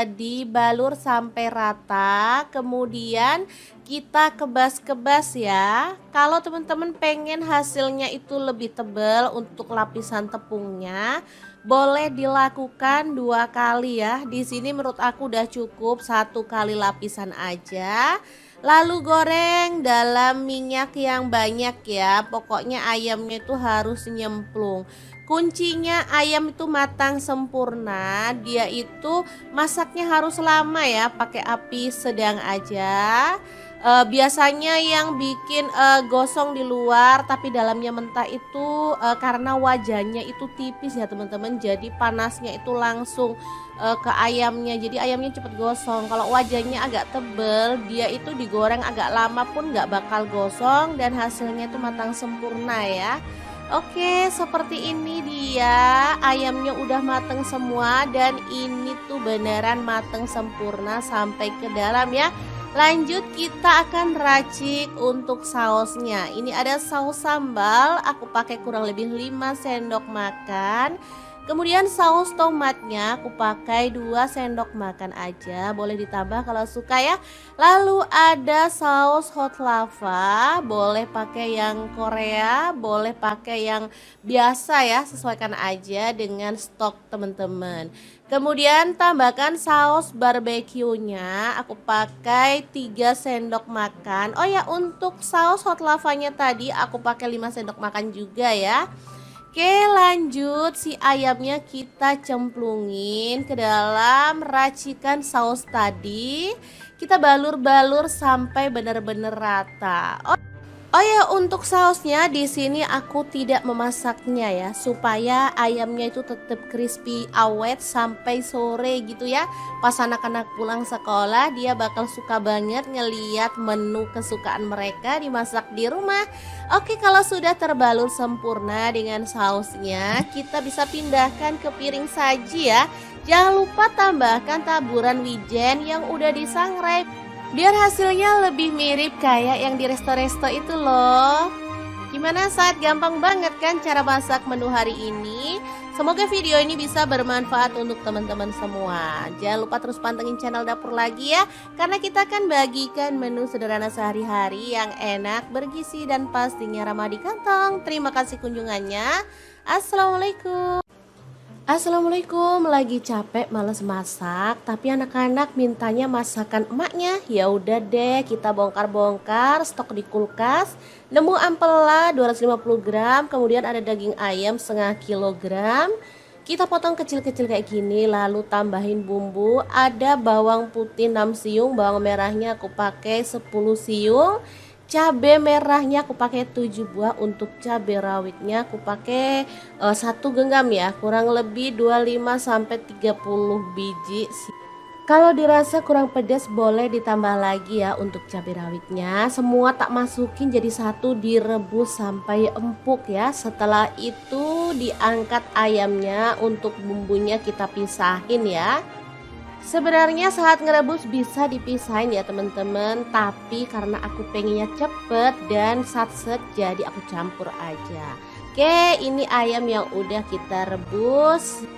dibalur sampai rata. Kemudian kita kebas-kebas ya. Kalau teman-teman pengen hasilnya itu lebih tebal untuk lapisan tepungnya, boleh dilakukan 2 kali ya. Di sini menurut aku udah cukup 1 kali lapisan aja. Lalu goreng dalam minyak yang banyak ya. Pokoknya ayamnya itu harus nyemplung. Kuncinya ayam itu matang sempurna. Dia itu masaknya harus lama ya, pakai api sedang aja. Biasanya yang bikin gosong di luar tapi dalamnya mentah itu karena wajahnya itu tipis ya teman-teman, jadi panasnya itu langsung ke ayamnya, jadi ayamnya cepet gosong. Kalau wajahnya agak tebel, dia itu digoreng agak lama pun nggak bakal gosong dan hasilnya itu matang sempurna ya. Oke, seperti ini dia ayamnya udah mateng semua dan ini tuh beneran mateng sempurna sampai ke dalam ya. Lanjut kita akan racik untuk sausnya. Ini ada saus sambal, aku pakai kurang lebih 5 sendok makan. Kemudian saus tomatnya aku pakai 2 sendok makan aja, boleh ditambah kalau suka ya. Lalu ada saus hot lava, boleh pakai yang Korea, boleh pakai yang biasa ya, sesuaikan aja dengan stok teman-teman. Kemudian tambahkan saus barbeque-nya, aku pakai 3 sendok makan. Oh ya, untuk saus hot lavanya tadi aku pakai 5 sendok makan juga ya. Oke, lanjut si ayamnya kita cemplungin ke dalam racikan saus tadi. Kita balur-balur sampai benar-benar rata. Oh ya, untuk sausnya di sini aku tidak memasaknya ya, supaya ayamnya itu tetap crispy awet sampai sore gitu ya. Pas anak-anak pulang sekolah dia bakal suka banget ngeliat menu kesukaan mereka dimasak di rumah. Oke, kalau sudah terbalur sempurna dengan sausnya, kita bisa pindahkan ke piring saji ya. Jangan lupa tambahkan taburan wijen yang udah disangrai, biar hasilnya lebih mirip kayak yang di resto-resto itu loh. Gimana saat gampang banget kan cara masak menu hari ini? Semoga video ini bisa bermanfaat untuk teman-teman semua. Jangan lupa terus pantengin channel dapur lagi ya, karena kita akan bagikan menu sederhana sehari-hari yang enak, bergizi dan pastinya ramah di kantong. Terima kasih kunjungannya. Assalamualaikum. Assalamualaikum, lagi capek males masak, tapi anak-anak mintanya masakan emaknya. Ya udah deh, kita bongkar-bongkar stok di kulkas. Nemu ampela 250 gram, kemudian ada daging ayam setengah kilogram. Kita potong kecil-kecil kayak gini, lalu tambahin bumbu. Ada bawang putih 6 siung, bawang merahnya aku pakai 10 siung. Cabai merahnya aku pakai 7 buah, untuk cabai rawitnya aku pakai 1 genggam ya, kurang lebih 25 sampai 30 biji. Kalau dirasa kurang pedas boleh ditambah lagi ya untuk cabai rawitnya. Semua tak masukin jadi satu, direbus sampai empuk ya. Setelah itu diangkat ayamnya, untuk bumbunya kita pisahin ya. Sebenarnya saat ngerebus bisa dipisahin ya teman-teman, tapi karena aku pengennya cepet dan satset jadi aku campur aja. Oke, ini ayam yang udah kita rebus.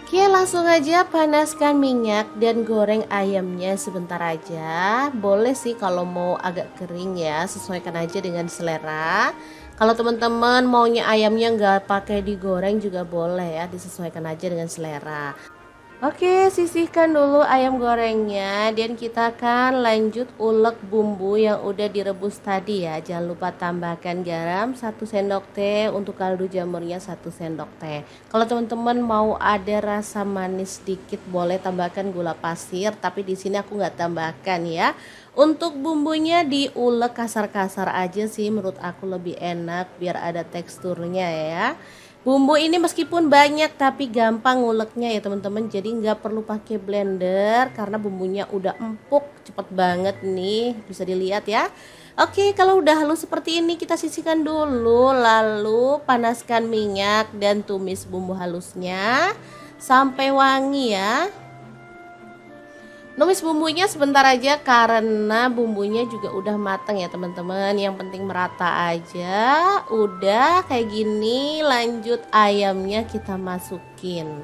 Oke, langsung aja panaskan minyak dan goreng ayamnya sebentar aja. Boleh sih kalau mau agak kering ya, sesuaikan aja dengan selera. Kalau teman-teman maunya ayamnya nggak pakai digoreng juga boleh ya, disesuaikan aja dengan selera. Oke, sisihkan dulu ayam gorengnya dan kita akan lanjut ulek bumbu yang udah direbus tadi ya. Jangan lupa tambahkan garam 1 sendok teh, untuk kaldu jamurnya 1 sendok teh. Kalau teman-teman mau ada rasa manis sedikit boleh tambahkan gula pasir, tapi di sini aku nggak tambahkan ya. Untuk bumbunya diulek kasar-kasar aja sih, menurut aku lebih enak biar ada teksturnya ya. Bumbu ini meskipun banyak tapi gampang nguleknya ya teman-teman, jadi nggak perlu pakai blender karena bumbunya udah empuk, cepet banget nih, bisa dilihat ya. Oke, kalau udah halus seperti ini kita sisihkan dulu, lalu panaskan minyak dan tumis bumbu halusnya sampai wangi ya. Numis bumbunya sebentar aja karena bumbunya juga udah matang ya teman-teman. Yang penting merata aja. Udah kayak gini, lanjut ayamnya kita masukin.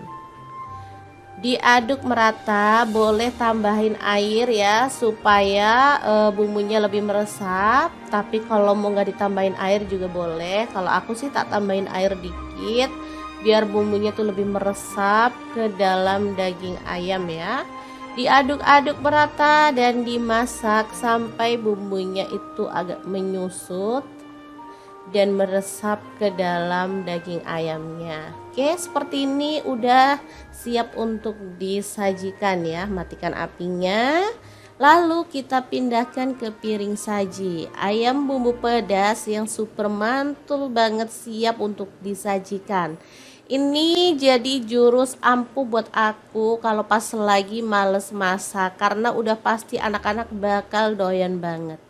Diaduk merata, boleh tambahin air ya supaya bumbunya lebih meresap. Tapi kalau mau nggak ditambahin air juga boleh. Kalau aku sih tak tambahin air dikit biar bumbunya tuh lebih meresap ke dalam daging ayam ya. Diaduk-aduk merata dan dimasak sampai bumbunya itu agak menyusut dan meresap ke dalam daging ayamnya. Oke, seperti ini udah siap untuk disajikan ya. Matikan apinya. Lalu kita pindahkan ke piring saji. Ayam bumbu pedas yang super mantul banget siap untuk disajikan. Ini jadi jurus ampuh buat aku kalau pas lagi males masak, karena udah pasti anak-anak bakal doyan banget.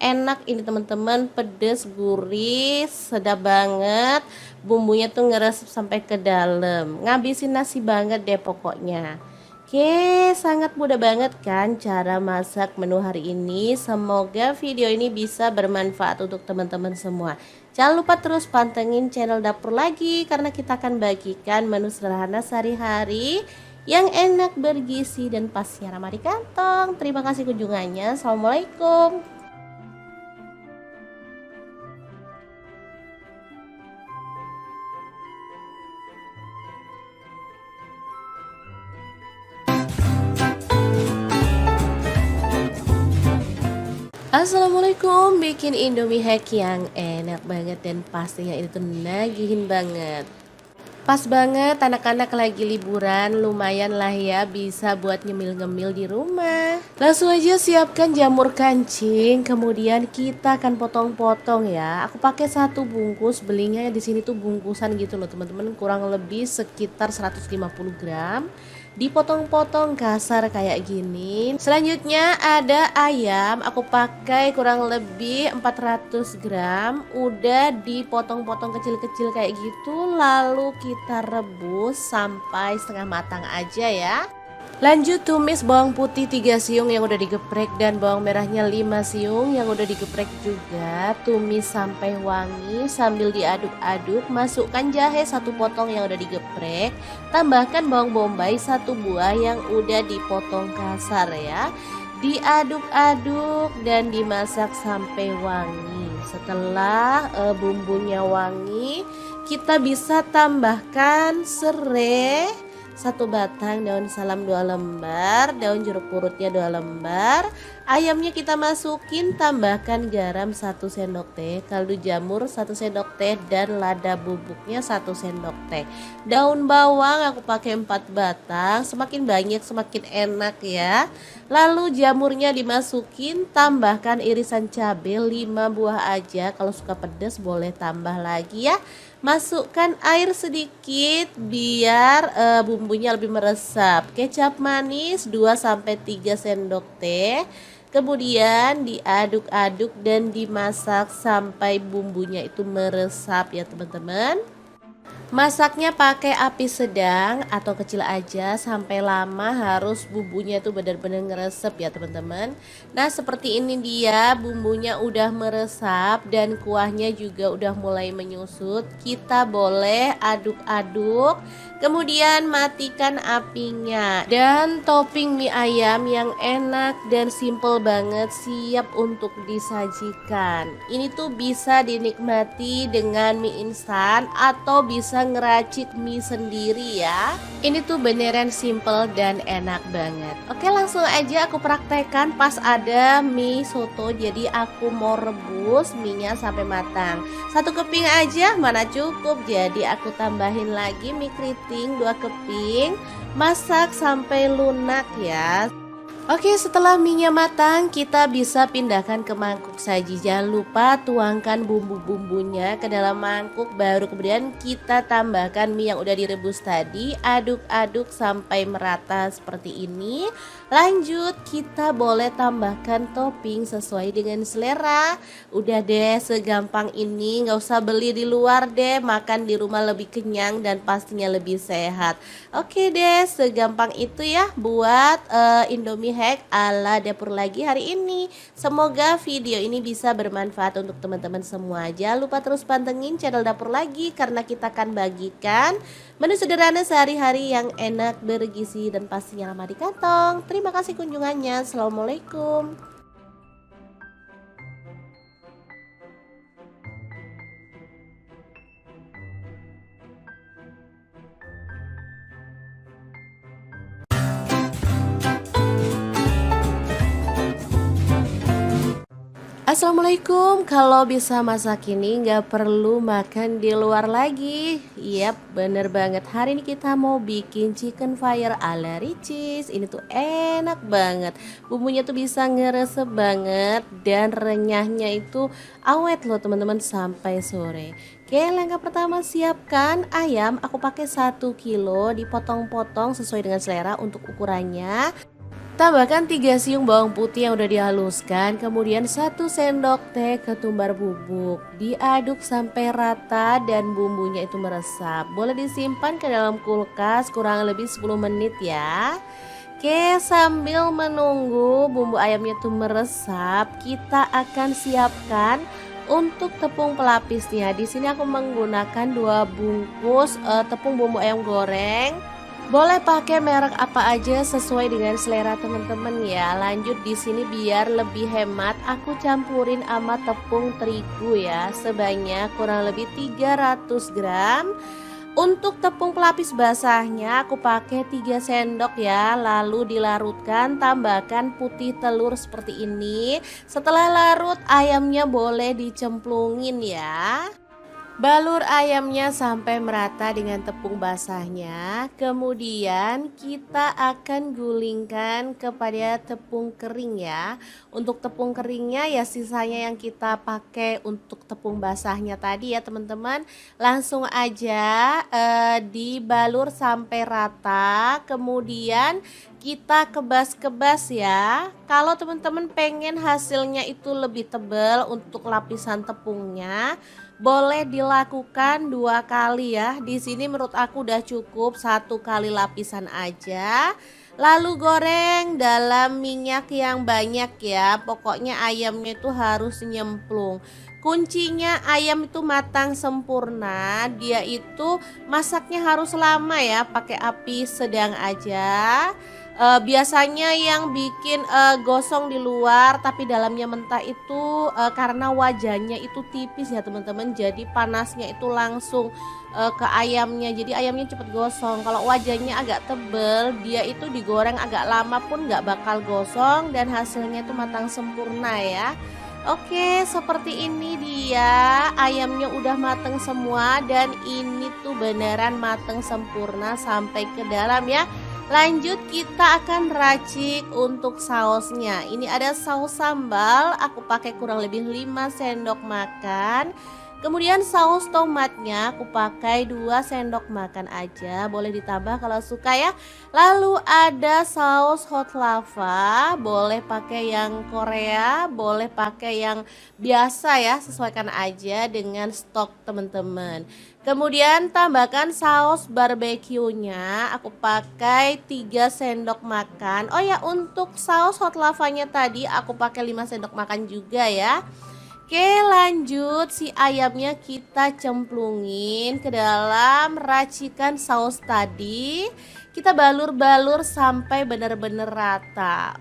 Enak ini teman-teman, pedes, gurih, sedap banget. Bumbunya tuh ngeresep sampai ke dalam, ngabisin nasi banget deh pokoknya. Oke, sangat mudah banget kan cara masak menu hari ini. Semoga video ini bisa bermanfaat untuk teman-teman semua. Jangan lupa terus pantengin channel Dapur Lagi, karena kita akan bagikan menu sederhana sehari-hari yang enak, bergizi, dan pastinya ramah di kantong. Terima kasih kunjungannya. Assalamualaikum. Assalamualaikum, bikin Indomie hack yang enak banget dan pastinya itu nagihin banget. Pas banget anak-anak lagi liburan, lumayan lah ya bisa buat nyemil-ngemil di rumah. Langsung aja siapkan jamur kancing, kemudian kita akan potong-potong ya. Aku pakai 1 bungkus, belinya di sini tuh bungkusan gitu loh teman-teman, kurang lebih sekitar 150 gram. Dipotong-potong kasar kayak gini. Selanjutnya ada ayam, aku pakai kurang lebih 400 gram. Udah dipotong-potong kecil-kecil kayak gitu, lalu kita rebus sampai setengah matang aja ya. Lanjut tumis bawang putih 3 siung yang udah digeprek dan bawang merahnya 5 siung yang udah digeprek juga. Tumis sampai wangi sambil diaduk-aduk. Masukkan jahe 1 potong yang udah digeprek. Tambahkan bawang bombay 1 buah yang udah dipotong kasar ya. Diaduk-aduk dan dimasak sampai wangi. Setelah bumbunya wangi, kita bisa tambahkan serai 1 batang, daun salam 2 lembar, daun jeruk purutnya 2 lembar. Ayamnya kita masukin, tambahkan garam 1 sendok teh, kaldu jamur 1 sendok teh, dan lada bubuknya 1 sendok teh. Daun bawang aku pakai 4 batang, semakin banyak semakin enak ya. Lalu jamurnya dimasukin, tambahkan irisan cabai 5 buah aja, kalau suka pedas boleh tambah lagi ya. Masukkan air sedikit biar bumbunya lebih meresap. Kecap manis 2-3 sendok teh. Kemudian diaduk-aduk dan dimasak sampai bumbunya itu meresap ya teman-teman. Masaknya pakai api sedang atau kecil aja sampai lama, harus bumbunya tuh benar-benar ngeresep ya teman-teman. Nah seperti ini dia, bumbunya udah meresap dan kuahnya juga udah mulai menyusut. Kita boleh aduk-aduk, kemudian matikan apinya. Dan topping mie ayam yang enak dan simple banget siap untuk disajikan. Ini tuh bisa dinikmati dengan mie instan atau bisa bisa ngeracik mie sendiri ya. Ini tuh beneran simple dan enak banget. Oke, langsung aja aku praktekkan pas ada mie soto. Jadi aku mau rebus mie-nya sampai matang. Satu keping aja mana cukup. Jadi aku tambahin lagi mie keriting 2 keping. Masak sampai lunak ya. Oke, setelah mie-nya matang, kita bisa pindahkan ke mangkuk saji. Jangan lupa tuangkan bumbu-bumbunya ke dalam mangkuk. Baru kemudian kita tambahkan mie yang udah direbus tadi. Aduk-aduk sampai merata seperti ini. Lanjut, kita boleh tambahkan topping sesuai dengan selera. Udah deh, segampang ini. Nggak usah beli di luar deh. Makan di rumah lebih kenyang dan pastinya lebih sehat. Oke deh, segampang itu ya buat Indomie hack ala dapur lagi hari ini. Semoga video ini bisa bermanfaat untuk teman-teman semua. Jangan lupa terus pantengin channel dapur lagi karena kita akan bagikan menu sederhana sehari-hari yang enak, bergizi dan pastinya lama di kantong. Terima kasih kunjungannya. Assalamualaikum. Assalamualaikum. Kalau bisa masak ini nggak perlu makan di luar lagi. Yap, bener banget. Hari ini kita mau bikin chicken fire ala Ricis. Ini tuh enak banget. Bumbunya tuh bisa ngeresep banget dan renyahnya itu awet loh teman-teman sampai sore. Oke, langkah pertama siapkan ayam. Aku pakai 1 kilo, dipotong-potong sesuai dengan selera untuk ukurannya. Tambahkan 3 siung bawang putih yang udah dihaluskan, kemudian 1 sendok teh ketumbar bubuk. Diaduk sampai rata dan bumbunya itu meresap. Boleh disimpan ke dalam kulkas kurang lebih 10 menit ya. Oke, sambil menunggu bumbu ayamnya itu meresap, kita akan siapkan untuk tepung pelapisnya. Di sini aku menggunakan 2 bungkus tepung bumbu ayam goreng. Boleh pakai merek apa aja sesuai dengan selera teman-teman ya. Lanjut di sini biar lebih hemat, aku campurin sama tepung terigu ya, sebanyak kurang lebih 300 gram. Untuk tepung pelapis basahnya aku pakai 3 sendok ya. Lalu dilarutkan, tambahkan putih telur seperti ini. Setelah larut, ayamnya boleh dicemplungin ya. Balur ayamnya sampai merata dengan tepung basahnya. Kemudian kita akan gulingkan kepada tepung kering ya. Untuk tepung keringnya ya sisanya yang kita pakai untuk tepung basahnya tadi ya teman-teman. Langsung aja dibalur sampai rata. Kemudian kita kebas-kebas ya. Kalau teman-teman pengen hasilnya itu lebih tebal untuk lapisan tepungnya, boleh dilakukan 2 kali ya. Di sini menurut aku udah cukup 1 kali lapisan aja. Lalu goreng dalam minyak yang banyak ya. Pokoknya ayamnya itu harus nyemplung. Kuncinya ayam itu matang sempurna. Dia itu masaknya harus lama ya, pakai api sedang aja. Biasanya yang bikin gosong di luar tapi dalamnya mentah itu karena wajannya itu tipis ya teman-teman. Jadi panasnya itu langsung ke ayamnya. Jadi ayamnya cepet gosong. Kalau wajannya agak tebel, dia itu digoreng agak lama pun nggak bakal gosong dan hasilnya itu matang sempurna ya. Oke, seperti ini dia ayamnya udah mateng semua dan ini tuh beneran mateng sempurna sampai ke dalam ya. Lanjut kita akan racik untuk sausnya. Ini ada saus sambal, aku pakai kurang lebih 5 sendok makan. Kemudian saus tomatnya aku pakai 2 sendok makan aja, boleh ditambah kalau suka ya. Lalu ada saus hot lava, boleh pakai yang Korea, boleh pakai yang biasa ya, sesuaikan aja dengan stok teman-teman. Kemudian tambahkan saus barbeque-nya, aku pakai 3 sendok makan. Oh ya, untuk saus hot lavanya tadi aku pakai 5 sendok makan juga ya. Oke, lanjut si ayamnya kita cemplungin ke dalam racikan saus tadi. Kita balur-balur sampai benar-benar rata.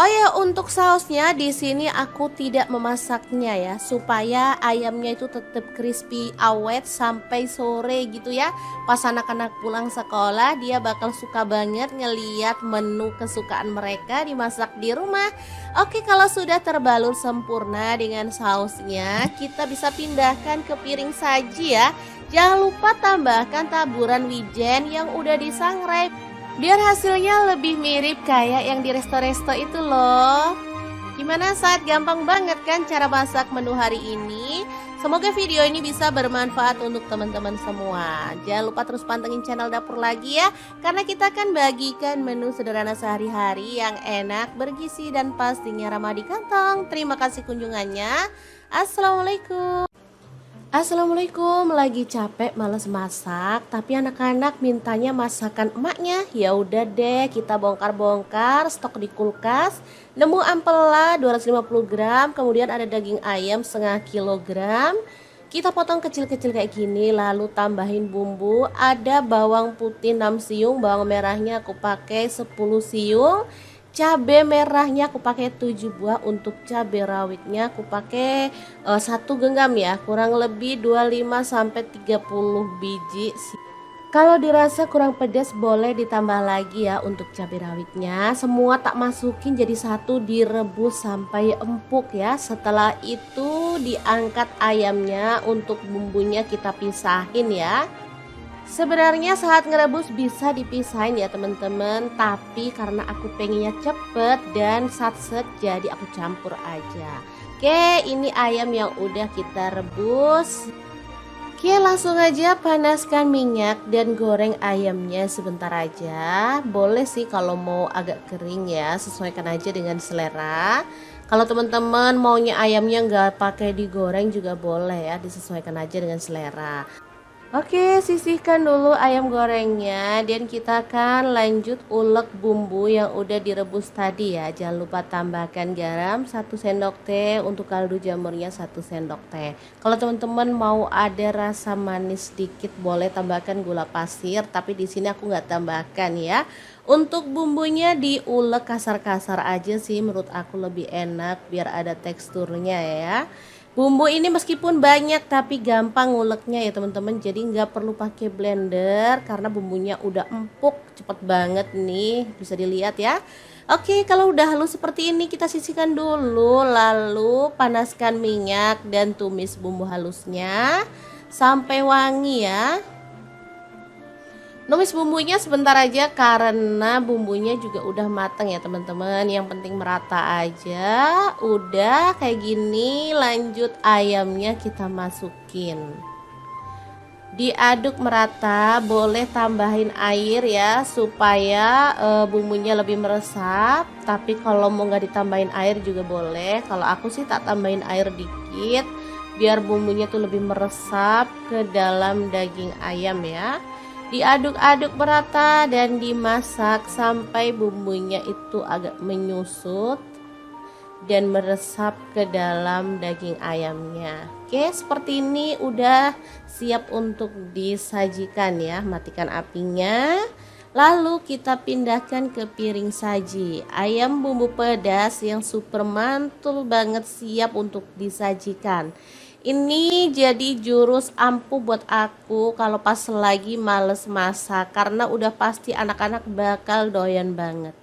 Oh ya, untuk sausnya di sini aku tidak memasaknya ya, supaya ayamnya itu tetap crispy awet sampai sore gitu ya. Pas anak-anak pulang sekolah, dia bakal suka banget ngeliat menu kesukaan mereka dimasak di rumah. Oke, kalau sudah terbalur sempurna dengan sausnya, kita bisa pindahkan ke piring saji ya. Jangan lupa tambahkan taburan wijen yang udah disangrai, biar hasilnya lebih mirip kayak yang di resto-resto itu loh. Gimana saat gampang banget kan cara masak menu hari ini? Semoga video ini bisa bermanfaat untuk teman-teman semua. Jangan lupa terus pantengin channel dapur lagi ya, karena kita akan bagikan menu sederhana sehari-hari yang enak, bergizi, dan pastinya ramah di kantong. Terima kasih kunjungannya. Assalamualaikum. Assalamualaikum, lagi capek males masak, tapi anak-anak mintanya masakan emaknya. Ya udah deh, kita bongkar-bongkar stok di kulkas. Nemu ampela 250 gram, kemudian ada daging ayam setengah kilogram. Kita potong kecil-kecil kayak gini, lalu tambahin bumbu. Ada bawang putih 6 siung, bawang merahnya aku pakai 10 siung. Cabai merahnya aku pakai 7 buah, untuk cabai rawitnya aku pakai 1 genggam ya, kurang lebih 25 sampai 30 biji. Kalau dirasa kurang pedas boleh ditambah lagi ya untuk cabai rawitnya. Semua tak masukin jadi satu, direbus sampai empuk ya. Setelah itu diangkat ayamnya, untuk bumbunya kita pisahin ya. Sebenarnya saat ngerebus bisa dipisahin ya teman-teman, tapi karena aku pengennya cepet dan satset jadi aku campur aja. Oke, ini ayam yang udah kita rebus. Oke, langsung aja panaskan minyak dan goreng ayamnya sebentar aja. Boleh sih kalau mau agak kering ya, sesuaikan aja dengan selera. Kalau teman-teman maunya ayamnya nggak pakai digoreng juga boleh ya, disesuaikan aja dengan selera. Oke, sisihkan dulu ayam gorengnya dan kita akan lanjut ulek bumbu yang udah direbus tadi ya. Jangan lupa tambahkan garam 1 sendok teh, untuk kaldu jamurnya 1 sendok teh. Kalau teman-teman mau ada rasa manis sedikit boleh tambahkan gula pasir, tapi di sini aku nggak tambahkan ya. Untuk bumbunya diulek kasar-kasar aja sih, menurut aku lebih enak biar ada teksturnya ya. Bumbu ini meskipun banyak tapi gampang nguleknya ya teman-teman, jadi nggak perlu pakai blender karena bumbunya udah empuk, cepet banget nih, bisa dilihat ya. Oke, kalau udah halus seperti ini kita sisihkan dulu, lalu panaskan minyak dan tumis bumbu halusnya sampai wangi ya. Numis bumbunya sebentar aja karena bumbunya juga udah matang ya teman-teman. Yang penting merata aja. Udah kayak gini, lanjut ayamnya kita masukin. Diaduk merata, boleh tambahin air ya supaya bumbunya lebih meresap. Tapi kalau mau nggak ditambahin air juga boleh. Kalau aku sih tak tambahin air dikit biar bumbunya tuh lebih meresap ke dalam daging ayam ya. Diaduk-aduk merata dan dimasak sampai bumbunya itu agak menyusut dan meresap ke dalam daging ayamnya. Oke, seperti ini udah siap untuk disajikan ya. Matikan apinya. Lalu kita pindahkan ke piring saji. Ayam bumbu pedas yang super mantul banget siap untuk disajikan. Ini jadi jurus ampuh buat aku kalau pas lagi males masak, karena udah pasti anak-anak bakal doyan banget.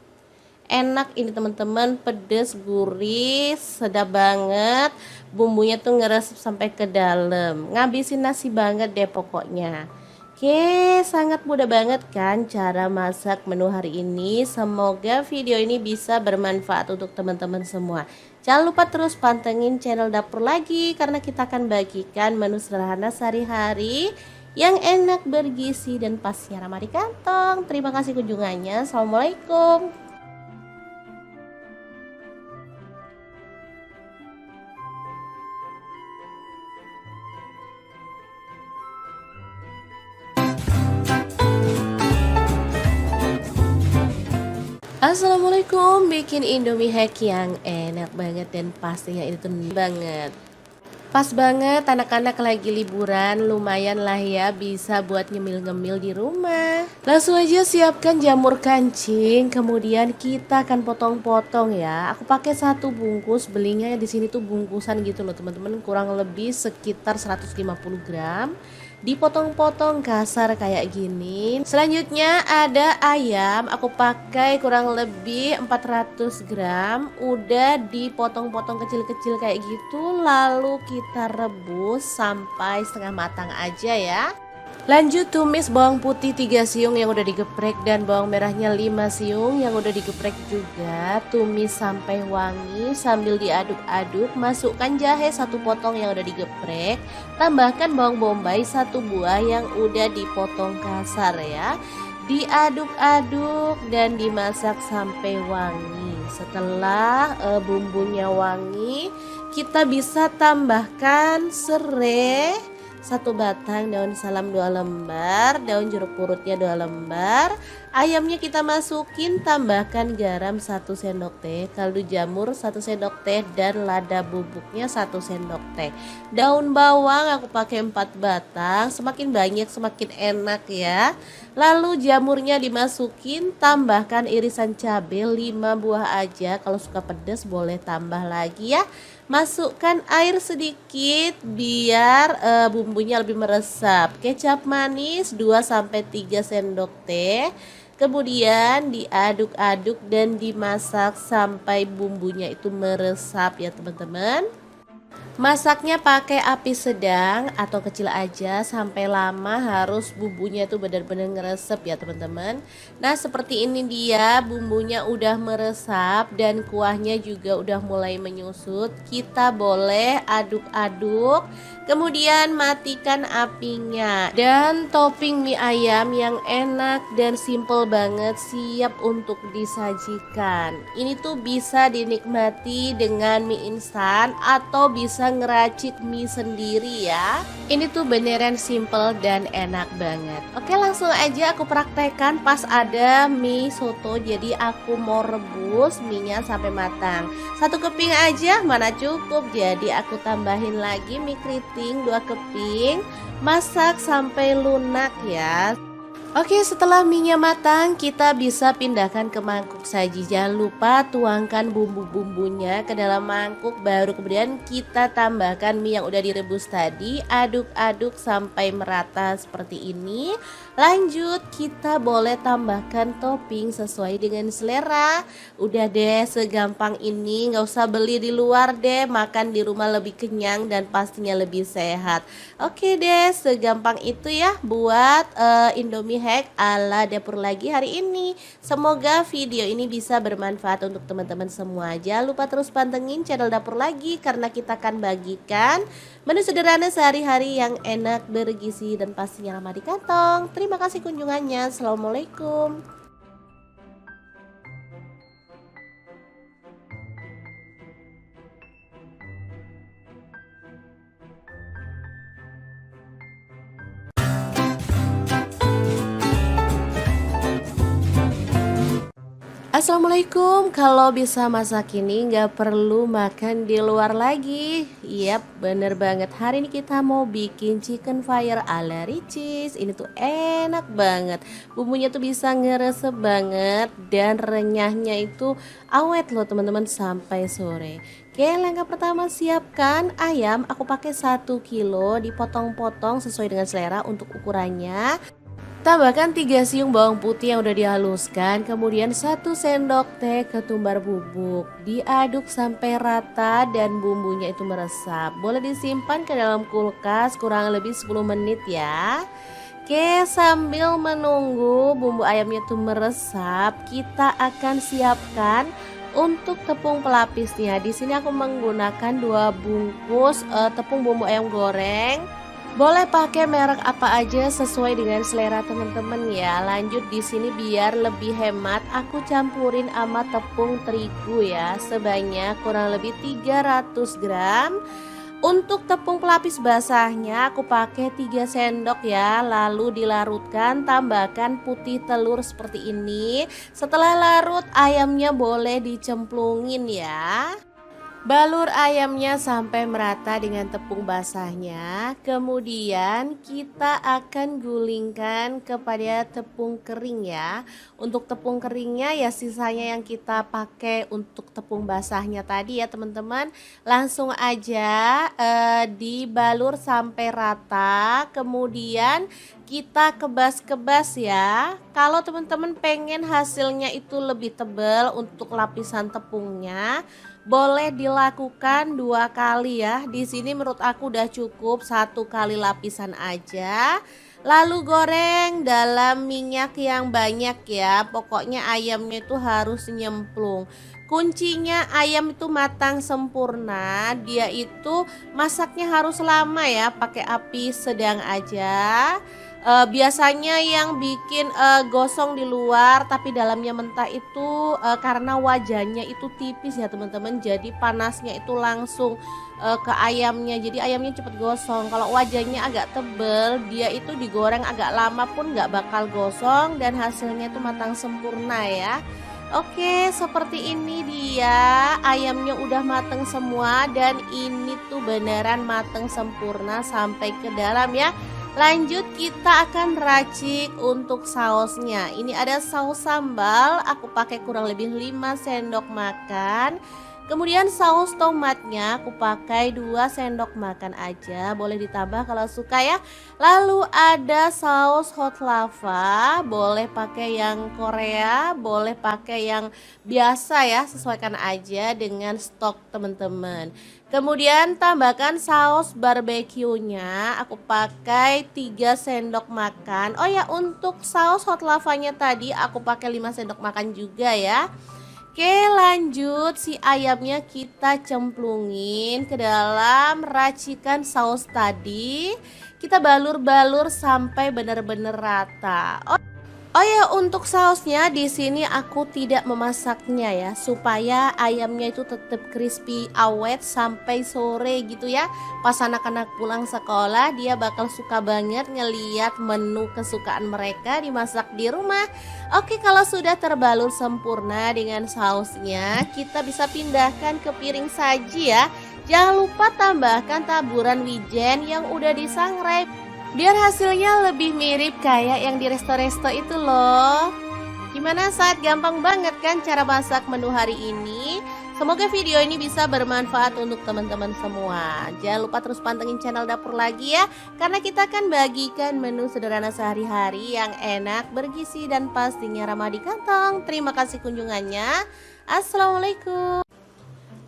Enak ini teman-teman, pedes, gurih, sedap banget. Bumbunya tuh ngeresep sampai ke dalam, ngabisin nasi banget deh pokoknya. Oke, sangat mudah banget kan cara masak menu hari ini. Semoga video ini bisa bermanfaat untuk teman-teman semua. Jangan lupa terus pantengin channel dapur lagi, karena kita akan bagikan menu sederhana sehari-hari yang enak, bergizi, dan pastinya ramah di kantong. Terima kasih kunjungannya. Assalamualaikum. Assalamualaikum, bikin Indomie hack yang enak banget dan pastinya itu banget. Pas banget anak-anak lagi liburan, lumayan lah ya bisa buat nyemil-ngemil di rumah. Langsung aja siapkan jamur kancing, kemudian kita akan potong-potong ya. Aku pakai satu bungkus, belinya di sini tuh bungkusan gitu loh teman-teman, kurang lebih sekitar 150 gram. Dipotong-potong kasar kayak gini. Selanjutnya ada ayam, aku pakai kurang lebih 400 gram. Udah dipotong-potong kecil-kecil kayak gitu, lalu kita rebus sampai setengah matang aja ya. Lanjut tumis bawang putih 3 siung yang udah digeprek dan bawang merahnya 5 siung yang udah digeprek juga. Tumis sampai wangi sambil diaduk-aduk. Masukkan jahe 1 potong yang udah digeprek. Tambahkan bawang bombay 1 buah yang udah dipotong kasar ya. Diaduk-aduk dan dimasak sampai wangi. Setelah bumbunya wangi, kita bisa tambahkan serai 1 batang, daun salam 2 lembar, daun jeruk purutnya 2 lembar. Ayamnya kita masukin, tambahkan garam 1 sendok teh, kaldu jamur 1 sendok teh, dan lada bubuknya 1 sendok teh. Daun bawang aku pakai 4 batang, semakin banyak semakin enak ya. Lalu jamurnya dimasukin, tambahkan irisan cabai 5 buah aja, kalau suka pedas boleh tambah lagi ya. Masukkan air sedikit biar bumbunya lebih meresap. Kecap manis 2-3 sendok teh. Kemudian diaduk-aduk dan dimasak sampai bumbunya itu meresap ya teman-teman. Masaknya pakai api sedang atau kecil aja sampai lama, harus bumbunya itu benar-benar ngeresep ya teman-teman. Nah seperti ini dia bumbunya udah meresap dan kuahnya juga udah mulai menyusut. Kita boleh aduk-aduk, kemudian matikan apinya. Dan topping mie ayam yang enak dan simple banget siap untuk disajikan. Ini tuh bisa dinikmati dengan mie instan atau bisa ngeracik mie sendiri ya. Ini tuh beneran simple dan enak banget. Oke, langsung aja aku praktekkan pas ada mie soto. Jadi aku mau rebus mie-nya sampai matang. 1 keping aja mana cukup, jadi aku tambahin lagi mie keriting 2 keping. Masak sampai lunak ya. Oke, setelah mie-nya matang, kita bisa pindahkan ke mangkuk saji. Jangan lupa tuangkan bumbu-bumbunya ke dalam mangkuk, baru kemudian kita tambahkan mie yang udah direbus tadi. Aduk-aduk sampai merata seperti ini. Lanjut, kita boleh tambahkan topping sesuai dengan selera. Udah deh, segampang ini, nggak usah beli di luar deh, makan di rumah lebih kenyang dan pastinya lebih sehat. Oke deh, segampang itu ya buat Indomie hack ala dapur lagi hari ini. Semoga video ini bisa bermanfaat untuk teman-teman semua. Jangan lupa terus pantengin channel dapur lagi, karena kita akan bagikan menu sederhana sehari-hari yang enak, bergizi, dan pastinya ramah di kantong. Terima kasih kunjungannya. Assalamualaikum. Assalamualaikum. Kalau bisa masak ini nggak perlu makan di luar lagi. Yap, bener banget. Hari ini kita mau bikin chicken fire ala Ricis. Ini tuh enak banget. Bumbunya tuh bisa ngeresep banget dan renyahnya itu awet loh teman-teman sampai sore. Oke, langkah pertama siapkan ayam. Aku pakai 1 kilo, dipotong-potong sesuai dengan selera untuk ukurannya. Tambahkan 3 siung bawang putih yang udah dihaluskan, kemudian 1 sendok teh ketumbar bubuk. Diaduk sampai rata dan bumbunya itu meresap. Boleh disimpan ke dalam kulkas kurang lebih 10 menit ya. Oke, sambil menunggu bumbu ayamnya itu meresap, kita akan siapkan untuk tepung pelapisnya. Di sini aku menggunakan 2 bungkus tepung bumbu ayam goreng. Boleh pakai merek apa aja sesuai dengan selera teman-teman ya. Lanjut di sini biar lebih hemat, aku campurin sama tepung terigu ya, sebanyak kurang lebih 300 gram. Untuk tepung pelapis basahnya aku pakai 3 sendok ya, lalu dilarutkan, tambahkan putih telur seperti ini. Setelah larut ayamnya boleh dicemplungin ya. Balur ayamnya sampai merata dengan tepung basahnya. Kemudian kita akan gulingkan kepada tepung kering ya. Untuk tepung keringnya ya sisanya yang kita pakai untuk tepung basahnya tadi ya teman-teman. Langsung aja dibalur sampai rata. Kemudian kita kebas-kebas ya. Kalau teman-teman pengen hasilnya itu lebih tebal untuk lapisan tepungnya, boleh dilakukan 2 kali ya. Di sini menurut aku udah cukup 1 kali lapisan aja. Lalu goreng dalam minyak yang banyak ya. Pokoknya ayamnya itu harus nyemplung. Kuncinya ayam itu matang sempurna. Dia itu masaknya harus lama ya, pakai api sedang aja. Biasanya yang bikin gosong di luar tapi dalamnya mentah itu karena wajannya itu tipis ya teman-teman, jadi panasnya itu langsung ke ayamnya, jadi ayamnya cepet gosong. Kalau wajannya agak tebel, dia itu digoreng agak lama pun nggak bakal gosong dan hasilnya itu matang sempurna ya. Oke, seperti ini dia ayamnya udah mateng semua dan ini tuh beneran mateng sempurna sampai ke dalam ya. Lanjut kita akan racik untuk sausnya. Ini ada saus sambal, aku pakai kurang lebih 5 sendok makan. Kemudian saus tomatnya aku pakai 2 sendok makan aja, boleh ditambah kalau suka ya. Lalu ada saus hot lava, boleh pakai yang Korea, boleh pakai yang biasa ya, sesuaikan aja dengan stok teman-teman. Kemudian tambahkan saus barbeque-nya, aku pakai 3 sendok makan. Oh ya, untuk saus hot lavanya tadi aku pakai 5 sendok makan juga ya. Oke, lanjut si ayamnya kita cemplungin ke dalam racikan saus tadi. Kita balur-balur sampai benar-benar rata. Oh ya, untuk sausnya di sini aku tidak memasaknya ya, supaya ayamnya itu tetap crispy awet sampai sore gitu ya. Pas anak-anak pulang sekolah, dia bakal suka banget ngeliat menu kesukaan mereka dimasak di rumah. Oke, kalau sudah terbalur sempurna dengan sausnya, kita bisa pindahkan ke piring saji ya. Jangan lupa tambahkan taburan wijen yang udah disangrai, biar hasilnya lebih mirip kayak yang di resto-resto itu loh. Gimana, saat gampang banget kan cara masak menu hari ini? Semoga video ini bisa bermanfaat untuk teman-teman semua. Jangan lupa terus pantengin channel Dapur Lagi ya, karena kita akan bagikan menu sederhana sehari-hari yang enak, bergizi, dan pastinya ramah di kantong. Terima kasih kunjungannya. Assalamualaikum.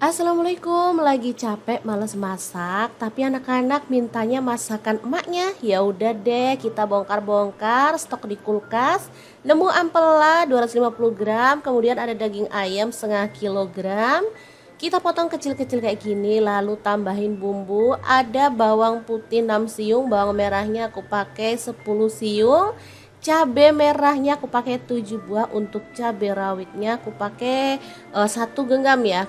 Assalamualaikum, lagi capek males masak, tapi anak-anak mintanya masakan emaknya. Ya udah deh, kita bongkar-bongkar stok di kulkas. Nemu ampela 250 gram, kemudian ada daging ayam setengah kilogram. Kita potong kecil-kecil kayak gini, lalu tambahin bumbu. Ada bawang putih 6 siung, bawang merahnya aku pakai 10 siung. Cabai merahnya aku pakai 7 buah, untuk cabai rawitnya aku pakai 1 genggam ya.